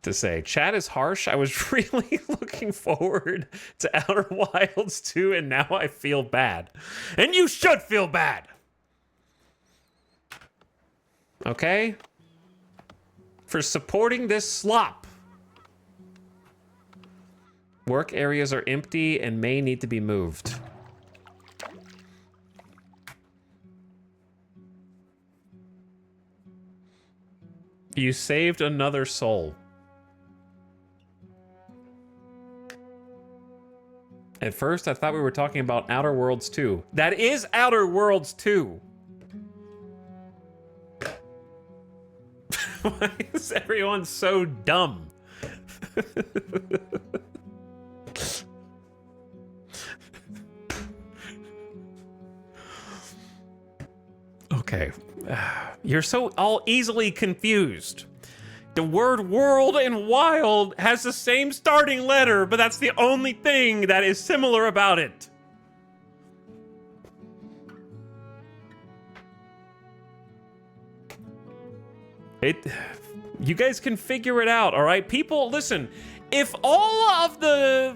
to say. Chat is harsh. I was really looking forward to Outer Wilds 2, and now I feel bad. And you should feel bad. Okay? For supporting this slop. Work areas are empty and may need to be moved. You saved another soul. At first, I thought we were talking about Outer Worlds 2. That is Outer Worlds 2. Why is everyone so dumb? Okay. You're so all easily confused. The word world and wild has the same starting letter, but that's the only thing that is similar about it. You guys can figure it out, all right? People, listen, if all of the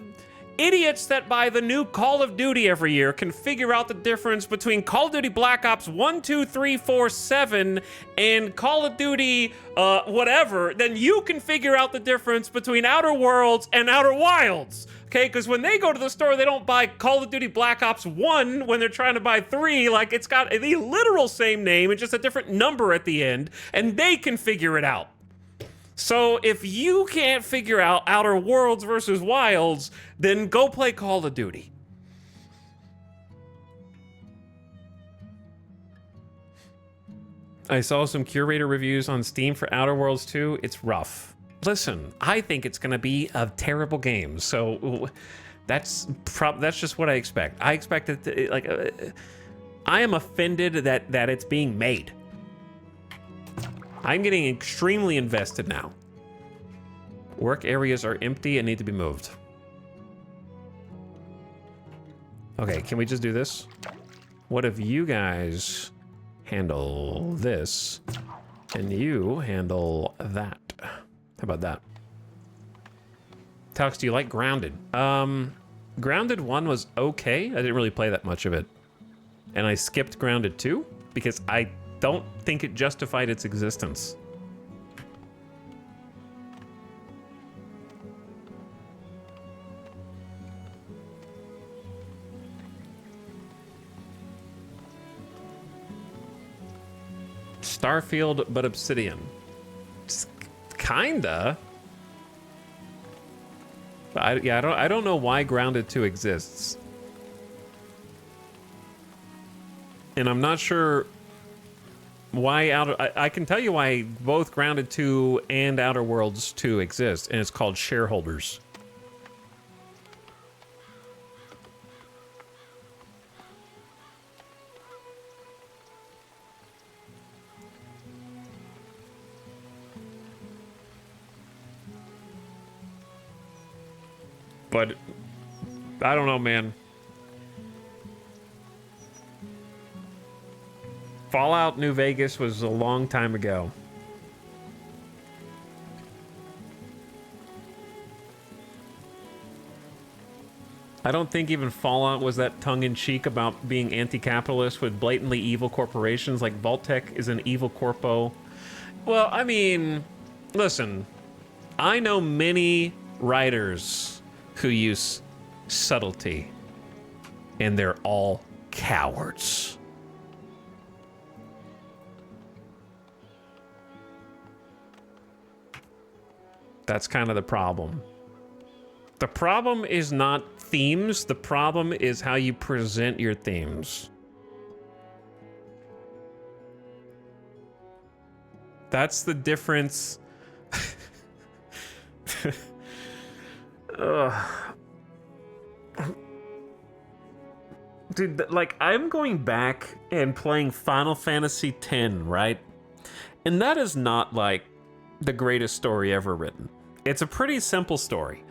idiots that buy the new Call of Duty every year can figure out the difference between Call of Duty Black Ops 1, 2, 3, 4, 7 and Call of Duty whatever, then you can figure out the difference between Outer Worlds and Outer Wilds. Okay, because when they go to the store, they don't buy Call of Duty Black Ops 1 when they're trying to buy 3. Like, it's got the literal same name and just a different number at the end, and they can figure it out. So if you can't figure out Outer Worlds versus Wilds, then go play Call of Duty. I saw some curator reviews on Steam for Outer Worlds 2. It's rough. Listen, I think it's going to be a terrible game. So that's just what I expect. I expect it to, like... I am offended that it's being made. I'm getting extremely invested now. Work areas are empty and need to be moved. Okay, can we just do this? What if you guys handle this and you handle that? How about that? Talks, do you like Grounded? Grounded 1 was okay. I didn't really play that much of it. And I skipped Grounded 2 because I don't think it justified its existence. Starfield, but Obsidian. Kinda. But I don't know why Grounded 2 exists. And I'm not sure why I can tell you why both Grounded 2 and Outer Worlds 2 exist, and it's called shareholders. But I don't know, man. Fallout New Vegas was a long time ago. I don't think even Fallout was that tongue-in-cheek about being anti-capitalist with blatantly evil corporations. Like Vault-Tec is an evil corpo. Well, I mean, listen, I know many writers who use subtlety, and they're all cowards. That's kind of the problem. The problem is not themes, the problem is how you present your themes. That's the difference. Dude, like, I'm going back and playing Final Fantasy X, right? And that is not, like, the greatest story ever written. It's a pretty simple story.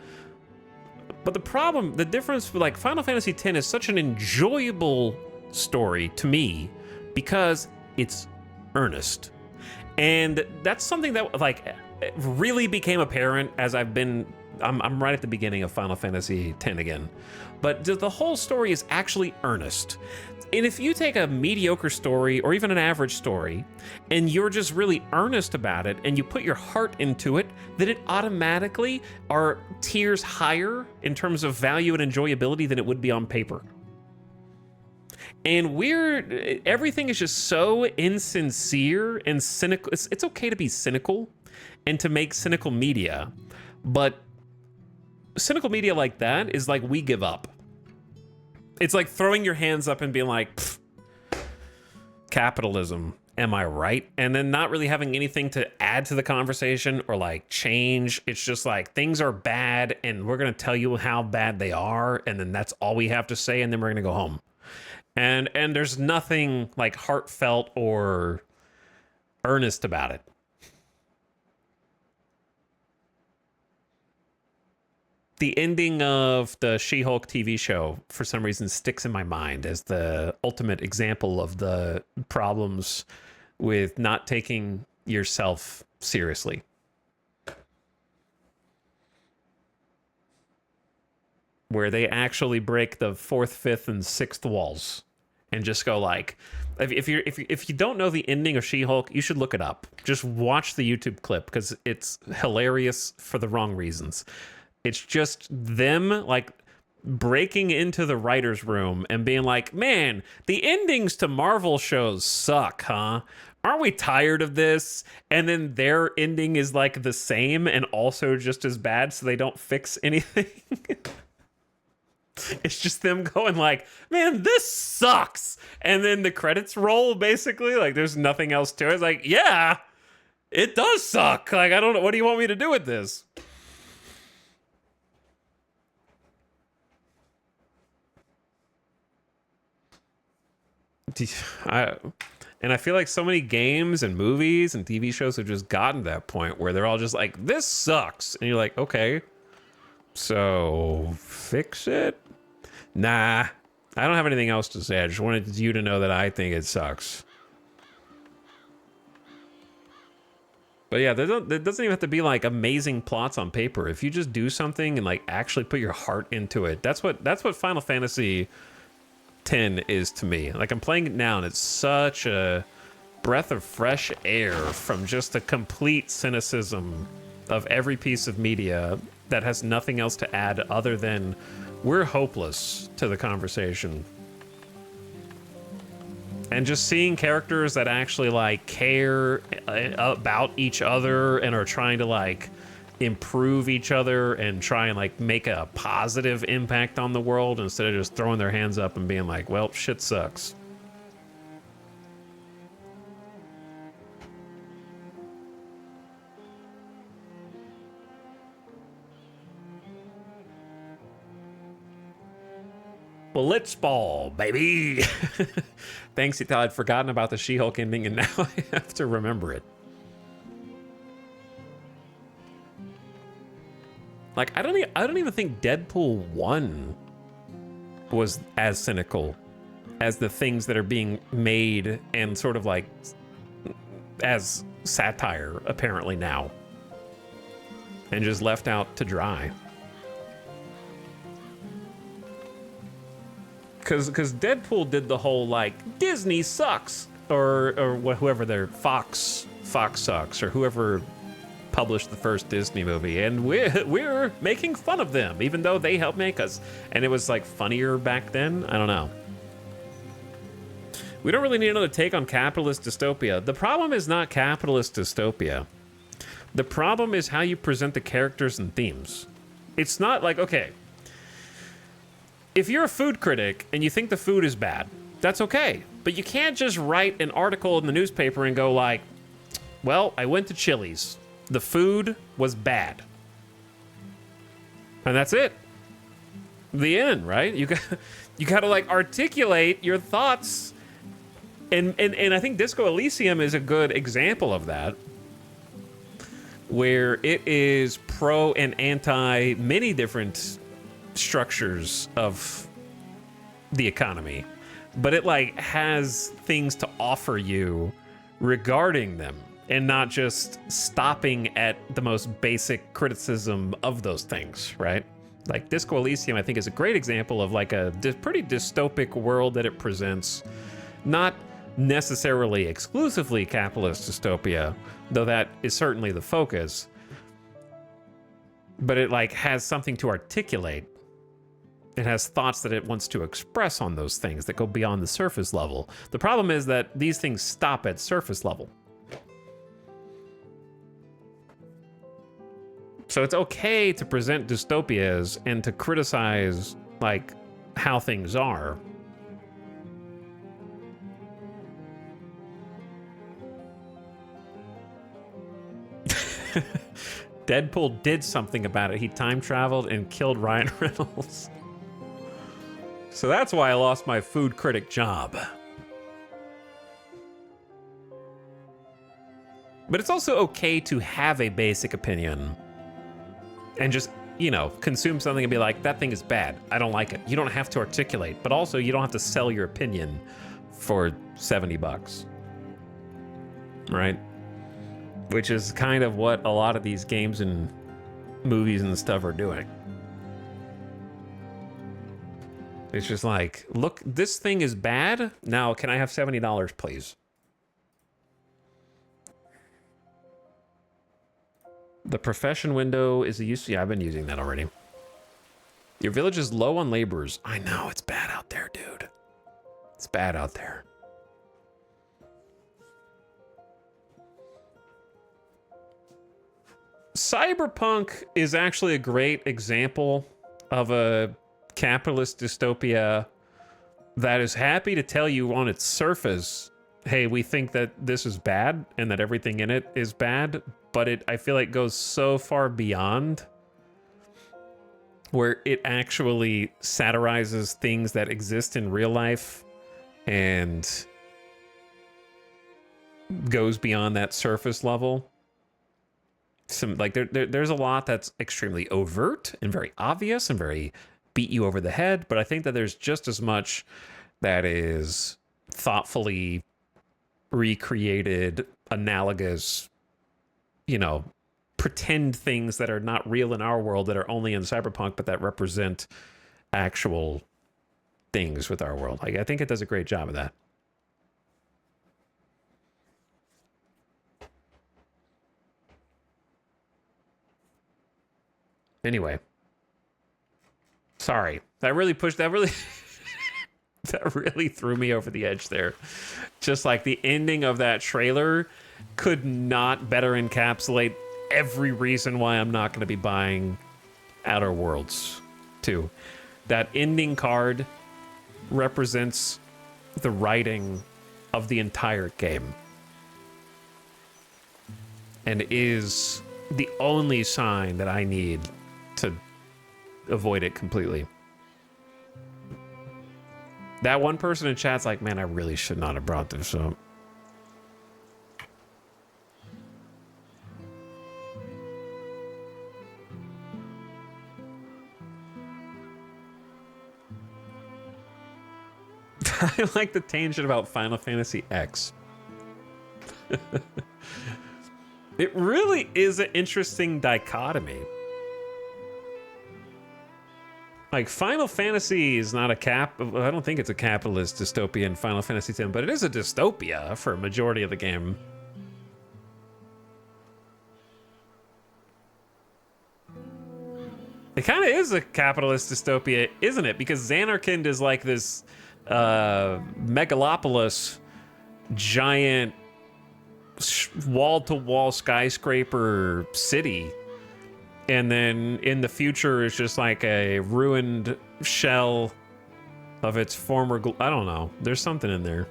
But the difference with, like, Final Fantasy X is such an enjoyable story to me because it's earnest. And that's something that, like, really became apparent as I'm right at the beginning of Final Fantasy X again. But the whole story is actually earnest. And if you take a mediocre story or even an average story and you're just really earnest about it and you put your heart into it, then it automatically are tiers higher in terms of value and enjoyability than it would be on paper. And everything is just so insincere and cynical. It's okay to be cynical and to make cynical media, but cynical media like that is like, we give up. It's like throwing your hands up and being like, capitalism, am I right? And then not really having anything to add to the conversation or like change. It's just like, things are bad and we're going to tell you how bad they are. And then that's all we have to say. And then we're going to go home. And there's nothing like heartfelt or earnest about it. The ending of the She-Hulk TV show, for some reason, sticks in my mind as the ultimate example of the problems with not taking yourself seriously. Where they actually break the fourth, fifth, and sixth walls and just go like, if you don't know the ending of She-Hulk, you should look it up. Just watch the YouTube clip because it's hilarious for the wrong reasons. It's just them like breaking into the writer's room and being like, man, the endings to Marvel shows suck, huh? Aren't we tired of this? And then their ending is like the same and also just as bad, so they don't fix anything. It's just them going like, man, this sucks. And then the credits roll, basically. Like, there's nothing else to it. It's like, yeah, it does suck. Like, I don't know. What do you want me to do with this? I feel like so many games and movies and TV shows have just gotten to that point where they're all just like, this sucks. And you're like, okay, so fix it? Nah, I don't have anything else to say. I just wanted you to know that I think it sucks. But yeah, there doesn't even have to be like amazing plots on paper. If you just do something and like actually put your heart into it, that's what Final Fantasy X is to me. Like, I'm playing it now and it's such a breath of fresh air from just the complete cynicism of every piece of media that has nothing else to add other than we're hopeless to the conversation. And just seeing characters that actually like care about each other and are trying to like improve each other and try and like make a positive impact on the world instead of just throwing their hands up and being like, well, shit sucks. Blitzball, baby. Thanks, you thought I'd forgotten about the She-Hulk ending, and now I have to remember it. Like, I don't even think Deadpool 1 was as cynical as the things that are being made and sort of like as satire apparently now, and just left out to dry. Because Deadpool did the whole, like, Disney sucks, or whoever their Fox sucks, or whoever published the first Disney movie, and we're making fun of them, even though they helped make us. And it was, like, funnier back then? I don't know. We don't really need another take on capitalist dystopia. The problem is not capitalist dystopia. The problem is how you present the characters and themes. It's not like, okay, if you're a food critic and you think the food is bad, that's okay. But you can't just write an article in the newspaper and go like, well, I went to Chili's. The food was bad. And that's it. The end, right? You got to like articulate your thoughts. And I think Disco Elysium is a good example of that, where it is pro and anti many different structures of the economy, but it like has things to offer you regarding them, and not just stopping at the most basic criticism of those things, right? Like Disco Elysium, I think, is a great example of like a pretty dystopic world that it presents. Not necessarily exclusively capitalist dystopia, though that is certainly the focus, but it like has something to articulate. It has thoughts that it wants to express on those things that go beyond the surface level. The problem is that these things stop at surface level. So it's okay to present dystopias and to criticize like how things are. Deadpool did something about it. He time traveled and killed Ryan Reynolds. So that's why I lost my food critic job. But it's also okay to have a basic opinion and just, you know, consume something and be like, that thing is bad. I don't like it. You don't have to articulate, but also you don't have to sell your opinion for $70. Right? Which is kind of what a lot of these games and movies and stuff are doing. It's just like, look, this thing is bad. Now, can I have $70, please? The profession window is a use. Yeah, I've been using that already. Your village is low on laborers. I know, it's bad out there, dude. It's bad out there. Cyberpunk is actually a great example of a capitalist dystopia that is happy to tell you on its surface, hey, we think that this is bad and that everything in it is bad, but I feel like goes so far beyond, where it actually satirizes things that exist in real life and goes beyond that surface level. Some like there's a lot that's extremely overt and very obvious and very beat you over the head, but I think that there's just as much that is thoughtfully recreated, analogous, you know, pretend things that are not real in our world that are only in Cyberpunk, but that represent actual things with our world. Like, I think it does a great job of that. Anyway, sorry, that really that really threw me over the edge there. Just like the ending of that trailer could not better encapsulate every reason why I'm not going to be buying Outer Worlds 2. That ending card represents the writing of the entire game and is the only sign that I need to avoid it completely. That one person in chat's like, man, I really should not have brought this up. I like the tangent about Final Fantasy X. It really is an interesting dichotomy. Like, Final Fantasy is not I don't think it's a capitalist dystopia in Final Fantasy X, but it is a dystopia for a majority of the game. It kind of is a capitalist dystopia, isn't it? Because Xanarkand is like this megalopolis, giant wall-to-wall skyscraper city. And then in the future, it's just like a ruined shell of its former... I don't know. There's something in there.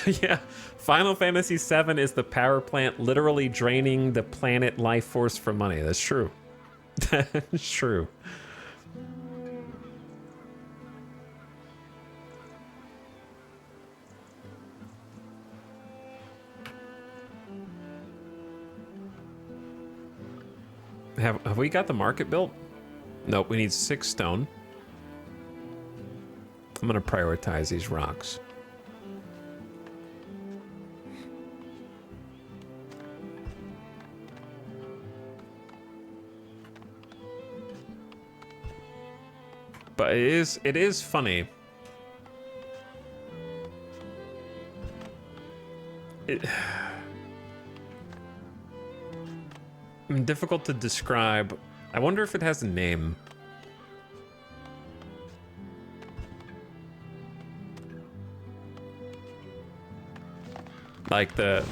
Yeah. Final Fantasy VII is the power plant literally draining the planet life force for money. That's true. That's true. Have we got the market built? Nope, we need 6 stone. I'm gonna prioritize these rocks. But it is funny. Difficult to describe. I wonder if it has a name. Like the...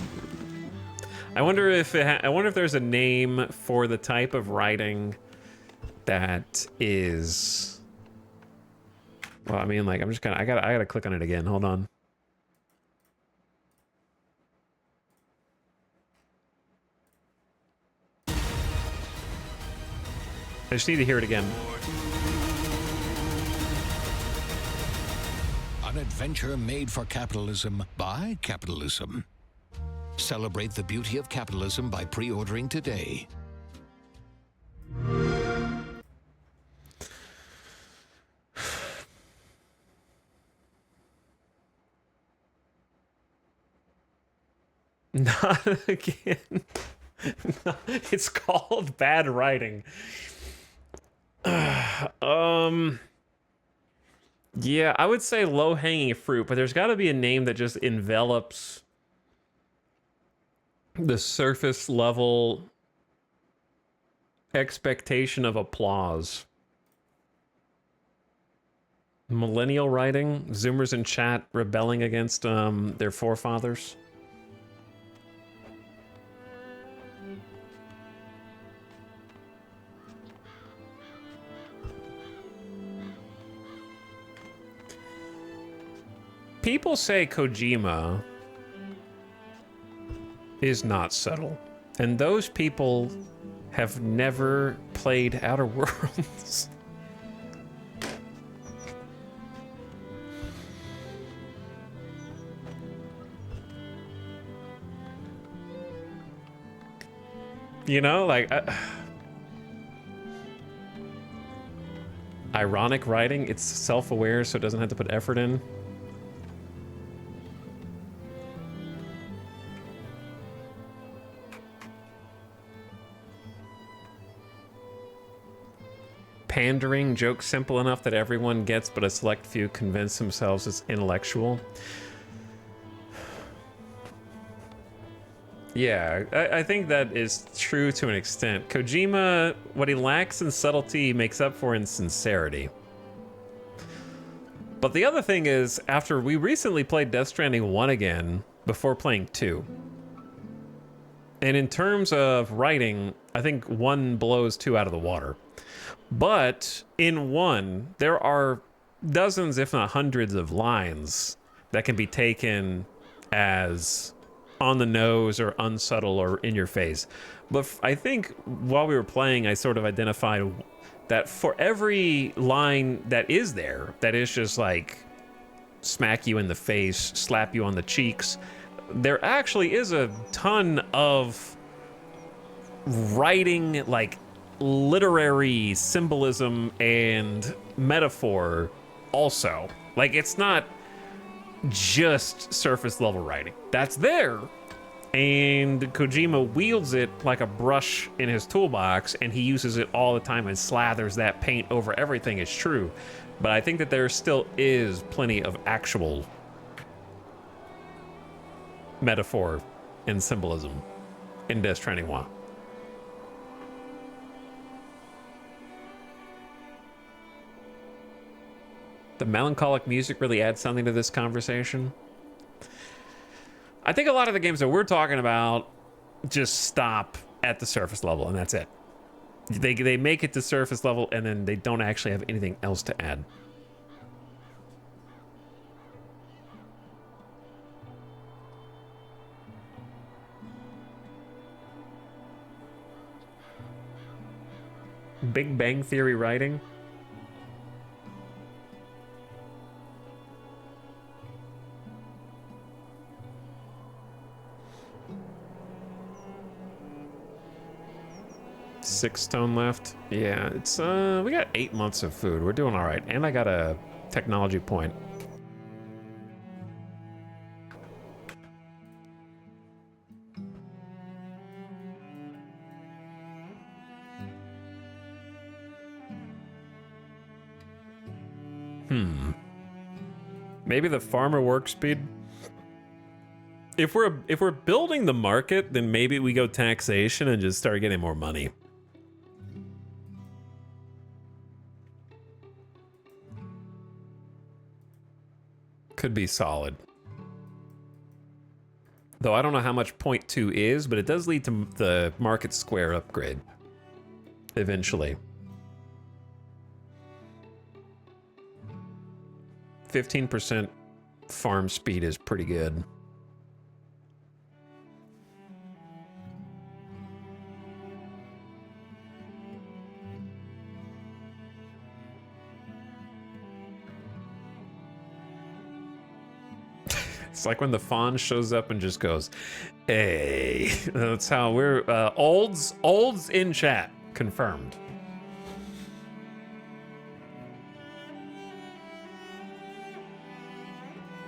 I wonder if there's a name for the type of writing that is... Well, I mean, like, I'm just gonna... I gotta click on it again. Hold on. I just need to hear it again. An adventure made for capitalism by capitalism. Celebrate the beauty of capitalism by pre-ordering today. Not again. No, it's called bad writing. Yeah, I would say low-hanging fruit, but there's got to be a name that just envelops the surface level expectation of applause. Millennial writing, Zoomers in chat rebelling against their forefathers. People say Kojima is not subtle, and those people have never played Outer Worlds. You know, like... ironic writing, it's self-aware, so it doesn't have to put effort in. Pandering, jokes simple enough that everyone gets, but a select few convince themselves it's intellectual. Yeah, I think that is true to an extent. Kojima, what he lacks in subtlety, he makes up for in sincerity. But the other thing is, after we recently played Death Stranding 1 again, before playing 2. And in terms of writing, I think 1 blows 2 out of the water. But in 1, there are dozens, if not hundreds, of lines that can be taken as on the nose or unsubtle or in your face. But I think while we were playing, I sort of identified that for every line that is there, that is just like smack you in the face, slap you on the cheeks, there actually is a ton of writing, like literary symbolism and metaphor also. Like, it's not just surface level writing. That's there, and Kojima wields it like a brush in his toolbox, and he uses it all the time and slathers that paint over everything. It's true, but I think that there still is plenty of actual metaphor and symbolism in Death Stranding 1. The melancholic music really adds something to this conversation. I think a lot of the games that we're talking about just stop at the surface level, and that's it. They make it to surface level, and then they don't actually have anything else to add. Big Bang Theory writing. Six stone left. Yeah, it's we got 8 months of food. We're doing all right, and I got a technology point. Maybe the farmer work speed. If we're building the market, then maybe we go taxation and just start getting more money. Could be solid. Though I don't know how much 0.2 is, but it does lead to the market square upgrade eventually. 15% farm speed is pretty good. It's like when the fawn shows up and just goes, hey. That's how we're, olds in chat, confirmed.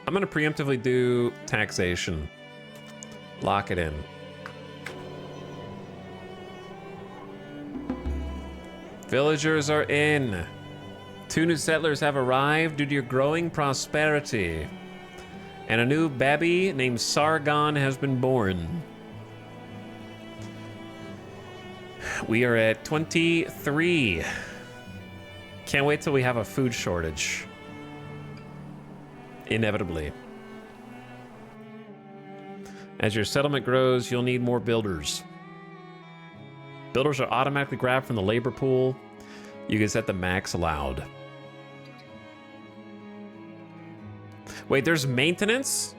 I'm gonna preemptively do taxation. Lock it in. Villagers are in. 2 new settlers have arrived due to your growing prosperity. And a new babby named Sargon has been born. We are at 23. Can't wait till we have a food shortage. Inevitably. As your settlement grows, you'll need more builders. Builders are automatically grabbed from the labor pool. You can set the max allowed. Wait, there's maintenance?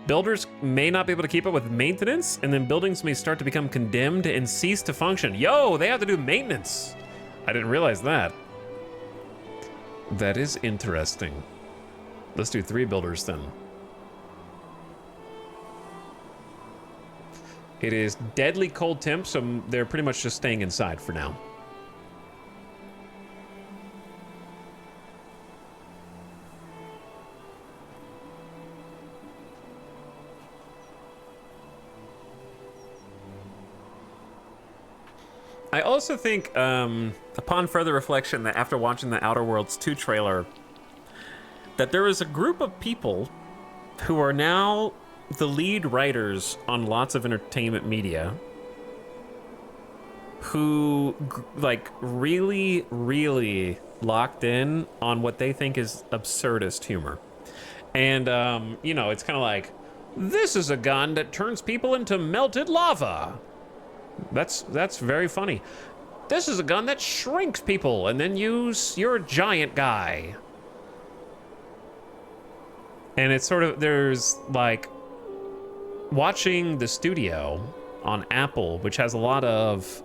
Builders may not be able to keep up with maintenance, and then buildings may start to become condemned and cease to function. Yo, they have to do maintenance. I didn't realize that. That is interesting. Let's do 3 builders then. It is deadly cold temp, so they're pretty much just staying inside for now. I also think, upon further reflection, that after watching the Outer Worlds 2 trailer, that there is a group of people who are now the lead writers on lots of entertainment media who, like, really, really locked in on what they think is absurdist humor. And, you know, it's kind of like, this is a gun that turns people into melted lava. That's very funny. This is a gun that shrinks people, and then you're a giant guy. And it's sort of, there's like, watching the studio on Apple, which has a lot of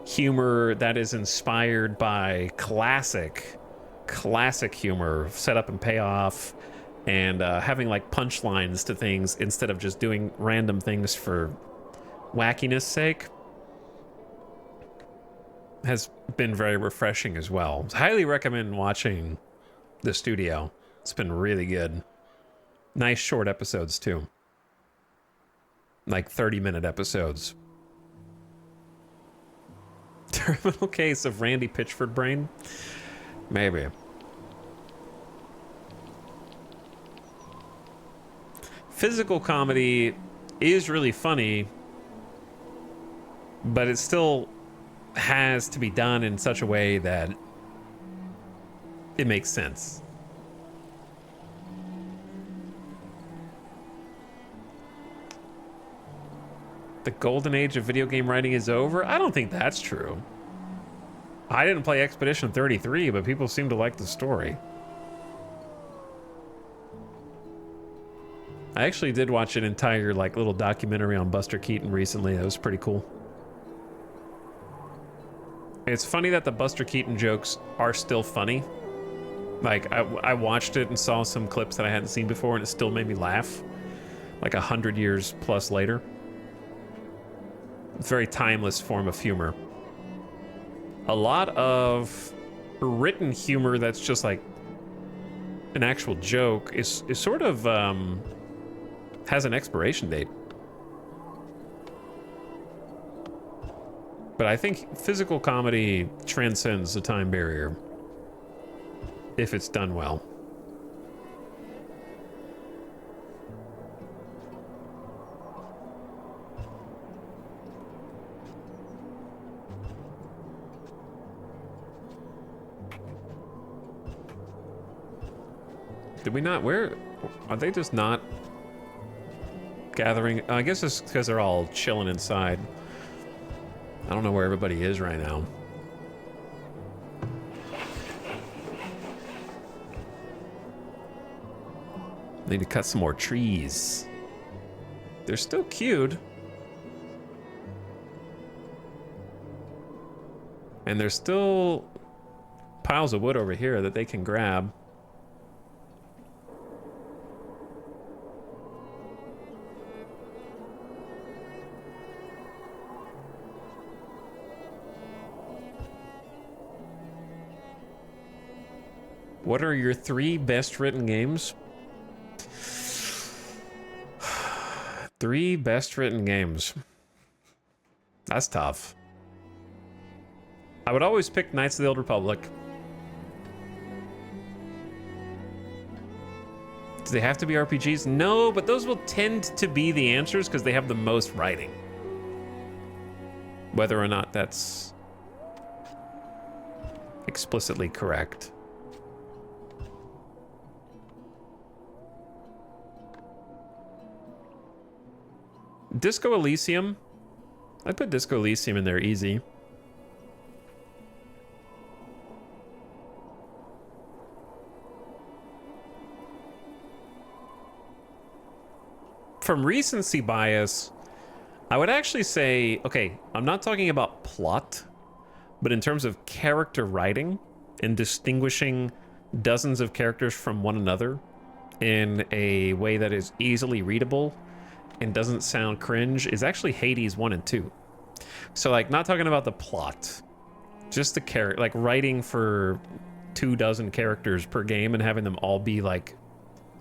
humor that is inspired by classic humor, setup and payoff, and having like punchlines to things instead of just doing random things for wackiness sake, has been very refreshing as well. Highly recommend watching the studio. It's been really good. Nice short episodes too. Like 30-minute episodes. Terminal case of Randy Pitchford brain? Maybe. Physical comedy is really funny, but it still has to be done in such a way that it makes sense. The golden age of video game writing is over? I don't think that's true. I didn't play Expedition 33, but people seem to like the story. I actually did watch an entire like little documentary on Buster Keaton recently. That was pretty cool. It's funny that the Buster Keaton jokes are still funny. Like, I watched it and saw some clips that I hadn't seen before, and it still made me laugh. Like 100 years plus later. It's a very timeless form of humor. A lot of written humor that's just like an actual joke is sort of has an expiration date. But I think physical comedy transcends the time barrier if it's done well. Did we not? Where are they? Just not gathering? I guess it's because they're all chilling inside. I don't know where everybody is right now. Need to cut some more trees. They're still cute. And there's still piles of wood over here that they can grab. What are your 3 best written games? 3 best written games. That's tough. I would always pick Knights of the Old Republic. Do they have to be RPGs? No, but those will tend to be the answers because they have the most writing. Whether or not that's explicitly correct. Disco Elysium. I'd put Disco Elysium in there easy. from recency bias, I would actually say, okay, I'm not talking about plot, but in terms of character writing and distinguishing dozens of characters from one another in a way that is easily readable and doesn't sound cringe, is actually Hades 1 and 2. So, like, not talking about the plot, just the character, like writing for 24 characters per game and having them all be like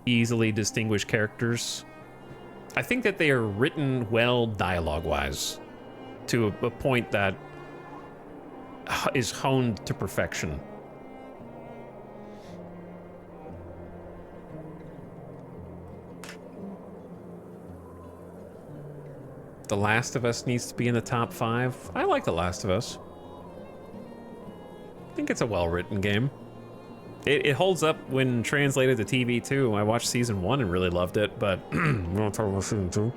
easily distinguished characters. I think that they are written well dialogue-wise to a point that is honed to perfection. The Last of Us needs to be in the top 5. I like The Last of Us. I think it's a well-written game. It holds up when translated to TV too. I watched season 1 and really loved it, but we don't talk about season 2.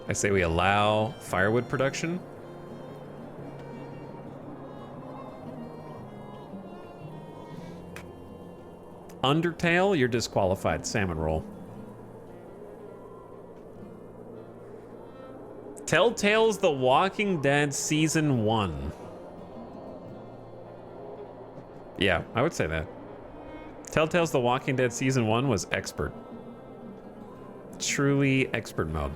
I say we allow firewood production. Undertale, you're disqualified. Salmon roll. Telltale's The Walking Dead Season 1. Yeah, I would say that. Telltale's The Walking Dead Season 1 was expert. Truly expert mode.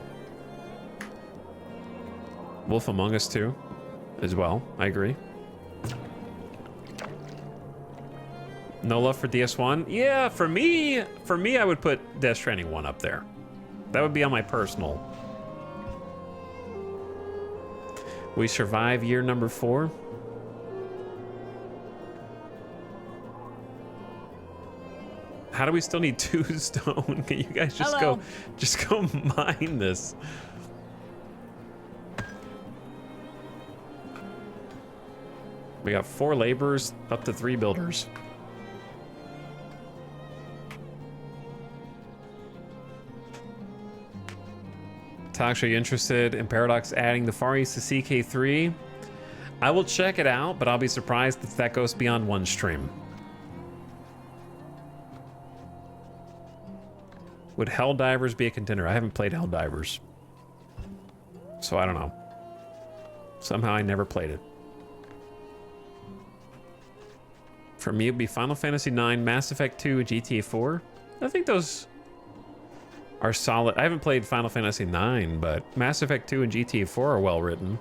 Wolf Among Us 2 as well, I agree. No love for DS1? Yeah, for me, I would put Death Stranding 1 up there. That would be on my personal. We survive year number 4. How do we still need 2 stone? Can you guys just Hello. go mine this? We got 4 laborers, up to 3 builders. Tox, are you interested in Paradox adding the Far East to CK3? I will check it out, but I'll be surprised if that goes beyond one stream. Would Helldivers be a contender? I haven't played Helldivers, so I don't know. Somehow I never played it. For me, it'd be Final Fantasy IX, Mass Effect 2, and GTA 4. I think those are solid. I haven't played Final Fantasy IX, but Mass Effect 2 and GTA 4 are well written.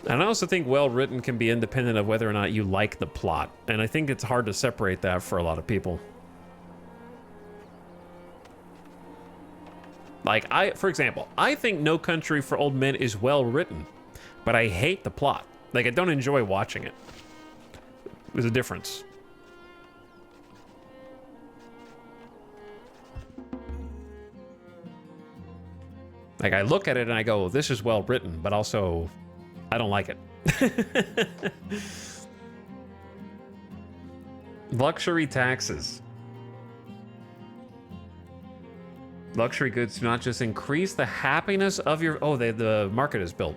And I also think well written can be independent of whether or not you like the plot. And I think it's hard to separate that for a lot of people. Like, for example, I think No Country for Old Men is well written, but I hate the plot. Like, I don't enjoy watching it. There's a difference. Like, I look at it and I go, this is well written, but also I don't like it. Luxury taxes. Luxury goods do not just increase the happiness of your... Oh, the market is built.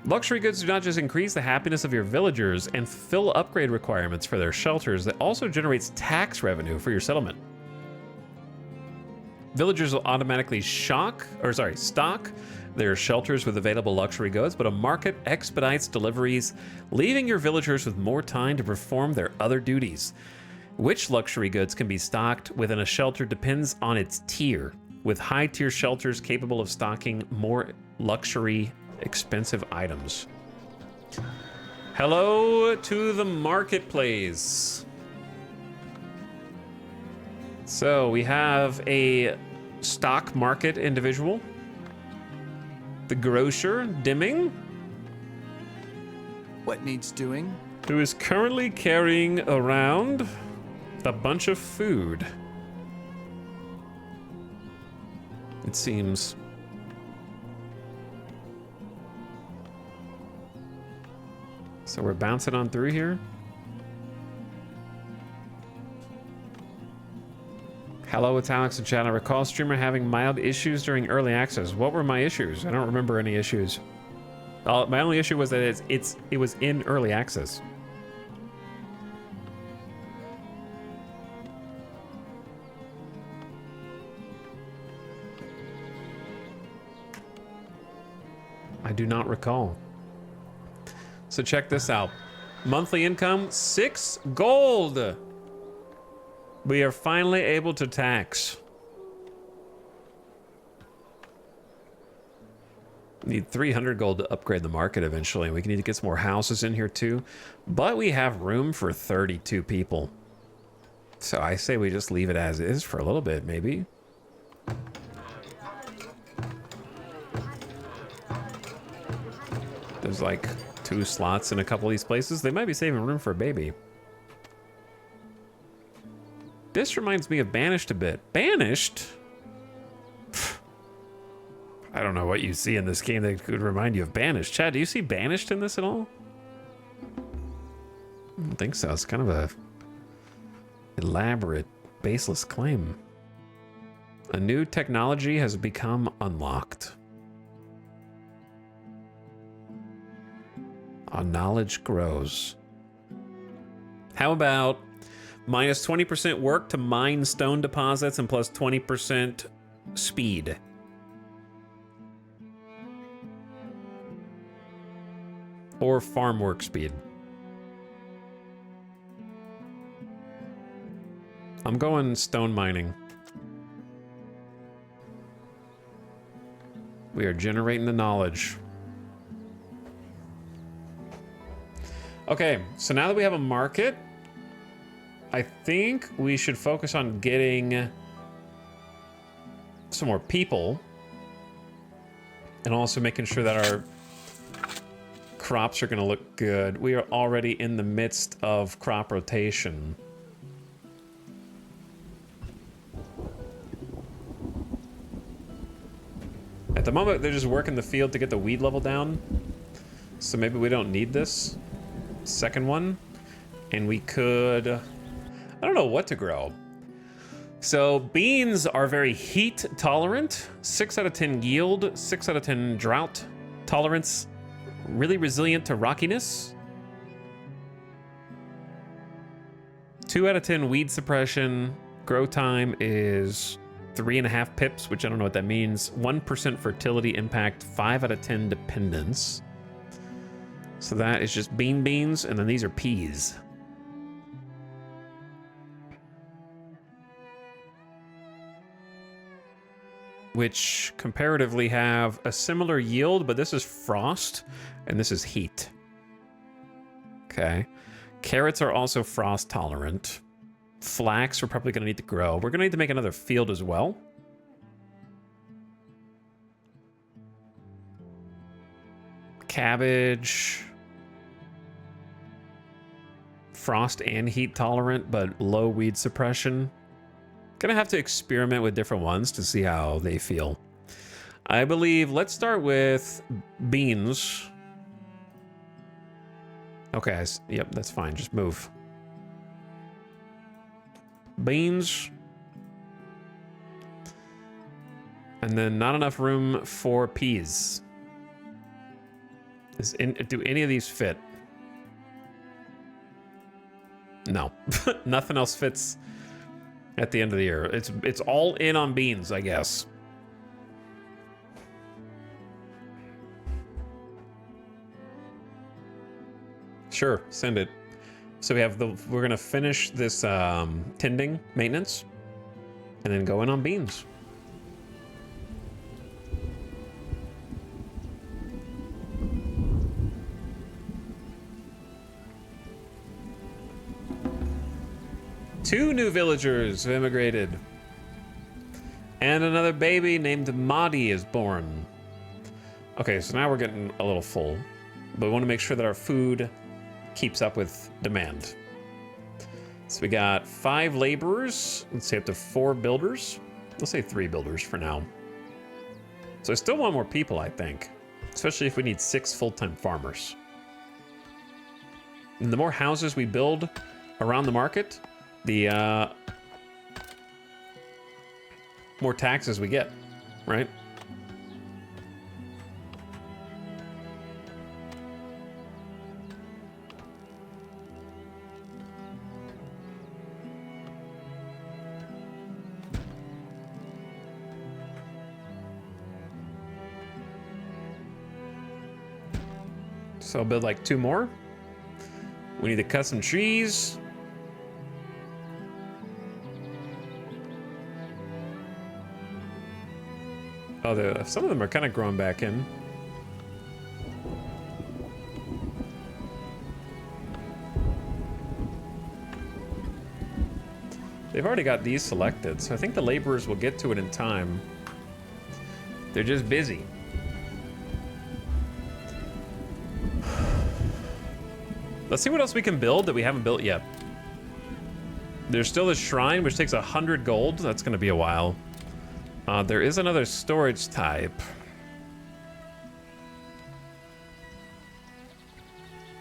Luxury goods do not just increase the happiness of your villagers and fulfill upgrade requirements for their shelters, that also generates tax revenue for your settlement. Villagers will automatically stock their shelters with available luxury goods, but a market expedites deliveries, leaving your villagers with more time to perform their other duties. Which luxury goods can be stocked within a shelter depends on its tier, with high-tier shelters capable of stocking more luxury, expensive items. Hello to the marketplace. So we have a stock market individual. The grocer, Dimming. What needs doing? Who is currently carrying around a bunch of food. It seems. So we're bouncing on through here. Hello, it's Alex in chat. I recall streamer having mild issues during early access. What were my issues? I don't remember any issues. My only issue was that it was in early access. I do not recall. So check this out. Monthly income, 6 gold. We are finally able to tax. Need 300 gold to upgrade the market eventually. We need to get some more houses in here too. But we have room for 32 people. So I say we just leave it as is for a little bit, maybe. There's like 2 slots in a couple of these places. They might be saving room for a baby. This reminds me of Banished a bit. Banished? I don't know what you see in this game that could remind you of Banished. Chad, do you see Banished in this at all? I don't think so. It's kind of a elaborate, baseless claim. A new technology has become unlocked. Our knowledge grows. How about minus 20% work to mine stone deposits and plus 20% speed? Or farm work speed. I'm going stone mining. We are generating the knowledge. Okay, so now that we have a market, I think we should focus on getting some more people and also making sure that our crops are going to look good. We are already in the midst of crop rotation. At the moment, they're just working the field to get the weed level down. So maybe we don't need this second one. And we could... I don't know what to grow. So beans are very heat tolerant. 6 out of 10 yield. 6 out of 10 drought tolerance. Really resilient to rockiness. 2 out of 10 weed suppression. Grow time is 3.5 pips, which I don't know what that means. 1% fertility impact. 5 out of 10 dependence. So that is just beans, and then these are peas. Which comparatively have a similar yield, but this is frost and this is heat. Okay. Carrots are also frost tolerant. Flax we're probably gonna need to grow. We're gonna need to make another field as well. Cabbage. Frost and heat tolerant, but low weed suppression. Gonna have to experiment with different ones to see how they feel. I believe, let's start with beans. Okay, yep, that's fine, just move. Beans. And then not enough room for peas. Do any of these fit? No, nothing else fits at the end of the year. It's all in on beans, I guess. Sure, send it. So we're gonna finish this tending maintenance and then go in on beans. Two new villagers have immigrated. And another baby named Madi is born. Okay, so now we're getting a little full. But we want to make sure that our food keeps up with demand. So we got 5 laborers. Let's say up to 4 builders. Let's say 3 builders for now. So I still want more people, I think. Especially if we need 6 full-time farmers. And the more houses we build around the market, the more taxes we get, right? So I'll build like 2 more. We need to cut some trees. Oh, some of them are kind of growing back in. They've already got these selected, so I think the laborers will get to it in time. They're just busy. Let's see what else we can build that we haven't built yet. There's still a shrine, which takes 100 gold. That's going to be a while. There is another storage type.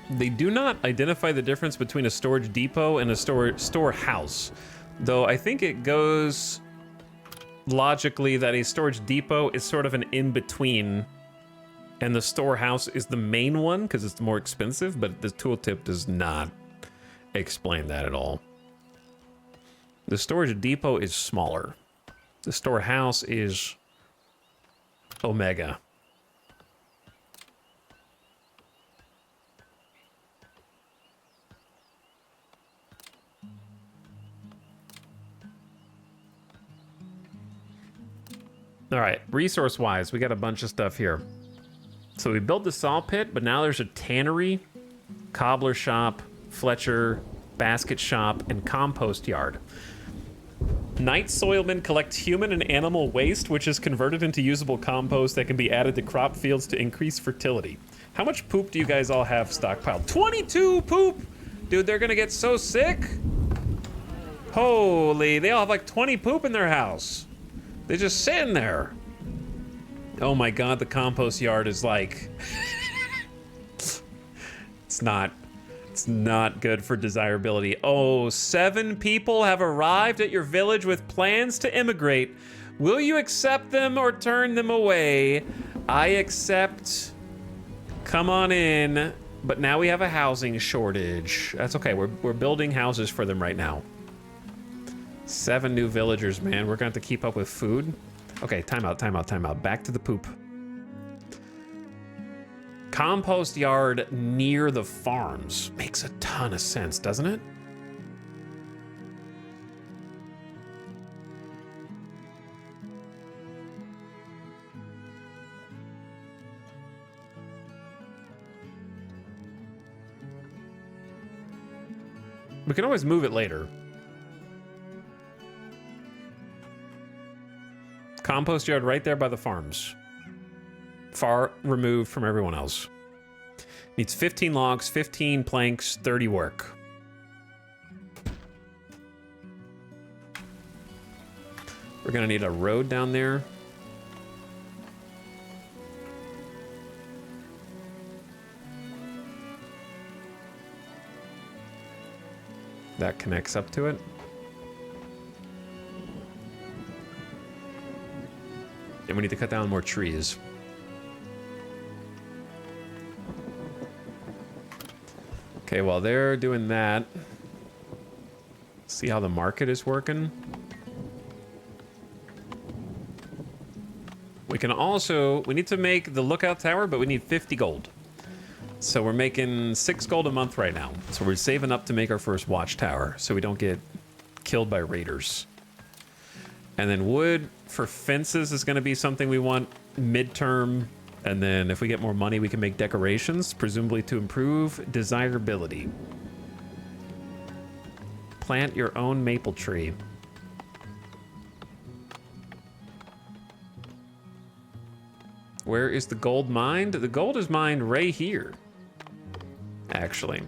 They do not identify the difference between a storage depot and a storehouse. Though I think it goes logically that a storage depot is sort of an in-between, and the storehouse is the main one because it's more expensive, but the tooltip does not explain that at all. The storage depot is smaller. The storehouse is Omega. All right, resource-wise, we got a bunch of stuff here. So we built the saw pit, but now there's a tannery, cobbler shop, Fletcher, basket shop, and compost yard. Night soilmen collect human and animal waste, which is converted into usable compost that can be added to crop fields to increase fertility. How much poop do you guys all have stockpiled? 22 poop! Dude, they're gonna get so sick. Holy, they all have like 20 poop in their house. They're just sitting there. Oh my god, the compost yard is like... It's not good for desirability. Oh, 7 people have arrived at your village with plans to immigrate. Will you accept them or turn them away? I accept. Come on in. But now we have a housing shortage. That's okay, we're building houses for them right now. 7 new villagers, man. We're gonna have to keep up with food. Okay, time out. Back to the poop. Compost yard near the farms. Makes a ton of sense, doesn't it? We can always move it later. Compost yard right there by the farms. Far removed from everyone else. Needs 15 logs, 15 planks, 30 work. We're gonna need a road down there. That connects up to it. And we need to cut down more trees. Okay, while they're doing that, see how the market is working. We can also, we need to make the lookout tower, but we need 50 gold. So we're making 6 gold a month right now. So we're saving up to make our first watchtower so we don't get killed by raiders. And then wood for fences is going to be something we want midterm. And then if we get more money, we can make decorations, presumably to improve desirability. Plant your own maple tree. Where is the gold mined? The gold is mined right here, actually.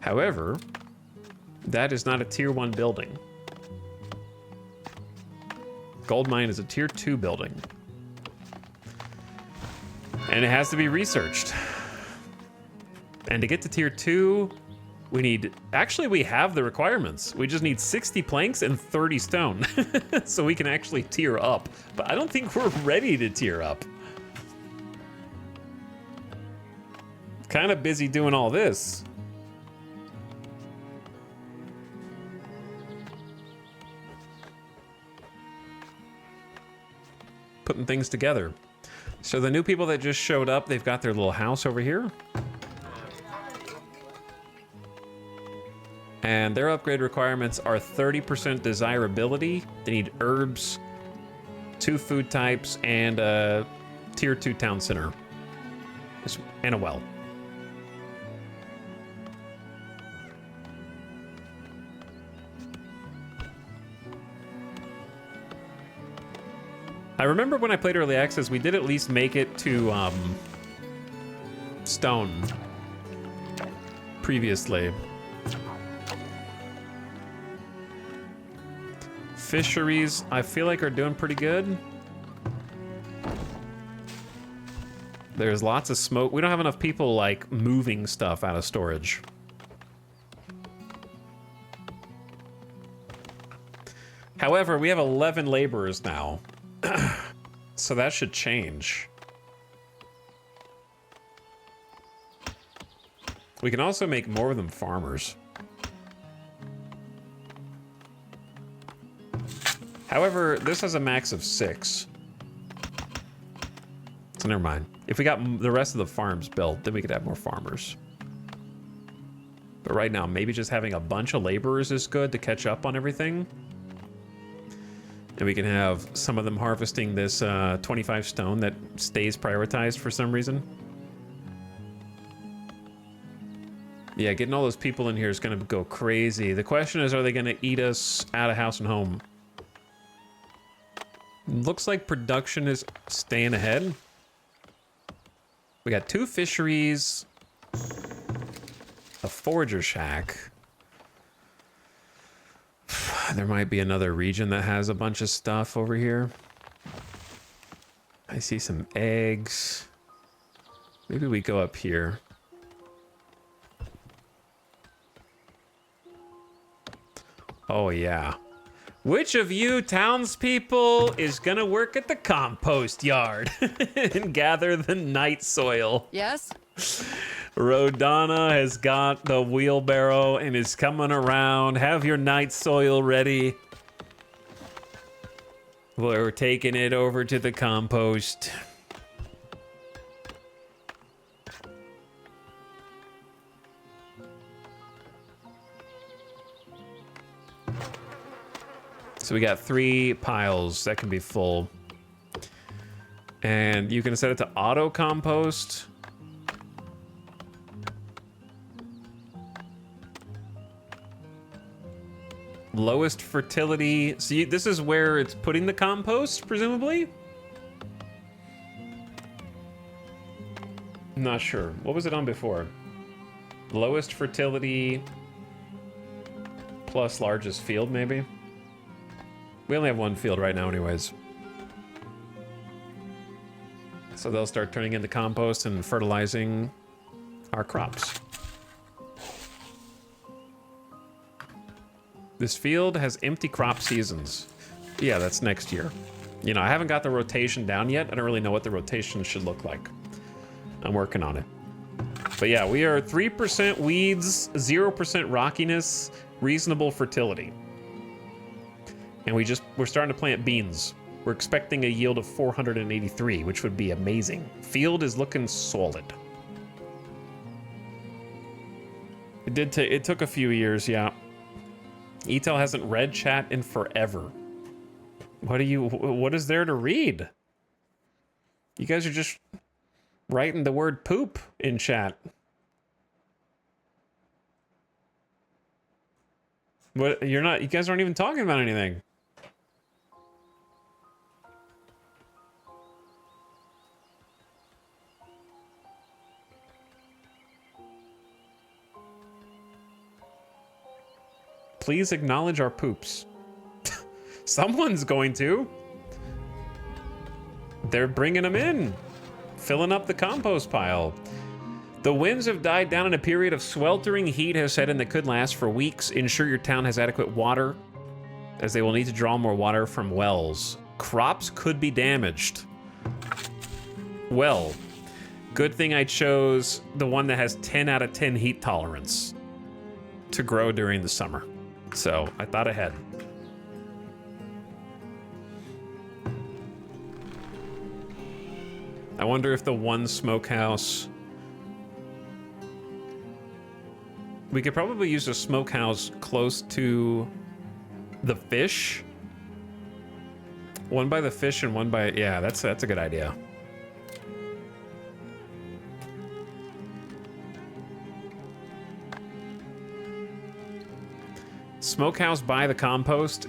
However, that is not a tier 1 building. Gold mine is a tier 2 building. And it has to be researched. And to get to tier 2, We need, actually we have the requirements. We just need 60 planks and 30 stone. So we can actually tier up. But I don't think we're ready to tier up. Kind of busy doing all this. Putting things together. So the new people that just showed up, they've got their little house over here. And their upgrade requirements are 30% desirability. They need herbs, 2 food types, and a tier 2 town center. And a well. I remember when I played Early Access, we did at least make it to stone previously. Fisheries, I feel like are doing pretty good. There's lots of smoke. We don't have enough people like moving stuff out of storage. However, we have 11 laborers now. So that should change. We can also make more of them farmers. However, this has a max of 6. So never mind. If we got the rest of the farms built, then we could have more farmers. But right now, maybe just having a bunch of laborers is good to catch up on everything. And we can have some of them harvesting this 25 stone that stays prioritized for some reason. Yeah, getting all those people in here is going to go crazy. The question is, are they going to eat us out of house and home? Looks like production is staying ahead. We got 2 fisheries, a forager shack. There might be another region that has a bunch of stuff over here. I see some eggs. Maybe we go up here. Oh, yeah. Which of you townspeople is gonna work at the compost yard and gather the night soil? Yes? Rodana has got the wheelbarrow and is coming around. Have your night soil ready. We're taking it over to the compost. So we got 3 piles that can be full. And you can set it to auto compost. Lowest fertility. See, this is where it's putting the compost, presumably? Not sure. What was it on before? Lowest fertility plus largest field, maybe? We only have 1 field right now anyways. So they'll start turning into compost and fertilizing our crops. This field has empty crop seasons. Yeah, that's next year. You know, I haven't got the rotation down yet. I don't really know what the rotation should look like. I'm working on it. But yeah, we are 3% weeds, 0% rockiness, reasonable fertility. And we're starting to plant beans. We're expecting a yield of 483, which would be amazing. Field is looking solid. It took a few years, yeah. Etel hasn't read chat in forever. What is there to read? You guys are just writing the word poop in chat. You guys aren't even talking about anything. Please acknowledge our poops. Someone's going to. They're bringing them in. Filling up the compost pile. The winds have died down and a period of sweltering heat has set in that could last for weeks. Ensure your town has adequate water, as they will need to draw more water from wells. Crops could be damaged. Well, good thing I chose the one that has 10 out of 10 heat tolerance to grow during the summer. So I thought ahead. I wonder if the one smokehouse... We could probably use a smokehouse close to the fish. One by the fish and one by... Yeah, that's a good idea. Smokehouse by the compost.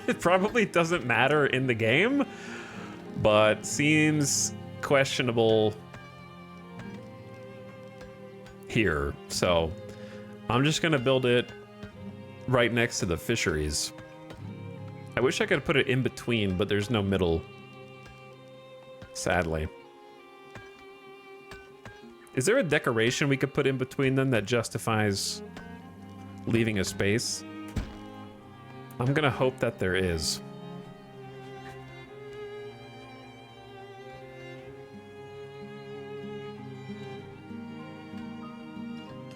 It probably doesn't matter in the game, but seems questionable here. So I'm just gonna build it right next to the fisheries. I wish I could put it in between, but there's no middle, sadly. Is there a decoration we could put in between them that justifies leaving a space? I'm gonna hope that there is.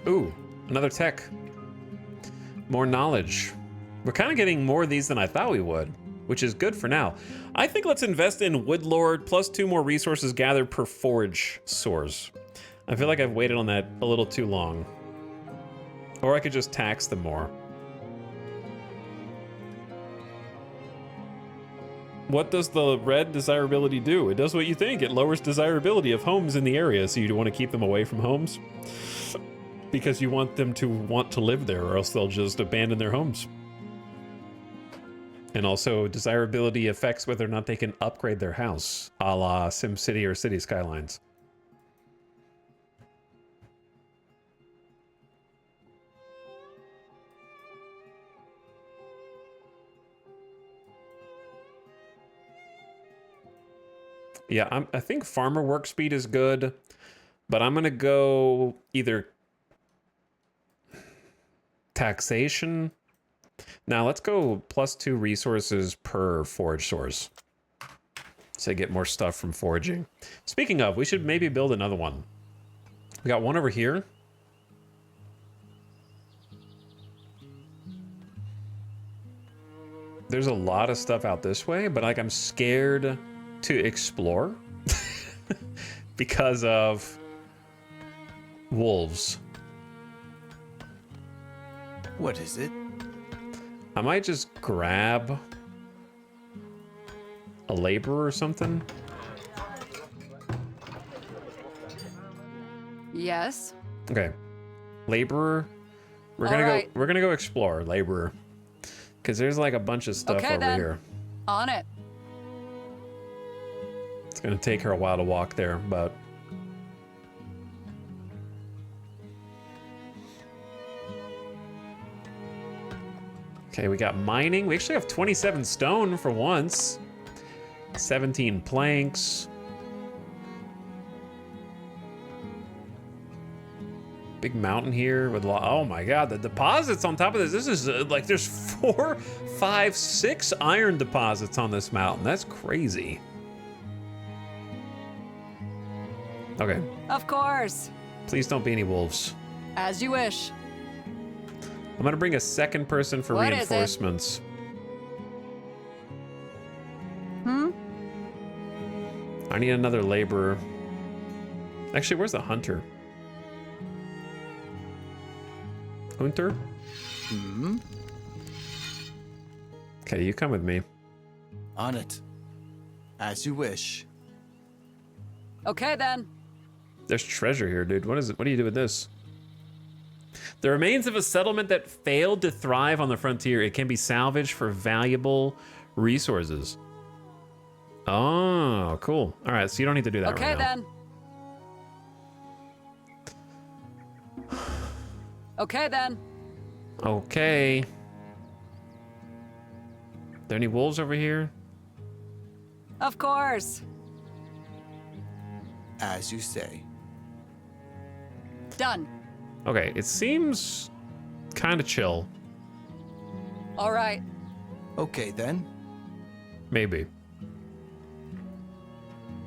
Ooh, another tech. More knowledge. We're kind of getting more of these than I thought we would, which is good for now. I think let's invest in Woodlord plus 2 more resources gathered per forge source. I feel like I've waited on that a little too long. Or I could just tax them more. What does the red desirability do? It does what you think. It lowers desirability of homes in the area, so you want to keep them away from homes. Because you want them to want to live there, or else they'll just abandon their homes. And also, desirability affects whether or not they can upgrade their house, a la SimCity or City Skylines. Yeah, I think farmer work speed is good, but I'm gonna go either taxation. Now let's go plus 2 resources per forage source, so I get more stuff from foraging. Speaking of, we should maybe build another one. We got one over here. There's a lot of stuff out this way, but like I'm scared to explore because of wolves. What is it? I might just grab a laborer or something. Yes. Okay, laborer. We're gonna go explore laborer, because there's like a bunch of stuff over here. On it. It's gonna take her a while to walk there, but okay, we got mining. We actually have 27 stone for once. 17 planks. Big mountain here with oh my god, the deposits on top of this. This is like there's 4, 5, 6 iron deposits on this mountain. That's crazy. Okay. Of course. Please don't be any wolves. As you wish. I'm gonna bring a second person for What is it? reinforcements. I need another laborer. Actually, where's the hunter? Hunter? Hmm? Okay, you come with me. On it. As you wish. Okay then. There's treasure here, dude. What is it? What do you do with this? The remains of a settlement that failed to thrive on the frontier. It can be salvaged for valuable resources. Oh, cool. All right, so you don't need to do that Okay right now. then. Okay then. Okay. There any wolves over here? Of course. As you say. Done. Okay, it seems kind of chill. All right. Okay, then. Maybe.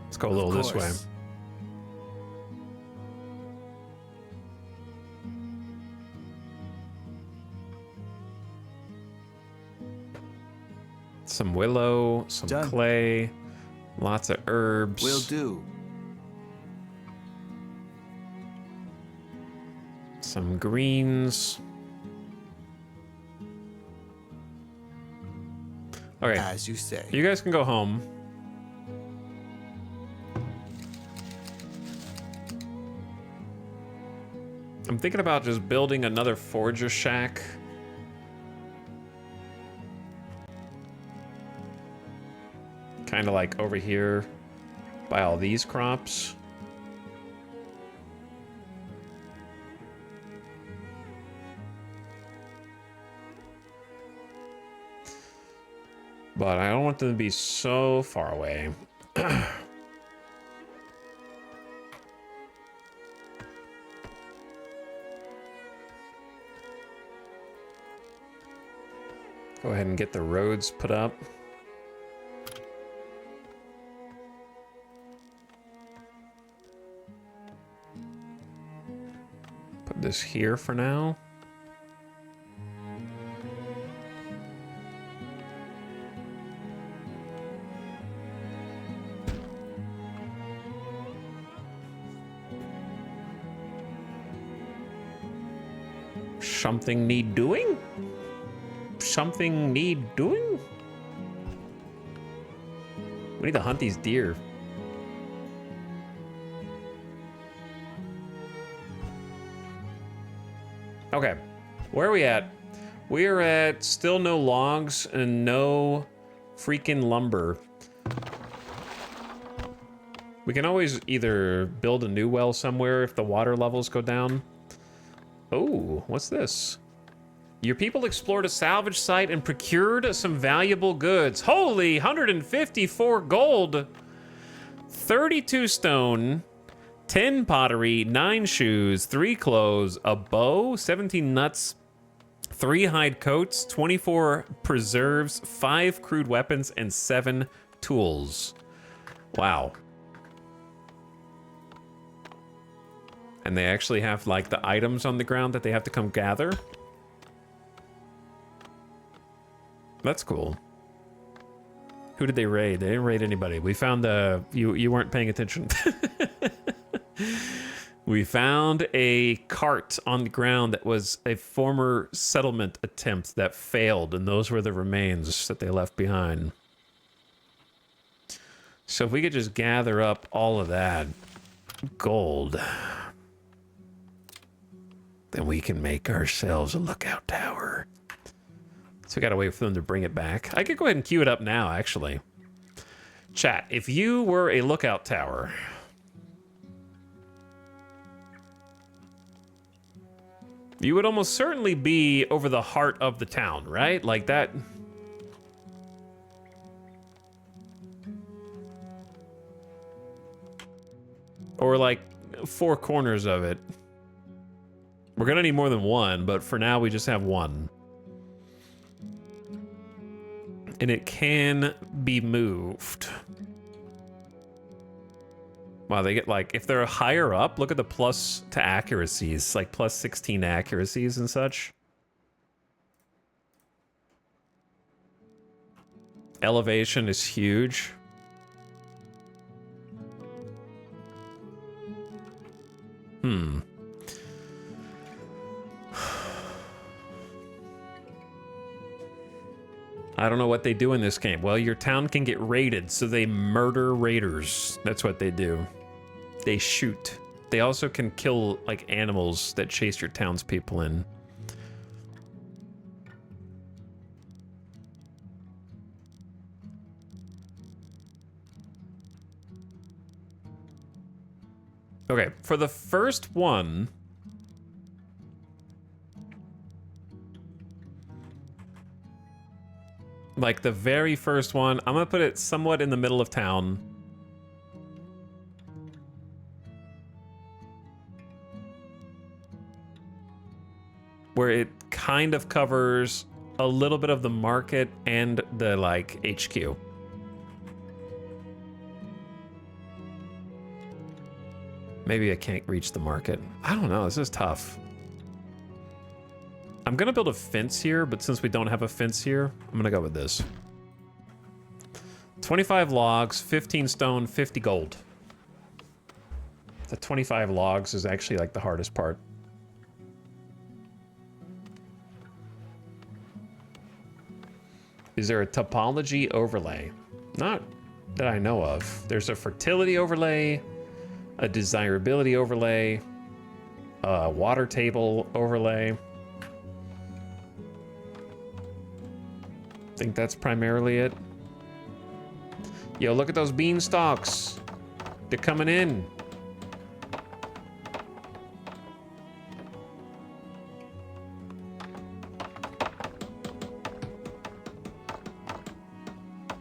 Let's go a little this way. Course. Some willow, some Done. clay, lots of herbs. Will do. Some greens. Okay, As you say. you guys can go home. I'm thinking about just building another forger shack. Kind of like over here by all these crops. But I don't want them to be so far away. Go ahead and get the roads put up. Put this here for now. Something need doing? Something need doing? We need to hunt these deer. Okay, where are we at? We are at still no logs and no freaking lumber. We can always either build a new well somewhere if the water levels go down. Oh, what's this? Your people explored a salvage site and procured some valuable goods. Holy, 154 gold, 32 stone, 10 pottery, 9 shoes, 3 clothes, a bow, 17 nuts, 3 hide coats, 24 preserves, 5 crude weapons, and 7 tools. Wow. And they actually have like the items on the ground that they have to come gather. That's cool. Who did they raid? They didn't raid anybody. We found the... You weren't paying attention. We found a cart on the ground that was a former settlement attempt that failed, and those were the remains that they left behind. So if we could just gather up all of that gold, then we can make ourselves a lookout tower. So we gotta wait for them to bring it back. I could go ahead and queue it up now, actually. Chat, if you were a lookout tower, you would almost certainly be over the heart of the town, right? Like that. Or like 4 corners of it. We're gonna need more than one, but for now we just have one. And it can be moved. Wow, they get like, if they're higher up, look at the plus to accuracies, like plus 16 accuracies and such. Elevation is huge. I don't know what they do in this game. Well, your town can get raided, so they murder raiders. That's what they do. They shoot. They also can kill, like, animals that chase your townspeople in. Okay, for the first one... like the very first one, I'm gonna put it somewhat in the middle of town. where it kind of covers a little bit of the market and the like HQ. Maybe I can't reach the market. I don't know, this is tough. I'm gonna build a fence here, but since we don't have a fence here, I'm gonna go with this. 25 logs, 15 stone, 50 gold. The 25 logs is actually like the hardest part. Is there a topology overlay? Not that I know of. There's a fertility overlay, a desirability overlay, a water table overlay. I think that's primarily it. Yo, look at those beanstalks. They're coming in.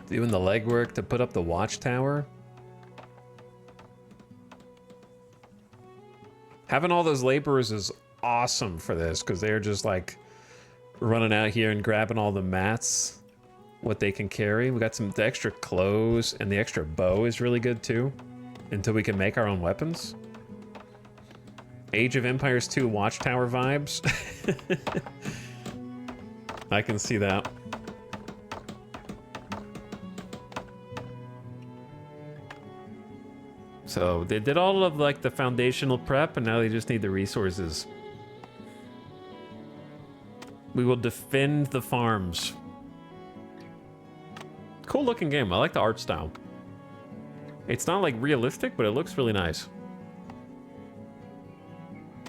Doing the legwork to put up the watchtower. Having all those laborers is awesome for this because they're just like running out here and grabbing all the mats, what they can carry. We got the extra clothes, and the extra bow is really good too, until we can make our own weapons. Age of Empires 2 watchtower vibes. I can see that. So they did all of like the foundational prep, and now they just need the resources. We will defend the farms. Cool looking game. I like the art style. It's not like realistic, but it looks really nice.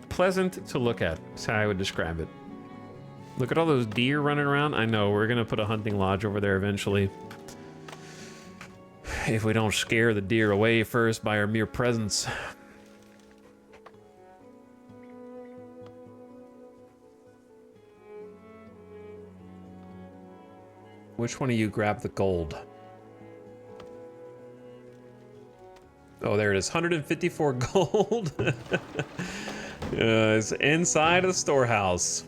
Pleasant to look at. That's how I would describe it. Look at all those deer running around. I know, we're gonna put a hunting lodge over there eventually. If we don't scare the deer away first by our mere presence. Which one of you grabbed the gold? Oh, there it is. 154 gold. It's inside of the storehouse.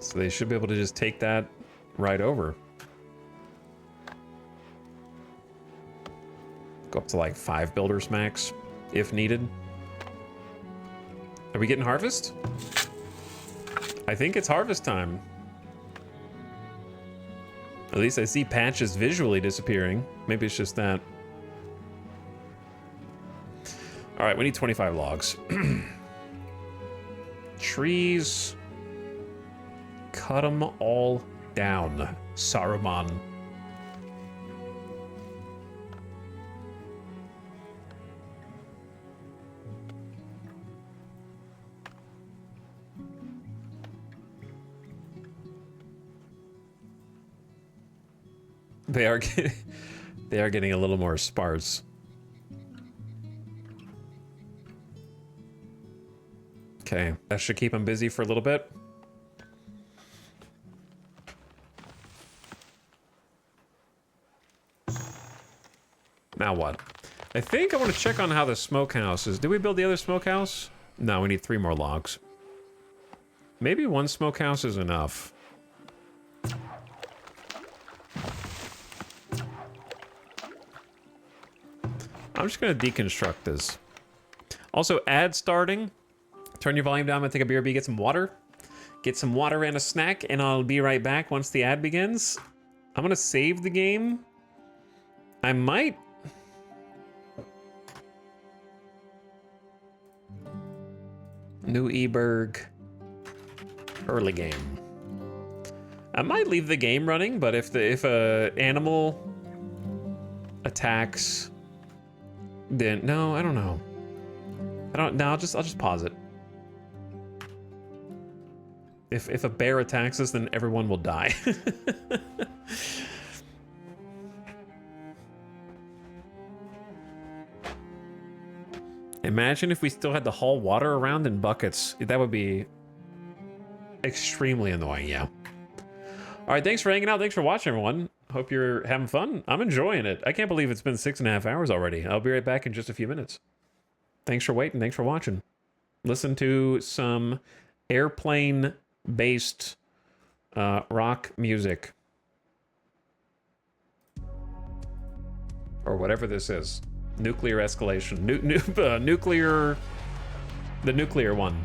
So they should be able to just take that right over. Go up to like 5 builders max, if needed. Are we getting harvest? I think it's harvest time. At least I see patches visually disappearing. Maybe it's just that. All right, we need 25 logs. Trees. Cut them all down, Saruman. They are getting a little more sparse. Okay, that should keep them busy for a little bit. Now what? I think I want to check on how the smokehouse is. Did we build the other smokehouse? No, we need 3 more logs. Maybe 1 smokehouse is enough. I'm just going to deconstruct this. Also, ad starting. Turn your volume down. I'm going to take a BRB, get some water. Get some water and a snack, and I'll be right back once the ad begins. I'm going to save the game. I might... New Eberg. Early game. I might leave the game running, but if a animal attacks, then no, I don't know. I'll just pause it. If a bear attacks us, then everyone will die. Imagine if we still had to haul water around in buckets. That would be extremely annoying, yeah. All right, thanks for hanging out. Thanks for watching, everyone. Hope you're having fun. I'm enjoying it. I can't believe it's been 6.5 hours already. I'll be right back in just a few minutes. Thanks for waiting. Thanks for watching. Listen to some airplane-based rock music. Or whatever this is. Nuclear escalation. Nuclear... The nuclear one.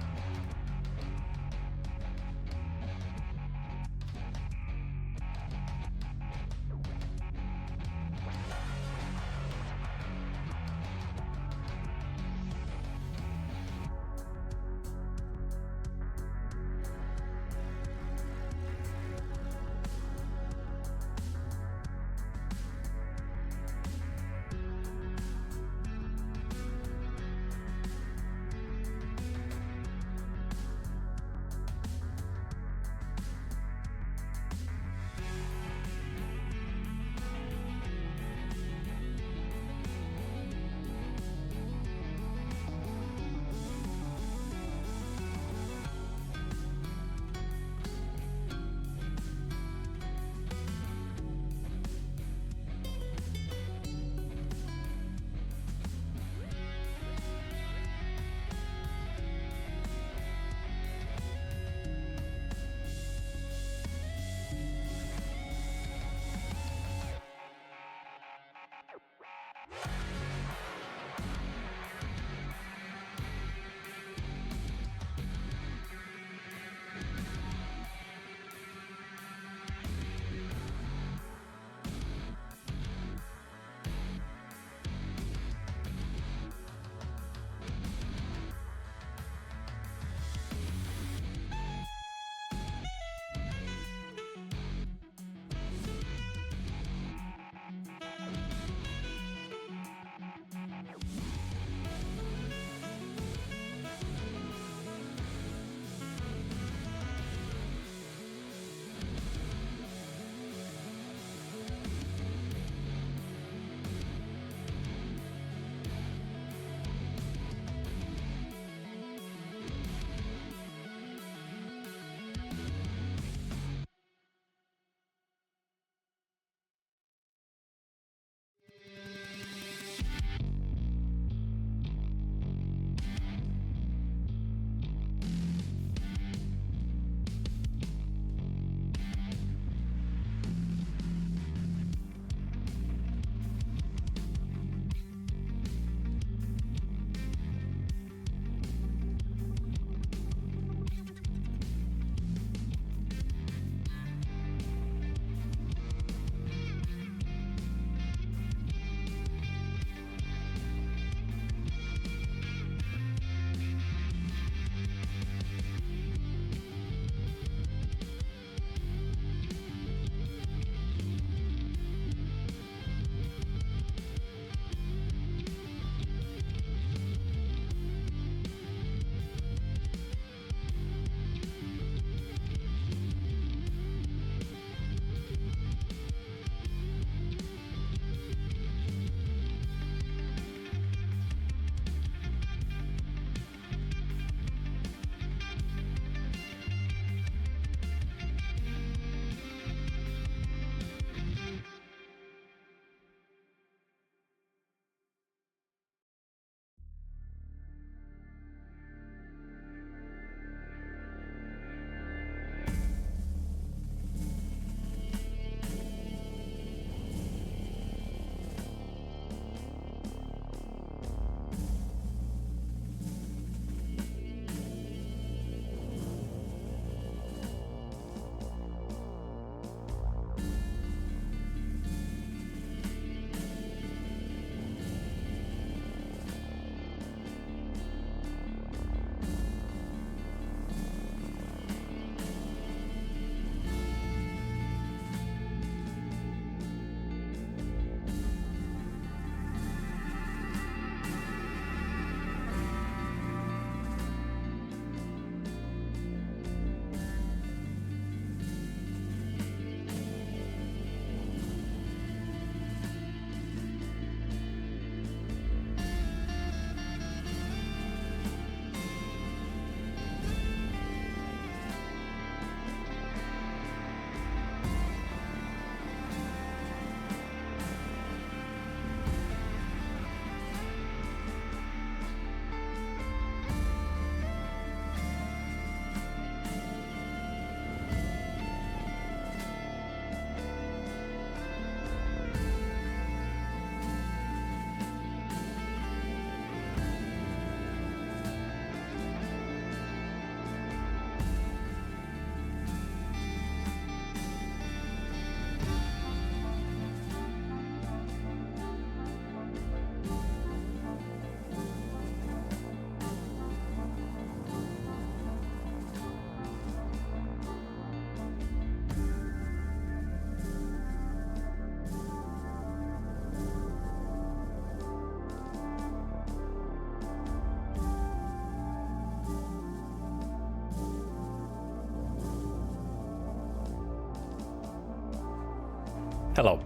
Hello.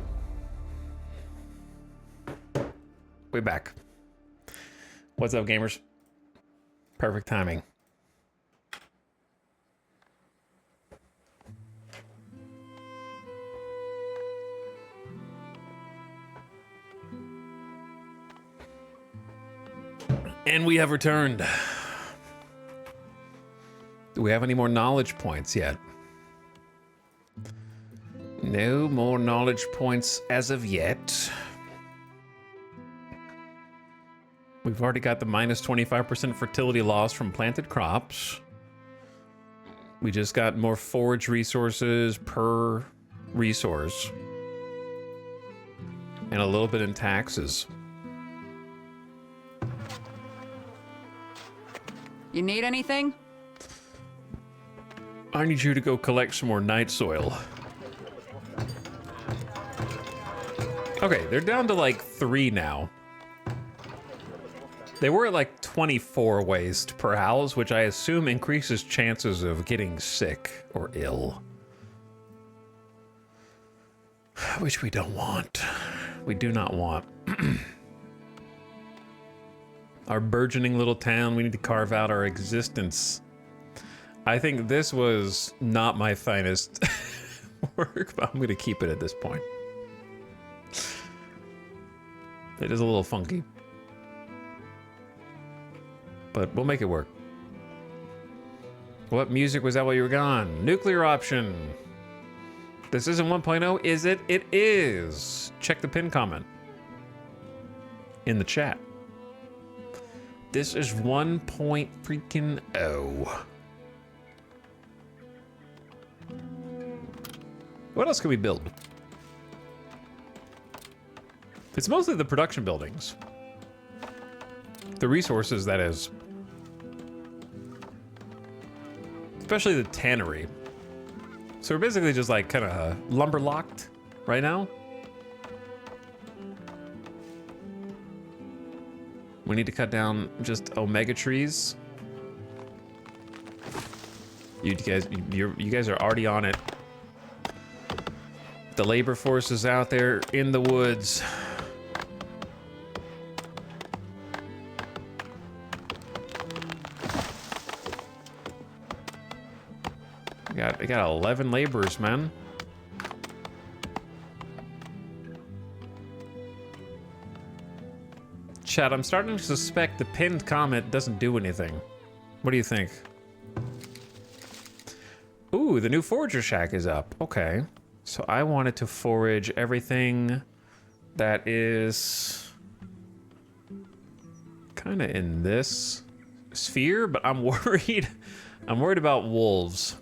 We're back. What's up, gamers? Perfect timing. And we have returned. Do we have any more knowledge points yet? No more knowledge points as of yet. We've already got the minus 25% fertility loss from planted crops. We just got more forage resources per resource. And a little bit in taxes. You need anything? I need you to go collect some more night soil. Okay, they're down to like 3 now. They were at like 24 waste per house, which I assume increases chances of getting sick or ill. Which we don't want. We do not want. Our burgeoning little town, we need to carve out our existence. I think this was not my finest work, but I'm going to keep it at this point. It is a little funky. But we'll make it work. What music was that while you were gone? Nuclear option. This isn't 1.0, is it? It is. Check the pin comment in the chat. This is 1.0. What else can we build? It's mostly the production buildings. The resources, that is. Especially the tannery. So we're basically just like kind of lumber locked right now. We need to cut down just omega trees. You guys are already on it. The labor force is out there in the woods. They got 11 laborers, man. Chat, I'm starting to suspect the pinned comment doesn't do anything. What do you think? Ooh, the new forager shack is up. Okay. So I wanted to forage everything that is kind of in this sphere, but I'm worried. I'm worried about wolves.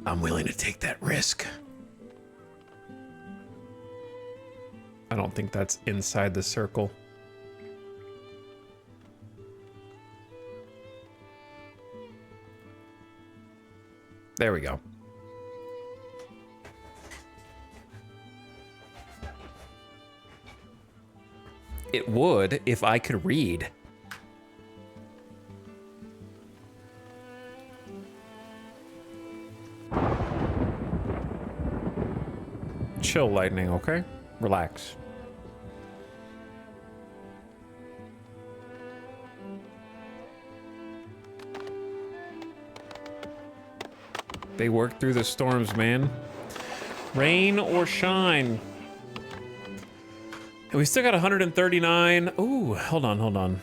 I'm willing to take that risk. I don't think that's inside the circle. There we go. It would if I could read. Chill, Lightning, okay? Relax. They work through the storms, man. Rain or shine. And we still got 139. Ooh, hold on. I'm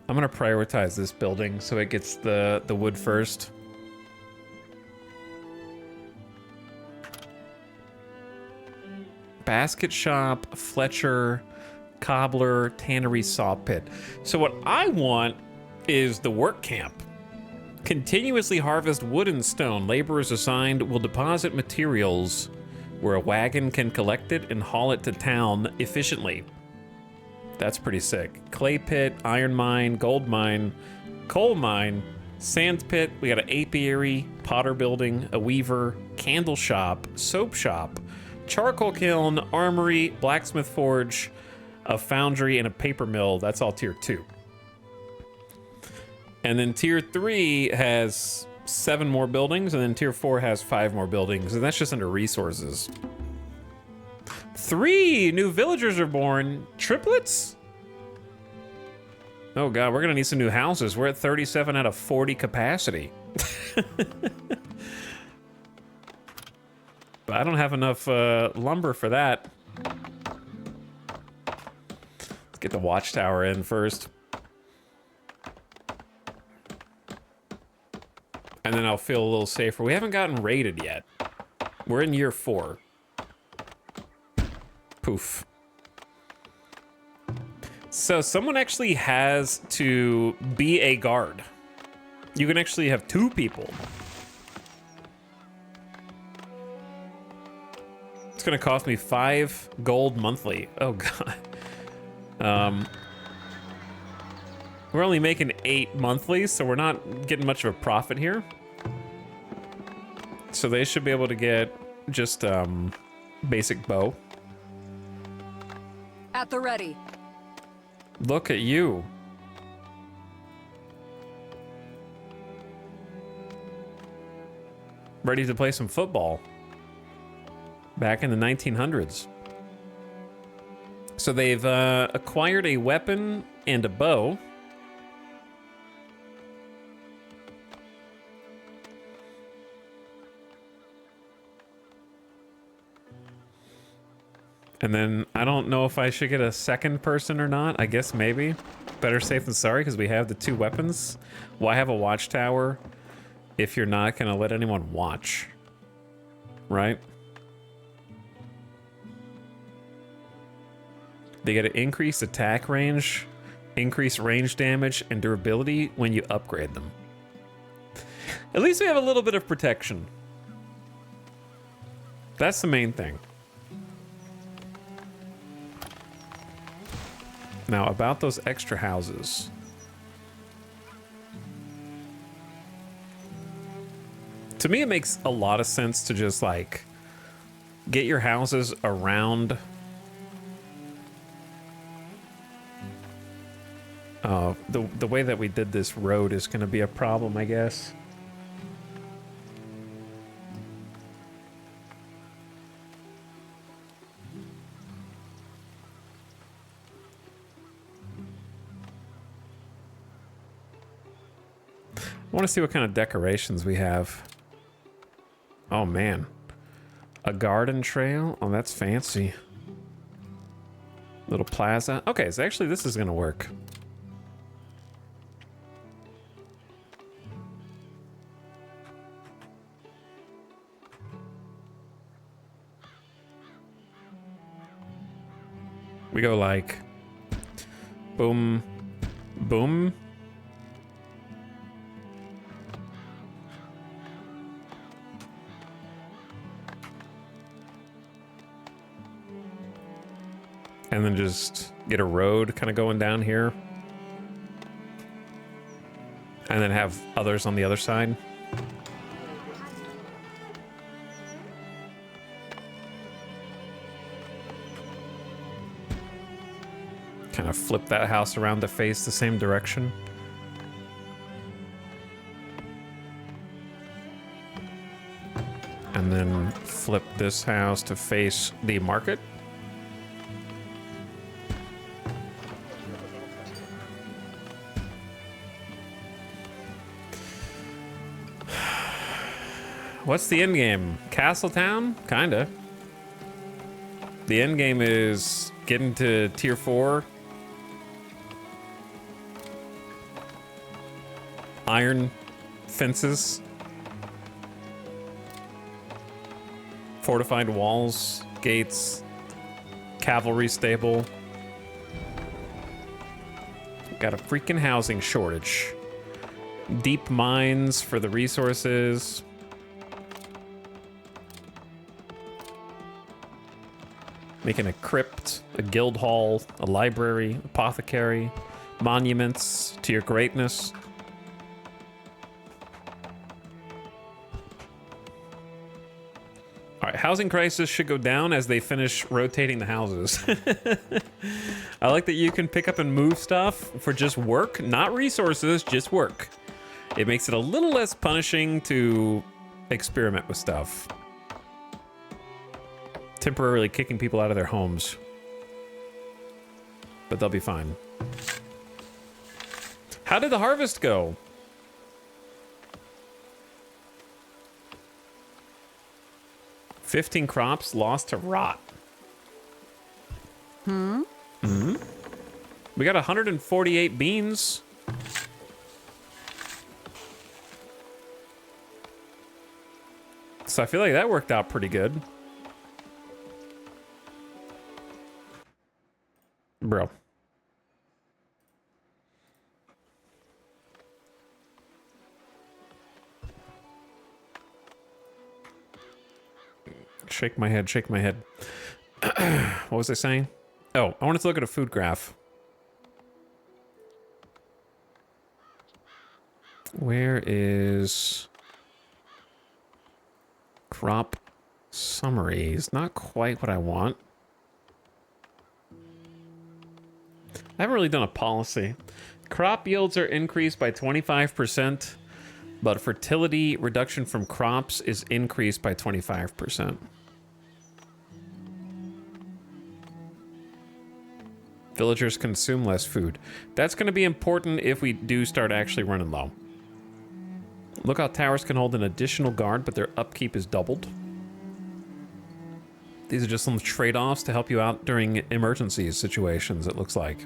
gonna prioritize this building so it gets the wood first. Basket shop, Fletcher, cobbler, tannery, saw pit. So what I want is the work camp. Continuously harvest wood and stone. Laborers assigned will deposit materials where a wagon can collect it and haul it to town efficiently. That's pretty sick. Clay pit, iron mine, gold mine, coal mine, sand pit. We got an apiary, potter building, a weaver, candle shop, soap shop, charcoal kiln, armory, blacksmith forge, a foundry, and a paper mill. That's all tier 2. And then tier 3 has 7 more buildings, and then tier 4 has 5 more buildings, and that's just under resources. 3 new villagers are born. Triplets? Oh god, we're gonna need some new houses. We're at 37 out of 40 capacity. But I don't have enough lumber for that. Let's get the watchtower in first. And then I'll feel a little safer. We haven't gotten raided yet. We're in year 4. Poof. So someone actually has to be a guard. You can actually have 2 people. It's gonna cost me 5 gold monthly. Oh god. We're only making 8 monthly, so we're not getting much of a profit here. So they should be able to get just basic bow. At the ready. Look at you. Ready to play some football. Back in the 1900s. So they've acquired a weapon and a bow. And then I don't know if I should get a second person or not. I guess maybe. Better safe than sorry because we have the 2 weapons. Why have a watchtower if you're not going to let anyone watch? Right? They get an increased attack range, increased range damage, and durability when you upgrade them. At least we have a little bit of protection. That's the main thing. Now, about those extra houses. To me, it makes a lot of sense to just, like, get your houses around... the way that we did this road is going to be a problem, I guess. I want to see what kind of decorations we have. Oh, man. A garden trail? Oh, that's fancy. Little plaza. Okay, so actually this is going to work. We go like... boom, boom. And then just get a road kind of going down here. And then have others on the other side. Kind of flip that house around to face the same direction. And then flip this house to face the market. What's the end game? Castletown? Kinda. The end game is getting to tier 4. Iron fences. Fortified walls, gates, cavalry stable. Got a freaking housing shortage. Deep mines for the resources. Making a crypt, a guild hall, a library, apothecary, monuments to your greatness. All right, housing crisis should go down as they finish rotating the houses. I like that you can pick up and move stuff for just work, not resources, just work. it makes it a little less punishing to experiment with stuff. Temporarily kicking people out of their homes. But they'll be fine. How did the harvest go? "15 crops lost to rot." We got 148 beans. So I feel like that worked out pretty good. Bro. Shake my head, shake my head. What was I saying? Oh, I wanted to look at a food graph. Where is crop summaries? Not quite what I want. I haven't really done a policy. Crop yields are increased by 25%, but fertility reduction from crops is increased by 25%. Villagers consume less food. That's going to be important if we do start actually running low. Lookout towers can hold an additional guard, but their upkeep is doubled. These are just some trade-offs to help you out during emergency situations, it looks like.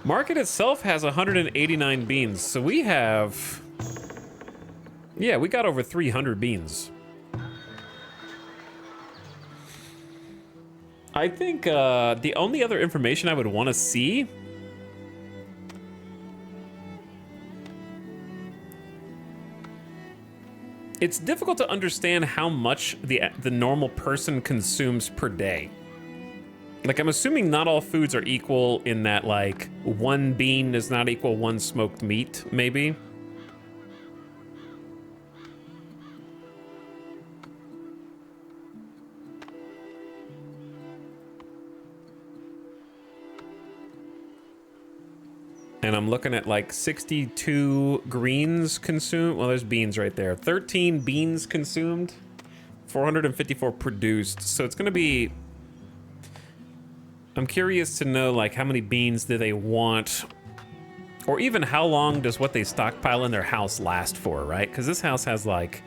Market itself has 189 beans, so we have... Yeah, we got over 300 beans. I think the only other information I would want to see it's difficult to understand how much the normal person consumes per day. Like, I'm assuming not all foods are equal in that, like, one bean does not equal one smoked meat, maybe. And I'm looking at like 62 greens consumed. Well, there's beans right there. 13 beans consumed, 454 produced. So it's going to be... I'm curious to know, like, how many beans do they want? Or even how long does what they stockpile in their house last for, right? Because this house has like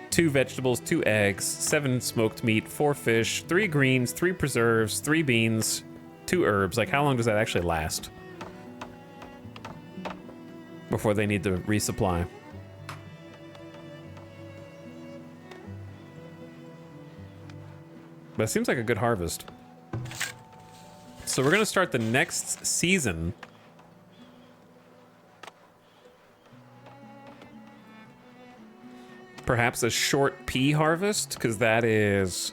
2 vegetables, 2 eggs, 7 smoked meat, 4 fish, 3 greens, 3 preserves, 3 beans, 2 herbs. Like, how long does that actually last before they need to resupply? But it seems like a good harvest. So we're going to start the next season. Perhaps a short pea harvest, because that is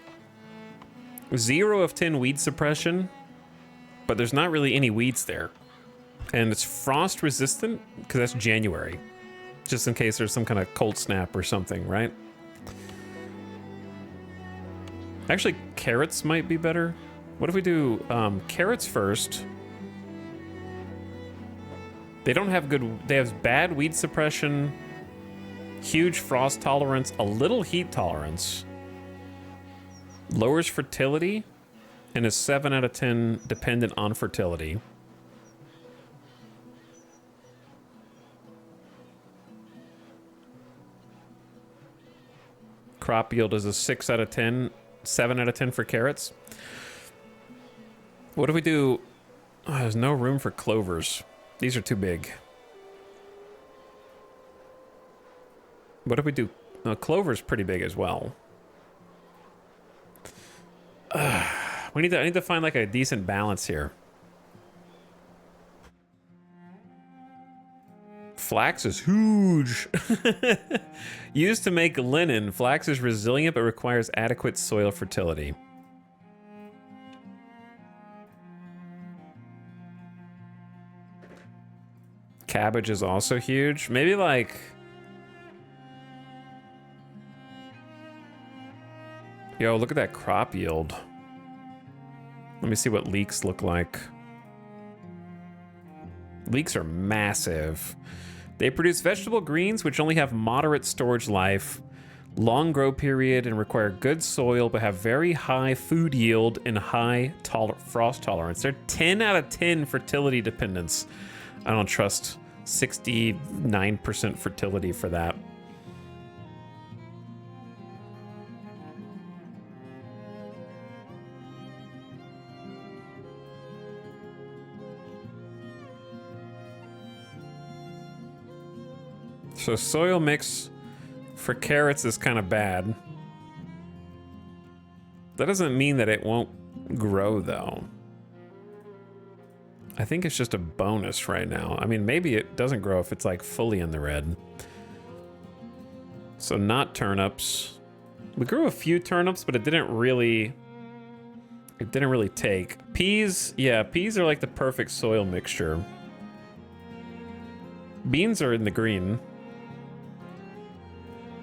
0 of 10 weed suppression, but there's not really any weeds there. And it's frost resistant, because that's January. Just in case there's some kind of cold snap or something, right? Actually, carrots might be better. What if we do carrots first? They don't have good... They have bad weed suppression, huge frost tolerance, a little heat tolerance, lowers fertility, and is 7 out of 10 dependent on fertility. Crop yield is a 6 out of 10, 7 out of 10 for carrots. What do we do? Oh, there's no room for clovers. These are too big. What do we do? Clover's pretty big as well. I need to find like a decent balance here. Flax is huge. Used to make linen, flax is resilient but requires adequate soil fertility. Cabbage is also huge. Maybe like... Yo, look at that crop yield. Let me see what leeks look like. Leeks are massive. They produce vegetable greens which only have moderate storage life, long grow period, and require good soil, but have very high food yield and high frost tolerance. They're 10 out of 10 fertility dependence. I don't trust 69% fertility for that. So soil mix for carrots is kind of bad. That doesn't mean that it won't grow, though. I think it's just a bonus right now. I mean, maybe it doesn't grow if it's like fully in the red. So not turnips. We grew a few turnips, but it didn't really take. Peas, yeah, peas are like the perfect soil mixture. Beans are in the green.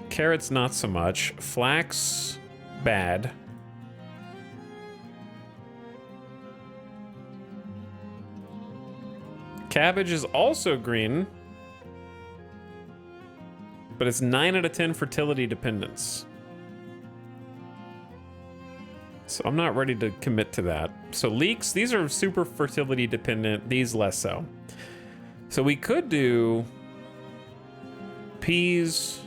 Carrots, not so much. Flax, bad. Cabbage is also green, but it's 9 out of 10 fertility dependence. So I'm not ready to commit to that. So leeks, these are super fertility dependent. These less so. So we could do peas,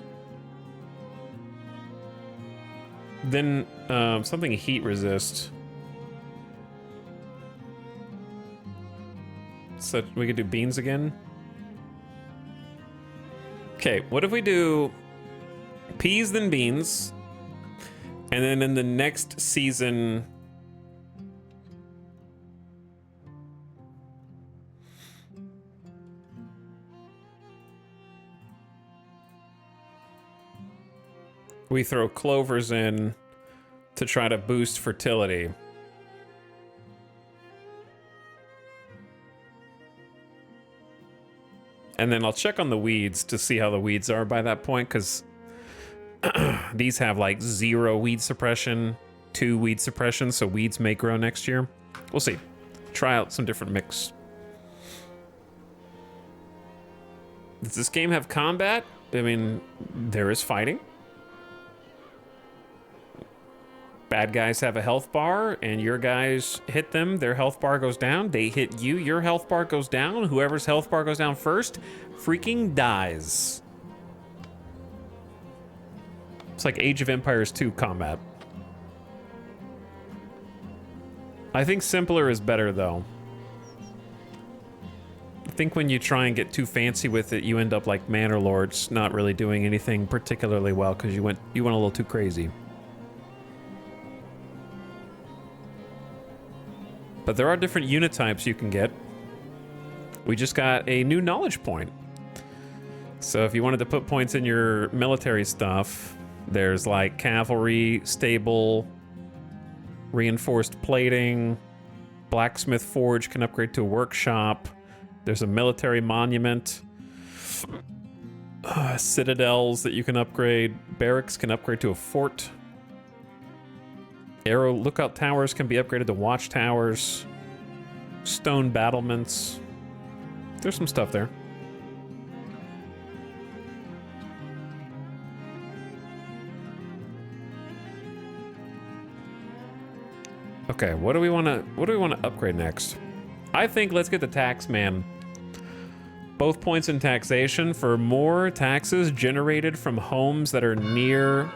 then something heat resist. So we could do beans again. Okay, what if we do peas then beans, and then in the next season we throw clovers in to try to boost fertility. And then I'll check on the weeds to see how the weeds are by that point, because these have like 0 weed suppression, 2 weed suppression, so weeds may grow next year. We'll see. Try out some different mix. Does this game have combat? I mean, there is fighting. Bad guys have a health bar, and your guys hit them, their health bar goes down. They hit you, your health bar goes down. Whoever's health bar goes down first freaking dies. It's like Age of Empires 2 combat. I think simpler is better, though. I think when you try and get too fancy with it, you end up like Manor Lords, not really doing anything particularly well because you went a little too crazy. But there are different unit types you can get. We just got a new knowledge point. So if you wanted to put points in your military stuff, there's like cavalry, stable, reinforced plating, blacksmith forge can upgrade to a workshop. There's a military monument. Citadels that you can upgrade. Barracks can upgrade to a fort. Arrow lookout towers can be upgraded to watchtowers. Stone battlements. There's some stuff there. Okay, what do we want to upgrade next? I think let's get the tax man. Both points in taxation for more taxes generated from homes that are near.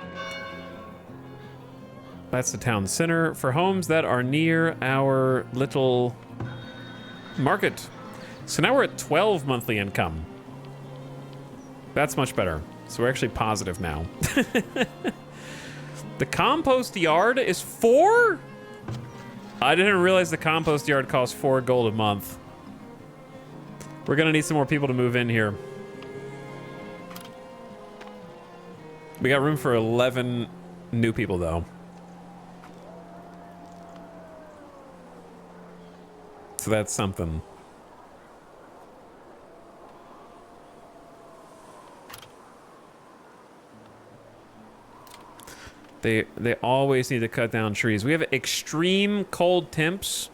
That's the town center. For homes that are near our little market. So now we're at 12 monthly income. That's much better. So we're actually positive now. The compost yard is 4? I didn't realize the compost yard costs 4 gold a month. We're gonna need some more people to move in here. We got room for 11 new people though. So that's something. They always need to cut down trees. We have extreme cold temps.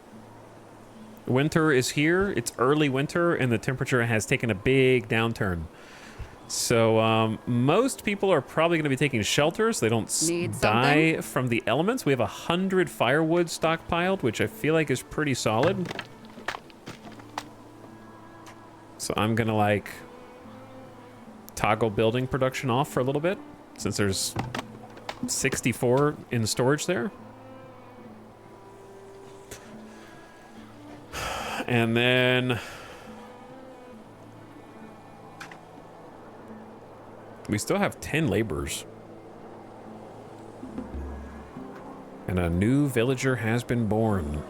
Winter is here. It's early winter, and the temperature has taken a big downturn. So most people are probably going to be taking shelter so they don't Need die something? from the elements. We have 100 firewood stockpiled, which I feel like is pretty solid. So I'm going to, like, toggle building production off for a little bit, since there's 64 in storage there. And then we still have 10 laborers. And a new villager has been born.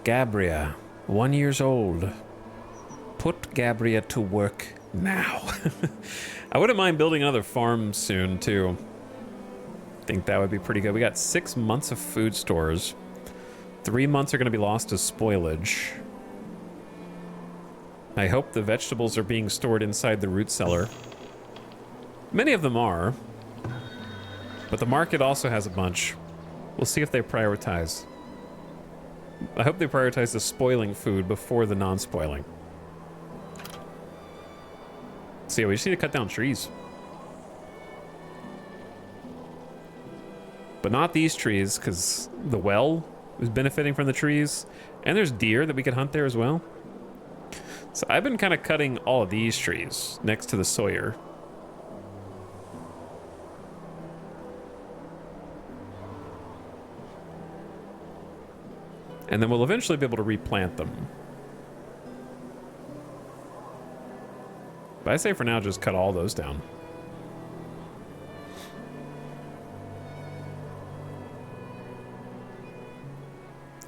Gabria, 1 year old. Put Gabria to work now. I wouldn't mind building another farm soon, too. I think that would be pretty good. We got 6 months of food stores. 3 months are going to be lost to spoilage. I hope the vegetables are being stored inside the root cellar. Many of them are. But the market also has a bunch. We'll see if they prioritize. I hope they prioritize the spoiling food before the non-spoiling. So yeah, we just need to cut down trees. But not these trees, because the well is benefiting from the trees. And there's deer that we could hunt there as well. So I've been kind of cutting all of these trees next to the Sawyer. And then we'll eventually be able to replant them. But I say for now, just cut all those down.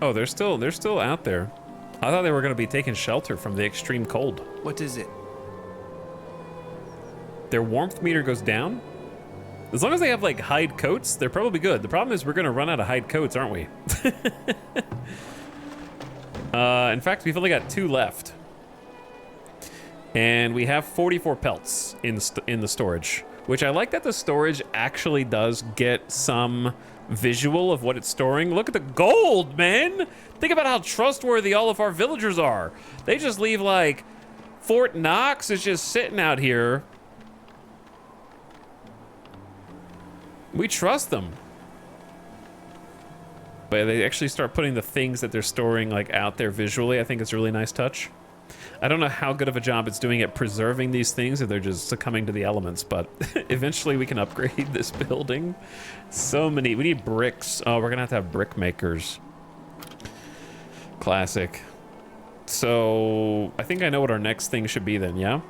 Oh, they're still out there. I thought they were going to be taking shelter from the extreme cold. What is it? Their warmth meter goes down. As long as they have, like, hide coats, they're probably good. The problem is we're going to run out of hide coats, aren't we? In fact, we've only got 2 left. And we have 44 pelts in the storage, which I like that the storage actually does get some visual of what it's storing. Look at the gold, man. Think about how trustworthy all of our villagers are. They just leave, like, Fort Knox is just sitting out here. We trust them. But they actually start putting the things that they're storing, like, out there visually. I think it's a really nice touch. I don't know how good of a job it's doing at preserving these things if they're just succumbing to the elements, but eventually we can upgrade this building. So many. We need bricks. Oh, we're gonna have brick makers. Classic. So I think I know what our next thing should be then, yeah?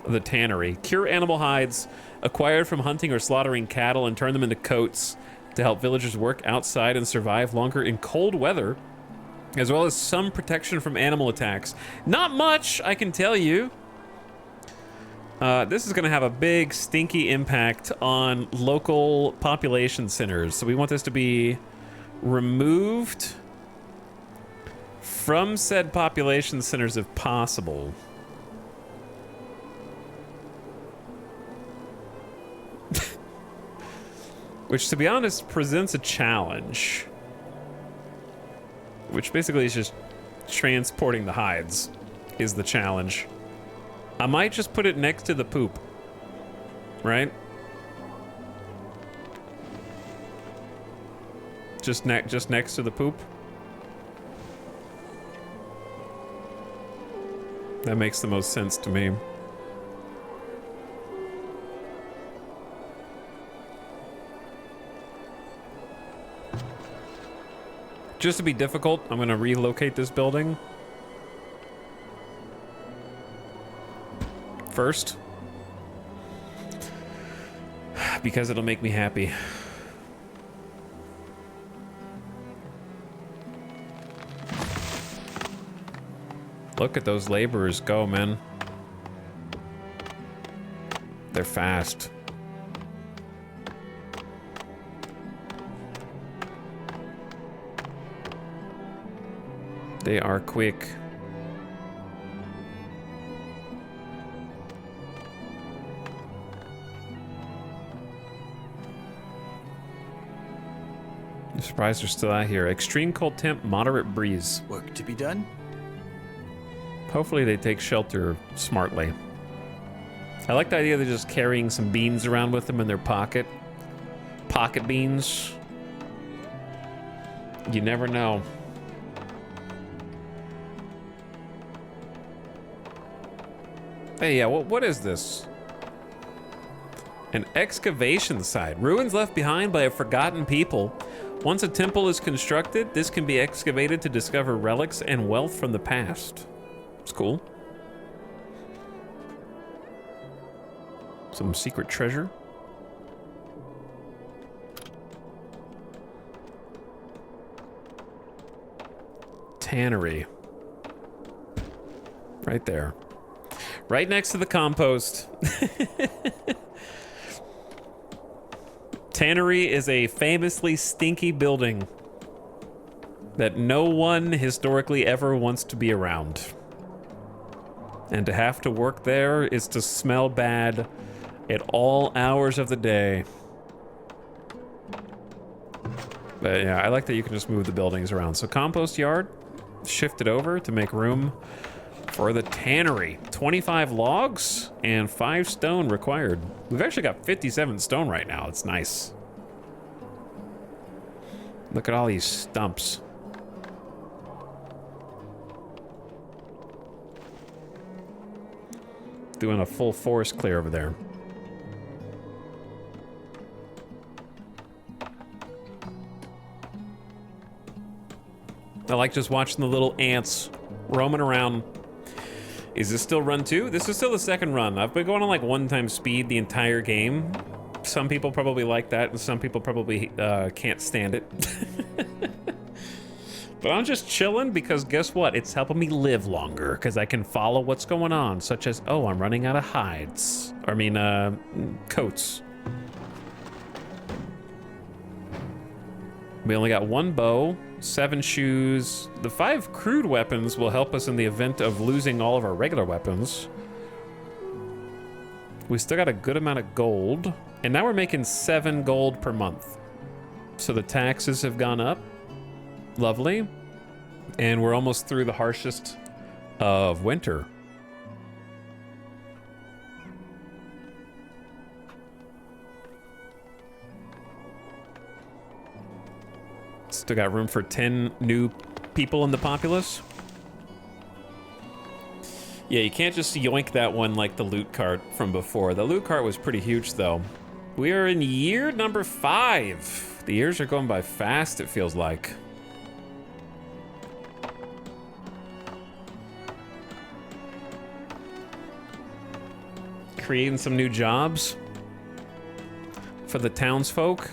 The tannery. Cure animal hides acquired from hunting or slaughtering cattle and turn them into coats to help villagers work outside and survive longer in cold weather, as well as some protection from animal attacks. Not much, I can tell you. This is going to have a big, stinky impact on local population centers. So we want this to be removed from said population centers if possible. Which, to be honest, presents a challenge. Which basically is just transporting the hides is the challenge. I might just put it next to the poop. Right? Just next to the poop. That makes the most sense to me. Just to be difficult, I'm gonna relocate this building first, because it'll make me happy. Look at those laborers go, man. They're fast. They are quick. I'm surprised they're still out here. Extreme cold temp, moderate breeze. Work to be done? Hopefully they take shelter smartly. I like the idea they're just carrying some beans around with them in their pocket. Pocket beans. You never know. Hey, yeah, what is this? An excavation site. Ruins left behind by a forgotten people. Once a temple is constructed, this can be excavated to discover relics and wealth from the past. It's cool. Some secret treasure. Tannery. Right there. Right next to the compost. Tannery is a famously stinky building that no one historically ever wants to be around. And to have to work there is to smell bad at all hours of the day. But yeah, I like that you can just move the buildings around. So compost yard, shift it over to make room for the tannery. 25 logs and 5 stone required. We've actually got 57 stone right now. It's nice. Look at all these stumps. Doing a full forest clear over there. I like just watching the little ants roaming around. Is this still run 2? This is still the second run. I've been going on like 1 speed the entire game. Some people probably like that, and some people probably can't stand it. But I'm just chilling because guess what? It's helping me live longer because I can follow what's going on, such as, oh, I'm running out of hides. I mean, coats. We only got 1 bow, 7 shoes. The 5 crude weapons will help us in the event of losing all of our regular weapons. We still got a good amount of gold. And now we're making 7 gold per month. So the taxes have gone up. Lovely. And we're almost through the harshest of winter. Still got room for 10 new people in the populace. Yeah, you can't just yoink that one like the loot cart from before. The loot cart was pretty huge, though. We are in year number 5. The years are going by fast, it feels like. Creating some new jobs for the townsfolk.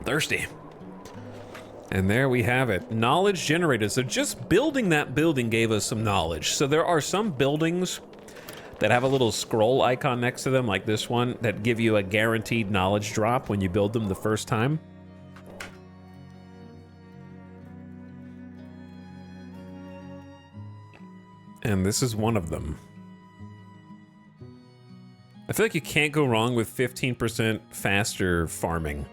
Thirsty. And there we have it. Knowledge generated. So just building that building gave us some knowledge. So there are some buildings that have a little scroll icon next to them, like this one, that give you a guaranteed knowledge drop when you build them the first time. And this is one of them. I feel like you can't go wrong with 15% faster farming.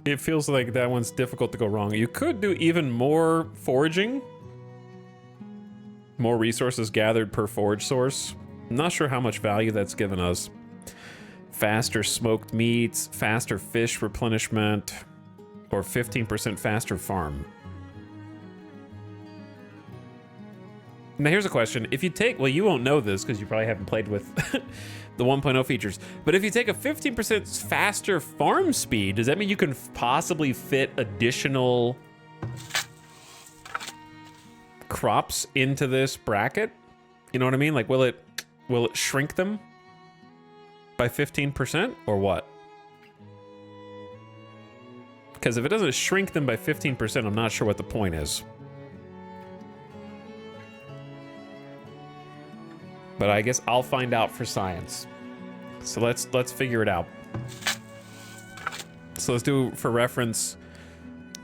It feels like that one's difficult to go wrong. You could do even more foraging. More resources gathered per forage source. I'm not sure how much value that's given us. Faster smoked meats, faster fish replenishment, or 15% faster farm. Now here's a question. If you take, well, you won't know this because you probably haven't played with the 1.0 features, but if you take a 15% faster farm speed, does that mean you can possibly fit additional crops into this bracket? You know what I mean? Like, will it shrink them by 15% or what? Because if it doesn't shrink them by 15%, I'm not sure what the point is. But I guess I'll find out for science. So let's figure it out. So let's do, for reference,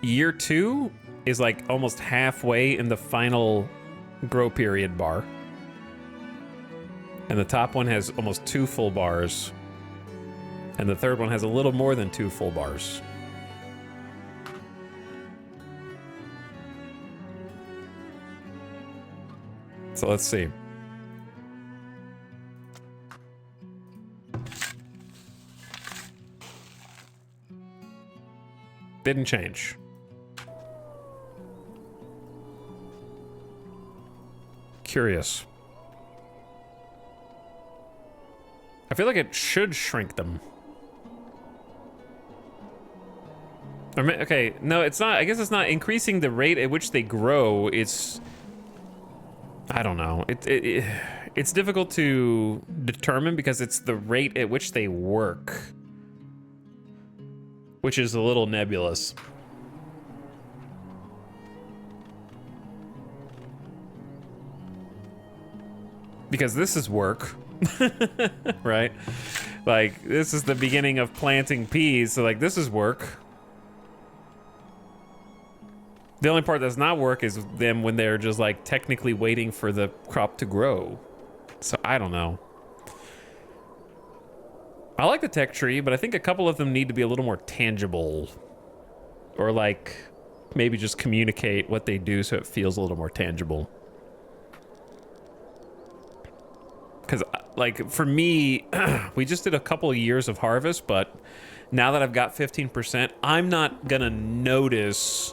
year 2 is like almost halfway in the final grow period bar. And the top one has almost 2 full bars. And the third one has a little more than 2 full bars. So let's see. Didn't change. Curious. I feel like it should shrink them. Okay, no, it's not. I guess it's not increasing the rate at which they grow. It's... I don't know. It's difficult to determine because it's the rate at which they work, which is a little nebulous. Because this is work, right? Like, this is the beginning of planting peas, so like, this is work. The only part that's not work is them when they're just like technically waiting for the crop to grow. So I don't know. I like the tech tree, but I think a couple of them need to be a little more tangible. Or like maybe just communicate what they do so it feels a little more tangible. Because like for me, we just did a couple of years of harvest, but now that I've got 15%, I'm not gonna notice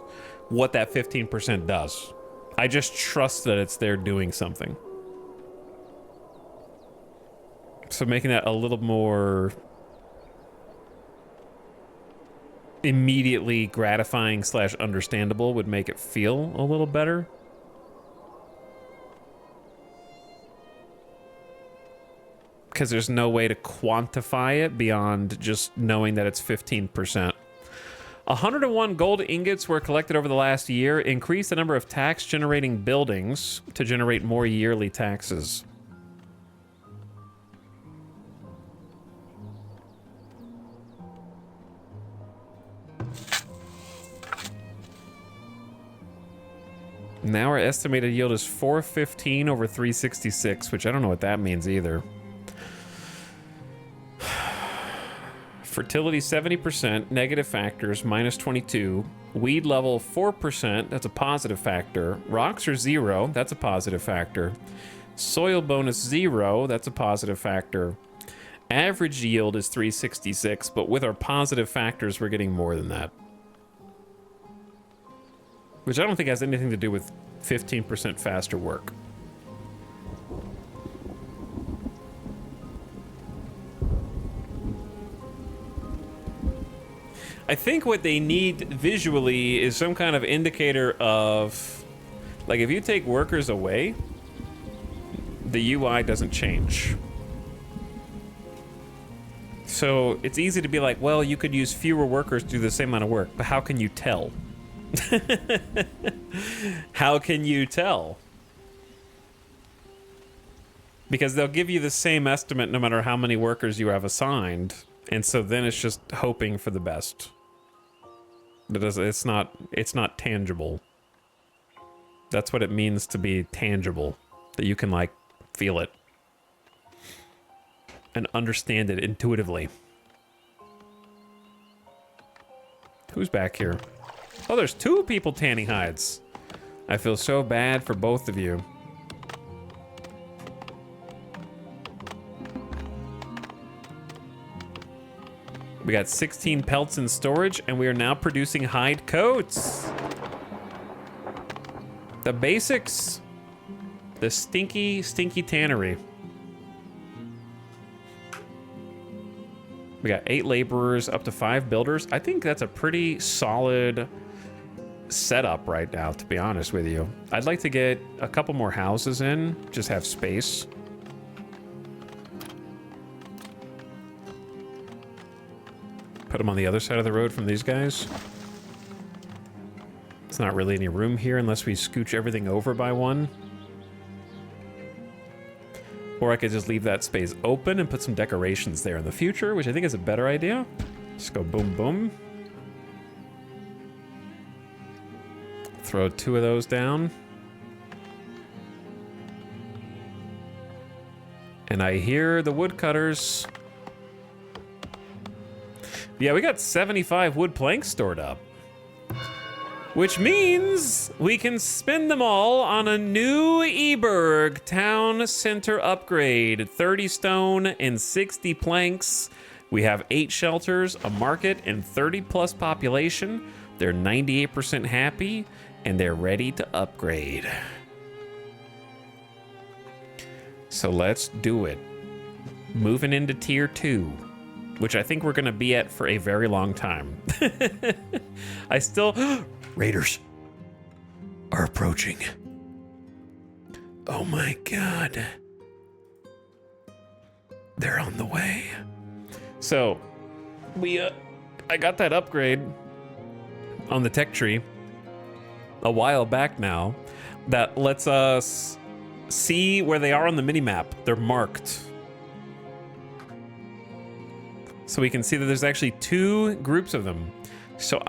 what that 15% does. I just trust that it's there doing something. So making that a little more immediately gratifying / understandable would make it feel a little better. Because there's no way to quantify it beyond just knowing that it's 15%. 101 gold ingots were collected over the last year, increased the number of tax-generating buildings to generate more yearly taxes. Now our estimated yield is 415 over 366, which I don't know what that means either. Fertility 70%, negative factors, -22. Weed level 4%, that's a positive factor. Rocks are 0, that's a positive factor. Soil bonus 0, that's a positive factor. Average yield is 366, but with our positive factors, we're getting more than that. Which I don't think has anything to do with 15% faster work. I think what they need visually is some kind of indicator of, like, if you take workers away, the UI doesn't change. So it's easy to be like, well, you could use fewer workers to do the same amount of work, but how can you tell? How can you tell? Because they'll give you the same estimate no matter how many workers you have assigned, and so then it's just hoping for the best. It's not tangible. That's what it means to be tangible. That you can, like, feel it. And understand it intuitively. Who's back here? Oh, there's 2 people tanning hides. I feel so bad for both of you. We got 16 pelts in storage, and we are now producing hide coats. The basics. The stinky, stinky tannery. We got 8 laborers, up to 5 builders. I think that's a pretty solid setup right now, to be honest with you. I'd like to get a couple more houses in, just have space. Put them on the other side of the road from these guys. It's not really any room here unless we scooch everything over by one. Or I could just leave that space open and put some decorations there in the future, which I think is a better idea. Just go boom, boom. Throw 2 of those down. And I hear the woodcutters. Yeah, we got 75 wood planks stored up. Which means we can spend them all on a new Eberg town center upgrade. 30 stone and 60 planks. We have 8 shelters, a market, and 30 plus population. They're 98% happy, and they're ready to upgrade. So let's do it. Moving into tier 2, which I think we're gonna be at for a very long time. I still... Raiders are approaching. Oh my god. They're on the way. So, I got that upgrade on the tech tree a while back now that lets us see where they are on the minimap. They're marked. So we can see that there's actually 2 groups of them. So,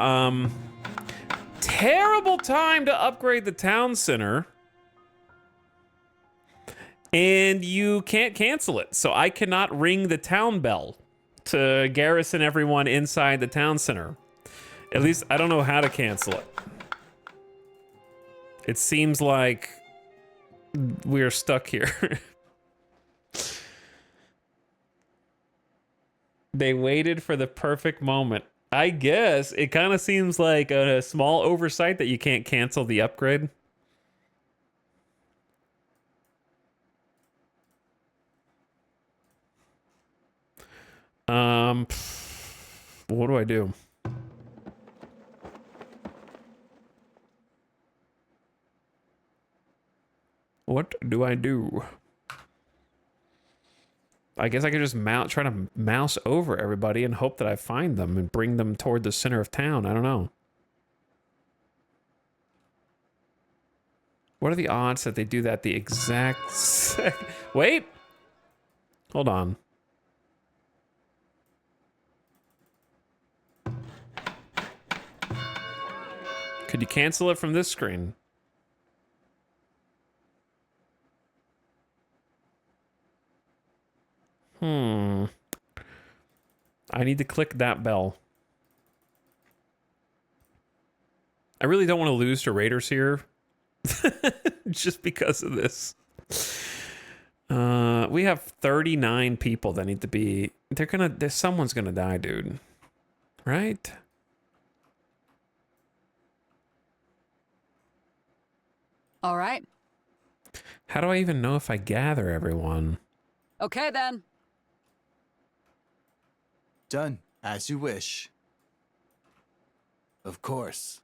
terrible time to upgrade the town center. And you can't cancel it. So I cannot ring the town bell to garrison everyone inside the town center. At least I don't know how to cancel it. It seems like we're stuck here. They waited for the perfect moment. I guess it kind of seems like a small oversight that you can't cancel the upgrade. What do I do? What do I do? I guess I could just try to mouse over everybody and hope that I find them and bring them toward the center of town. I don't know. What are the odds that they do that the exact Wait! Hold on. Could you cancel it from this screen? I need to click that bell. I really don't want to lose to Raiders here. Just because of this. We have 39 people that need to be... someone's gonna die, dude. Right? All right. How do I even know if I gather everyone? Okay, then. Done as you wish. Of course.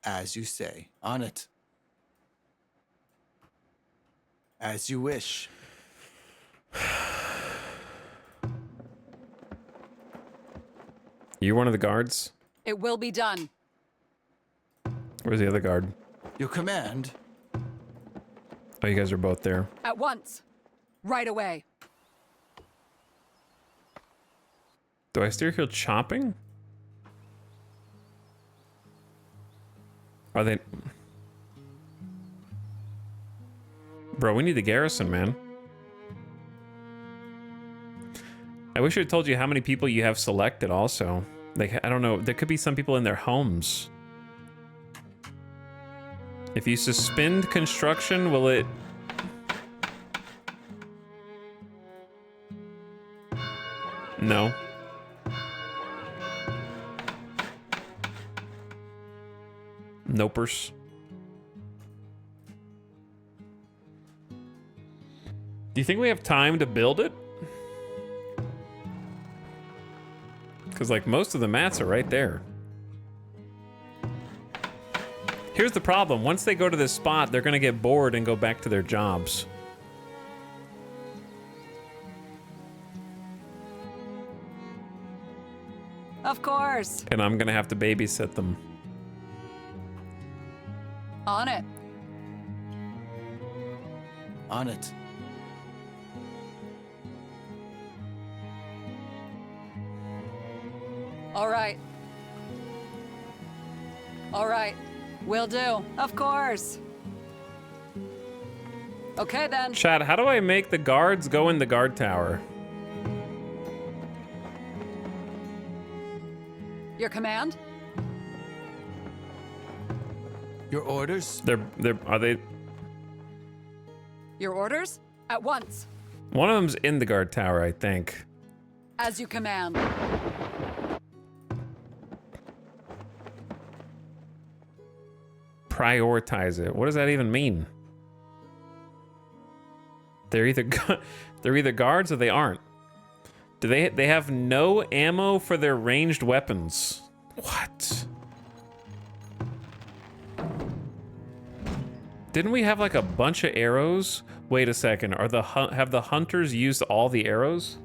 As you say. On it. As you wish. You're one of the guards? It will be done. Where's the other guard? Your command. Oh, you guys are both there. At once. Right away. Do I still hear chopping? Are they... Bro, we need the garrison, man. I wish I had told you how many people you have selected also. Like, I don't know. There could be some people in their homes. If you suspend construction, will it... No. Nopers. Do you think we have time to build it? Because, like, most of the mats are right there. Here's the problem. Once they go to this spot, they're going to get bored and go back to their jobs. Of course. And I'm going to have to babysit them. On it. On it. All right. All right. Will do. Of course. Okay, then. Chat, how do I make the guards go in the guard tower? Your command? Your orders? Are they? Your orders? At once. One of them's in the guard tower, I think. As you command. Prioritize it. What does that even mean? They're either they're either guards or they aren't. Do they have no ammo for their ranged weapons? What? Didn't we have like a bunch of arrows? Wait a second. Have the hunters used all the arrows?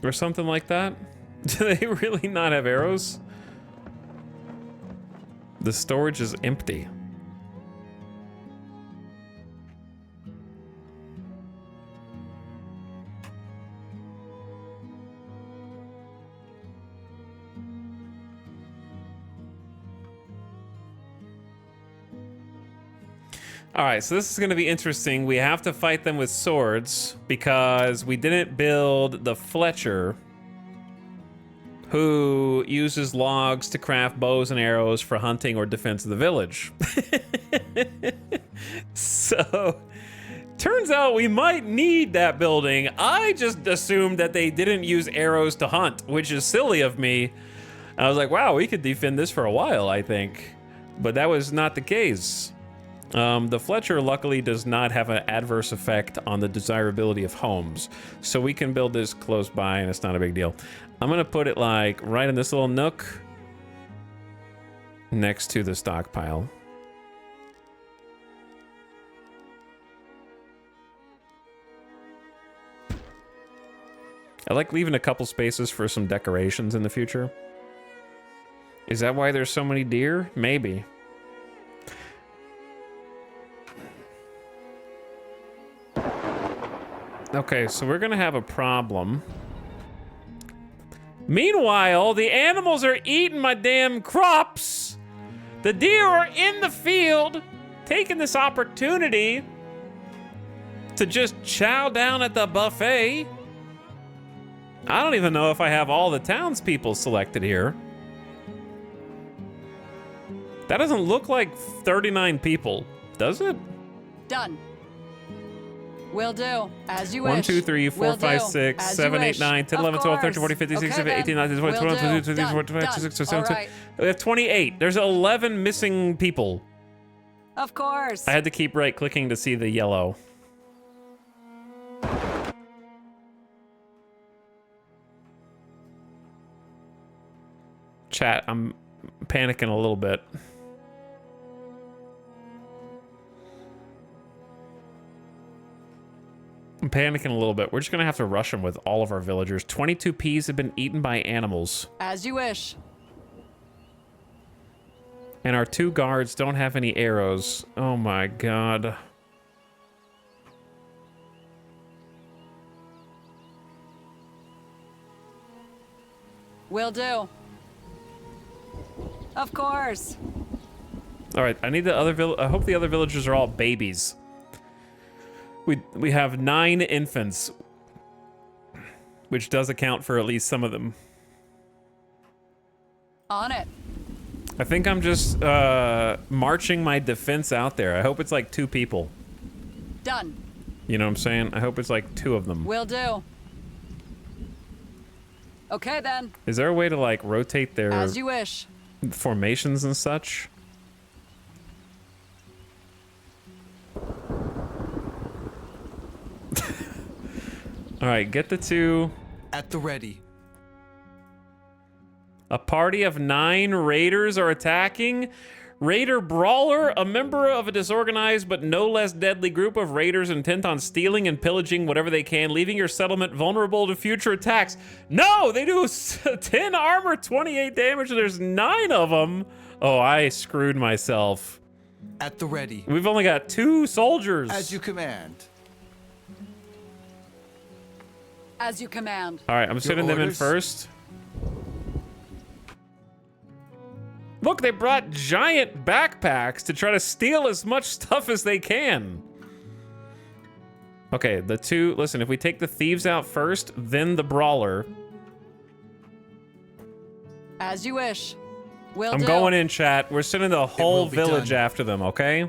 Or something like that? Do they really not have arrows? The storage is empty. All right, so this is going to be interesting. We have to fight them with swords because we didn't build the Fletcher, who uses logs to craft bows and arrows for hunting or defense of the village. So, turns out we might need that building. I just assumed that they didn't use arrows to hunt, which is silly of me. I was like, wow, we could defend this for a while, I think. But that was not the case. The Fletcher luckily does not have an adverse effect on the desirability of homes. So we can build this close by and it's not a big deal. I'm gonna put it like right in this little nook next to the stockpile. I like leaving a couple spaces for some decorations in the future. Is that why there's so many deer? Maybe. Okay, so we're gonna have a problem. Meanwhile, the animals are eating my damn crops. The deer are in the field, taking this opportunity to just chow down at the buffet. I don't even know if I have all the townspeople selected here. That doesn't look like 39 people, does it? Done. Will do. As you 1, wish. 2, 3, 4, Will 5, do. 6, As 7, you 8, wish. 9, 10, Of 11, 12, 13, 14, course. 15, 16, Okay, 17, 18, 19, 20, then. 21, 22, Will 23, do. 24, 25, Done. 26, 27, All right. we have 28. There's 11 missing people. Of course. I had to keep right clicking to see the yellow. Chat, I'm panicking a little bit. I'm panicking a little bit. We're just gonna have to rush them with all of our villagers. 22 peas have been eaten by animals. As you wish. And our 2 guards don't have any arrows. Oh my god. Will do. Of course. All right, I need the other I hope the other villagers are all babies. We have 9 infants, which does account for at least some of them. On it. I think I'm just marching my defense out there. I hope it's like 2 people. Done. You know what I'm saying? I hope it's like 2 of them. Will do. Okay, then. Is there a way to like rotate their As you wish. formations and such? All right, get the 2. At the ready. A party of 9 raiders are attacking. Raider Brawler, a member of a disorganized but no less deadly group of raiders intent on stealing and pillaging whatever they can, leaving your settlement vulnerable to future attacks. No, they do 10 armor, 28 damage, and there's 9 of them. Oh, I screwed myself. At the ready. We've only got 2 soldiers. As you command. As you command. All right, I'm sending them in orders? first. Look, they brought giant backpacks to try to steal as much stuff as they can. Okay, listen, if we take the thieves out first, then the brawler. As you wish. Will I'm do. going in, chat. We're sending the whole will be village done. after them, okay?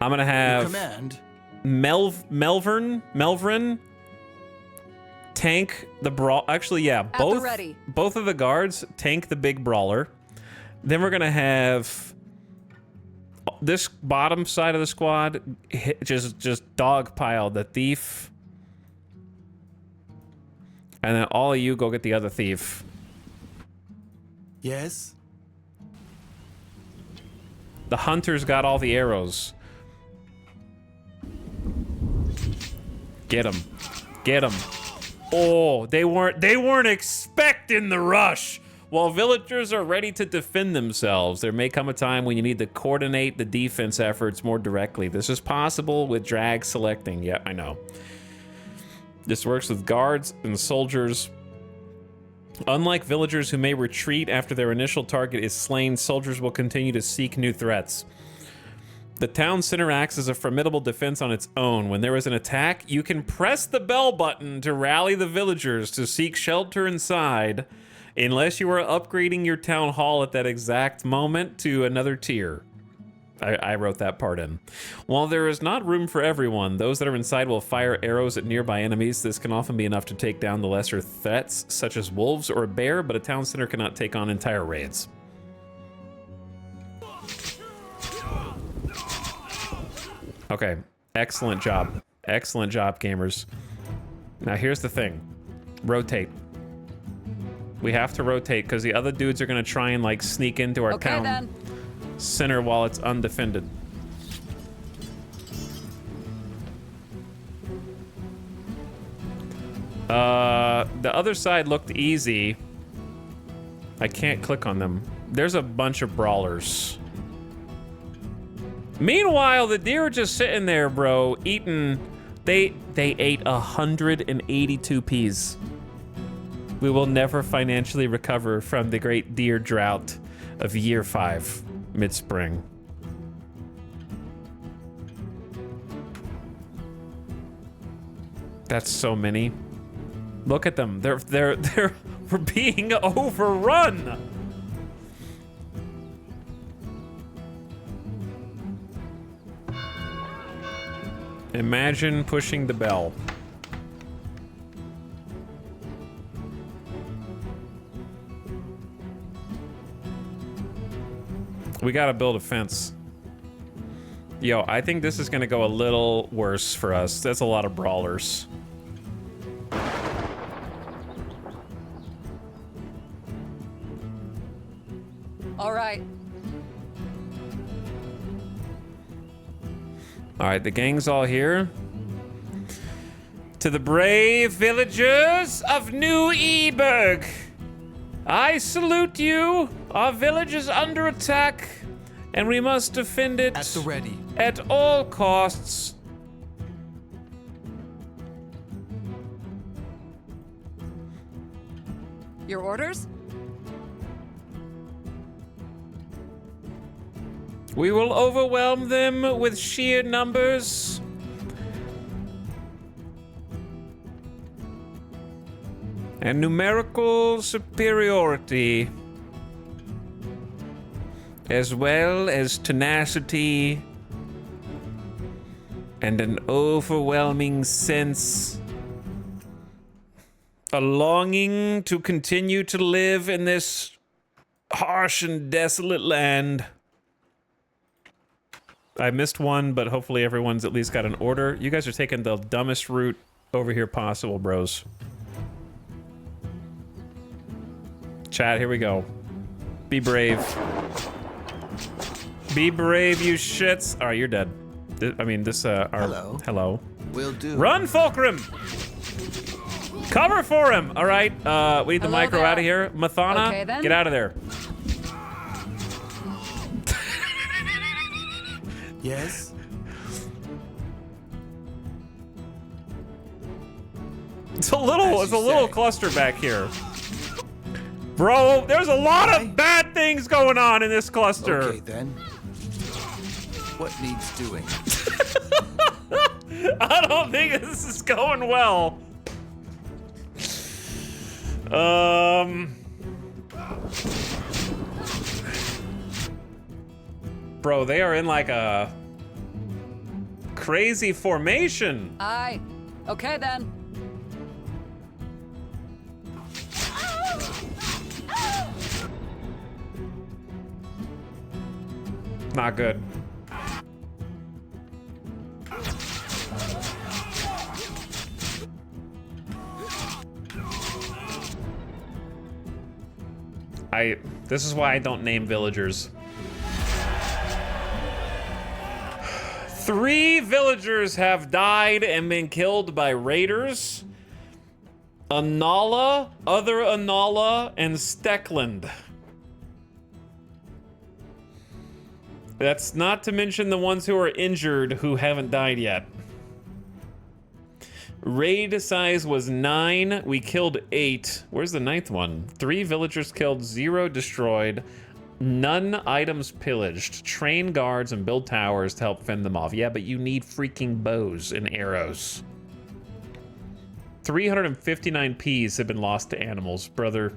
I'm gonna Your have command. Melvin tank the brawl. Actually, yeah, the both ready. both of the guards tank the big brawler. Then we're gonna have this bottom side of the squad just dogpile the thief, and then all of you go get the other thief. Yes. The hunter's got all the arrows. Get him. Get him. Oh, they weren't expecting the rush. While villagers are ready to defend themselves, there may come a time when you need to coordinate the defense efforts more directly. This is possible with drag selecting. Yeah, I know. This works with guards and soldiers. Unlike villagers who may retreat after their initial target is slain, soldiers will continue to seek new threats. The town center acts as a formidable defense on its own. When there is an attack, you can press the bell button to rally the villagers to seek shelter inside, unless you are upgrading your town hall at that exact moment to another tier. I wrote that part in. While there is not room for everyone, those that are inside will fire arrows at nearby enemies. This can often be enough to take down the lesser threats, such as wolves or a bear, but a town center cannot take on entire raids. Okay, excellent job. Excellent job, gamers. Now here's the thing. Rotate. We have to rotate because the other dudes are gonna try and like sneak into our Okay town then. center while it's undefended. The other side looked easy. I can't click on them. There's a bunch of brawlers. Meanwhile, the deer are just sitting there, bro, eating. They ate 182 peas. We will never financially recover from the great deer drought of year 5, mid-spring. That's so many. Look at them. We're being overrun. Imagine pushing the bell. We gotta build a fence. Yo, I think this is gonna go a little worse for us. That's a lot of brawlers. All right. All right, the gang's all here. To the brave villagers of New Eberg, I salute you. Our village is under attack, and we must defend it At the ready. at all costs. Your orders? We will overwhelm them with sheer numbers. And numerical superiority, as well as tenacity and an overwhelming sense, a longing to continue to live in this harsh and desolate land. I missed one, but hopefully everyone's at least got an order. You guys are taking the dumbest route over here possible, bros. Chat, here we go. Be brave. Be brave, you shits. All right, you're dead. Hello. Hello. Will do. Run, Fulcrum! Cover for him! All right, we need the Hello micro there. out of here. Mathana, Okay, then. get out of there. Yes. It's a little As you cluster say. back here. Bro, there's a lot of bad things going on in this cluster. Okay, then. What needs doing? I don't think this is going well. Bro, they are in like a crazy formation. Aye. Okay then. Not good. This is why I don't name villagers. 3 villagers have died and been killed by raiders. Anala, other Anala, and Steckland. That's not to mention the ones who are injured who haven't died yet. Raid size was 9. We killed 8. Where's the 9th one? 3 villagers killed, 0 destroyed, none items pillaged. Train guards and build towers to help fend them off. Yeah, but you need freaking bows and arrows. 359 Ps have been lost to animals, brother.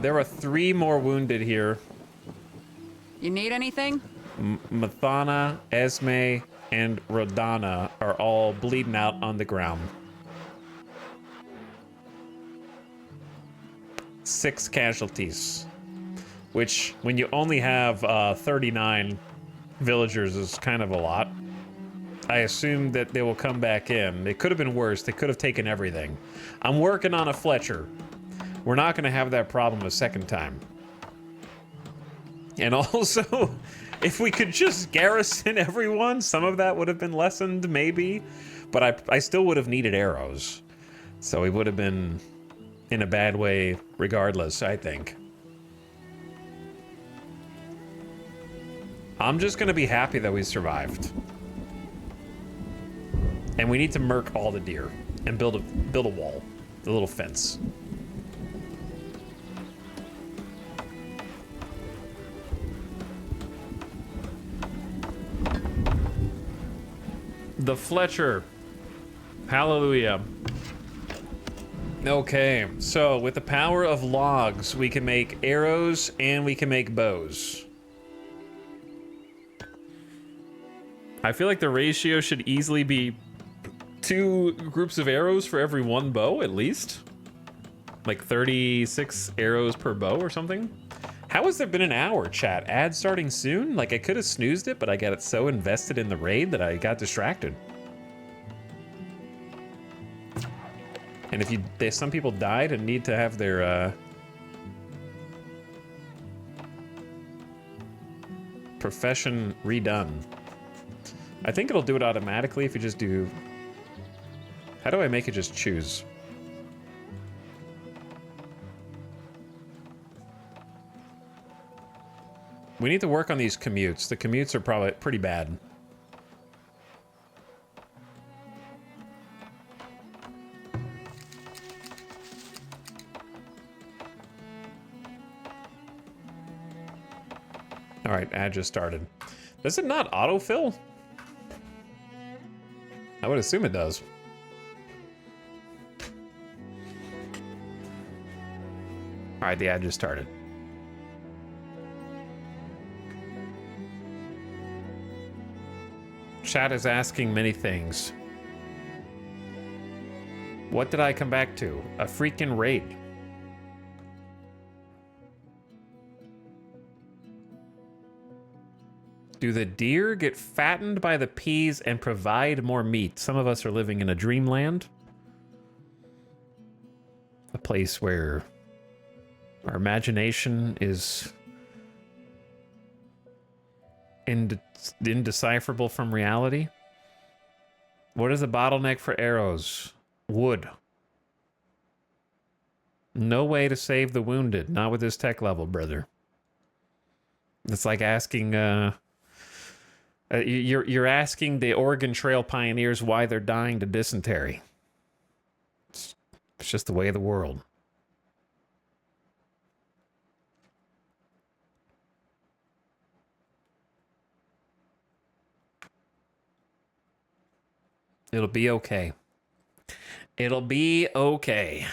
There are 3 more wounded here. You need anything? Mathana, Esme, and Rodana are all bleeding out on the ground. 6 casualties, which, when you only have 39 villagers, is kind of a lot. I assume that they will come back in. It could have been worse. They could have taken everything. I'm working on a Fletcher. We're not going to have that problem a second time. And also, if we could just garrison everyone, some of that would have been lessened, maybe. But I still would have needed arrows. So we would have been in a bad way regardless, I think. I'm just going to be happy that we survived. And we need to murk all the deer and build a wall, a little fence. The Fletcher. Hallelujah. Okay, so with the power of logs, we can make arrows and we can make bows. I feel like the ratio should easily be 2 groups of arrows for every 1 bow, at least. Like 36 arrows per bow or something. How has there been an hour, chat? Ad starting soon? Like, I could have snoozed it, but I got so invested in the raid that I got distracted. And if some people died and need to have their profession redone. I think it'll do it automatically if you just do... How do I make it just choose? We need to work on these commutes. The commutes are probably pretty bad. All right, ad just started. Does it not autofill? I would assume it does. All right, the ad just started. Chat is asking many things. What did I come back to? A freaking raid. Do the deer get fattened by the peas and provide more meat? Some of us are living in a dreamland. A place where our imagination is indecipherable from reality. What is the bottleneck for arrows? Wood. No way to save the wounded. Not with this tech level, brother. It's like asking a You're asking the Oregon Trail pioneers why they're dying to dysentery. It's just the way of the world. It'll be okay. It'll be okay.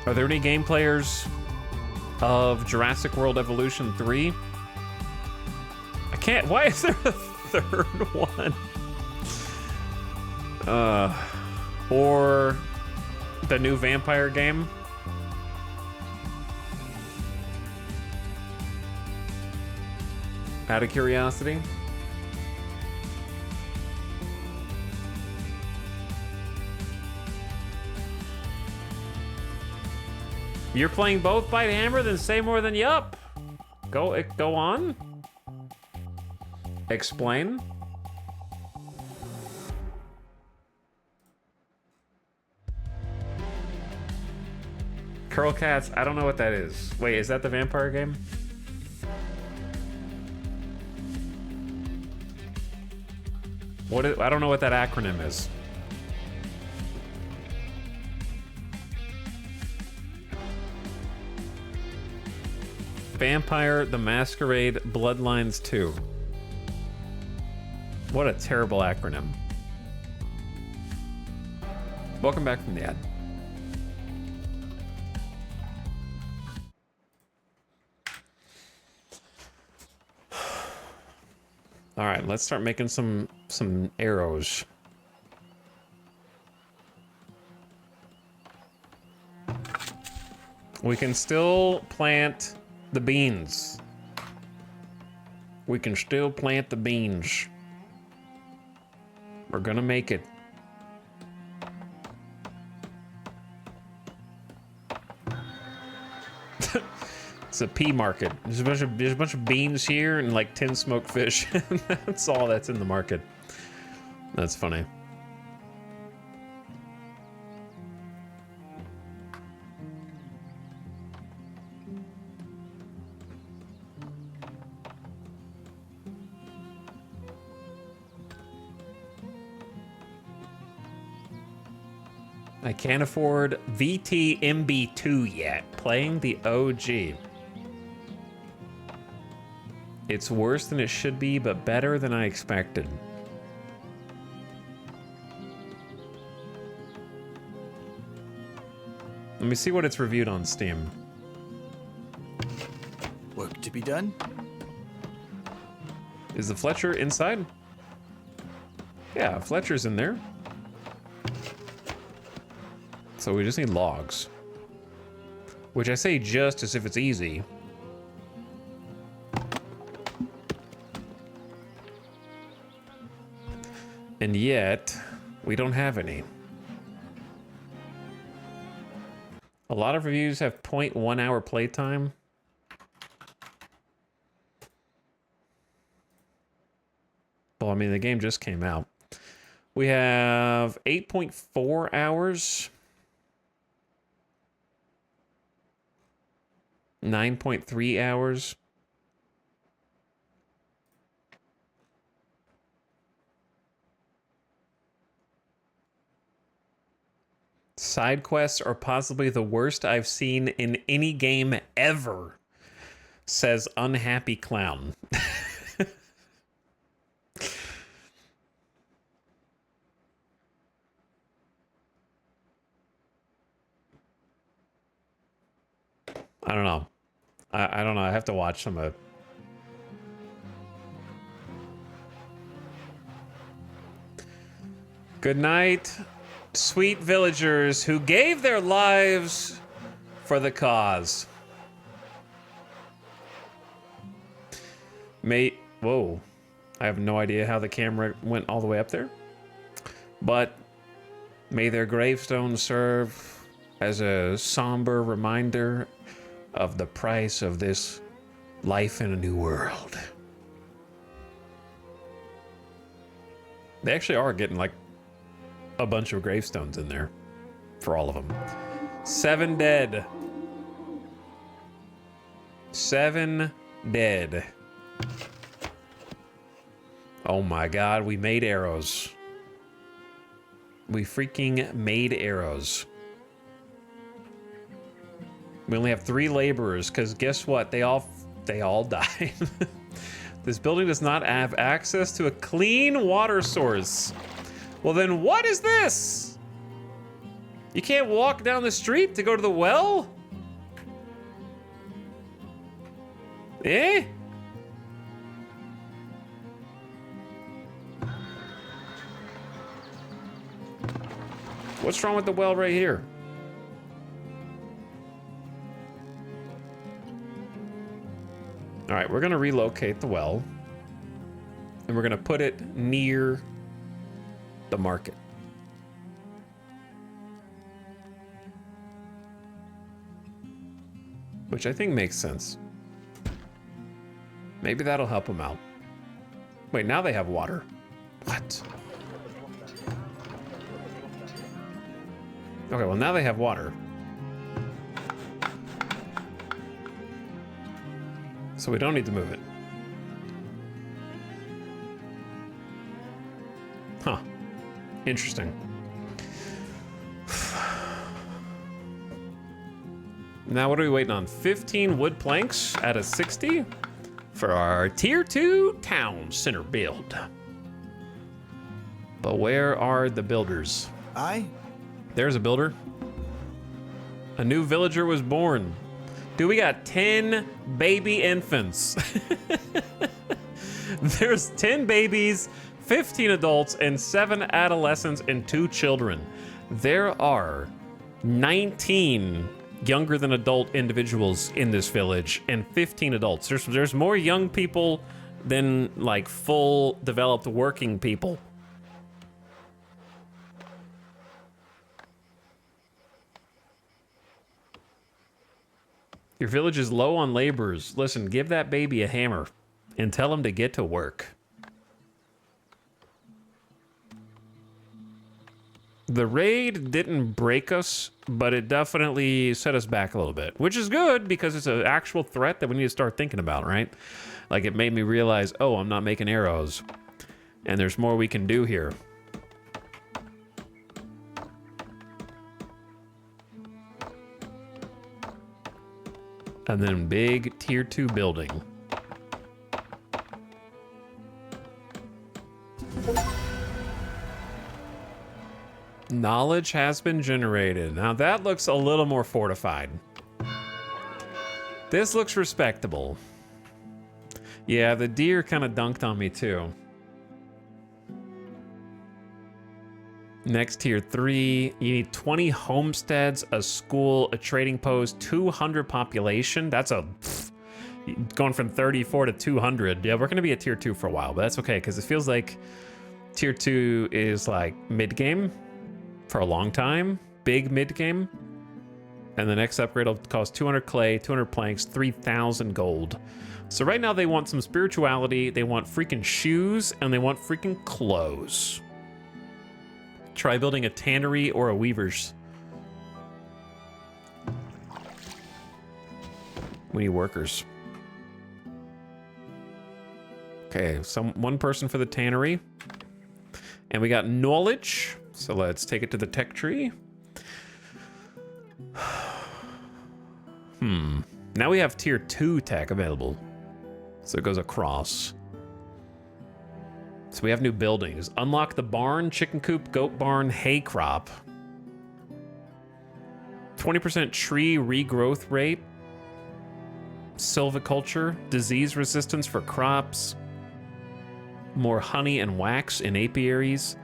Are there any game players of Jurassic World Evolution 3? I can't. Why is there a third one? Or the new vampire game? Out of curiosity. You're playing both Bite Hammer, then say more than yup. Go on. Explain. Curl Cats, I don't know what that is. Wait, is that the vampire game? I don't know what that acronym is. Vampire the Masquerade Bloodlines 2. What a terrible acronym. Welcome back from the ad. All right, let's start making some arrows. We can still plant the beans. We can still plant the beans. We're gonna make it. It's a pea market. There's a bunch of beans here and like 10 smoked fish. That's all that's in the market. That's funny. I can't afford VTMB2 yet. Playing the OG. It's worse than it should be, but better than I expected. Let me see what it's reviewed on Steam. Work to be done? Is the Fletcher inside? Yeah, Fletcher's in there. So we just need logs. Which I say just as if it's easy. And yet, we don't have any. A lot of reviews have 0.1 hour playtime. Well, I mean, the game just came out. We have 8.4 hours. 9.3 hours. Side quests are possibly the worst I've seen in any game ever, says Unhappy Clown. I don't know. I don't know. I have to watch some of it. Good night, sweet villagers who gave their lives for the cause. Whoa. I have no idea how the camera went all the way up there. But may their gravestones serve as a somber reminder of the price of this life in a new world. They actually are getting like a bunch of gravestones in there for all of them. 7 dead. 7 dead. Oh my god, we made arrows. We freaking made arrows. We only have 3 laborers, because guess what? They all died. This building does not have access to a clean water source. Well then what is this? You can't walk down the street to go to the well? Eh? What's wrong with the well right here? All right, we're gonna relocate the well, and we're gonna put it near the market. Which I think makes sense. Maybe that'll help them out. Wait, now they have water. What? Okay, well now they have water. So we don't need to move it. Huh. Interesting. Now what are we waiting on? 15 wood planks out of 60 for our tier 2 town center build. But where are the builders? There's a builder. A new villager was born. Dude, we got 10 baby infants. There's 10 babies, 15 adults, and 7 adolescents and 2 children. There are 19 younger than adult individuals in this village and 15 adults. There's more young people than like full developed working people. Your village is low on laborers. Listen, give that baby a hammer and tell him to get to work. The raid didn't break us, but it definitely set us back a little bit, which is good because it's an actual threat that we need to start thinking about, right? Like it made me realize, oh, I'm not making arrows and there's more we can do here. And then big tier 2 building. Knowledge has been generated. Now that looks a little more fortified. This looks respectable. Yeah, the deer kind of dunked on me too. Next tier 3, you need 20 homesteads, a school, a trading post, 200 population. That's going from 34 to 200. Yeah, we're gonna be at tier 2 for a while, but that's okay because it feels like tier 2 is like mid-game for a long time, big mid-game. And the next upgrade will cost 200 clay, 200 planks, 3,000 gold. So right now they want some spirituality, they want freaking shoes, and they want freaking clothes. Try building a tannery or a weaver's. We need workers. Okay, one person for the tannery. And we got knowledge. So let's take it to the tech tree. Now we have tier 2 tech available. So it goes across. So we have new buildings. Unlock the barn, chicken coop, goat barn, hay crop. 20% tree regrowth rate. Silviculture, disease resistance for crops. More honey and wax in apiaries.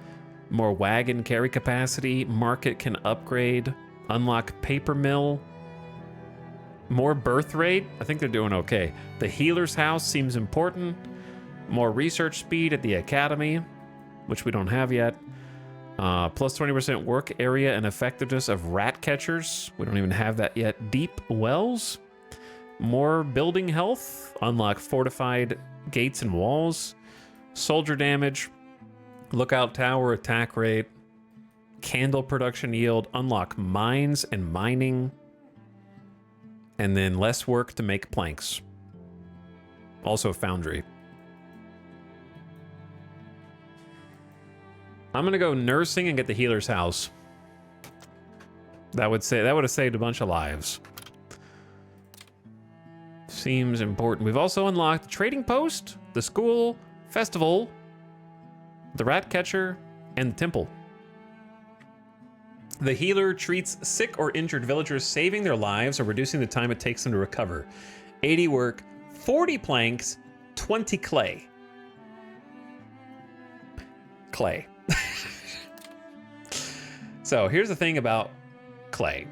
More wagon carry capacity. Market can upgrade. Unlock paper mill. More birth rate. I think they're doing okay. The healer's house seems important. More research speed at the academy, which we don't have yet. Plus 20% work area and effectiveness of rat catchers. We don't even have that yet. Deep wells. More building health. Unlock fortified gates and walls. Soldier damage. Lookout tower attack rate. Candle production yield. Unlock mines and mining. And then less work to make planks. Also foundry. I'm gonna go nursing and get the healer's house. That would have saved a bunch of lives. Seems important. We've also unlocked the trading post, the school, festival, the rat catcher, and the temple. The healer treats sick or injured villagers, saving their lives or reducing the time it takes them to recover. 80 work, 40 planks, 20 clay. Clay. So here's the thing about clay.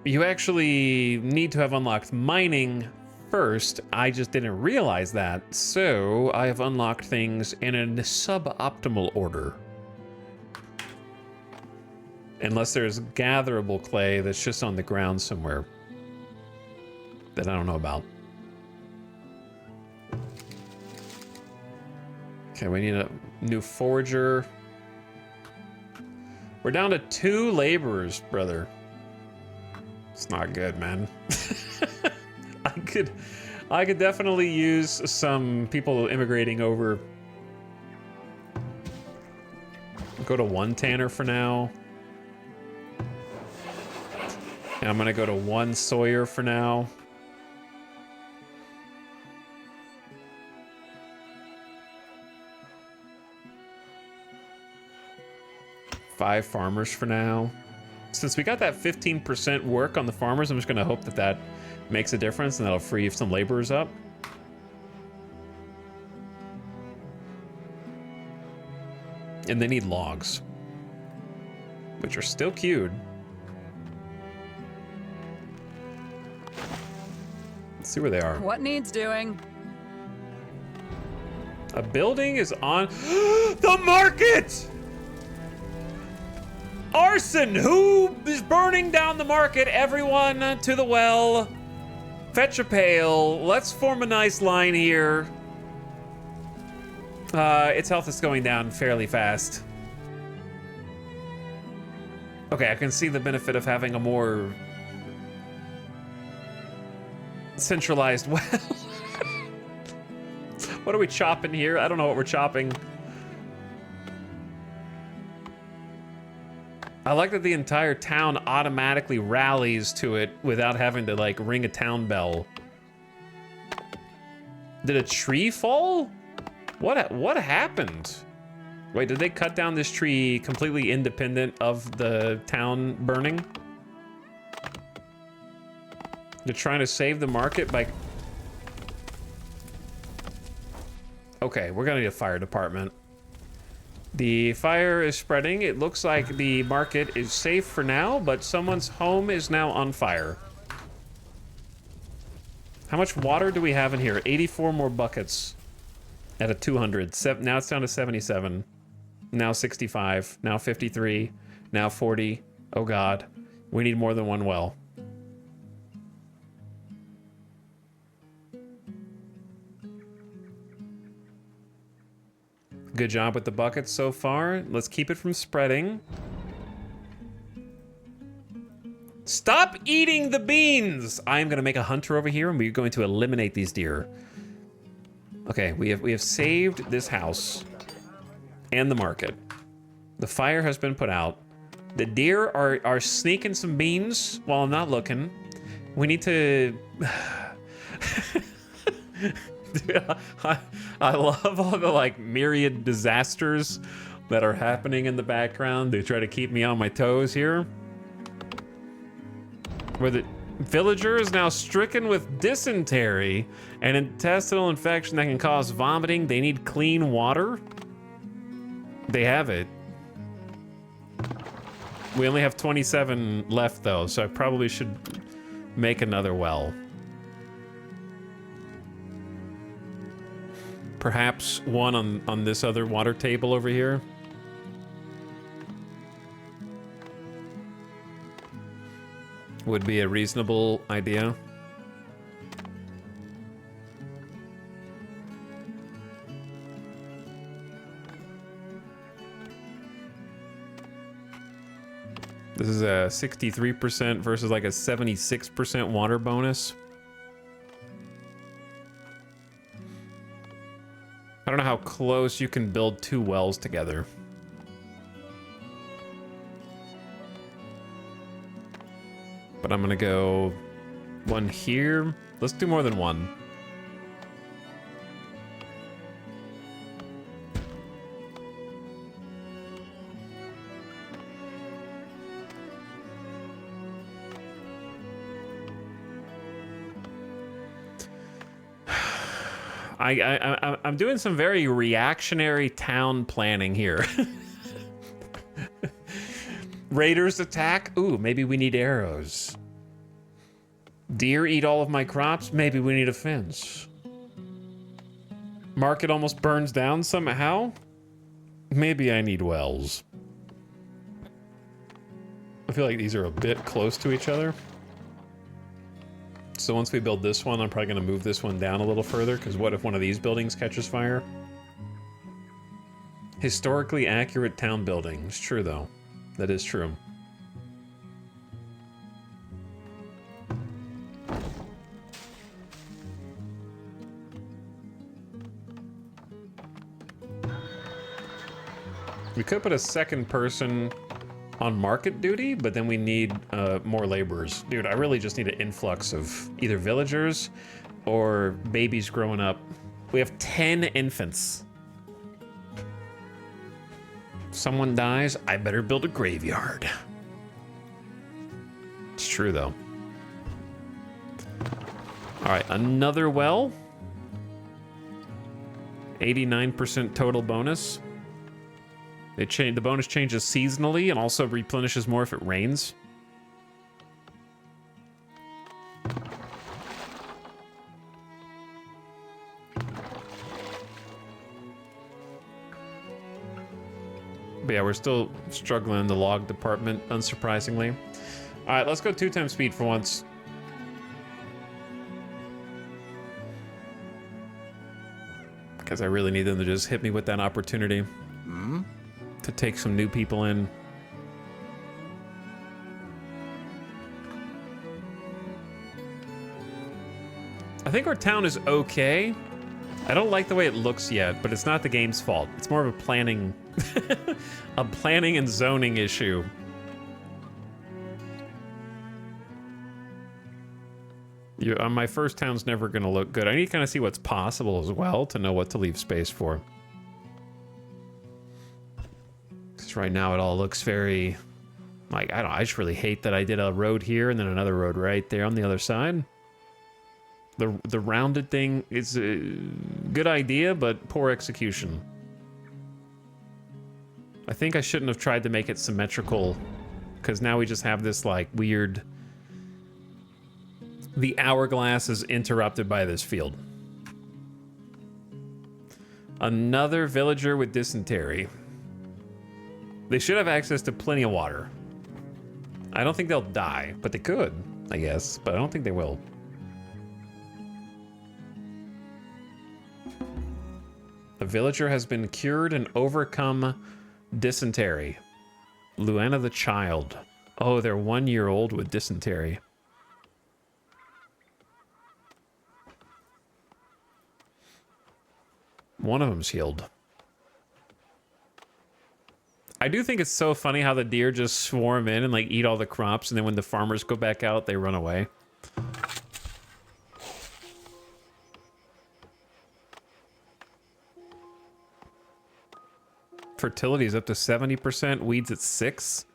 You actually need to have unlocked mining first. I just didn't realize that, so I have unlocked things in a suboptimal order. Unless there's gatherable clay that's just on the ground somewhere that I don't know about. Okay, we need a new forager. We're down to 2 laborers, brother. It's not good, man. I could definitely use some people immigrating over. Go to 1 tanner for now. And I'm gonna go to 1 sawyer for now. Five farmers for now. Since we got that 15% work on the farmers, I'm just gonna hope that that makes a difference and that'll free some laborers up. And they need logs, which are still queued. Let's see where they are. What needs doing? A building is on the market! Arson! Who is burning down the market? Everyone to the well. Fetch a pail. Let's form a nice line here. Its health is going down fairly fast. Okay, I can see the benefit of having a more centralized well. What are we chopping here? I don't know what we're chopping. I like that the entire town automatically rallies to it without having to, like, ring a town bell. Did a tree fall? What happened? Wait, did they cut down this tree completely independent of the town burning? They're trying to save the market by... Okay, we're gonna need a fire department. The fire is spreading. It looks like the market is safe for now, but someone's home is now on fire. How much water do we have in here? 84 more buckets at a 200. Now it's down to 77. Now 65. Now 53. Now 40. Oh God. We need more than one well. Good job with the buckets so far. Let's keep it from spreading. Stop eating the beans! I am gonna make a hunter over here and we're going to eliminate these deer. Okay, we have saved this house and the market. The fire has been put out. The deer are sneaking some beans while I'm not looking. We need to... Dude, I love all the, like, myriad disasters that are happening in the background. They try to keep me on my toes here. Where the villager is now stricken with dysentery, an intestinal infection that can cause vomiting. They need clean water. They have it. We only have 27 left, though, so I probably should make another well. Perhaps one on this other water table over here. Would be a reasonable idea. This is a 63% versus like a 76% water bonus. I don't know how close you can build two wells together. But I'm gonna go one here. Let's do more than one. I'm doing some very reactionary town planning here. Raiders attack? Ooh, maybe we need arrows. Deer eat all of my crops? Maybe we need a fence. Market almost burns down somehow? Maybe I need wells. I feel like these are a bit close to each other. So once we build this one, I'm probably going to move this one down a little further, because what if one of these buildings catches fire? Historically accurate town building. It's true, though. That is true. We could put a second person on market duty, but then we need more laborers. Dude, I really just need an influx of either villagers or babies growing up. We have 10 infants. If someone dies, I better build a graveyard. It's true, though. All right, another well. 89% total bonus. The bonus changes seasonally and also replenishes more if it rains. But yeah, we're still struggling in the log department, unsurprisingly. All right, let's go 2 times speed for once. Because I really need them to just hit me with that opportunity. To take some new people in. I think our town is okay. I don't like the way it looks yet, but it's not the game's fault. It's more of a planning, a planning and zoning issue. My first town's never going to look good. I need to kind of see what's possible as well to know what to leave space for. Right now it all looks very like I just really hate that I did a road here and then another road right there on the other side. The rounded thing is a good idea, but poor execution. I think I shouldn't have tried to make it symmetrical, because now we just have this like weird, the hourglass is interrupted by this field. Another villager with dysentery. They should have access to plenty of water. I don't think they'll die, but they could, I guess. But I don't think they will. A villager has been cured and overcome dysentery. Luana the child. Oh, they're 1 year old with dysentery. One of them's healed. I do think it's so funny how the deer just swarm in and like eat all the crops, and then when the farmers go back out, they run away. Fertility is up to 70%, weeds at 6%.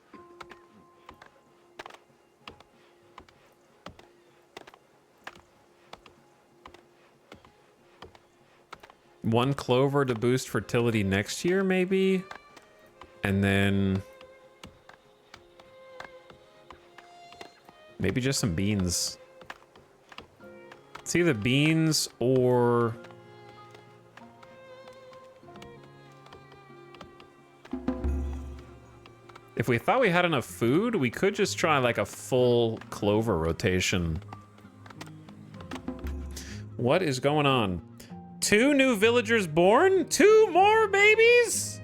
One clover to boost fertility next year, maybe? And then maybe just some beans. It's either beans or If we thought we had enough food, we could just try like a full clover rotation. What is going on? 2 new villagers born? 2 more babies?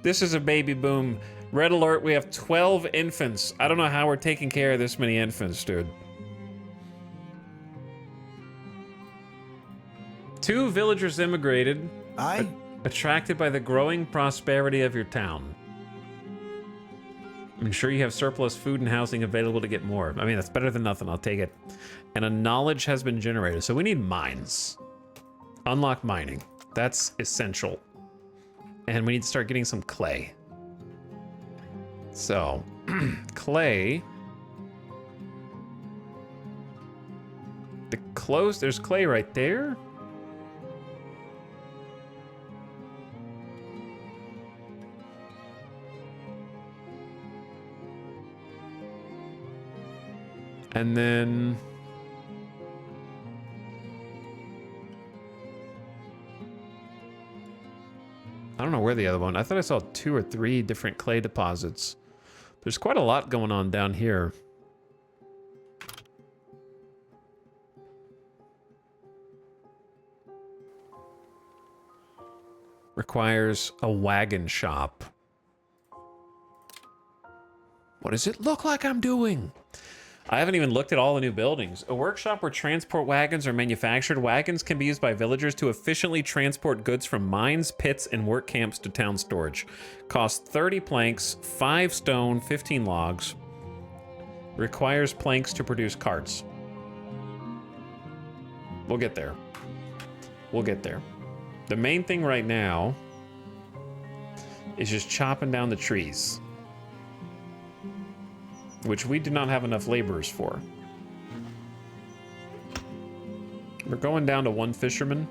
This is a baby boom. Red alert, we have 12 infants. I don't know how we're taking care of this many infants, dude. 2 villagers immigrated, attracted by the growing prosperity of your town. I'm sure you have surplus food and housing available to get more. I mean, that's better than nothing. I'll take it. And a knowledge has been generated. So we need mines. Unlock mining. That's essential. And we need to start getting some clay. So, clay. There's clay right there. And then I don't know where the other one. I thought I saw 2 or 3 different clay deposits. There's quite a lot going on down here. Requires a wagon shop. What does it look like I'm doing? I haven't even looked at all the new buildings. A workshop where transport wagons are manufactured. Wagons can be used by villagers to efficiently transport goods from mines, pits, and work camps to town storage. Costs 30 planks, 5 stone, 15 logs. Requires planks to produce carts. We'll get there. We'll get there. The main thing right now is just chopping down the trees, which we do not have enough laborers for. We're going down to 1 fisherman.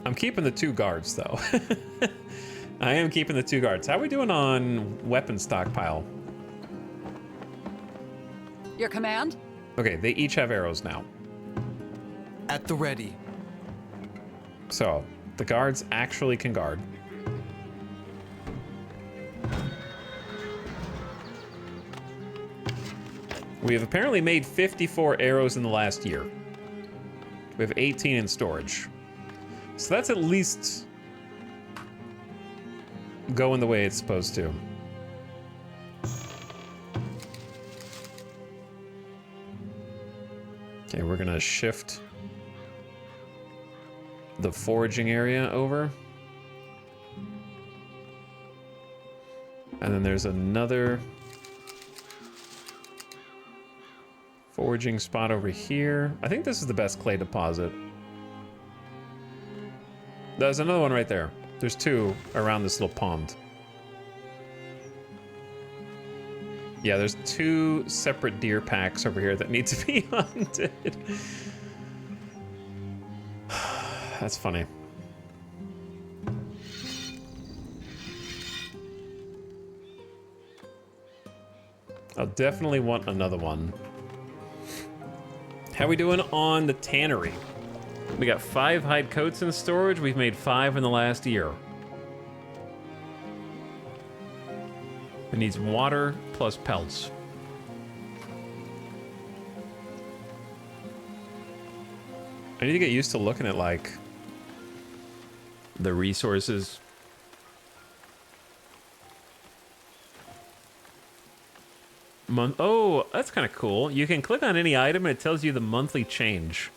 I'm keeping the 2 guards, though. I am keeping the 2 guards. How are we doing on weapon stockpile? Your command? Okay, they each have arrows now. At the ready. So, the guards actually can guard. We have apparently made 54 arrows in the last year. We have 18 in storage. So that's at least going the way it's supposed to. Okay, we're gonna shift the foraging area over. And then there's another foraging spot over here. I think this is the best clay deposit. There's another one right there. There's 2 around this little pond. Yeah, there's 2 separate deer packs over here that need to be hunted. That's funny. I'll definitely want another one. How we doing on the tannery? We got 5 hide coats in storage. We've made 5 in the last year. It needs water plus pelts. I need to get used to looking at, like, the resources. Oh, that's kind of cool. You can click on any item and it tells you the monthly change.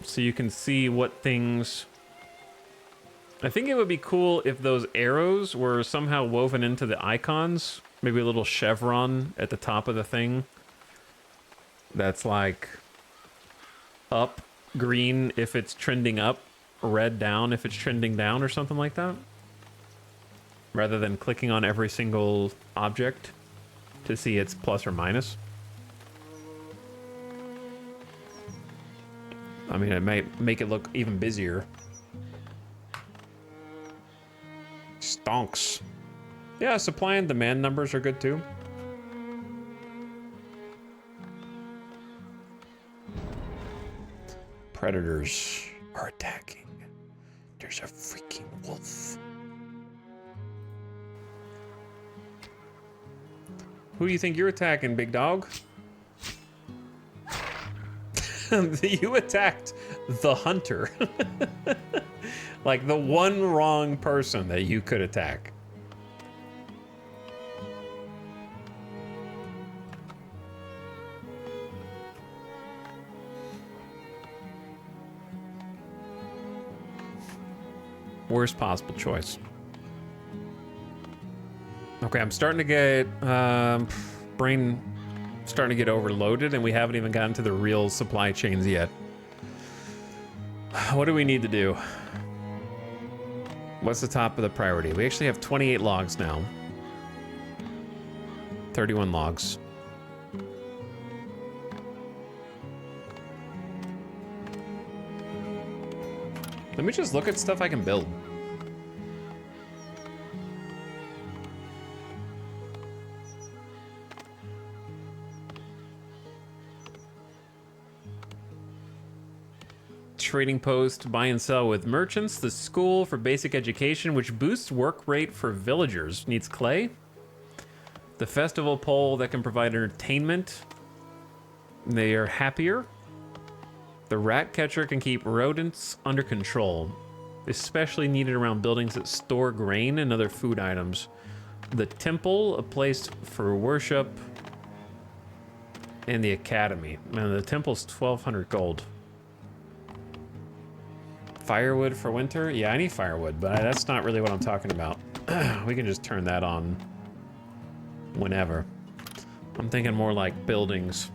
So you can see what things... I think it would be cool if those arrows were somehow woven into the icons. Maybe a little chevron at the top of the thing. That's like up, green if it's trending up, red down if it's trending down or something like that. Rather than clicking on every single object to see its plus or minus. I mean, it might make it look even busier. Stonks. Yeah, supply and demand numbers are good too. Predators are attacking. There's a freaking wolf. Who do you think you're attacking, big dog? You attacked the hunter. Like the one wrong person that you could attack. Worst possible choice. Okay, I'm starting to get brain starting to get overloaded, and we haven't even gotten to the real supply chains yet. What do we need to do? What's the top of the priority? We actually have 28 logs now. 31 logs. Let me just look at stuff I can build. Trading post, buy and sell with merchants. The school for basic education, which boosts work rate for villagers. Needs clay. The festival pole that can provide entertainment. They are happier. The rat catcher can keep rodents under control, especially needed around buildings that store grain and other food items. The temple, a place for worship. And the academy. Man, the temple's 1,200 gold. Firewood for winter? Yeah, I need firewood, but that's not really what I'm talking about. We can just turn that on whenever. I'm thinking more like buildings.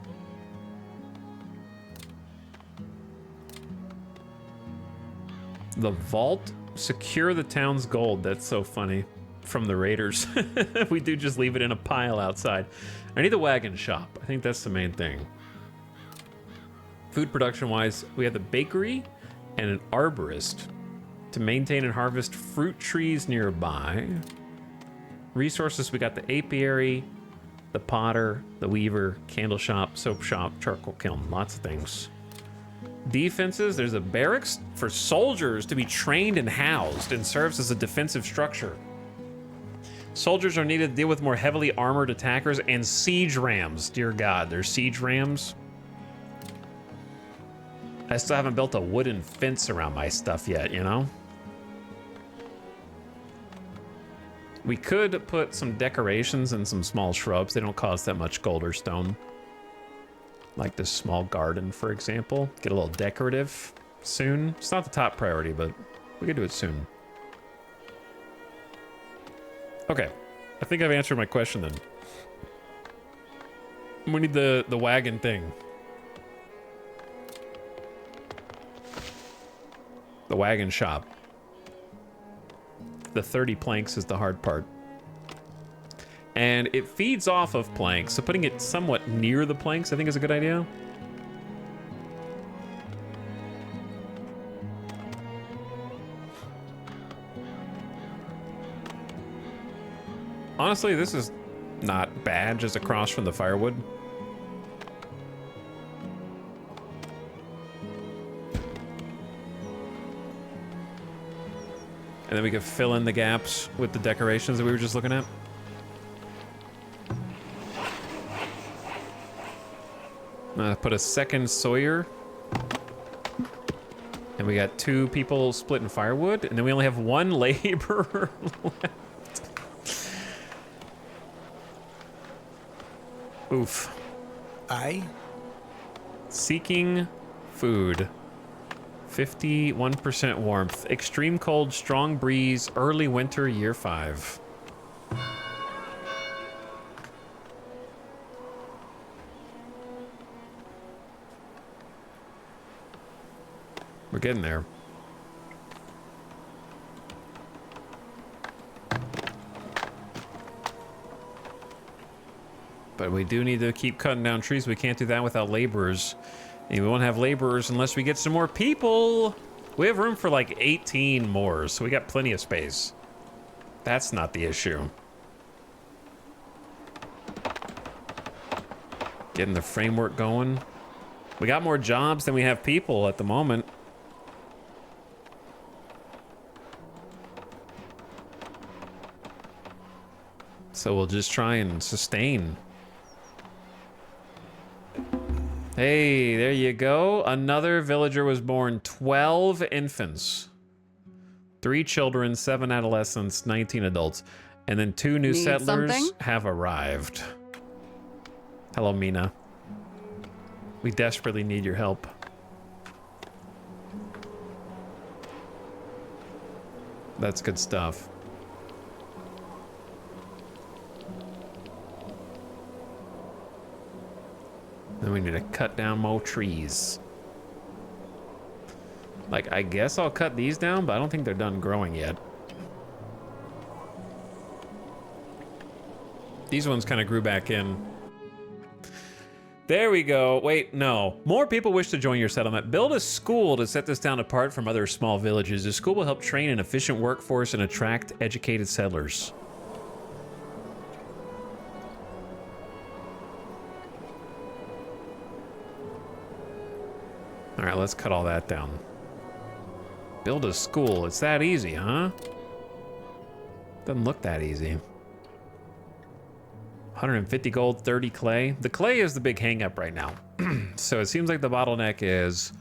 The vault? Secure the town's gold. That's so funny. From the raiders. We do just leave it in a pile outside. I need the wagon shop. I think that's the main thing. Food production wise, we have the bakery and an arborist to maintain and harvest fruit trees nearby. Resources, we got the apiary, the potter, the weaver, candle shop, soap shop, charcoal kiln, lots of things. Defenses, there's a barracks for soldiers to be trained and housed and serves as a defensive structure. Soldiers are needed to deal with more heavily armored attackers and siege rams. Dear God, there's siege rams. I still haven't built a wooden fence around my stuff yet, you know? We could put some decorations and some small shrubs. They don't cost that much gold or stone. Like this small garden, for example. Get a little decorative soon. It's not the top priority, but we could do it soon. Okay, I think I've answered my question then. We need the wagon thing. The wagon shop. The 30 planks is the hard part. And it feeds off of planks, so putting it somewhat near the planks I think is a good idea. Honestly, this is not bad, just across from the firewood. And then we could fill in the gaps with the decorations that we were just looking at. Put a second sawyer. And we got 2 people splitting firewood. And then we only have 1 laborer left. Oof. Aye? Seeking food. 51% warmth. Extreme cold, strong breeze, early winter, year 5. We're getting there. But we do need to keep cutting down trees. We can't do that without laborers. And we won't have laborers unless we get some more people. We have room for like 18 more, so we got plenty of space. That's not the issue. Getting the framework going. We got more jobs than we have people at the moment. So we'll just try and sustain. Hey, there you go. Another villager was born. 12 infants. 3 children, 7 adolescents, 19 adults. And then 2 new Need settlers something? have arrived. Hello, Mina. We desperately need your help. That's good stuff. Then we need to cut down more trees. Like, I guess I'll cut these down, but I don't think they're done growing yet. These ones kind of grew back in. There we go. Wait, no. More people wish to join your settlement. Build a school to set this town apart from other small villages. The school will help train an efficient workforce and attract educated settlers. All right, let's cut all that down. Build a school. It's that easy, huh? Doesn't look that easy. 150 gold, 30 clay. The clay is the big hang up right now. So it seems like the bottleneck is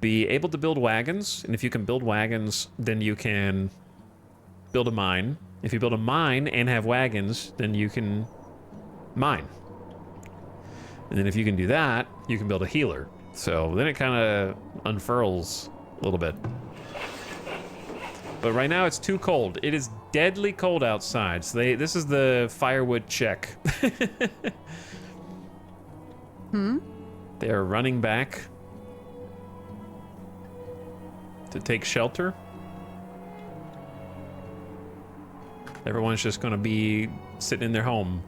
be able to build wagons. And if you can build wagons, then you can build a mine. If you build a mine and have wagons, then you can mine. And then if you can do that, you can build a healer. So then it kind of unfurls a little bit. But right now it's too cold. It is deadly cold outside. So this is the firewood check. They are running back to take shelter. Everyone's just going to be sitting in their home.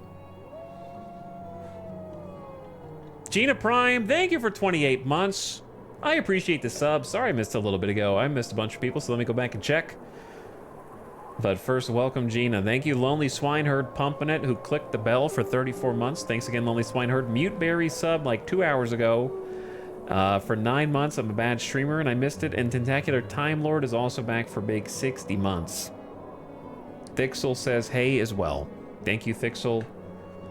Gina Prime, thank you for 28 months. I appreciate the sub. Sorry I missed a little bit ago. I missed a bunch of people, so let me go back and check. But first, welcome, Gina. Thank you, Lonely Swineherd Pumping It, who clicked the bell for 34 months. Thanks again, Lonely Swineherd. Muteberry sub like 2 hours ago. For 9 months, I'm a bad streamer, and I missed it. And Tentacular Time Lord is also back for big 60 months. Thixel says hey as well. Thank you, Thixel,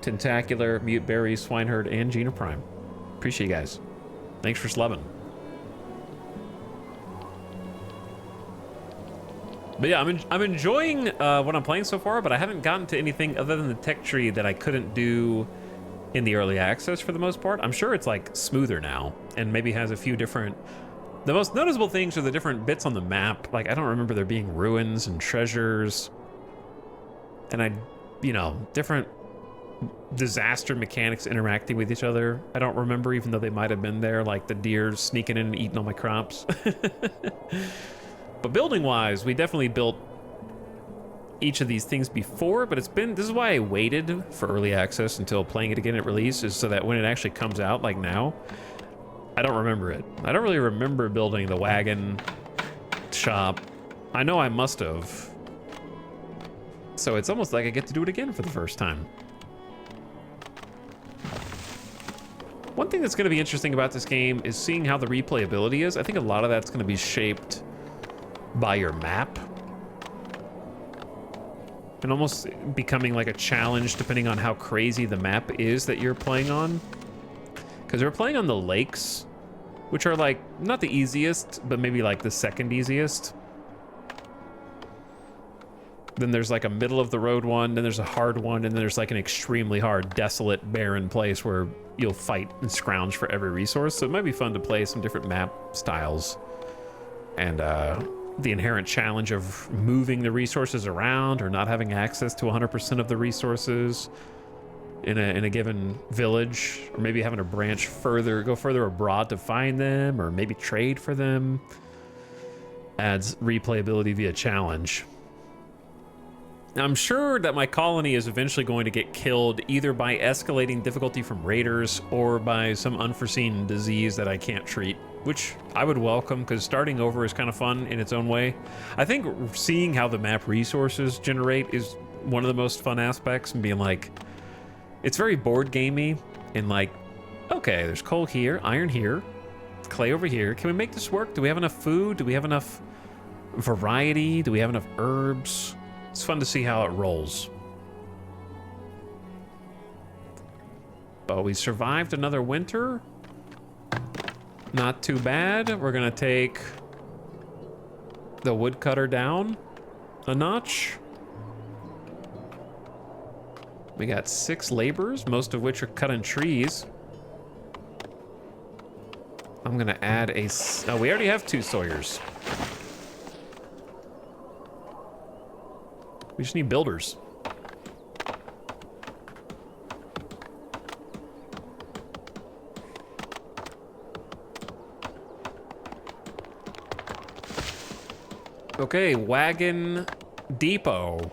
Tentacular, Muteberry, Swineherd, and Gina Prime. Appreciate you guys. Thanks for slubbing. But yeah, I'm enjoying what I'm playing so far, but I haven't gotten to anything other than the tech tree that I couldn't do in the early access for the most part. I'm sure it's like smoother now and maybe has a few different... The most noticeable things are the different bits on the map. Like, I don't remember there being ruins and treasures. And different disaster mechanics interacting with each other. I don't remember, even though they might have been there, like the deer sneaking in and eating all my crops. But building-wise, we definitely built each of these things before, but this is why I waited for early access until playing it again at release, is so that when it actually comes out, like now, I don't remember it. I don't really remember building the wagon shop. I know I must have. So it's almost like I get to do it again for the first time. One thing that's going to be interesting about this game is seeing how the replayability is. I think a lot of that's going to be shaped by your map. And almost becoming like a challenge depending on how crazy the map is that you're playing on. Because we're playing on the lakes, which are like, not the easiest, but maybe like the second easiest. Then there's like a middle of the road one, then there's a hard one, and then there's like an extremely hard, desolate, barren place where you'll fight and scrounge for every resource. So it might be fun to play some different map styles. And the inherent challenge of moving the resources around or not having access to 100% of the resources in a given village, or maybe having to go further abroad to find them, or maybe trade for them, adds replayability via challenge. I'm sure that my colony is eventually going to get killed either by escalating difficulty from raiders or by some unforeseen disease that I can't treat, which I would welcome, because starting over is kind of fun in its own way. I think seeing how the map resources generate is one of the most fun aspects, and being like, it's very board gamey, and like, okay, there's coal here, iron here, clay over here. Can we make this work? Do we have enough food? Do we have enough variety? Do we have enough herbs? It's fun to see how it rolls. but we survived another winter. Not too bad. We're gonna take the woodcutter down a notch. We got 6 laborers, most of which are cutting trees. I'm gonna add a... Oh, we already have 2 sawyers. We just need builders. Okay, Wagon Depot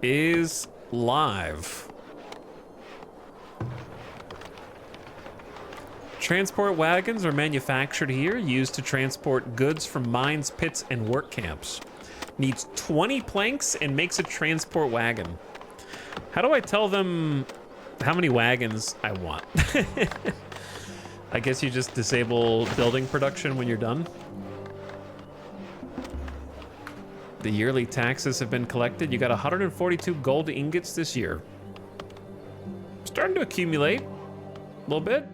is live. Transport wagons are manufactured here, used to transport goods from mines, pits, and work camps. Needs 20 planks and makes a transport wagon. How do I tell them how many wagons I want? I guess you just disable building production when you're done. The yearly taxes have been collected. You got 142 gold ingots this year. Starting to accumulate a little bit.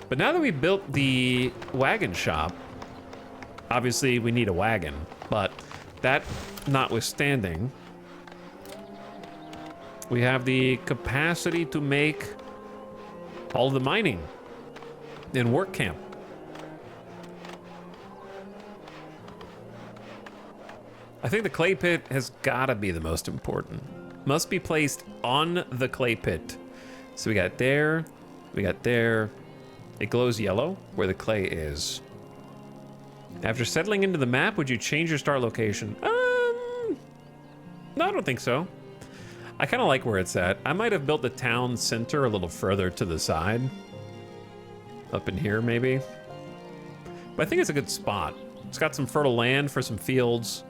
But now that we built the wagon shop, obviously we need a wagon, but that notwithstanding, we have the capacity to make all the mining in work camp. I think the clay pit has gotta be the most important. Must be placed on the clay pit. So we got there, we got there. It glows yellow where the clay is. After settling into the map, would you change your start location? No, I don't think so. I kind of like where it's at. I might have built the town center a little further to the side. Up in here, maybe. But I think it's a good spot. It's got some fertile land for some fields.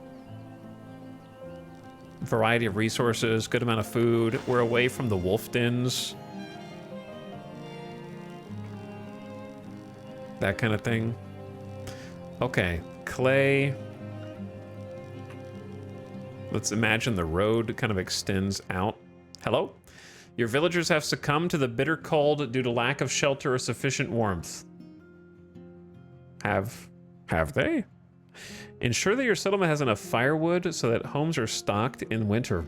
Variety of resources, good amount of food. We're away from the wolf dens. That kind of thing. Okay, clay. Let's imagine the road kind of extends out. Hello? Your villagers have succumbed to the bitter cold due to lack of shelter or sufficient warmth. Have they? Ensure that your settlement has enough firewood so that homes are stocked in winter.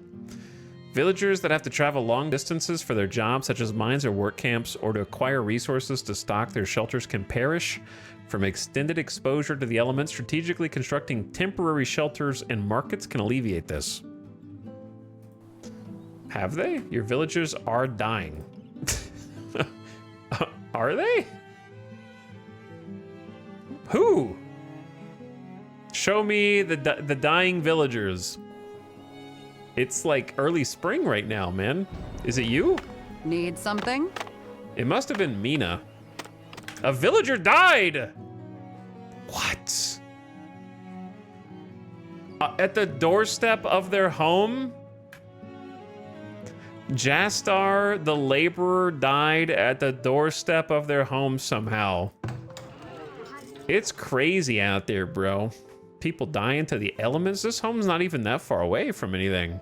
Villagers that have to travel long distances for their jobs, such as mines or work camps, or to acquire resources to stock their shelters can perish from extended exposure to the elements. Strategically constructing temporary shelters and markets can alleviate this. Have they? Your villagers are dying. Are they? Who? Show me the dying villagers. It's like early spring right now, man. Is it you? Need something? It must have been Mina. A villager died! What? At the doorstep of their home? Jastar, the laborer, died at the doorstep of their home somehow. It's crazy out there, bro. People dying to the elements. This home's not even that far away from anything.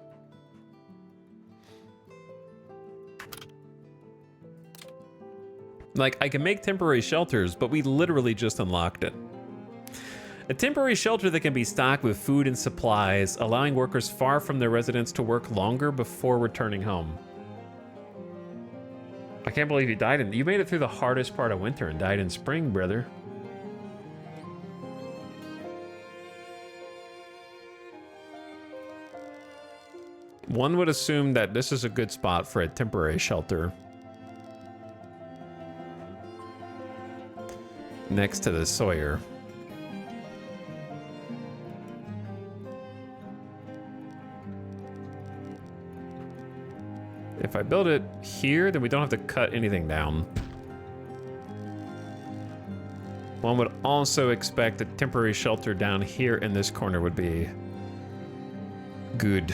Like, I can make temporary shelters, but we literally just unlocked it. A temporary shelter that can be stocked with food and supplies, allowing workers far from their residence to work longer before returning home. I can't believe you died you made it through the hardest part of winter and died in spring, brother. One would assume that this is a good spot for a temporary shelter. Next to the Sawyer. If I build it here, then we don't have to cut anything down. One would also expect a temporary shelter down here in this corner would be good.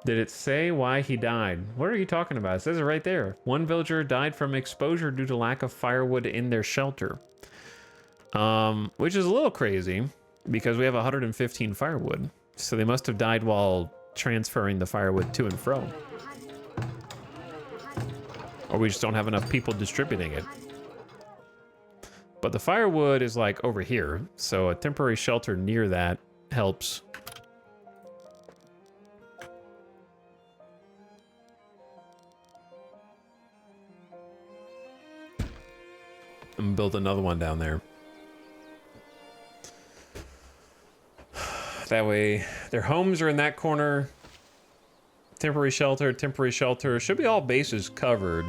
Did it say why he died? What are you talking about? It says it right there. One villager died from exposure due to lack of firewood in their shelter. Which is a little crazy because we have 115 firewood. So they must have died while transferring the firewood to and fro. Or we just don't have enough people distributing it. But the firewood is like over here, so a temporary shelter near that helps. And build another one down there. That way, their homes are in that corner. Temporary shelter, temporary shelter. Should be all bases covered.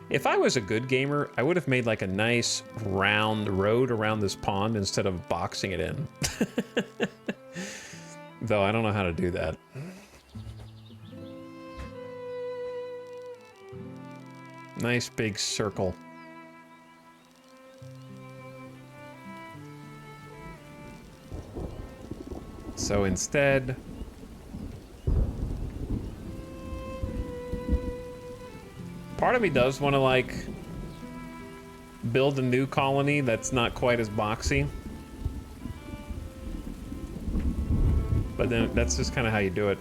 If I was a good gamer, I would have made like a nice round road around this pond instead of boxing it in. Though I don't know how to do that. Nice big circle. So instead, part of me does want to like build a new colony that's not quite as boxy. But then that's just kind of how you do it.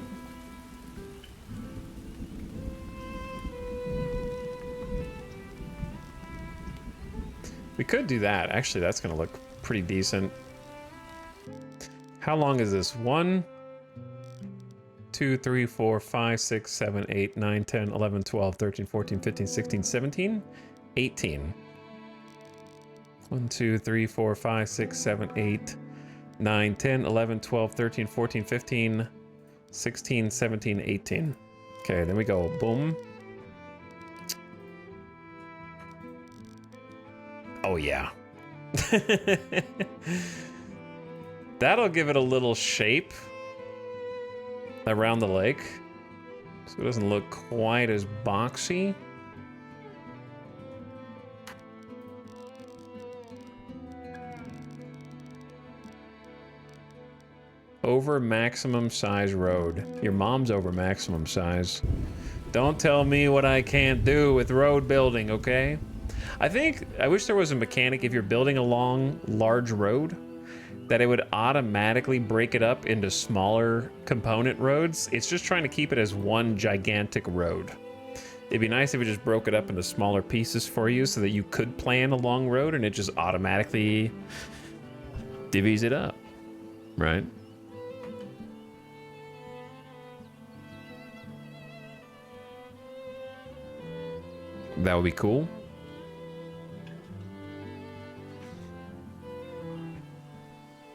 We could do that. Actually, that's going to look pretty decent. How long is this? 1, 2, 3, 4, 5, 6, 7, 8, 9, 10, 11, 12, 13, 14, 15, 16, 17, 18. 1, 2, 3, 4, 5, 6, 7, 8, 9, 10, 11, 12, 13, 14, 15, 16, 17, 18. Okay, then we go boom. Oh, yeah. That'll give it a little shape around the lake, so it doesn't look quite as boxy. Over maximum size road. Your mom's over maximum size. Don't tell me what I can't do with road building, okay? I wish there was a mechanic if you're building a long, large road, that it would automatically break it up into smaller component roads. It's just trying to keep it as one gigantic road. It'd be nice if it just broke it up into smaller pieces for you so that you could plan a long road and it just automatically divvies it up, right? That would be cool.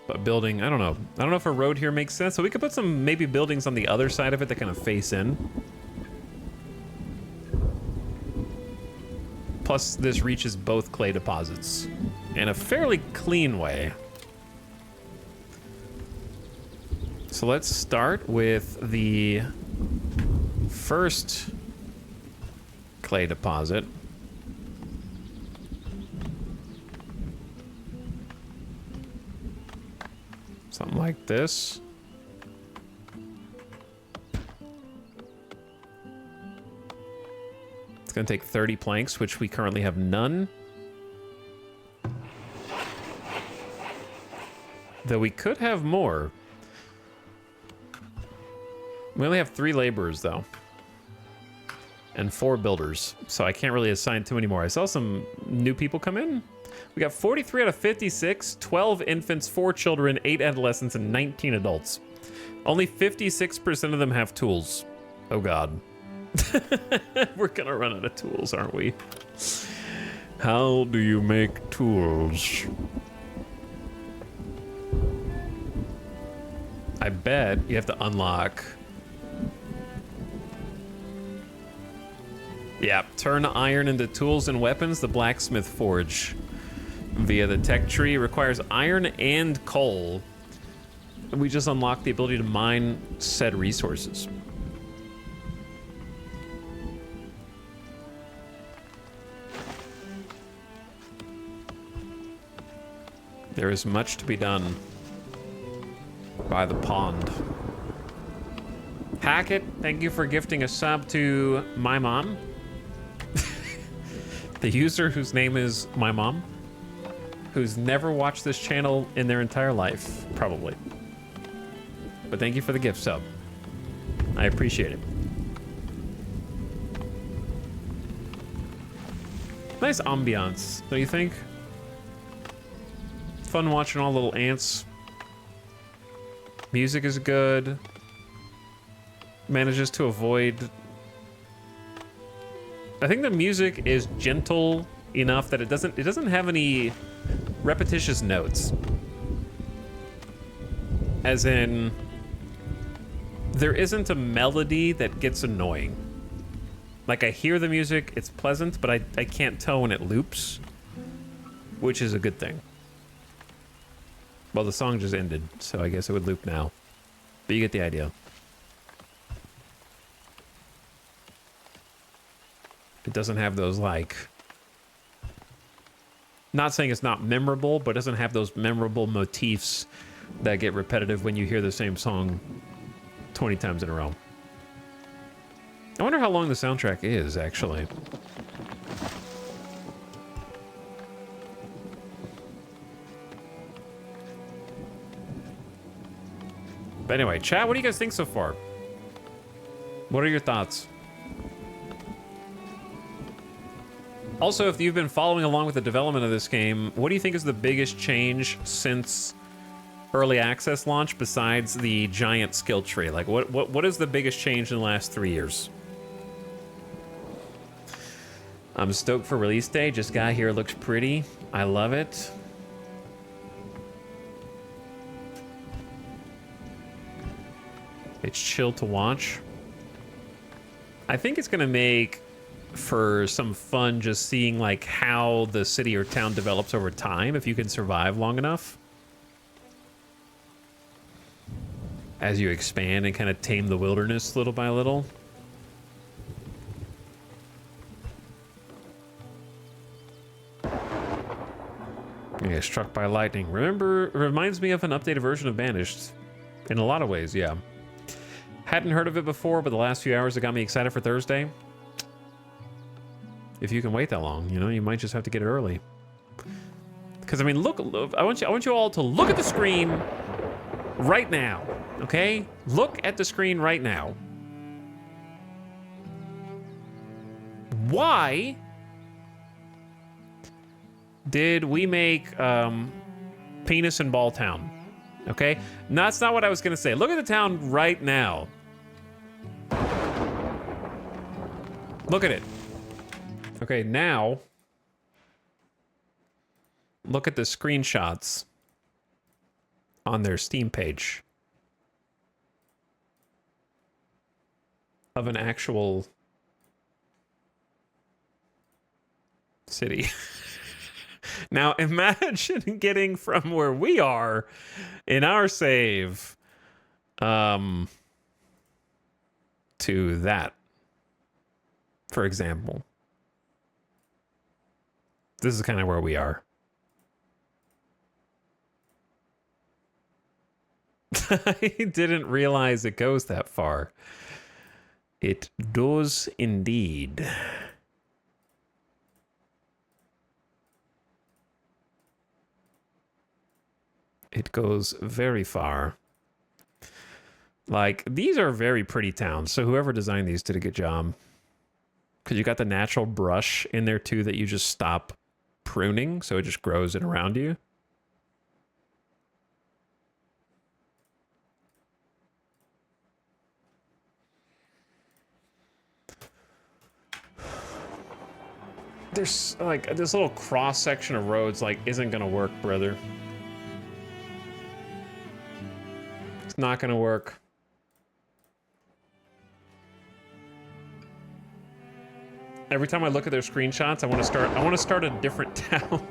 But building, I don't know. I don't know if a road here makes sense. So we could put some maybe buildings on the other side of it that kind of face in. Plus, this reaches both clay deposits in a fairly clean way. So let's start with the first clay deposit. Something like this. It's going to take 30 planks, which we currently have none. Though we could have more. We only have 3 laborers, though. And 4 builders. So I can't really assign too many more. I saw some new people come in. We got 43 out of 56, 12 infants, 4 children, 8 adolescents, and 19 adults. Only 56% of them have tools. Oh, God. We're gonna run out of tools, aren't we? How do you make tools? I bet you have to unlock. Yeah, turn iron into tools and weapons, the blacksmith forge. Via the tech tree, requires iron and coal. We just unlocked the ability to mine said resources. There is much to be done by the pond. Hackett, thank you for gifting a sub to my mom. The user whose name is my mom, who's never watched this channel in their entire life, probably. But thank you for the gift sub. I appreciate it. Nice ambiance, don't you think? Fun watching all the little ants. Music is good. Manages to avoid... I think the music is gentle enough that it doesn't have any repetitious notes. As in, there isn't a melody that gets annoying. Like, I hear the music, it's pleasant, but I can't tell when it loops, which is a good thing. Well, the song just ended, so I guess it would loop now. But you get the idea. It doesn't have those, like... Not saying it's not memorable, but it doesn't have those memorable motifs that get repetitive when you hear the same song 20 times in a row. I wonder how long the soundtrack is, actually. But anyway, chat, what do you guys think so far? What are your thoughts? Also, if you've been following along with the development of this game, what do you think is the biggest change since early access launch besides the giant skill tree? Like, what is the biggest change in the last 3 years? I'm stoked for release day. Just got here, looks pretty. I love it. It's chill to watch. I think it's gonna make for some fun just seeing like how the city or town develops over time if you can survive long enough. As you expand and kind of tame the wilderness little by little. Yeah, struck by lightning. Remember, reminds me of an updated version of Banished. In a lot of ways, yeah. Hadn't heard of it before, but the last few hours it got me excited for Thursday. If you can wait that long, you know, you might just have to get it early. Because I mean, look, I want you all to look at the screen right now, okay? Look at the screen right now. Why did we make Penis and Ball Town? Okay, no, that's not what I was gonna say. Look at the town right now. Look at it. Okay, now look at the screenshots on their Steam page of an actual city. Now imagine getting from where we are in our save to that, for example. This is kind of where we are. I didn't realize it goes that far. It does indeed. It goes very far. Like, these are very pretty towns, so whoever designed these did a good job. Because you got the natural brush in there too that you just stop pruning, so it just grows in around you. There's like this little cross section of roads like isn't gonna work, brother. It's not gonna work. Every time I look at their screenshots, I want to start a different town.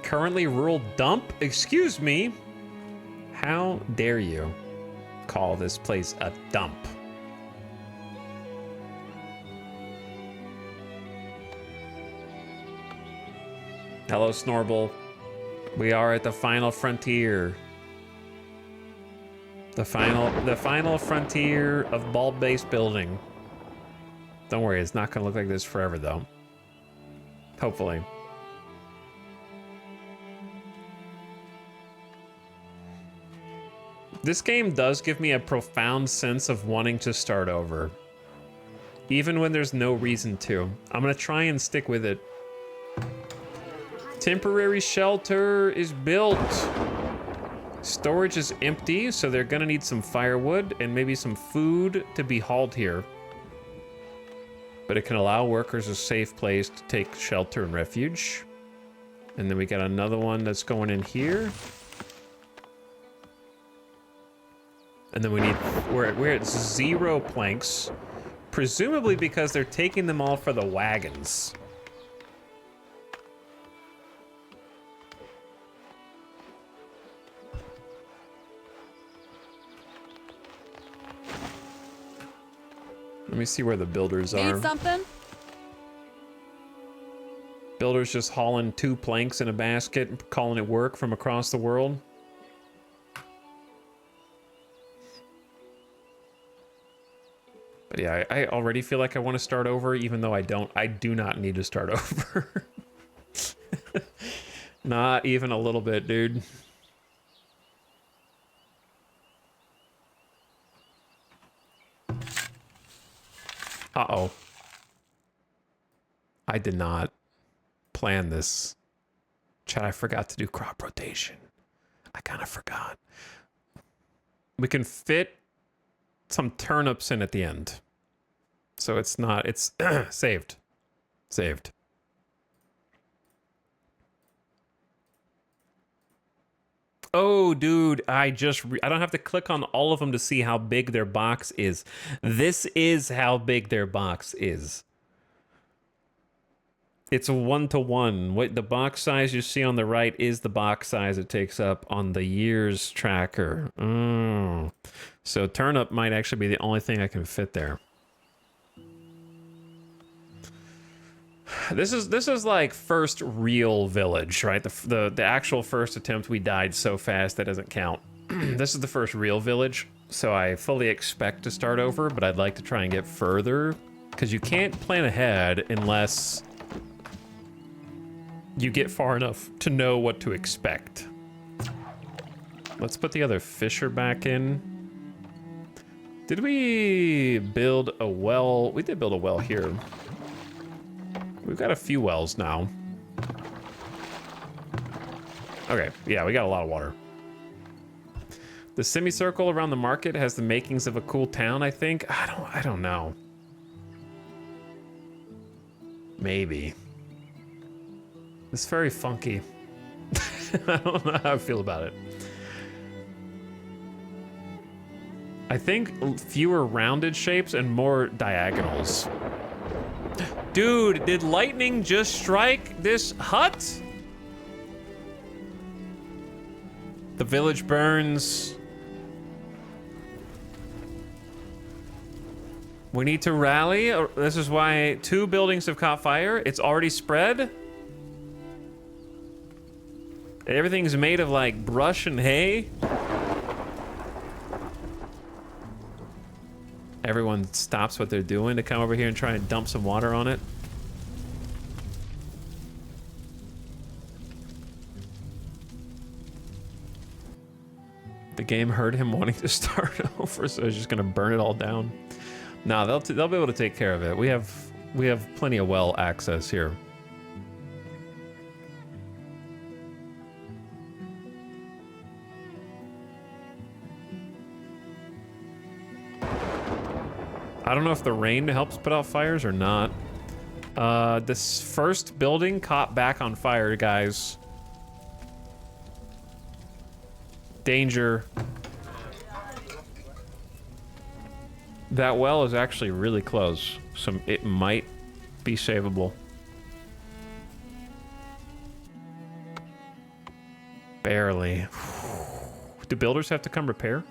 Currently rural dump? Excuse me. How dare you call this place a dump? Hello, Snorble. We are at the final frontier. The final frontier of bulb-based building. Don't worry, it's not gonna look like this forever though. Hopefully. This game does give me a profound sense of wanting to start over. Even when there's no reason to. I'm gonna try and stick with it. Temporary shelter is built. Storage is empty, so they're gonna need some firewood and maybe some food to be hauled here. But it can allow workers a safe place to take shelter and refuge. And then we got another one that's going in here. And then we're at 0 planks, presumably because they're taking them all for the wagons. Let me see where the builders are. Need something? Builders just hauling 2 planks in a basket and calling it work from across the world. But yeah, I already feel like I want to start over, even though I don't. I do not need to start over. Not even a little bit, dude. Uh-oh. I did not plan this. Chat, I forgot to do crop rotation. I kind of forgot. We can fit some turnips in at the end. So it's not, it's saved. Saved. Oh, dude, I don't have to click on all of them to see how big their box is. This is how big their box is. It's a 1-to-1. What the box size you see on the right is the box size it takes up on the years tracker. So turnip might actually be the only thing I can fit there. This is like first real village, right? The actual first attempt we died so fast that doesn't count. This is the first real village, so I fully expect to start over, but I'd like to try and get further because you can't plan ahead unless you get far enough to know what to expect. Let's put the other fisher back in. Did we build a well? We did build a well here. We've got a few wells now. Okay, yeah, we got a lot of water. The semicircle around the market has the makings of a cool town, I think. I don't know. Maybe. It's very funky. I don't know how I feel about it. I think fewer rounded shapes and more diagonals. Dude, did lightning just strike this hut? The village burns. We need to rally. This is why 2 buildings have caught fire. It's already spread. Everything's made of like brush and hay. Everyone stops what they're doing to come over here and try and dump some water on it. The game heard him wanting to start over, so it's just gonna burn it all down. Nah, they'll be able to take care of it. We have plenty of well access here. I don't know if the rain helps put out fires or not. This first building caught back on fire, guys. Danger. That well is actually really close, so it might be savable. Barely. Do builders have to come repair?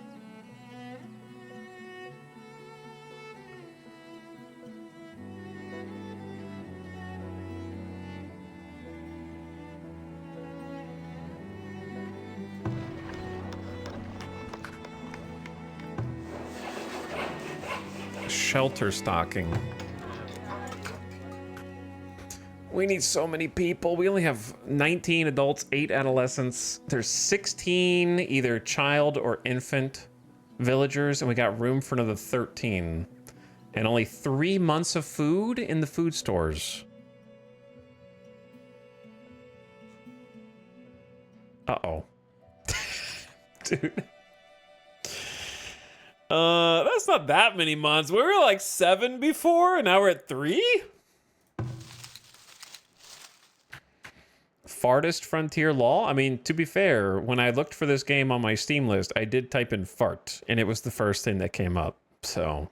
Shelter stocking. We need so many people. We only have 19 adults, 8 adolescents. There's 16 either child or infant villagers, and we got room for another 13. And only 3 months of food in the food stores. Uh-oh. Dude. That's not that many months. We were like 7 before, and now we're at 3? Farthest Frontier Law? I mean, to be fair, when I looked for this game on my Steam list, I did type in fart, and it was the first thing that came up, so...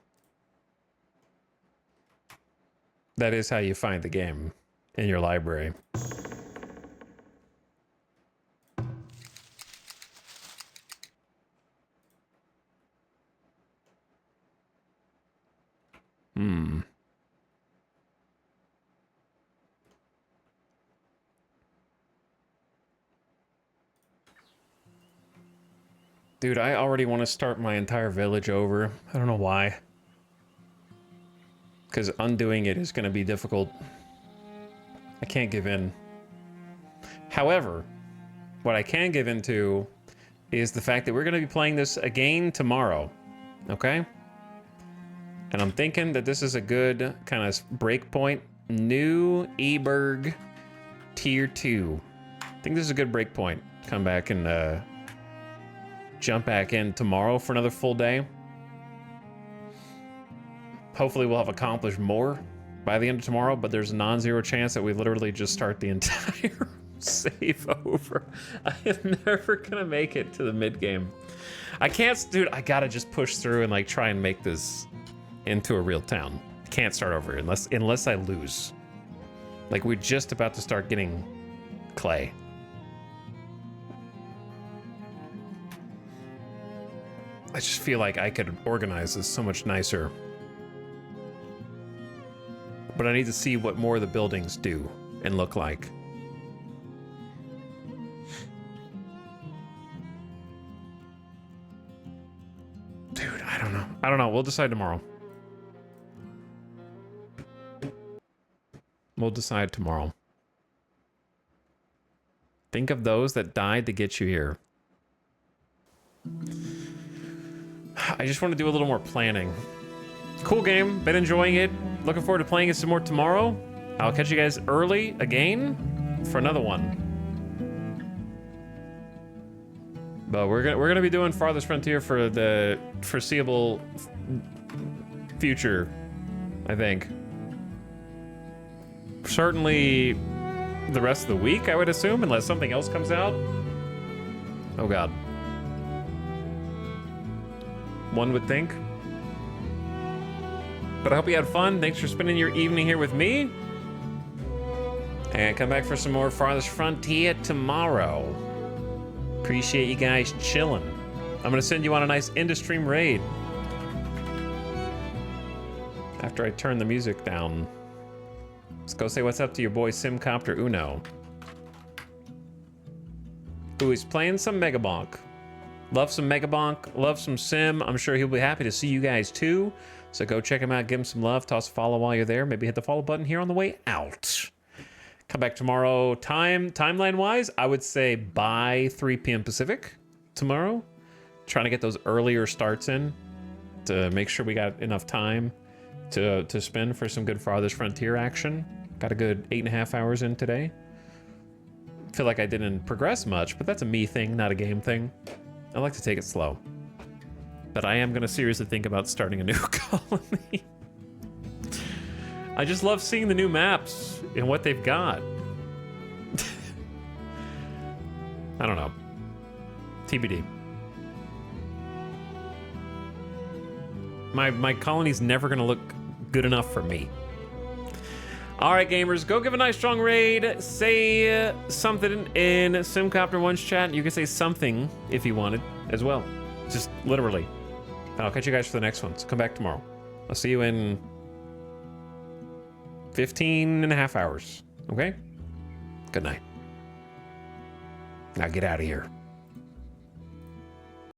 That is how you find the game in your library. Dude, I already want to start my entire village over. I don't know why. Because undoing it is going to be difficult. I can't give in. However, what I can give into is the fact that we're going to be playing this again tomorrow. Okay? And I'm thinking that this is a good kind of break point. New Eberg Tier 2. I think this is a good break point. Come back and jump back in tomorrow for another full day. Hopefully we'll have accomplished more by the end of tomorrow, but there's a non-zero chance that we literally just start the entire save over. I am never gonna make it to the mid-game. I can't, dude, I gotta just push through and like try and make this into a real town. Can't start over unless I lose. Like we're just about to start getting clay. I just feel like I could organize this so much nicer. But I need to see what more of the buildings do and look like. Dude, I don't know. I don't know. We'll decide tomorrow. We'll decide tomorrow. Think of those that died to get you here. I just want to do a little more planning. Cool game. Been enjoying it. Looking forward to playing it some more tomorrow. I'll catch you guys early again for another one. But we're gonna be doing Farthest Frontier for the foreseeable future, I think. Certainly the rest of the week, I would assume, unless something else comes out. Oh God. One would think. But I hope you had fun. Thanks for spending your evening here with me. And come back for some more Farthest Frontier tomorrow. Appreciate you guys chilling. I'm gonna send you on a nice end-of-stream raid. After I turn the music down. Let's go say what's up to your boy Simcopter Uno. Who is playing some Megabonk. Love some Megabonk, love some Sim. I'm sure he'll be happy to see you guys too. So go check him out, give him some love, toss a follow while you're there. Maybe hit the follow button here on the way out. Come back tomorrow. Timeline-wise, I would say by 3 p.m. Pacific tomorrow. Trying to get those earlier starts in to make sure we got enough time to spend for some good Farthest Frontier action. Got a good 8.5 hours in today. Feel like I didn't progress much, but that's a me thing, not a game thing. I like to take it slow. But I am going to seriously think about starting a new colony. I just love seeing the new maps and what they've got. I don't know. TBD. My colony's never going to look good enough for me. All right, gamers, go give a nice strong raid. Say something in Simcopter 1's chat. You can say something if you wanted as well. Just literally. And I'll catch you guys for the next one. So come back tomorrow. I'll see you in 15.5 hours. Okay? Good night. Now get out of here.